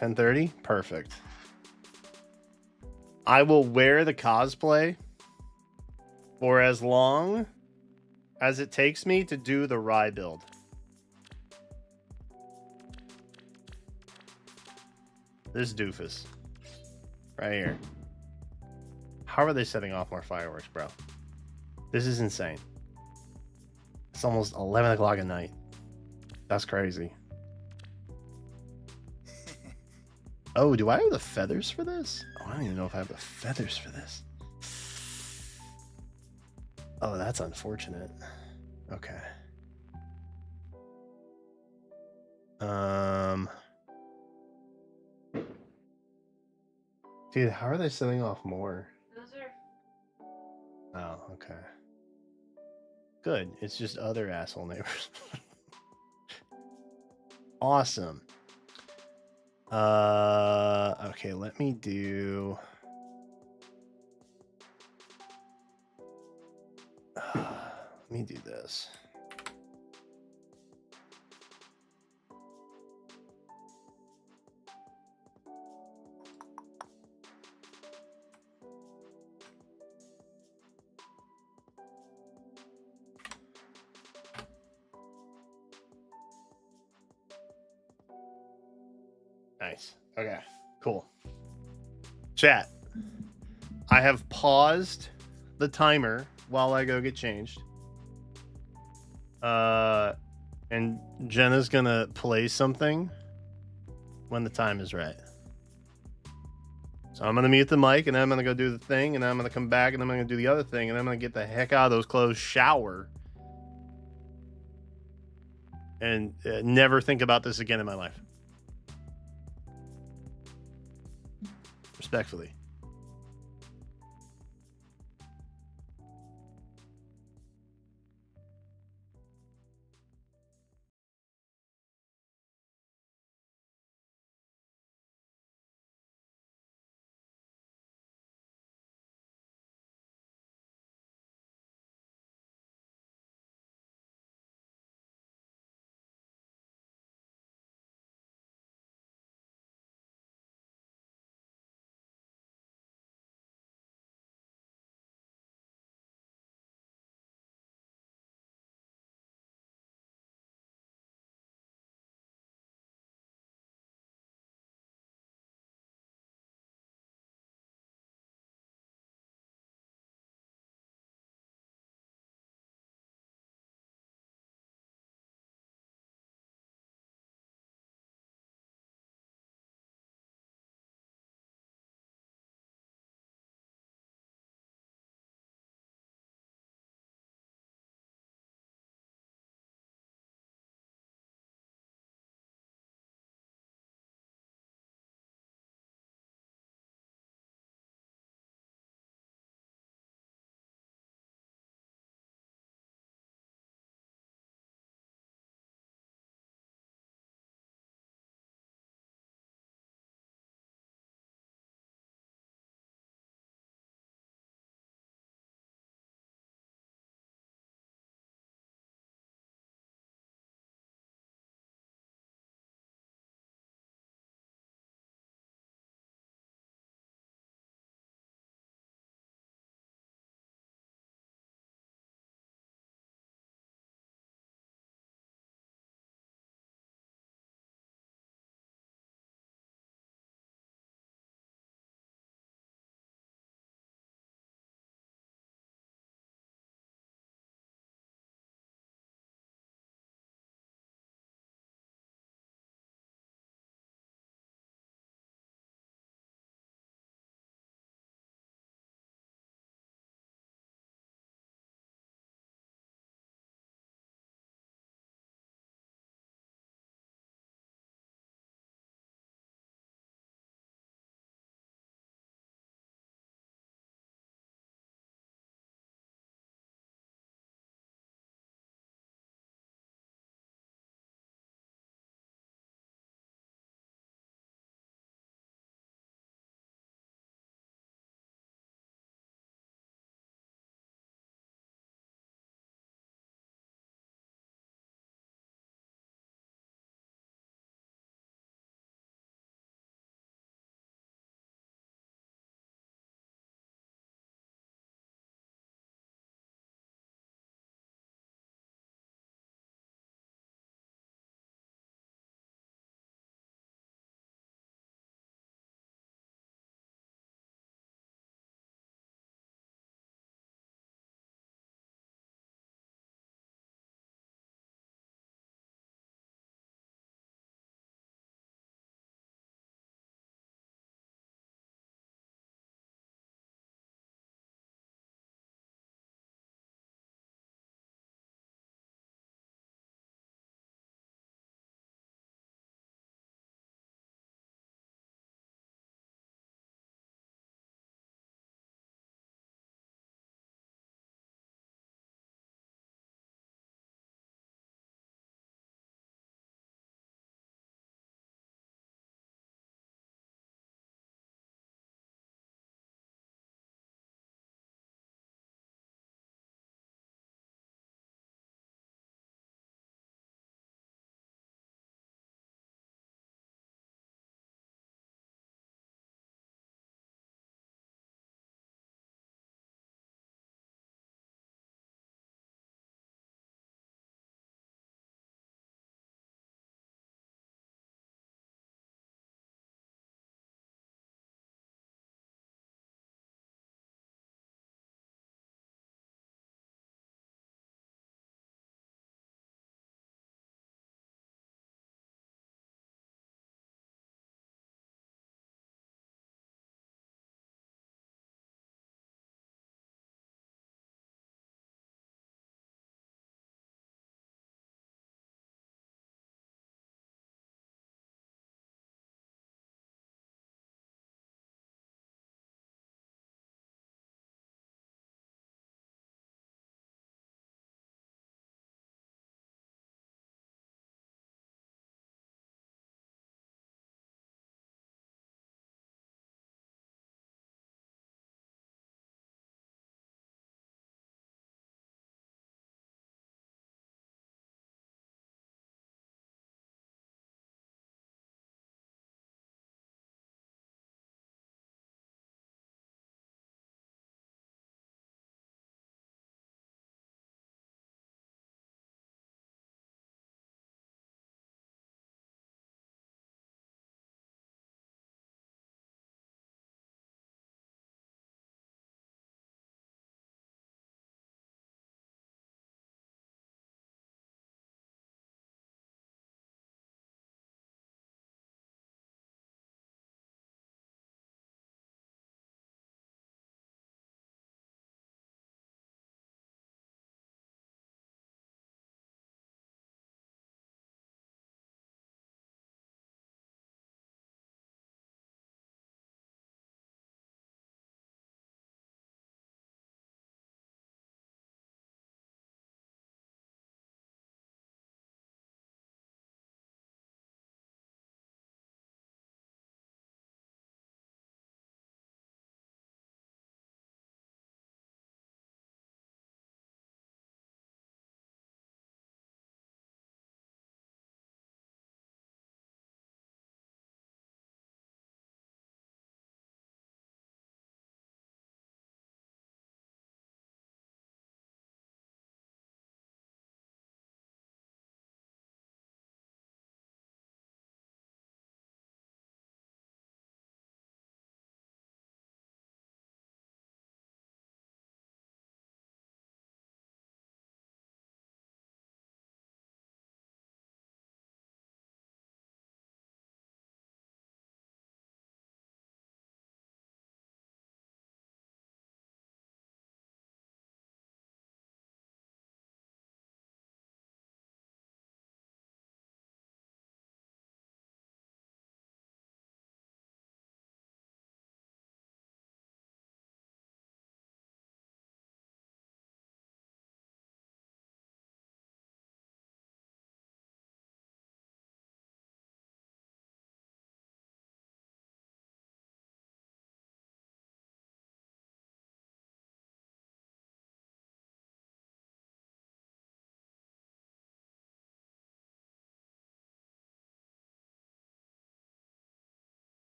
10:30? Perfect. I will wear the cosplay for as long as it takes me to do the Rye build. This doofus. Right here. How are they setting off more fireworks, bro? This is insane. It's almost 11 o'clock at night. That's crazy. Oh, do I have the feathers for this? Oh, I don't even know if I have the feathers for this. Oh, that's unfortunate. Okay. Dude, how are they setting off more? Those are Oh, okay. Good. It's just other asshole neighbors. Awesome. Okay, let me do this. Nice. Okay, cool. Chat. I have paused the timer while I go get changed. And Jenna's gonna play something when the time is right. So I'm gonna mute the mic, and then I'm gonna go do the thing, and then I'm gonna come back, and then I'm gonna do the other thing, and then I'm gonna get the heck out of those clothes, shower, and never think about this again in my life. Respectfully.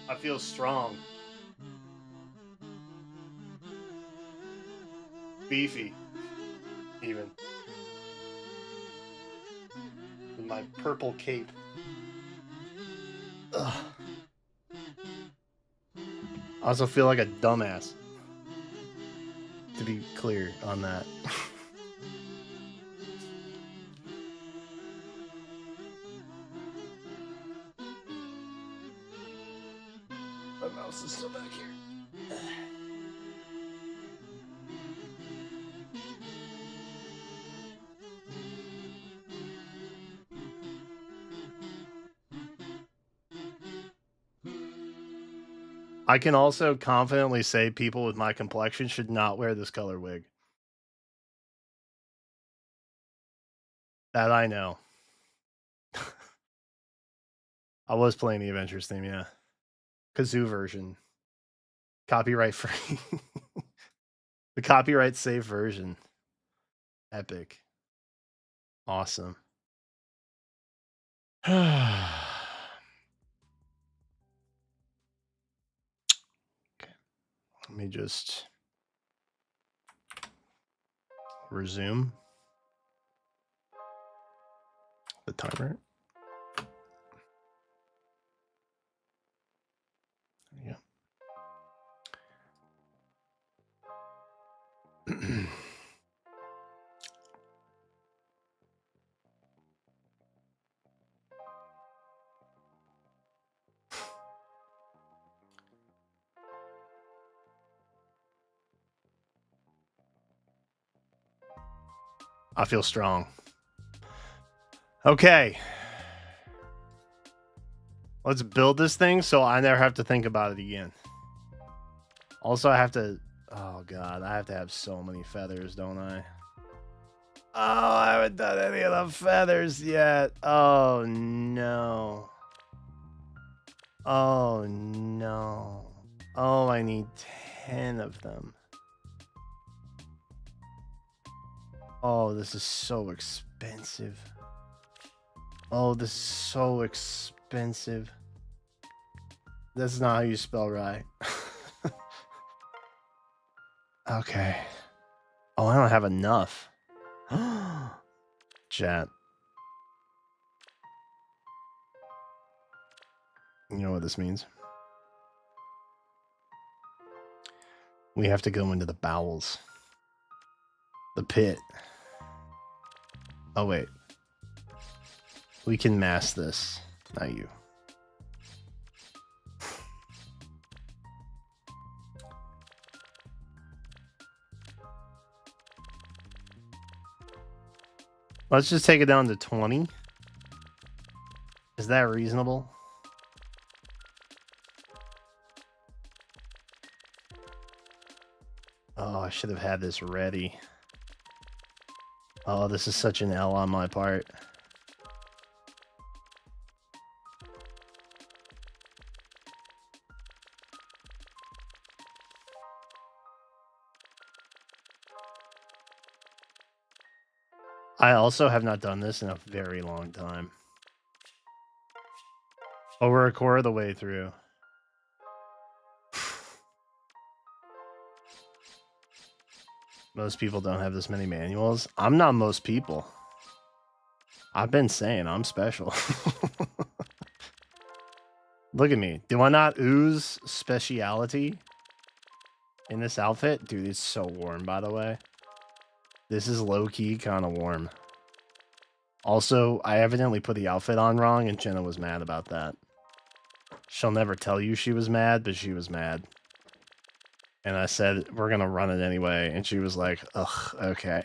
I feel strong. Beefy. Even. With my purple cape. Ugh. I also feel like a dumbass. To be clear on that. My mouse is still back here. I can also confidently say people with my complexion should not wear this color wig. That I know. I was playing the Adventures theme, yeah. Kazoo version. Copyright free. The copyright safe version. Epic. Awesome. Okay. Let me just resume the timer. There you go. I feel strong. Okay. Let's build this thing so I never have to think about it again. Also, I have to... Oh, God. I have to have so many feathers, don't I? Oh, I haven't done any of the feathers yet. Oh, no. Oh, no. Oh, I need 10 of them. Oh, this is so expensive. Oh, this is so expensive. That's not how you spell right. Okay. Oh, I don't have enough. Chat. You know what this means? We have to go into the bowels. The pit. Oh, wait. We can mask this. Not you. Let's just take it down to 20. Is that reasonable? Oh, I should have had this ready. Oh, this is such an L on my part. I also have not done this in a very long time. Over a quarter of the way through. Most people don't have this many manuals. I'm not most people. I've been saying I'm special. Look at me. Do I not ooze speciality in this outfit? Dude, it's so warm, by the way. This is low-key kind of warm. Also, I evidently put the outfit on wrong, and Jenna was mad about that. She'll never tell you she was mad, but she was mad. And I said, we're going to run it anyway. And she was like, ugh, okay.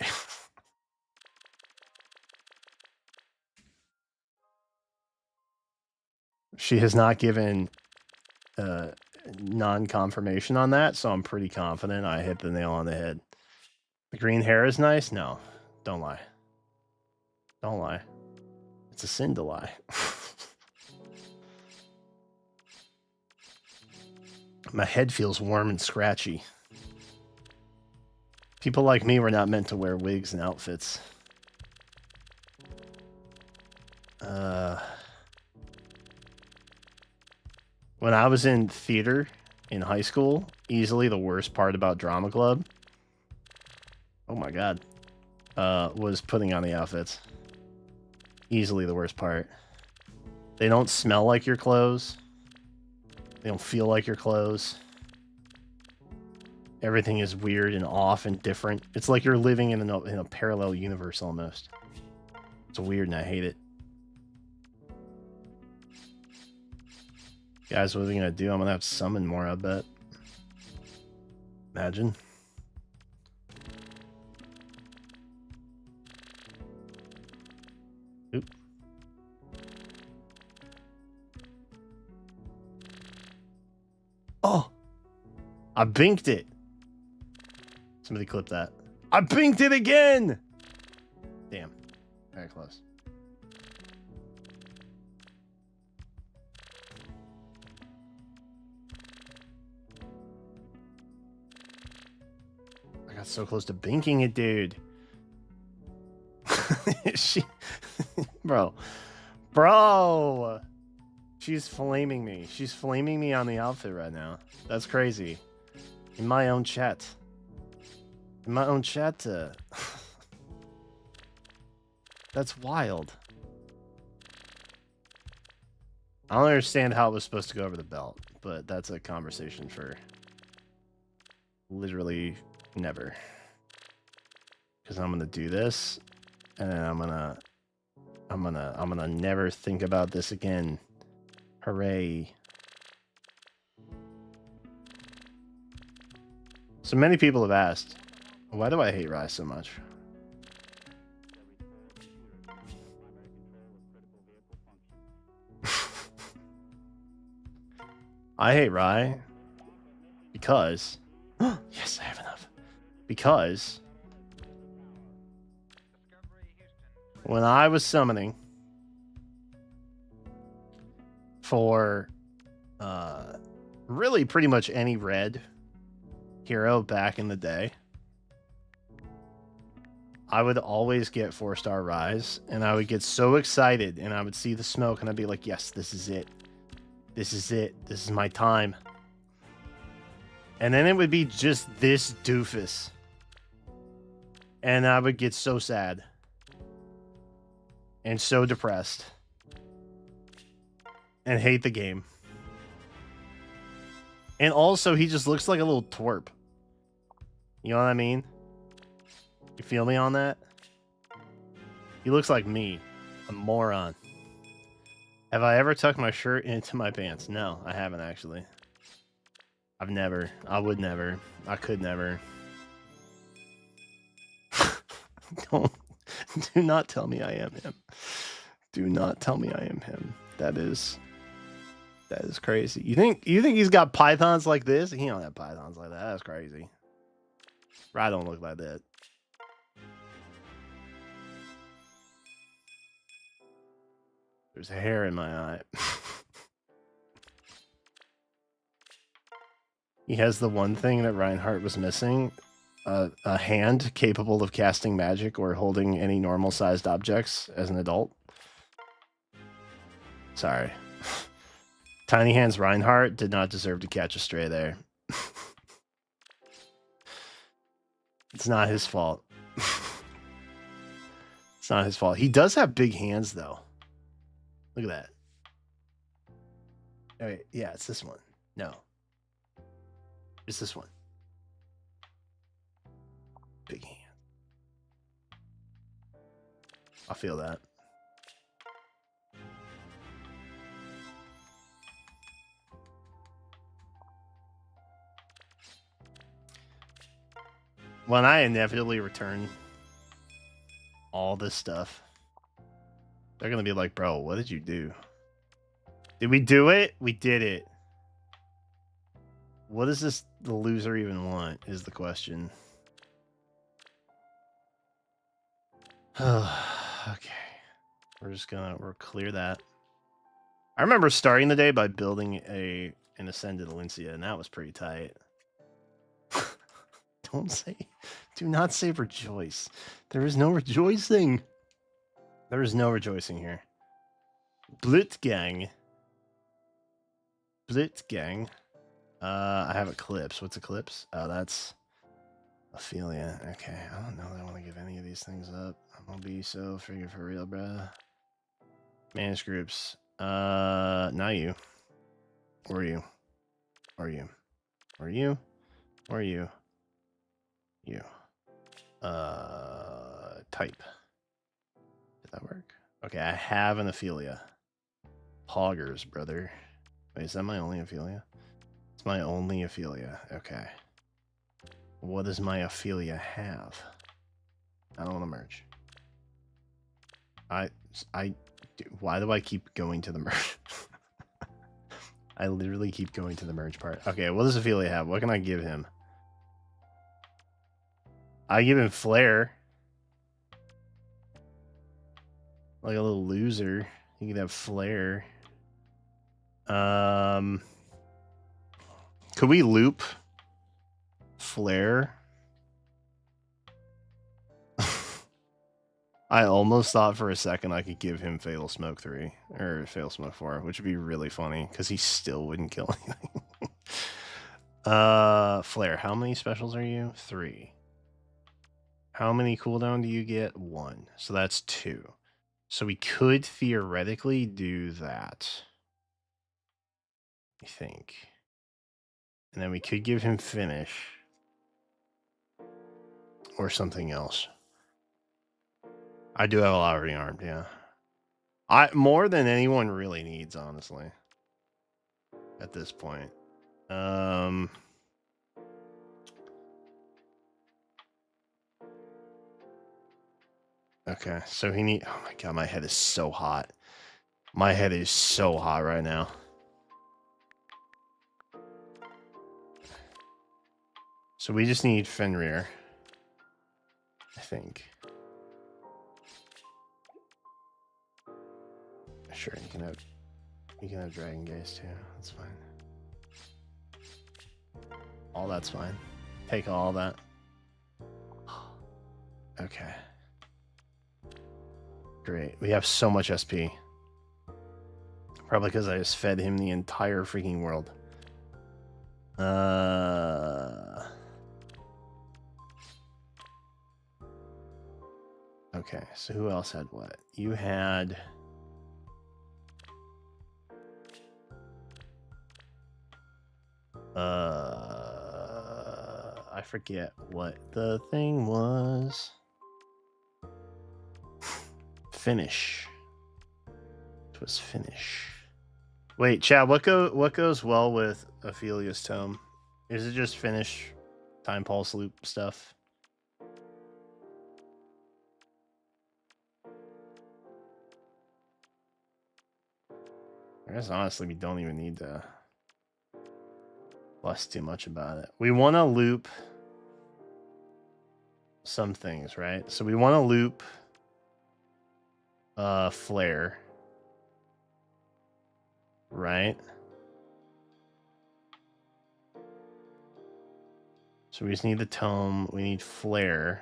She has not given non-confirmation on that, so I'm pretty confident I hit the nail on the head. The green hair is nice? No, don't lie. Don't lie. It's a sin to lie. My head feels warm and scratchy. People like me were not meant to wear wigs and outfits. When I was in theater in high school, easily the worst part about drama club, oh my god, was putting on the outfits. Easily the worst part. They don't smell like your clothes. They don't feel like your clothes. Everything is weird and off and different. It's like you're living in a parallel universe almost. It's weird and I hate it. Guys, what are we gonna do? I'm gonna have to summon more, I bet. Imagine. Oop. Oh! I binked it! Somebody clip that. I binked it again! Damn. Very close. I got so close to binking it, dude. Bro. She's flaming me. She's flaming me on the outfit right now. That's crazy. In my own chat. In my own chat. That's wild. I don't understand how it was supposed to go over the belt, but that's a conversation for literally never. Because I'm gonna do this, and then I'm gonna never think about this again. Hooray. So many people have asked, why do I hate Rai so much? I hate Rai because yes, I have enough. Because when I was summoning for really pretty much any red hero back in the day, I would always get 4-star Rise, and I would get so excited, and I would see the smoke, and I'd be like, yes, this is it. This is it. This is my time. And then it would be just this doofus. And I would get so sad. And so depressed. And hate the game. And also, he just looks like a little twerp. You know what I mean? You feel me on that? He looks like me. A moron. Have I ever tucked my shirt into my pants? No, I haven't actually. I've never. I would never. I could never. Do not tell me I am him. Do not tell me I am him. That is crazy. You think he's got pythons like this? He don't have pythons like that. That's crazy. Rai don't look like that. There's hair in my eye. He has the one thing that Reinhardt was missing. A hand capable of casting magic or holding any normal-sized objects as an adult. Sorry. Tiny Hands Reinhardt did not deserve to catch a stray there. It's not his fault. It's not his fault. He does have big hands, though. Look at that. Oh, wait, yeah, it's this one. No. It's this one. Big hand. I feel that. When I inevitably return all this stuff, they're going to be like, bro, what did you do? Did we do it? We did it. What does the loser even want is the question. Okay. We'll clear that. I remember starting the day by building an Ascended Alencia, and that was pretty tight. Do not say rejoice. There is no rejoicing. There is no rejoicing here. Blutgang. Blitz gang. I have Eclipse. What's Eclipse? Oh, that's Ophelia. Okay, I don't know that I want to give any of these things up. I'm gonna be so freaking for real, bruh. Manuscripts. Not you. Or you. Or you. Or you. Or you. You. Type. Did that work? Okay, I have an Ophelia. Poggers, brother. Wait, is that my only Ophelia? It's my only Ophelia. Okay. What does my Ophelia have? I don't want to merge. Why do I keep going to the merge? I literally keep going to the merge part. Okay, what does Ophelia have? What can I give him? I give him Flare. Like a little loser. You could have Flare. Could we loop Flare? I almost thought for a second I could give him Fatal Smoke 3 or Fatal Smoke 4, which would be really funny because he still wouldn't kill anything. Flare, how many specials are you? 3. How many cooldown do you get? 1. So that's 2. So we could theoretically do that, I think. And then we could give him Finish or something else. I do have a lot of rearmed, yeah. More than anyone really needs, honestly. At this point. Okay, so he need. Oh my god, my head is so hot. My head is so hot right now. So we just need Fenrir, I think. Sure, you can have Dragon Gaze too. That's fine. All that's fine. Take all that. Okay. Great. We have so much SP. Probably because I just fed him the entire freaking world. Okay, so who else had what? You had... I forget what the thing was. Finish. It was Finish. Wait, Chad, what goes well with Ophelia's Tome? Is it just Finish, Time Pulse Loop stuff? I guess honestly we don't even need to fuss too much about it. We want to loop some things, right? So we want to loop Flare, right? So we just need the Tome. We need Flare.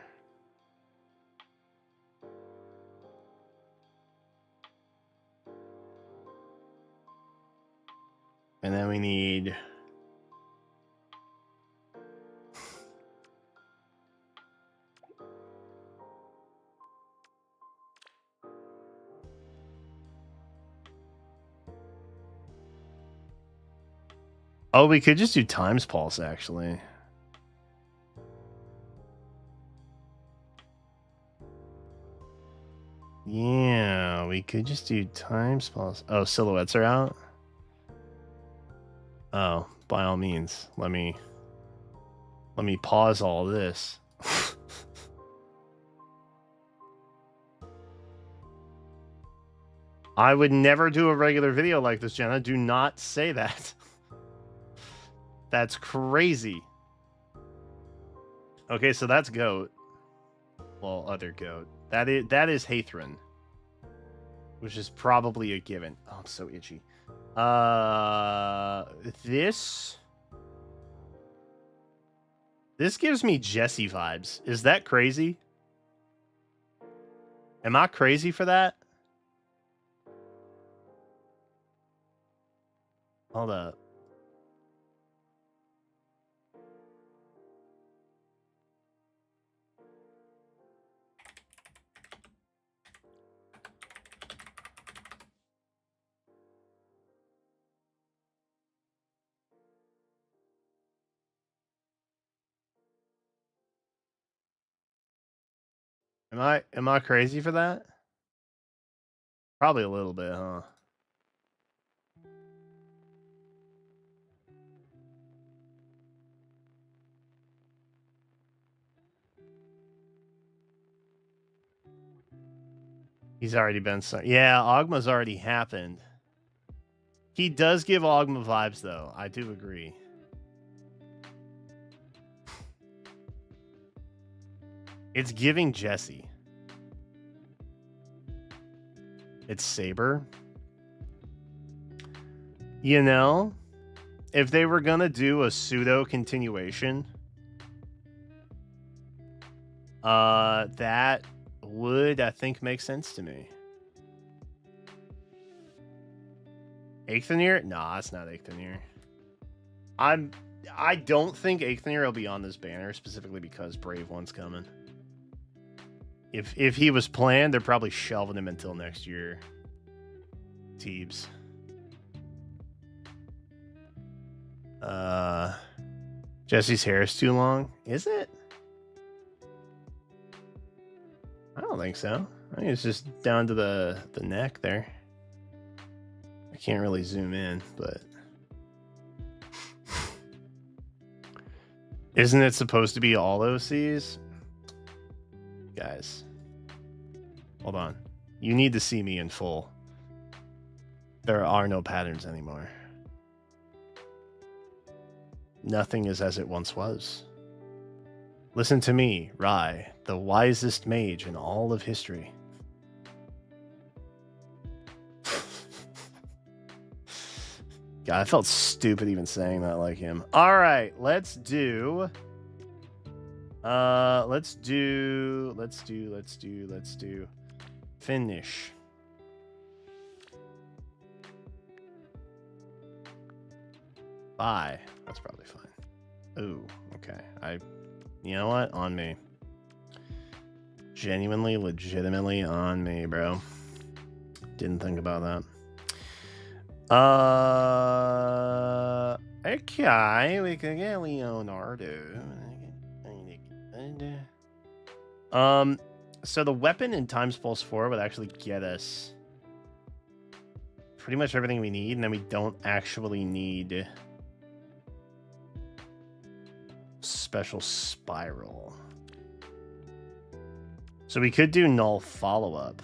And then we need... Oh, we could just do Times Pulse, actually. Yeah, we could just do Times Pulse. Oh, silhouettes are out? Oh, by all means, let me pause all this. I would never do a regular video like this, Jenna. Do not say that. That's crazy. Okay, so that's Goat. Well, other Goat. That is Hathran. Which is probably a given. Oh, I'm so itchy. This gives me Jesse vibes. Is that crazy? Am I crazy for that? Hold up. Am I crazy for that? Probably a little bit, huh? He's already been so. Yeah, Ogma's already happened. He does give Ogma vibes, though. I do agree. It's giving Jesse. It's Saber. You know, if they were gonna do a pseudo continuation, that would, I think, make sense to me. Eighthanier? Nah, it's not Eighthanier. I don't think Eighthanier will be on this banner specifically because Brave One's coming. If he was planned, they're probably shelving him until next year. Teebs. Jesse's hair is too long. Is it? I don't think so. I think it's just down to the neck there. I can't really zoom in, but isn't it supposed to be all OCs? Guys, hold on. You need to see me in full. There are no patterns anymore. Nothing is as it once was. Listen to me, Rai, the wisest mage in all of history. God, I felt stupid even saying that like him. All right, let's do finish. Bye. That's probably fine. Ooh, okay. You know what? On me. Genuinely, legitimately on me, bro. Didn't think about that. Okay, we could get Leonardo. So the weapon in Times Pulse 4 would actually get us pretty much everything we need, and then we don't actually need special spiral. So we could do null follow-up,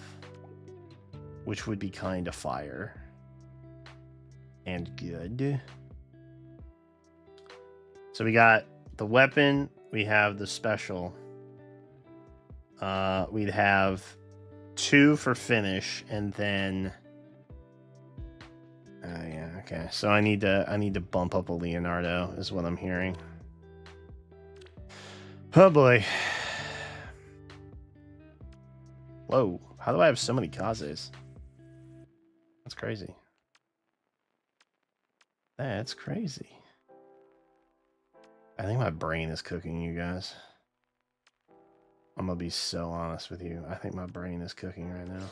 which would be kind of fire and good. So we got the weapon, we have the special. We'd have 2 for finish, and then yeah, okay. So I need to bump up a Leonardo is what I'm hearing. Oh boy. Whoa, how do I have so many Kazes? That's crazy. That's crazy. I think my brain is cooking, you guys. I'm gonna be so honest with you. I think my brain is cooking right now.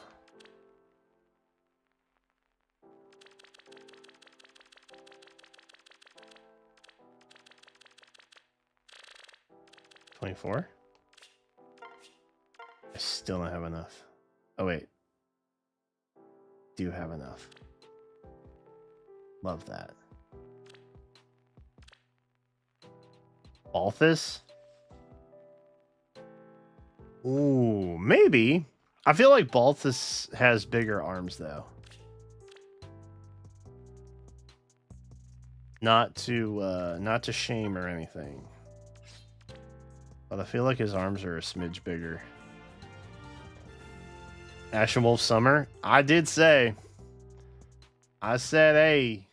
$24? I still don't have enough. Oh wait. Do have enough. Love that. Balthus? Ooh, maybe. I feel like Balthus has bigger arms though. Not to shame or anything. But I feel like his arms are a smidge bigger. Ashen Wolf Summer? I did say. I said, hey.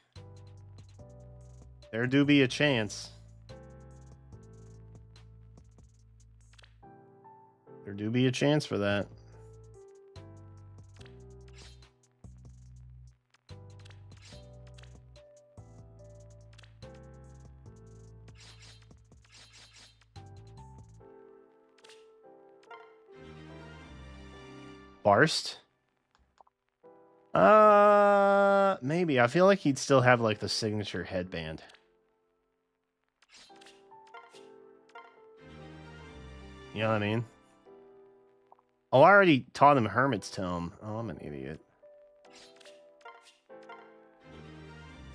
There do be a chance. There do be a chance for that. Barst? Maybe. I feel like he'd still have like the signature headband. You know what I mean? Oh, I already taught him Hermit's Tome. Oh, I'm an idiot.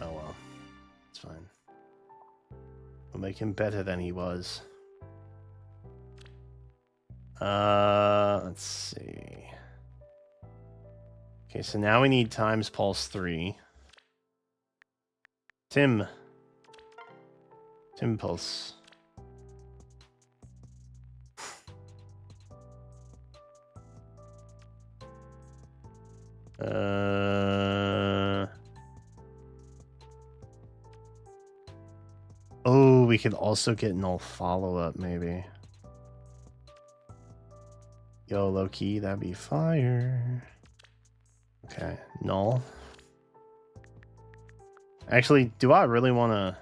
Oh well. It's fine. We'll make him better than he was. Let's see. Okay, so now we need times pulse 3. Tim pulse. Oh, we could also get null follow-up, maybe. Yo, low-key, that'd be fire. Okay, null. Actually, do I really want to...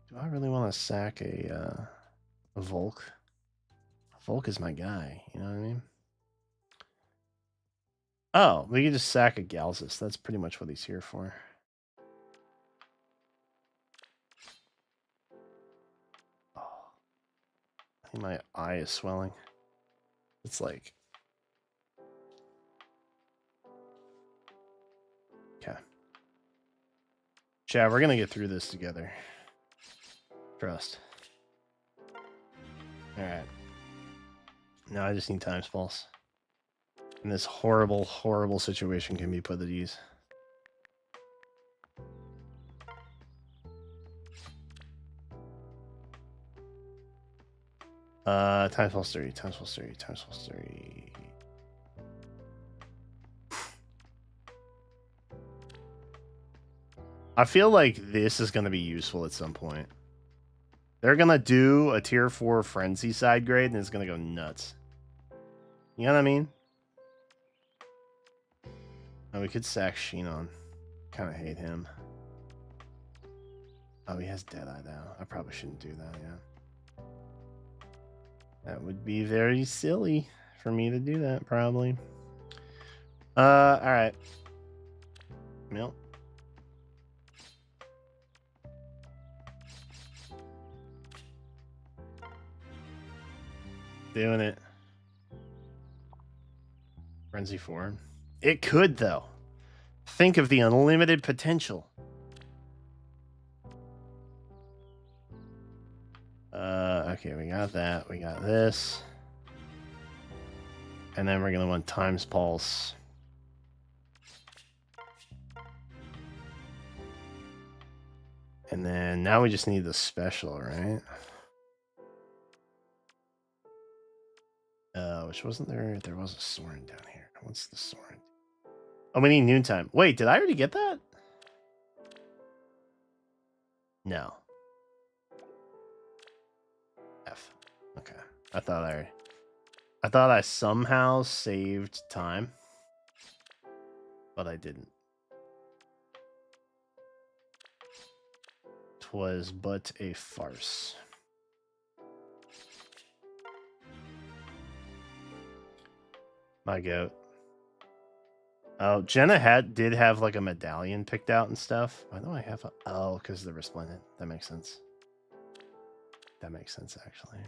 Do I really want to sack a Volk? Volk is my guy, you know what I mean? Oh, we can just sack a Galzus. That's pretty much what he's here for. Oh, I think my eye is swelling. It's like... Okay. Chad, we're going to get through this together. Trust. Alright. Now I just need times pulse. And this horrible, horrible situation can be put at ease. Times pulse 30, times pulse 30, times pulse 30. I feel like this is going to be useful at some point. They're going to do a tier 4 frenzy side grade and it's going to go nuts. You know what I mean? Oh, we could sack Shinon. Kind of hate him. Oh, he has Deadeye though. I probably shouldn't do that, yeah. That would be very silly for me to do that, probably. Alright. Milk. Doing it. Frenzy 4. It could, though. Think of the unlimited potential. Okay, we got that. We got this. And then we're going to want times pulse. And then now we just need the special, right? Which wasn't there? There was a Soren down here. What's the Soren? Oh, we need noontime. Wait, did I already get that? No. F. Okay. I thought I somehow saved time, but I didn't. 'Twas but a farce. My goat. Oh, Jenna did have like a medallion picked out and stuff. Why do I have a... Oh, because they're resplendent. That makes sense. That makes sense, actually.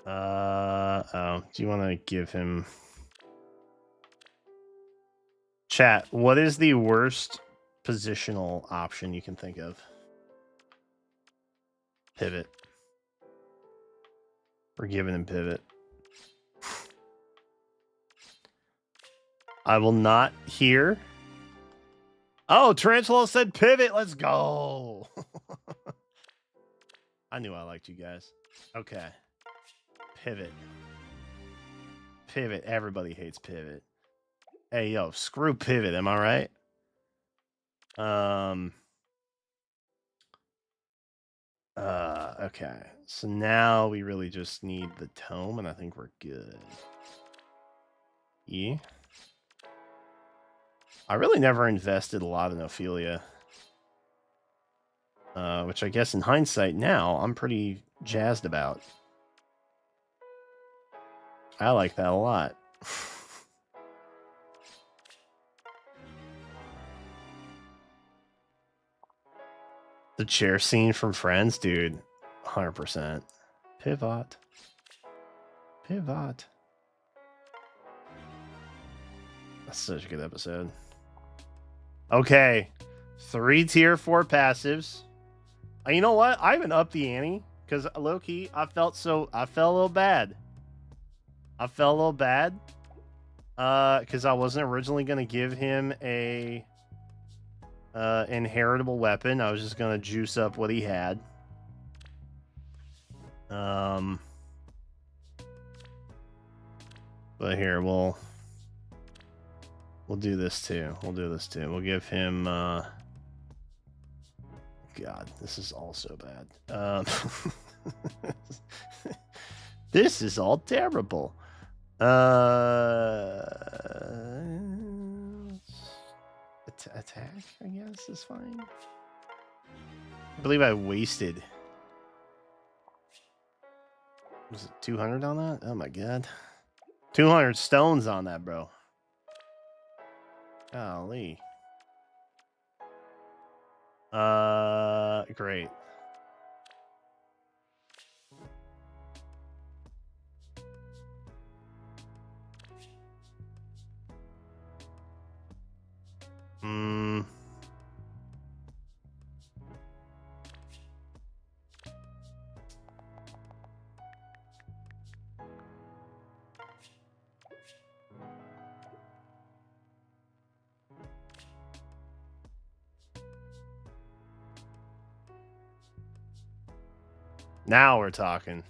Oh, do you want to give him... Chat, what is the worst positional option you can think of? Pivot. We're giving him pivot. I will not hear. Oh, Tarantula said pivot. Let's go. I knew I liked you guys. Okay. Pivot. Pivot. Everybody hates pivot. Hey, yo, screw pivot. Am I right? Okay. So now we really just need the tome, and I think we're good. Yeah. I really never invested a lot in Ophelia. Which I guess in hindsight now, I'm pretty jazzed about. I like that a lot. The chair scene from Friends, dude. 100%. Pivot. Pivot. That's such a good episode. Okay. 3 tier 4 passives. You know what? I haven't upped the ante because low key, I felt a little bad. Because I wasn't originally gonna give him a inheritable weapon. I was just gonna juice up what he had. But here we'll do this too. We'll give him God, this is all so bad. This is all terrible. Attack, I guess, is fine. I believe I wasted. Was it 200 on that? Oh my god. 200 stones on that, bro. Golly. Great. Now we're talking.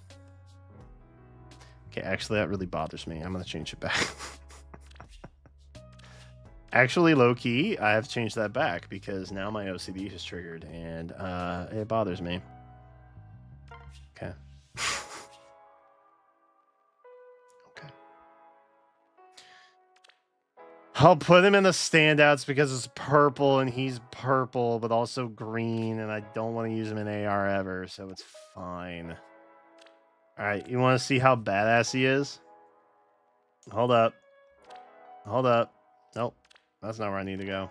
Okay, actually, that really bothers me. I'm going to change it back. Actually, low-key, I have changed that back because now my OCD is triggered, and it bothers me. Okay. Okay. I'll put him in the standouts because it's purple, and he's purple, but also green, and I don't want to use him in AR ever, so it's fine. All right, you want to see how badass he is? Hold up. Hold up. Nope. That's not where I need to go.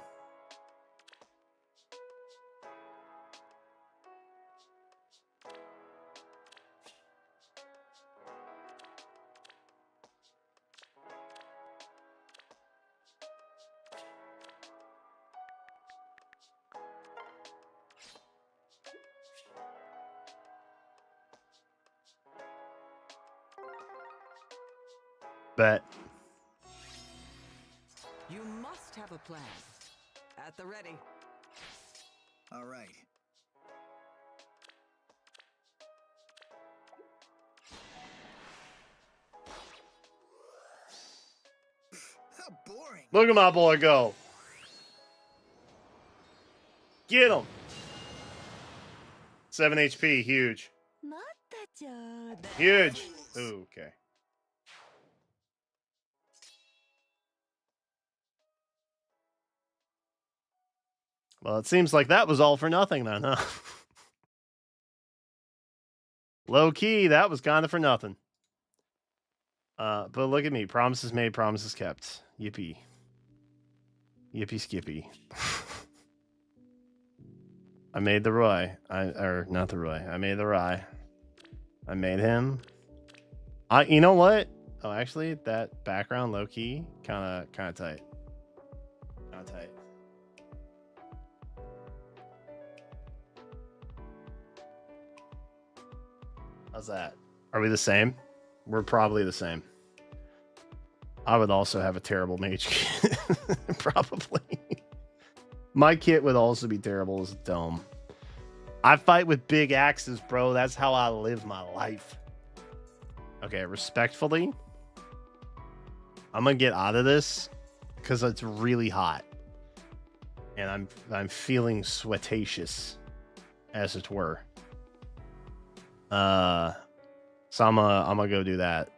Bet. You must have a plan. At the ready. All right. How boring. Look at my boy go. Get him. 7 HP, huge. Huge. Ooh, okay. Well, it seems like that was all for nothing then, huh? Low key, that was kind of for nothing. But look at me. Promises made, promises kept. Yippee. Yippee skippy. I made the Roy. Not the Roy. I made the Rye. I made him. You know what? Oh, actually, that background low key, kind of tight. Kind of tight. How's that? Are we the same? We're probably the same. I would also have a terrible mage kit. Probably. My kit would also be terrible as a dome. I fight with big axes, bro. That's how I live my life. Okay, respectfully, I'm gonna get out of this because it's really hot. And I'm feeling sweatacious, as it were. So I'm gonna go do that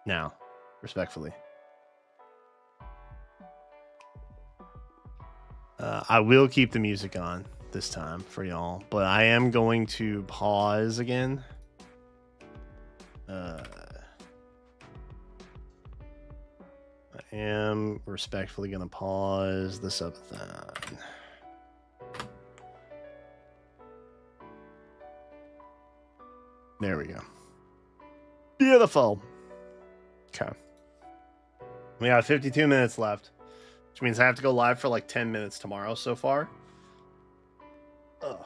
now, respectfully. I will keep the music on this time for y'all, but I am going to pause again. I am respectfully gonna pause the subathon. There we go. Beautiful. Okay. We got 52 minutes left, which means I have to go live for like 10 minutes tomorrow so far. Ugh.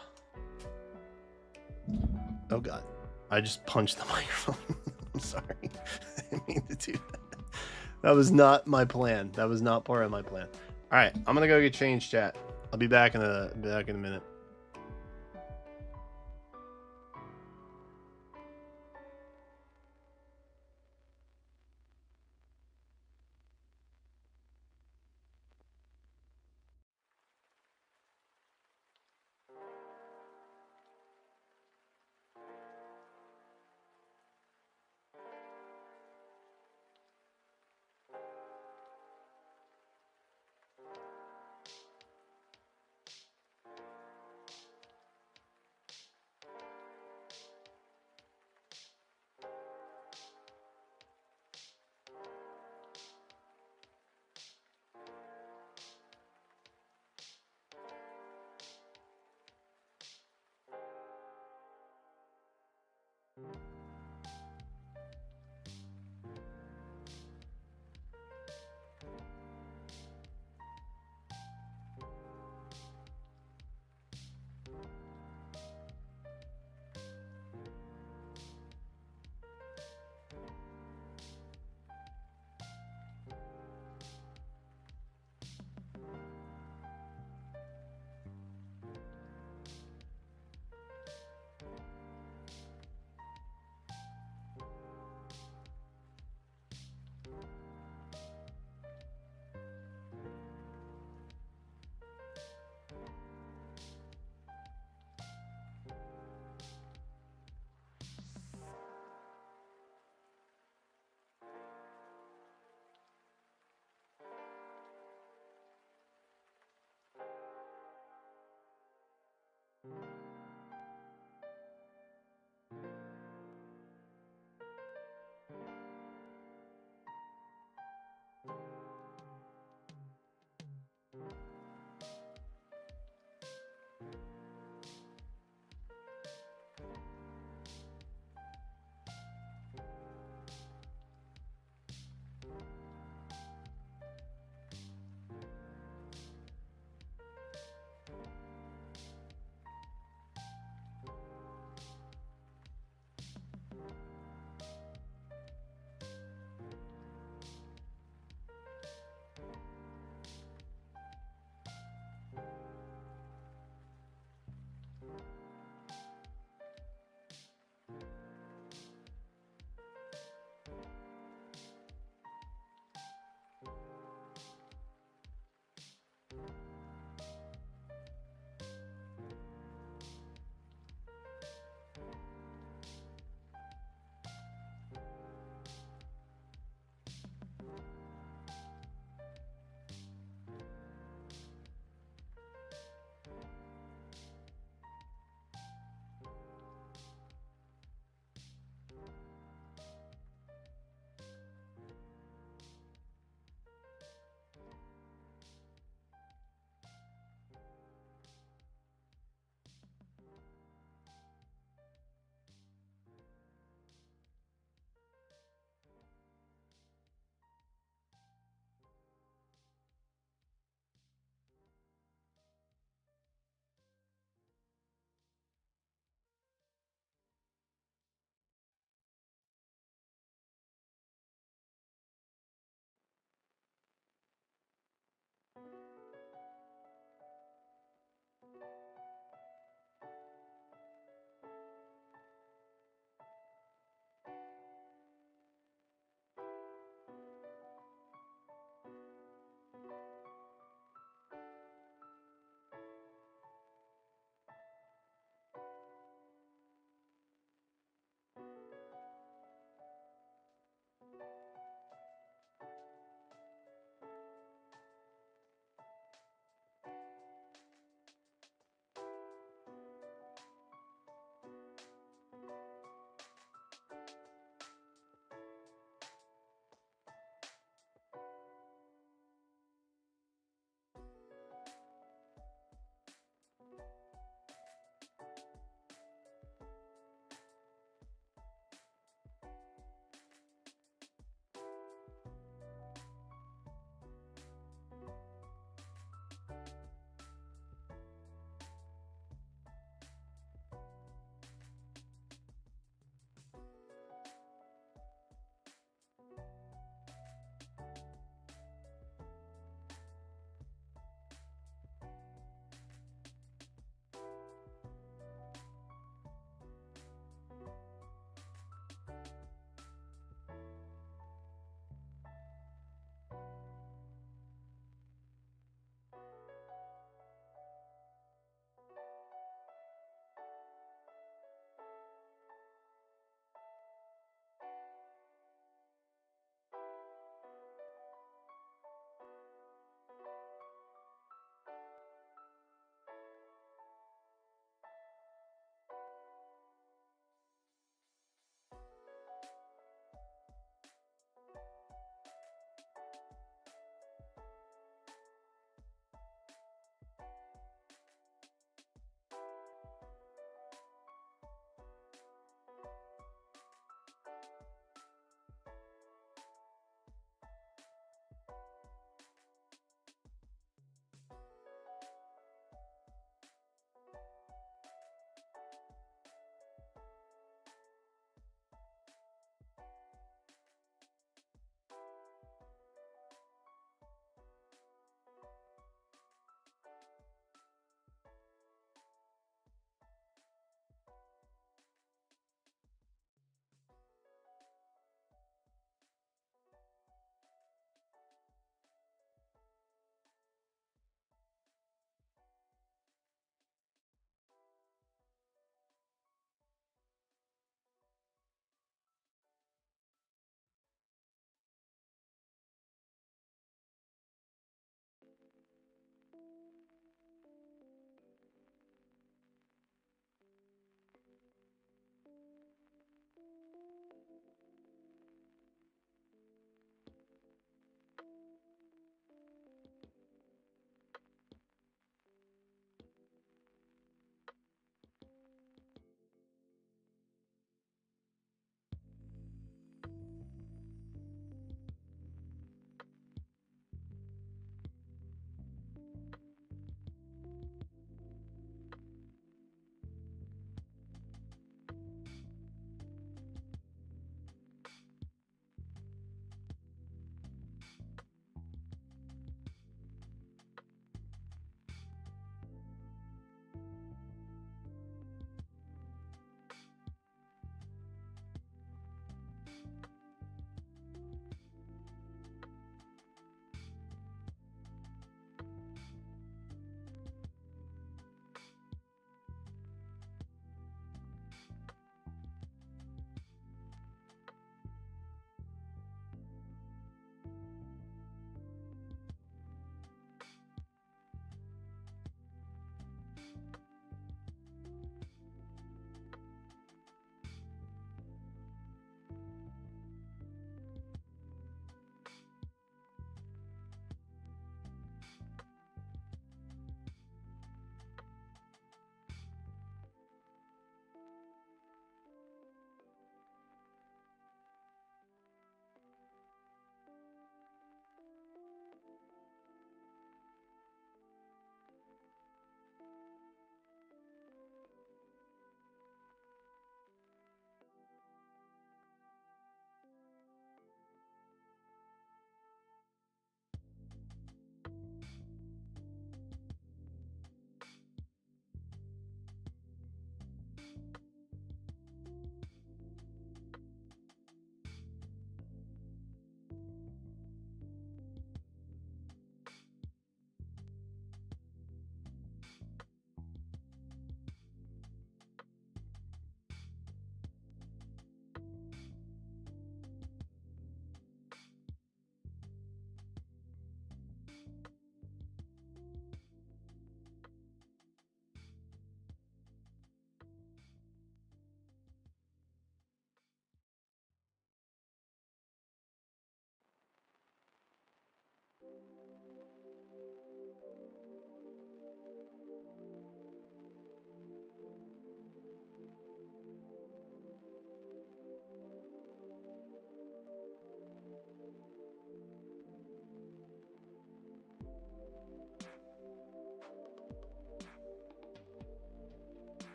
Oh, God. I just punched the microphone. I'm sorry. I didn't mean to do that. That was not my plan. That was not part of my plan. All right. I'm going to go get changed, chat. I'll be back in a minute.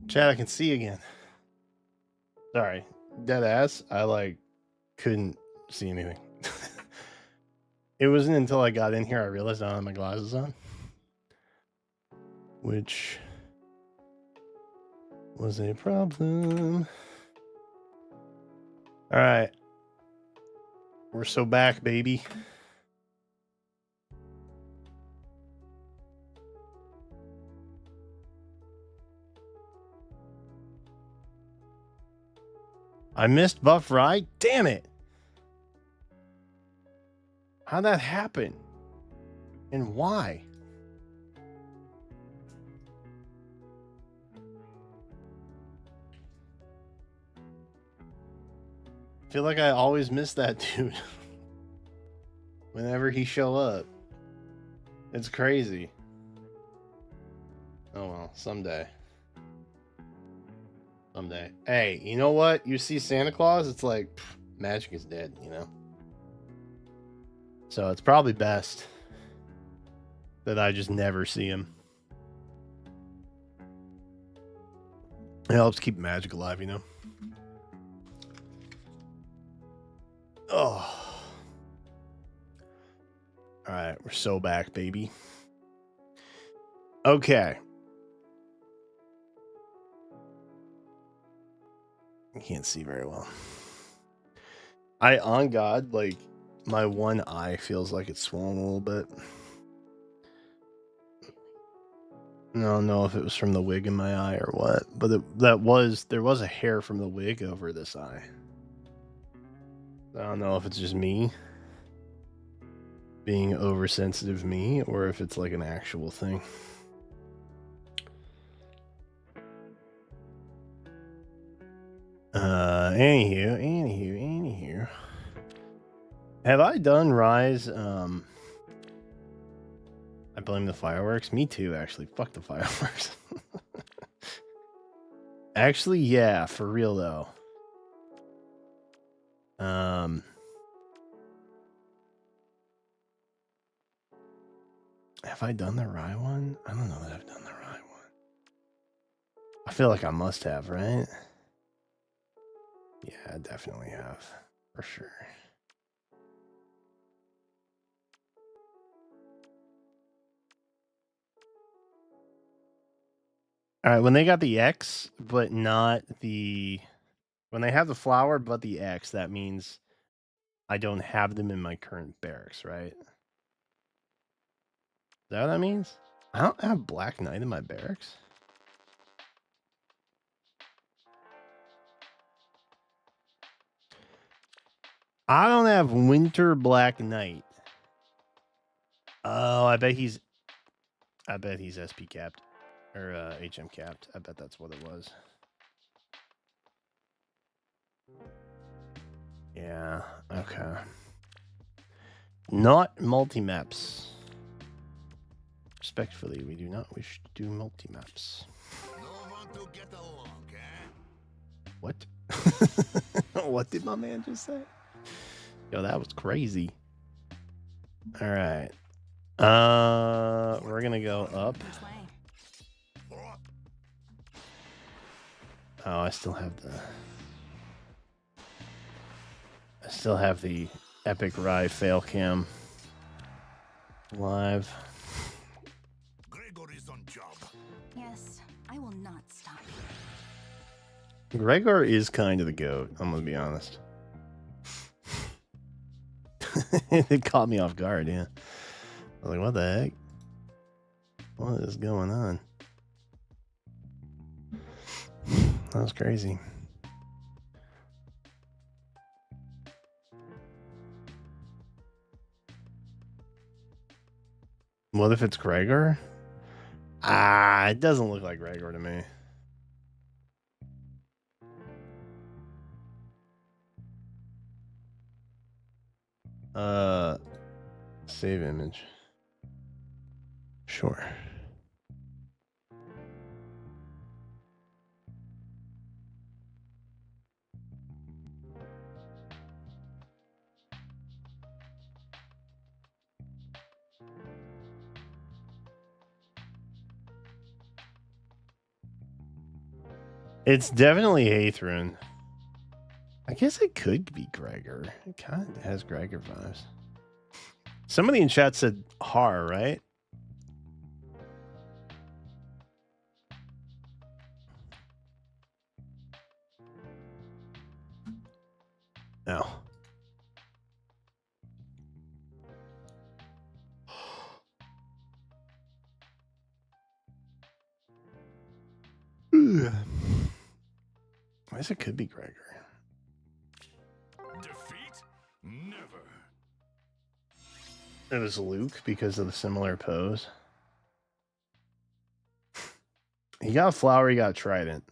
Chad, I can see again. Sorry. Dead ass. I like couldn't see anything. It wasn't until I got in here I realized I don't have my glasses on. Which was a problem. Alright. We're so back, baby. I missed Buff Ride? Damn it! How'd that happen? And why? I feel like I always miss that dude. Whenever he show up. It's crazy. Oh well, someday. Someday. Hey, you know what? You see Santa Claus, it's like, pff, magic is dead, you know? So it's probably best that I just never see him. It helps keep magic alive, you know? Oh. Alright, we're so back, baby. Okay. I can't see very well. On God, like, my one eye feels like it's swollen a little bit. I don't know if it was from the wig in my eye or what, but there was a hair from the wig over this eye. I don't know if it's just me being oversensitive me or if it's like an actual thing. Anywho. Have I done Rise? I blame the fireworks. Me too, actually. Fuck the fireworks. Actually, yeah, for real though. Have I done the Rye one? I don't know that I've done the Rye one. I feel like I must have, right? Yeah, I definitely have. For sure. Alright, when they got the X, but not the... When they have the flower, but the X, that means I don't have them in my current barracks, right? Is that what that means? I don't have Black Knight in my barracks. I don't have Winter Black Knight. Oh, I bet he's SP capped. Or HM capped. I bet that's what it was. Yeah, okay. Not multi-maps. Respectfully, we do not wish to do multi-maps. No one to get along, eh? What? What did my man just say? Yo, that was crazy. All right. We're gonna go up. Oh, I still have the Epic Rye fail cam live. Gregory's on job. Yes, I will not stop. Gregor is kind of the GOAT, I'm gonna be honest. It caught me off guard, yeah. I was like, what the heck? What is going on? That was crazy. What if it's Gregor? It doesn't look like Gregor to me. Save image. Sure. It's definitely Aethrin. I guess it could be Gregor. It kind of has Gregor vibes. Somebody in chat said Har, right? No. I guess it could be Gregor. Defeat? Never. It was Luke because of the similar pose. He got Flower, he got Trident.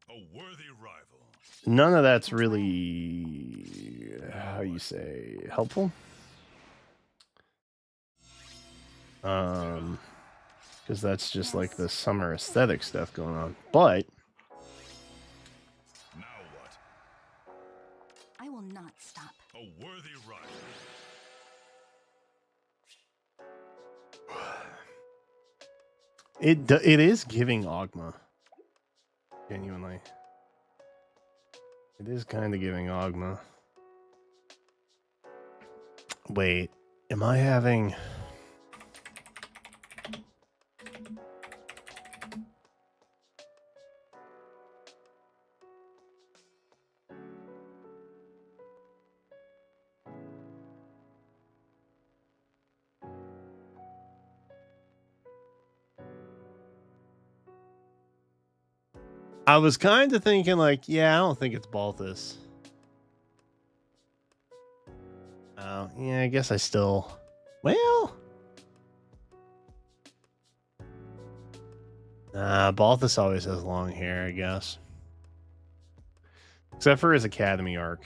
A worthy rival. None of that's really, how you say, helpful. Because that's just like the summer aesthetic stuff going on. But Now what? I will not stop. A worthy rival. it is giving Ogma. Genuinely. It is kind of giving Ogma. Wait, am I having... I was kind of thinking like, yeah, I don't think it's Balthus. Oh, yeah, I guess I still... Well... Balthus always has long hair, I guess. Except for his Academy arc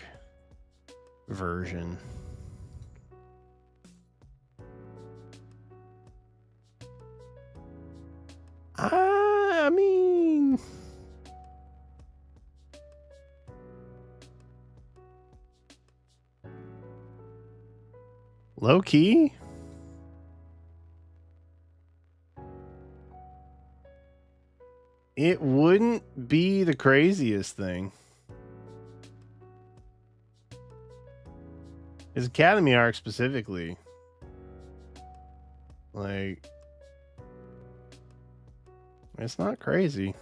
version. I mean... Low key? It wouldn't be the craziest thing. His Academy arc specifically. Like, it's not crazy.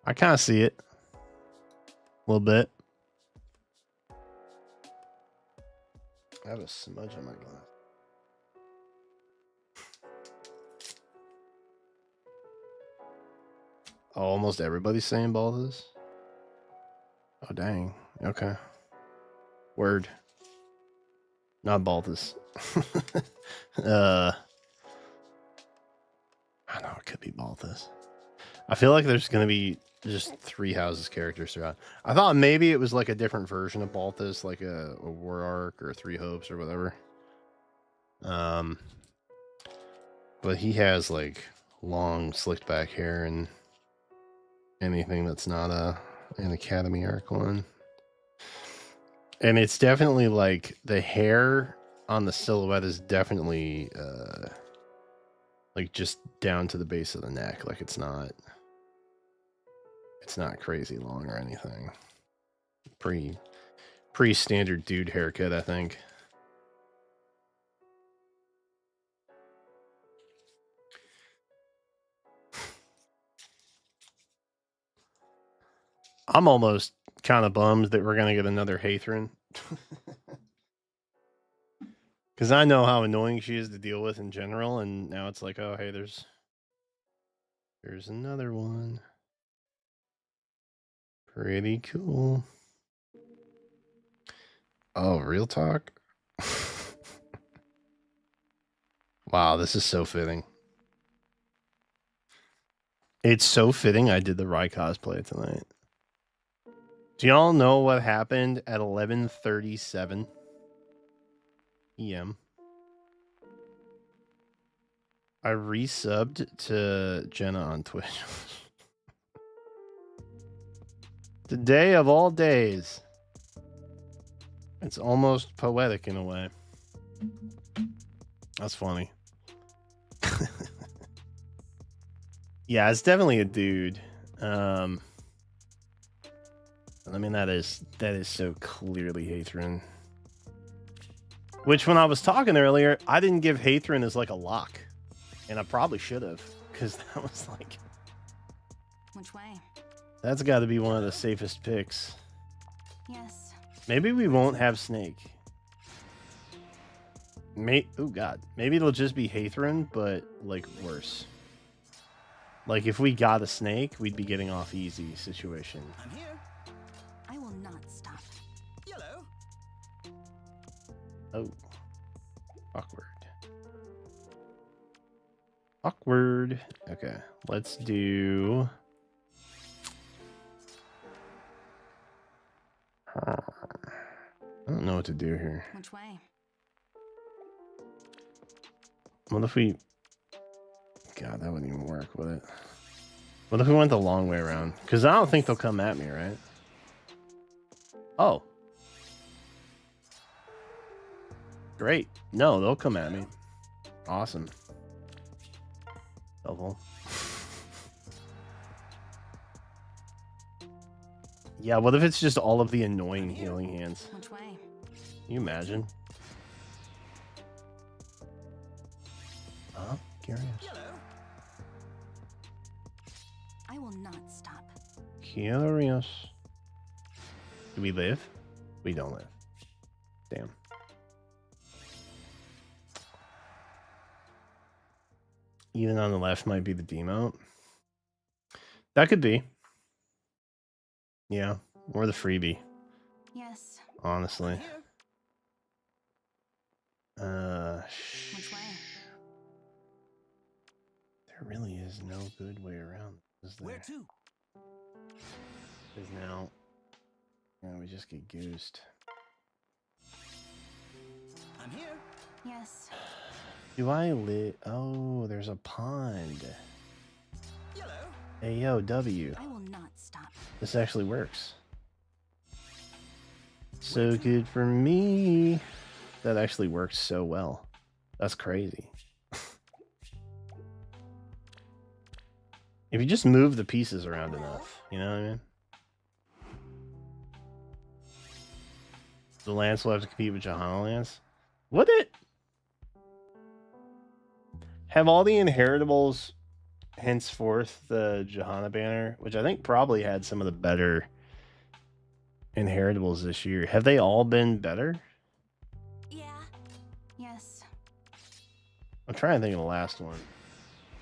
I kind of see it. A little bit. I have a smudge on my glass. Oh, almost everybody's saying Balthus. Oh, dang. Okay. Word. Not Balthus. I know it could be Balthus. I feel like there's going to be just 3 houses characters throughout. I thought maybe it was like a different version of Balthus, like a War Arc or 3 Hopes or whatever. But he has like long slicked back hair and anything that's not an Academy arc one. And it's definitely like the hair on the silhouette is definitely like just down to the base of the neck. Like it's not crazy long or anything. Pretty standard dude haircut, I think. I'm almost kind of bummed that we're going to get another Hathrin. Because I know how annoying she is to deal with in general, and now it's like, oh, hey, there's another one. Pretty cool. Oh, real talk? Wow, this is so fitting. It's so fitting I did the Rai cosplay tonight. Do y'all know what happened at 11:37 p.m.? I resubbed to Jenna on Twitch. The day of all days. It's almost poetic in a way. That's funny. Yeah, it's definitely a dude. I mean, that is so clearly Hathrin. Which, when I was talking earlier, I didn't give Hathrin as like a lock, and I probably should have, because that was like, Which way? that's got to be one of the safest picks. Yes. Maybe we won't have Snake. Oh god, maybe it'll just be Hathrin, but like worse. Like if we got a Snake, we'd be getting off easy situation. I'm here. I will not stop. Yellow. Oh, awkward. Awkward. Okay, let's do. I don't know what to do here. Which way? What if we... God, that wouldn't even work, would it? What if we went the long way around? Because I don't think they'll come at me, right? Oh. Great. No, they'll come at me. Awesome. Double. Yeah, what if it's just all of the annoying healing hands? Which way? Can you imagine? Oh, curious. I will not stop. Curious. Do we live? We don't live. Damn. Even on the left might be the demote. That could be. Yeah, or the freebie. Yes. Honestly. Which way? There really is no good way around, is there? Where to? Because now, we just get goosed. I'm here. Yes. Do I live? Oh, there's a pond. Yellow. AOW. I will not stop. This actually works. So good for me. That actually works so well. That's crazy. If you just move the pieces around enough, you know what I mean? The Lance will have to compete with Johanna Lance. Would it? Have all the inheritables henceforth the Johanna banner, which I think probably had some of the better inheritables this year. Have they all been better? Yeah. Yes. I'm trying to think of the last one.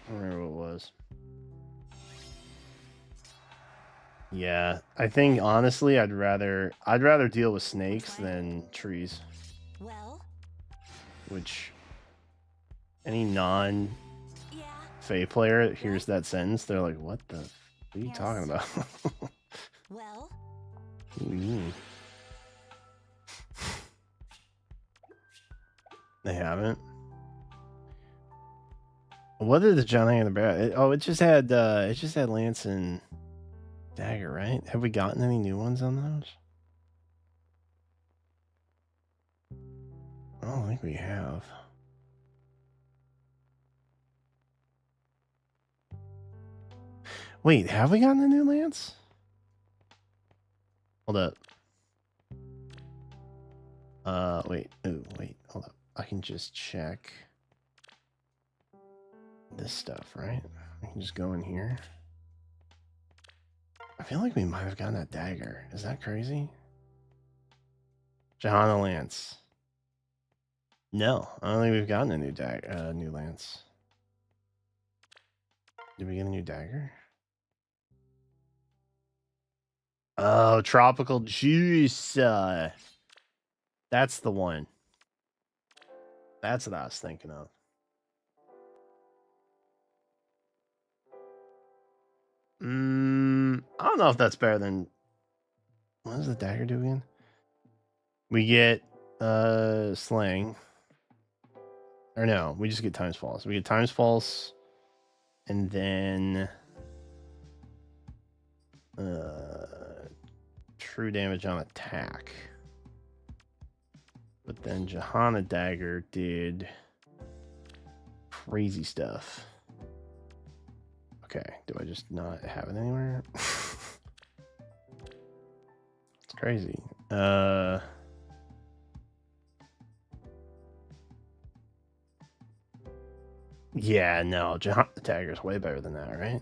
I don't remember what it was. Yeah, I think honestly I'd rather deal with snakes than trees. Well. Which any non Yeah. Fae player that hears that sentence, they're like, what are you Yes. talking about? Well. What do you mean? They haven't. What did the Johnny and the Bear? It just had Lance and Dagger, right? Have we gotten any new ones on those? I don't think we have. Wait, have we gotten a new Lance? Hold up. Wait. Oh, wait. Hold up. I can just check this stuff, right? I can just go in here. I feel like we might have gotten a dagger. Is that crazy? Johanna Lance. No, I don't think we've gotten a new Lance. Did we get a new dagger? Oh, Tropical Juice. That's the one. That's what I was thinking of. I don't know if that's better than... What does the dagger do again? We get slang. Or no, we just get times false. We get times false, and then true damage on attack. But then Johanna Dagger did crazy stuff. Okay, do I just not have it anywhere? It's crazy. Yeah, no, Jihad the Tagger is way better than that, right?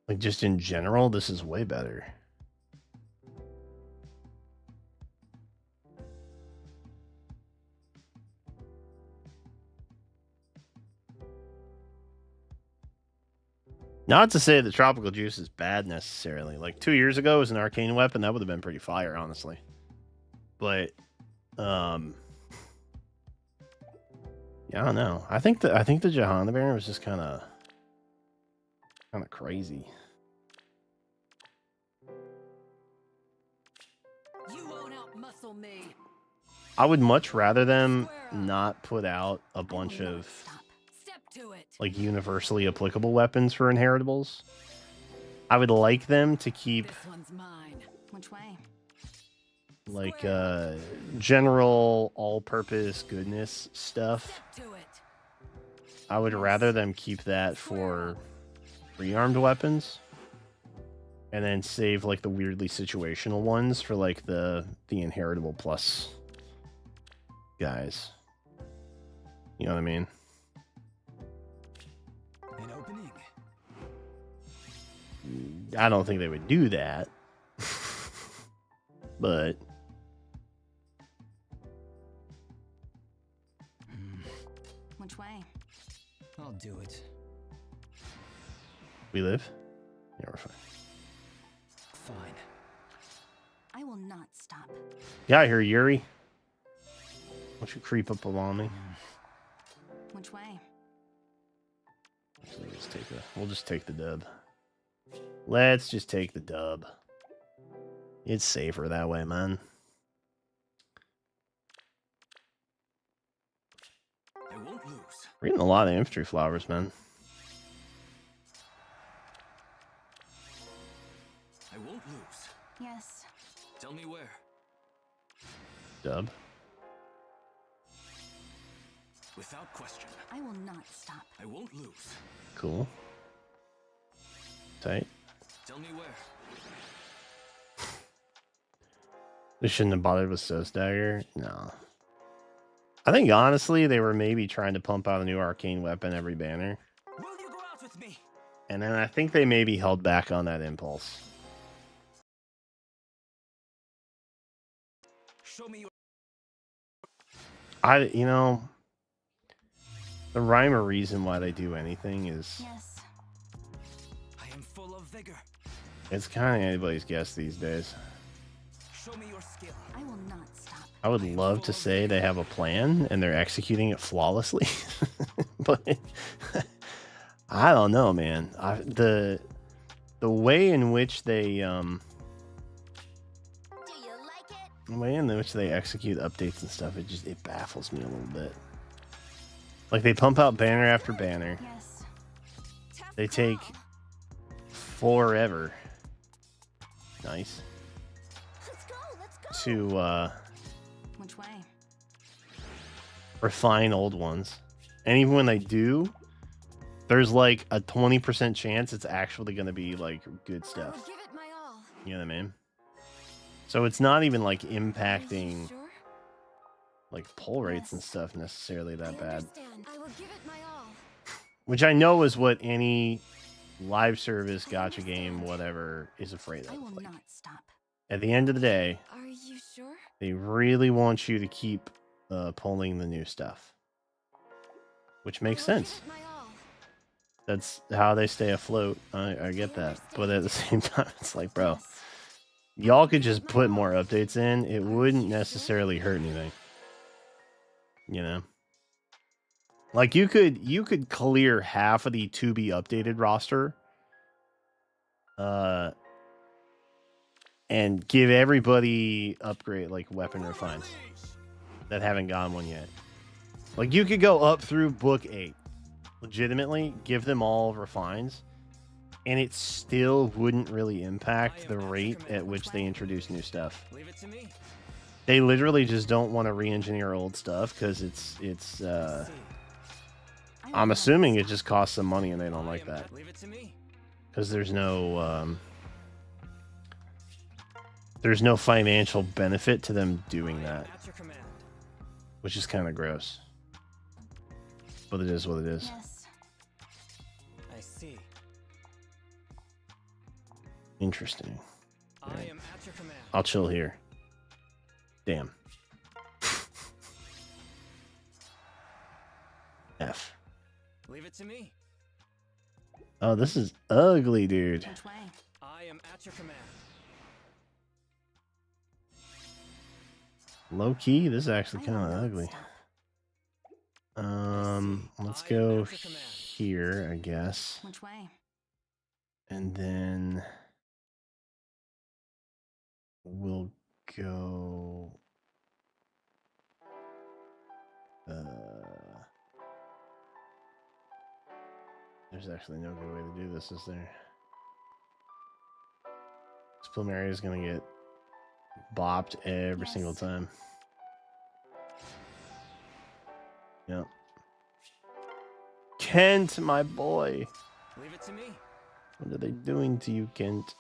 Like, just in general, this is way better. Not to say that Tropical Juice is bad necessarily. Like 2 years ago, it was an arcane weapon. That would have been pretty fire, honestly. But, yeah, I don't know. I think the Jihad Baron was just kind of crazy. You won't outmuscle me. I would much rather them not put out a bunch of like universally applicable weapons for inheritables. I would like them to keep This one's mine. Which way? like general all-purpose goodness stuff. To it. I would rather them keep that for rearmed weapons and then save like the weirdly situational ones for like the inheritable plus guys. You know what I mean? An opening. I don't think they would do that. But Which way? I'll do it. we live? Yeah, we're fine. Fine. I will not stop. Yeah, I hear Yuri. Why don't you creep up along me? Which way? Actually, we'll just take the dub. Let's just take the dub. It's safer that way, man. I won't lose. We're getting a lot of infantry flowers, man. I won't lose. Yes. Tell me where. Dub. Without question. I will not stop. I won't lose. Cool. Tight. Tell me where. They shouldn't have bothered with Sos Dagger. No. I think honestly they were maybe trying to pump out a new arcane weapon every banner. Will you go out with me? And then I think they maybe held back on that impulse. Show me your You know, the rhyme or reason why they do anything is Yes. I am full of vigor. it's kind of anybody's guess these days. Show me your skill. I will not stop. I would love to say they have a plan and they're executing it flawlessly, but I don't know, man. The way in which they Do you like it? the way in which they execute updates and stuff, it baffles me a little bit. Like they pump out banner after banner. Yes. They take forever. Nice. Let's go. To Which way? refine old ones. And even when they do, there's like a 20% chance it's actually going to be like good I stuff. will give it my all. You know what I mean? So it's not even like Are you impacting sure? like pull rates and stuff necessarily that I bad. understand. I will give it my all. Which I know is what any live service gacha game, whatever, is afraid I of. will Like, not stop. at the end of the day, Are you sure? they really want you to keep pulling the new stuff. Which makes I will give sense. it my all. That's how they stay afloat. I get that. But at the same time, it's like, bro, y'all could just put more updates in. It wouldn't necessarily hurt anything. You know? Like you could clear half of the to be updated roster. And give everybody upgrade like weapon refines that haven't gotten one yet. Like you could go up through book 8. Legitimately give them all refines and it still wouldn't really impact the rate at which they introduce new stuff. Leave it to me. They literally just don't want to re-engineer old stuff because it's I'm assuming it just costs some money and they don't like that. Leave it to me. Because there's no financial benefit to them doing that, At your command. which is kind of gross. But it is what it is. Yes. I see. Interesting. I am at your command. I'll chill here. Damn. F. Leave it to me. Oh, this is ugly, dude. Which way? I am at your command. Low key, this is actually I kind will of not ugly. stop. Let's I am go at your command. here, I guess. Which way? And then we'll go there's actually no good way to do this, is there? This Plumeria is gonna get bopped every single Yes. time. Yep. Kent, my boy. Leave it to me. What are they doing to you, Kent?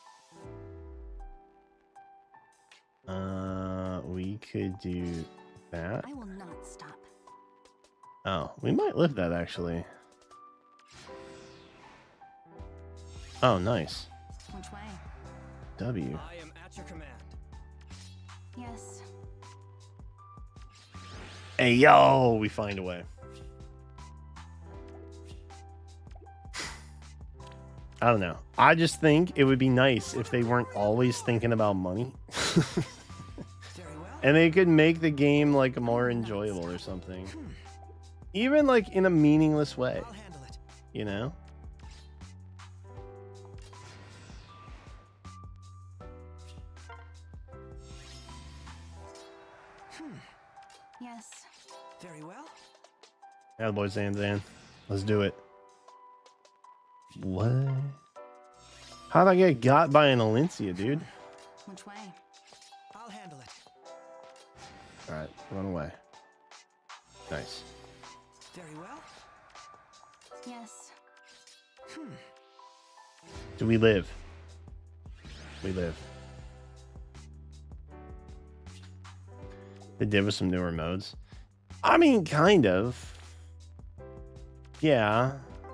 We could do that. I will not stop. Oh, we might live that actually. Oh, nice. Which way? W. I am at your command. Yes. Hey, yo, we find a way. I don't know. I just think it would be nice if they weren't always thinking about money. Very well. And they could make the game like more enjoyable or something. Even like in a meaningless way, I'll handle it. you know? Yes. Very well. Attaboy, Zanzan. Let's do it. What? How'd I get got by an Alencia, dude? Which way? I'll handle it. Alright, run away. Nice. Very well. Yes. Do we live? We live. They did with some newer modes. I mean, kind of. Yeah.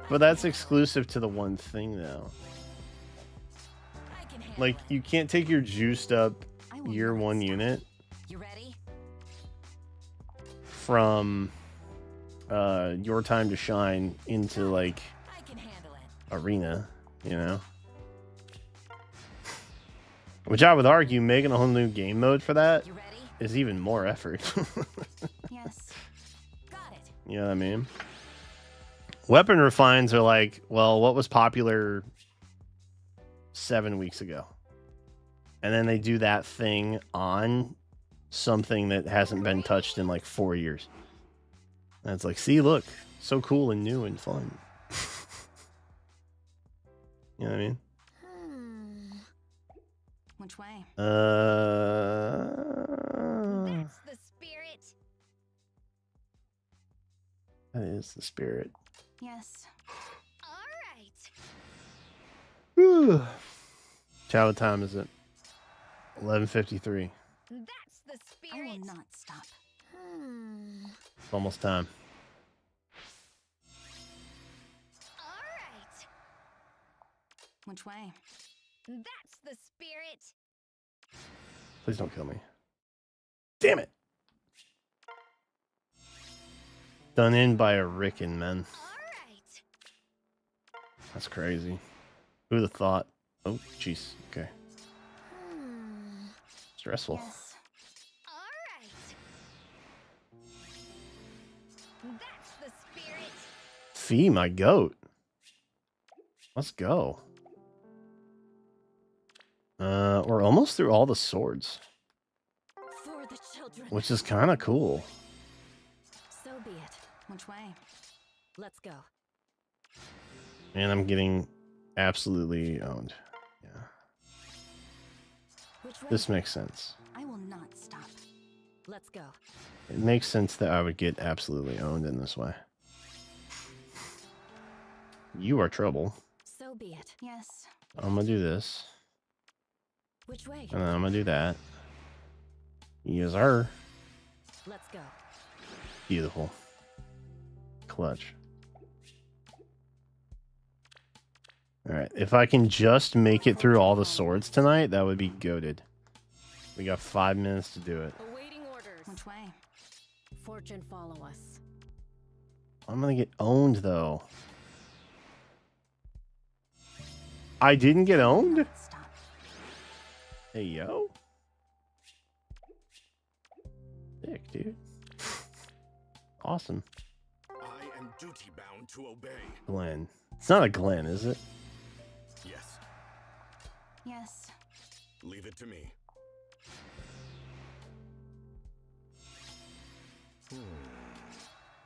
But that's exclusive to the one thing, though. I can handle Like, it. you can't take your juiced up I will year not one stop. unit You ready? from your time to shine into, like, I can handle it. arena, you know? Which I would argue making a whole new game mode for that You ready? is even more effort. Yes. Got it. You know what I mean? Weapon refines are like, well, what was popular 7 weeks ago? And then they do that thing on something that hasn't been touched in like 4 years. And it's like, see, look, so cool and new and fun. You know what I mean? Which way? That's the spirit. That is the spirit. Yes. All right. Whew. Chow, what time is it? 11:53. That's the I will spirit. not stop. It's almost time. All right. Which way? That's the spirit. Please don't kill me. Damn it. Done in by a Ricken, man. All right. That's crazy. Who'd have thought? Oh, jeez. Okay. Stressful. Yes. All right. That's the spirit. Fee, my goat. Let's go. We're almost through all the swords, For the children. which is kind of cool. So be it. Which way? Let's go. And I'm getting absolutely owned. Yeah. Which way? This makes sense. I will not stop. Let's go. It makes sense that I would get absolutely owned in this way. You are trouble. So be it. Yes. I'm gonna do this. Which way? And then I'm gonna do that. Use her. Let's go. Beautiful. Clutch. Alright, if I can just make it through all the swords tonight, that would be goated. We got 5 minutes to do it. Awaiting orders. Which way? Fortune follow us. I'm gonna get owned though. I didn't get owned? Stop. Hey yo. Dick, dude. Awesome. I am duty bound to obey. Glenn. It's not a Glenn, is it? Yes. Yes. Leave it to me.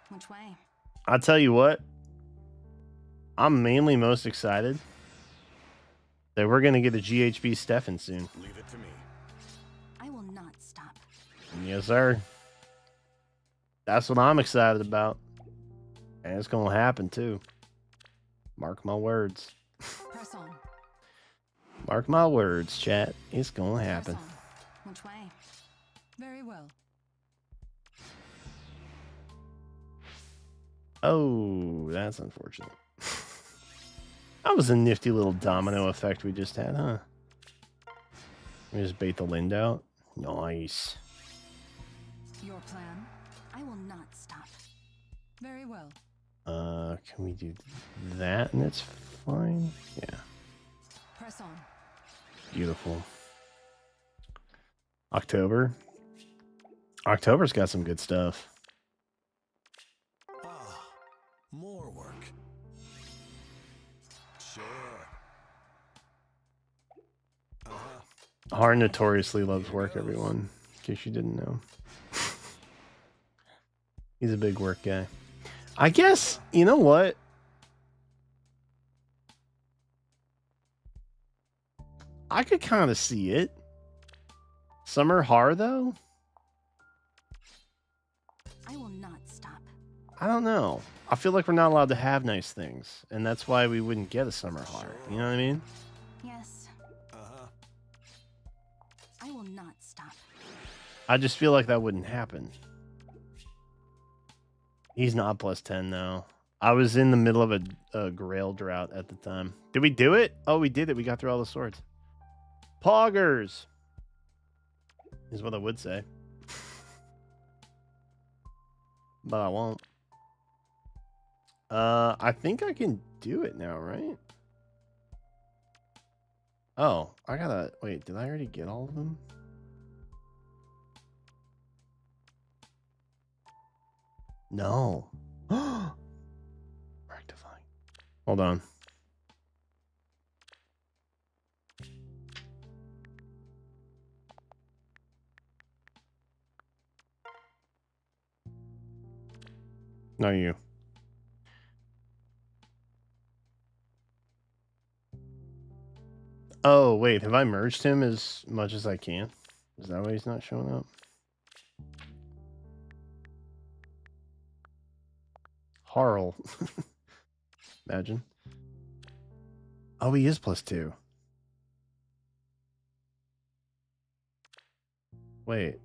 Which way? I'll tell you what. I'm mainly most excited that we're gonna get a GHB Stefan soon. Leave it to me. I will not stop. Yes, sir. That's what I'm excited about. And it's gonna happen too. Mark my words. Press on. Mark my words, chat. It's gonna happen. Press on. Which way? Very well. Oh, that's unfortunate. That was a nifty little domino effect we just had, huh? We just bait the Lind out. Nice. Your plan? I will not stop. Very well. Can we do that and it's fine? Yeah. Press on. Beautiful. October. October's got some good stuff. Ah, more work. Sure. Har notoriously loves work, everyone. In case you didn't know. He's a big work guy. I guess, you know what? I could kind of see it. Summer Har, though? I will not stop. I don't know. I feel like we're not allowed to have nice things. And that's why we wouldn't get a Summer Har. You know what I mean? Yes. I will not stop. I just feel like that wouldn't happen. He's not plus 10 though. I was in the middle of a Grail drought at the time. Did we do it? Oh, we did it. We got through all the swords. Poggers is what I would say. But I won't. I think I can do it now, right? Oh, I gotta... Wait, did I already get all of them? No. Rectifying. Hold on. No, you. Oh, wait. Have I merged him as much as I can? Is that why he's not showing up? Harl. Imagine. Oh, he is plus 2. Wait.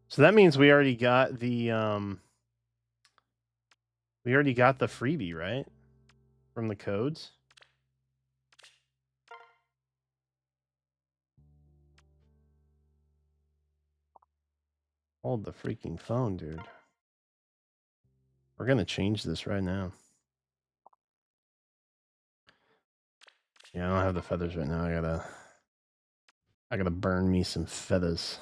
So that means we already got the freebie, right? From the codes. Hold the freaking phone, dude. We're gonna change this right now. Yeah, I don't have the feathers right now. I gotta burn me some feathers.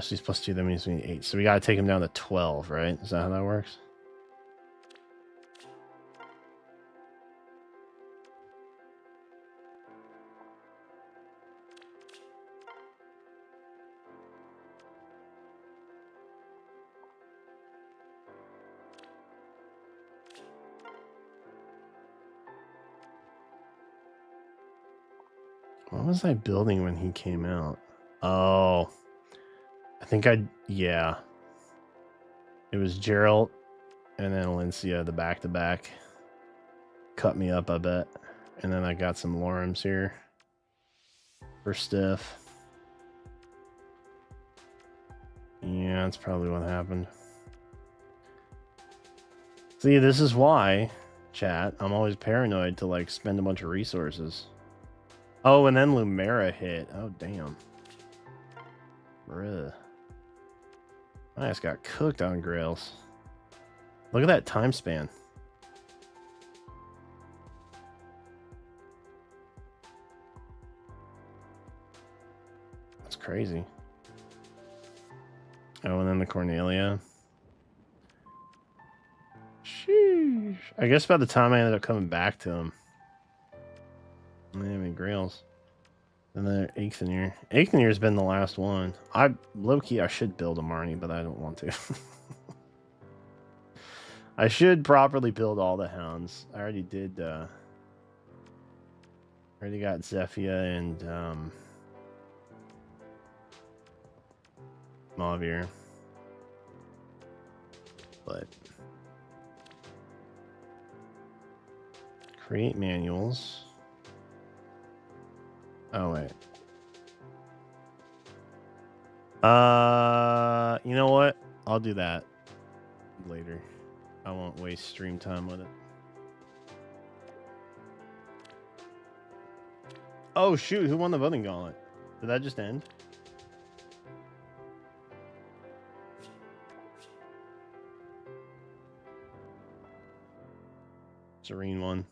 She's plus 2, that means we need 8. So we gotta take him down to 12, right? Is that how that works? What was I building when he came out? Oh, I think yeah. It was Gerald and then Valencia, the back-to-back. Cut me up, I bet. And then I got some Lorums here for Steph. Yeah, that's probably what happened. See, this is why, chat, I'm always paranoid to like spend a bunch of resources. Oh, and then Lumera hit. Oh, damn. Bruh. I just got cooked on Grails. Look at that time span. That's crazy. Oh, and then the Cornelia. Sheesh. I guess by the time I ended up coming back to him, I didn't have any Grails. And then Eichthenir. Eichthenir's been the last one. Low-key, I should build a Marnie, but I don't want to. I should properly build all the hounds. I already did, already got Zephia and, Mauvir. But create manuals. Oh wait. You know what? I'll do that later. I won't waste stream time with it. Oh shoot, who won the voting gauntlet? Did that just end? Serene won.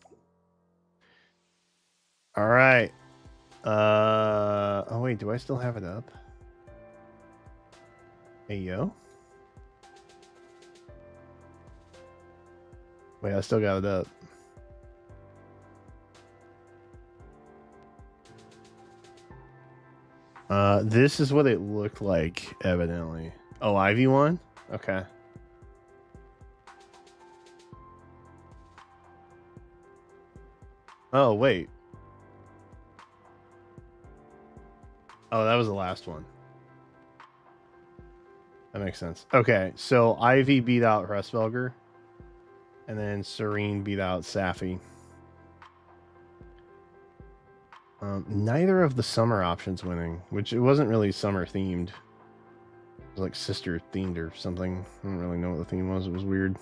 All right. Oh wait, do I still have it up? Hey yo. Wait, I still got it up. This is what it looked like, evidently. Oh, Ivy won? Okay. Oh, wait. Oh, that was the last one. That makes sense. Okay, so Ivy beat out Restvelger. And then Serene beat out Safi. Neither of the summer options winning, which it wasn't really summer themed. It was like sister themed or something. I don't really know what the theme was. It was weird.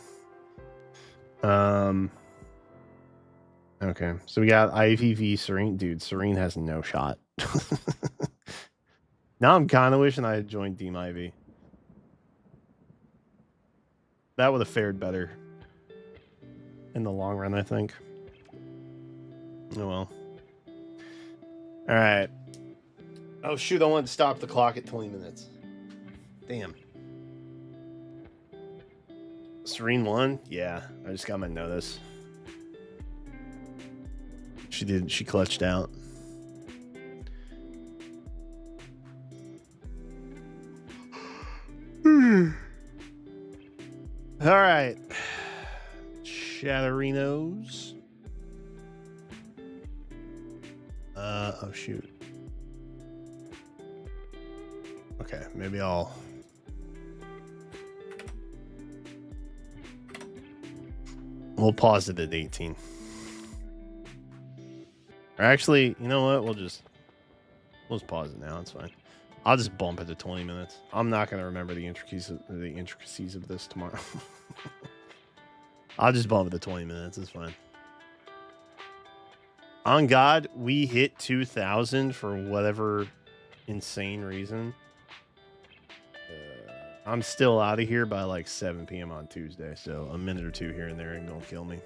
Okay, so we got Ivy v Serene. Dude, Serene has no shot. Now I'm kind of wishing I had joined Team Ivy. That would have fared better in the long run, I think. Oh well. All right. Oh shoot, I wanted to stop the clock at 20 minutes. Damn. Serene won? Yeah, I just got my notice. She did, she clutched out. All right. Chatterinos. Oh shoot. Okay, maybe we'll pause it at 18. Or actually, you know what? We'll just pause it now. It's fine. I'll just bump it to 20 minutes. I'm not gonna remember the intricacies of this tomorrow. I'll just bump it to 20 minutes. It's fine. On God, we hit 2,000 for whatever insane reason. I'm still out of here by like 7 p.m. on Tuesday, so a minute or two here and there ain't gonna kill me.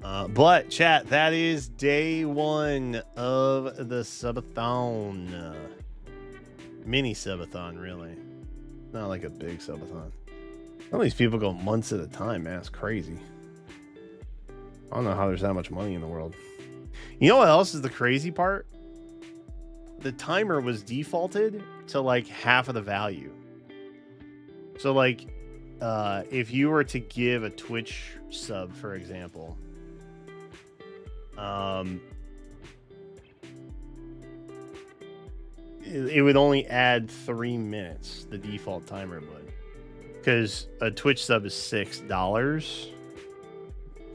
But chat, that is day 1 of the subathon. Mini subathon, really. Not like a big subathon. Some of these people go months at a time, man. It's crazy. I don't know how there's that much money in the world. You know what else is the crazy part? The timer was defaulted to like half of the value. So like, if you were to give a Twitch sub, for example, it would only add 3 minutes. The default timer would, because a Twitch sub is $6,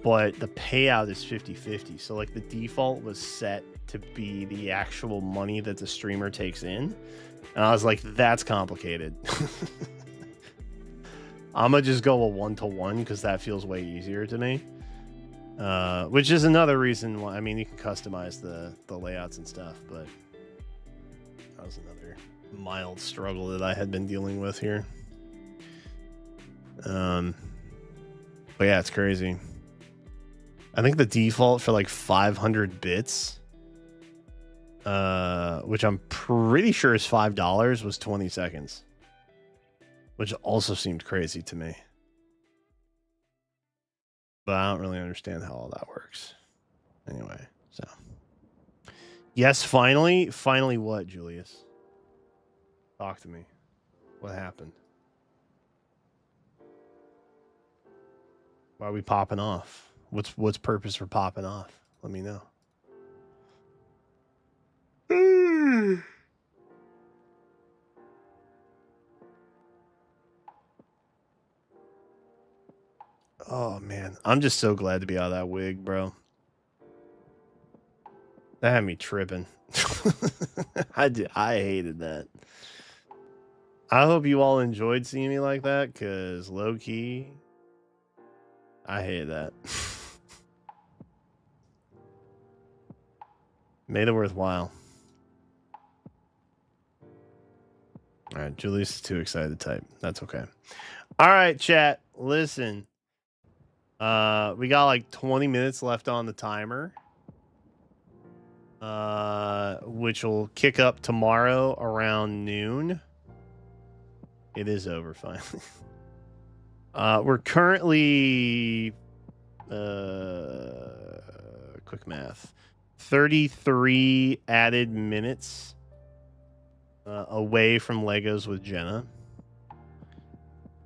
but the payout is 50-50. So like the default was set to be the actual money that the streamer takes in, and I was like, that's complicated. I'm gonna just go a 1-to-1 because that feels way easier to me. Which is another reason why, I mean, you can customize the layouts and stuff, but that was another mild struggle that I had been dealing with here. But yeah, it's crazy. I think the default for like 500 bits, which I'm pretty sure is $5, was 20 seconds, which also seemed crazy to me. But I don't really understand how all that works. Anyway, so. Yes, finally. Finally what, Julius? Talk to me. What happened? Why are we popping off? What's purpose for popping off? Let me know. Oh man, I'm just so glad to be out of that wig, bro. That had me tripping. I hated that. I hope you all enjoyed seeing me like that, because low key, I hate that. Made it worthwhile. All right, Julius is too excited to type. That's okay. All right, chat. Listen. We got like 20 minutes left on the timer. Which will kick up tomorrow around noon. It is over finally. We're currently quick math. 33 added minutes away from Legos with Jenna.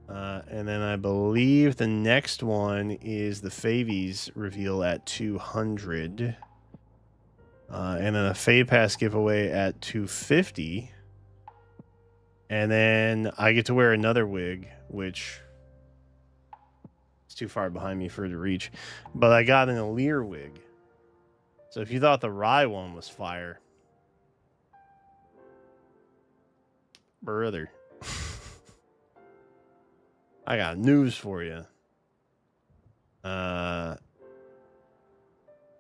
And then I believe the next one is the Favies reveal at 200. And then a Fave Pass giveaway at 250. And then I get to wear another wig, which is too far behind me for it to reach. But I got an Aleer wig. So if you thought the Rye one was fire, brother, I got news for you.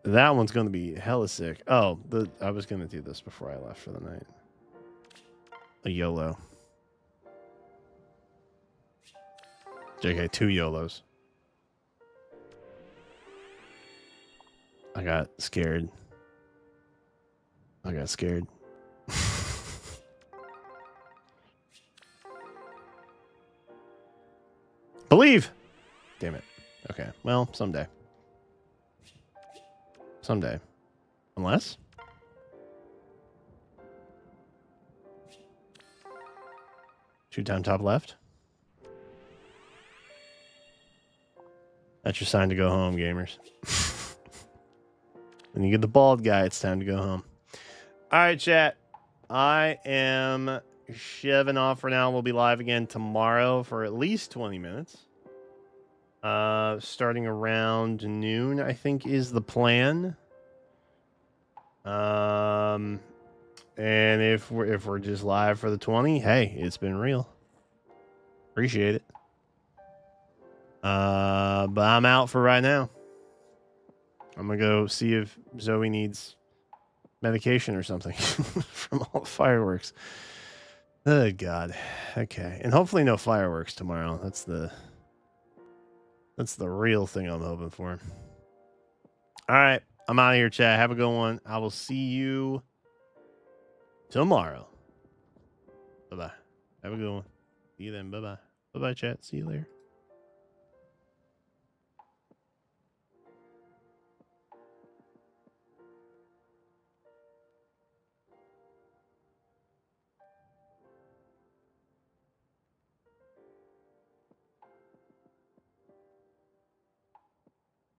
That one's going to be hella sick. Oh, I was going to do this before I left for the night. A YOLO. JK, 2 YOLOs. I got scared. Believe! Damn it. Okay, well, someday. Unless? Shoot down top left. That's your sign to go home, gamers. When you get the bald guy, it's time to go home. All right, chat. I am shoving off for now. We'll be live again tomorrow for at least 20 minutes. Starting around noon, I think, is the plan. And if we're just live for the 20, hey, it's been real. Appreciate it. But I'm out for right now. I'm gonna go see if Zoe needs medication or something from all the fireworks. Oh God. Okay, and hopefully no fireworks tomorrow. That's the real thing I'm hoping for. All right, I'm out of here, chat. Have a good one. I will see you tomorrow. Bye bye. Have a good one. See you then. Bye bye. Bye bye, chat. See you later.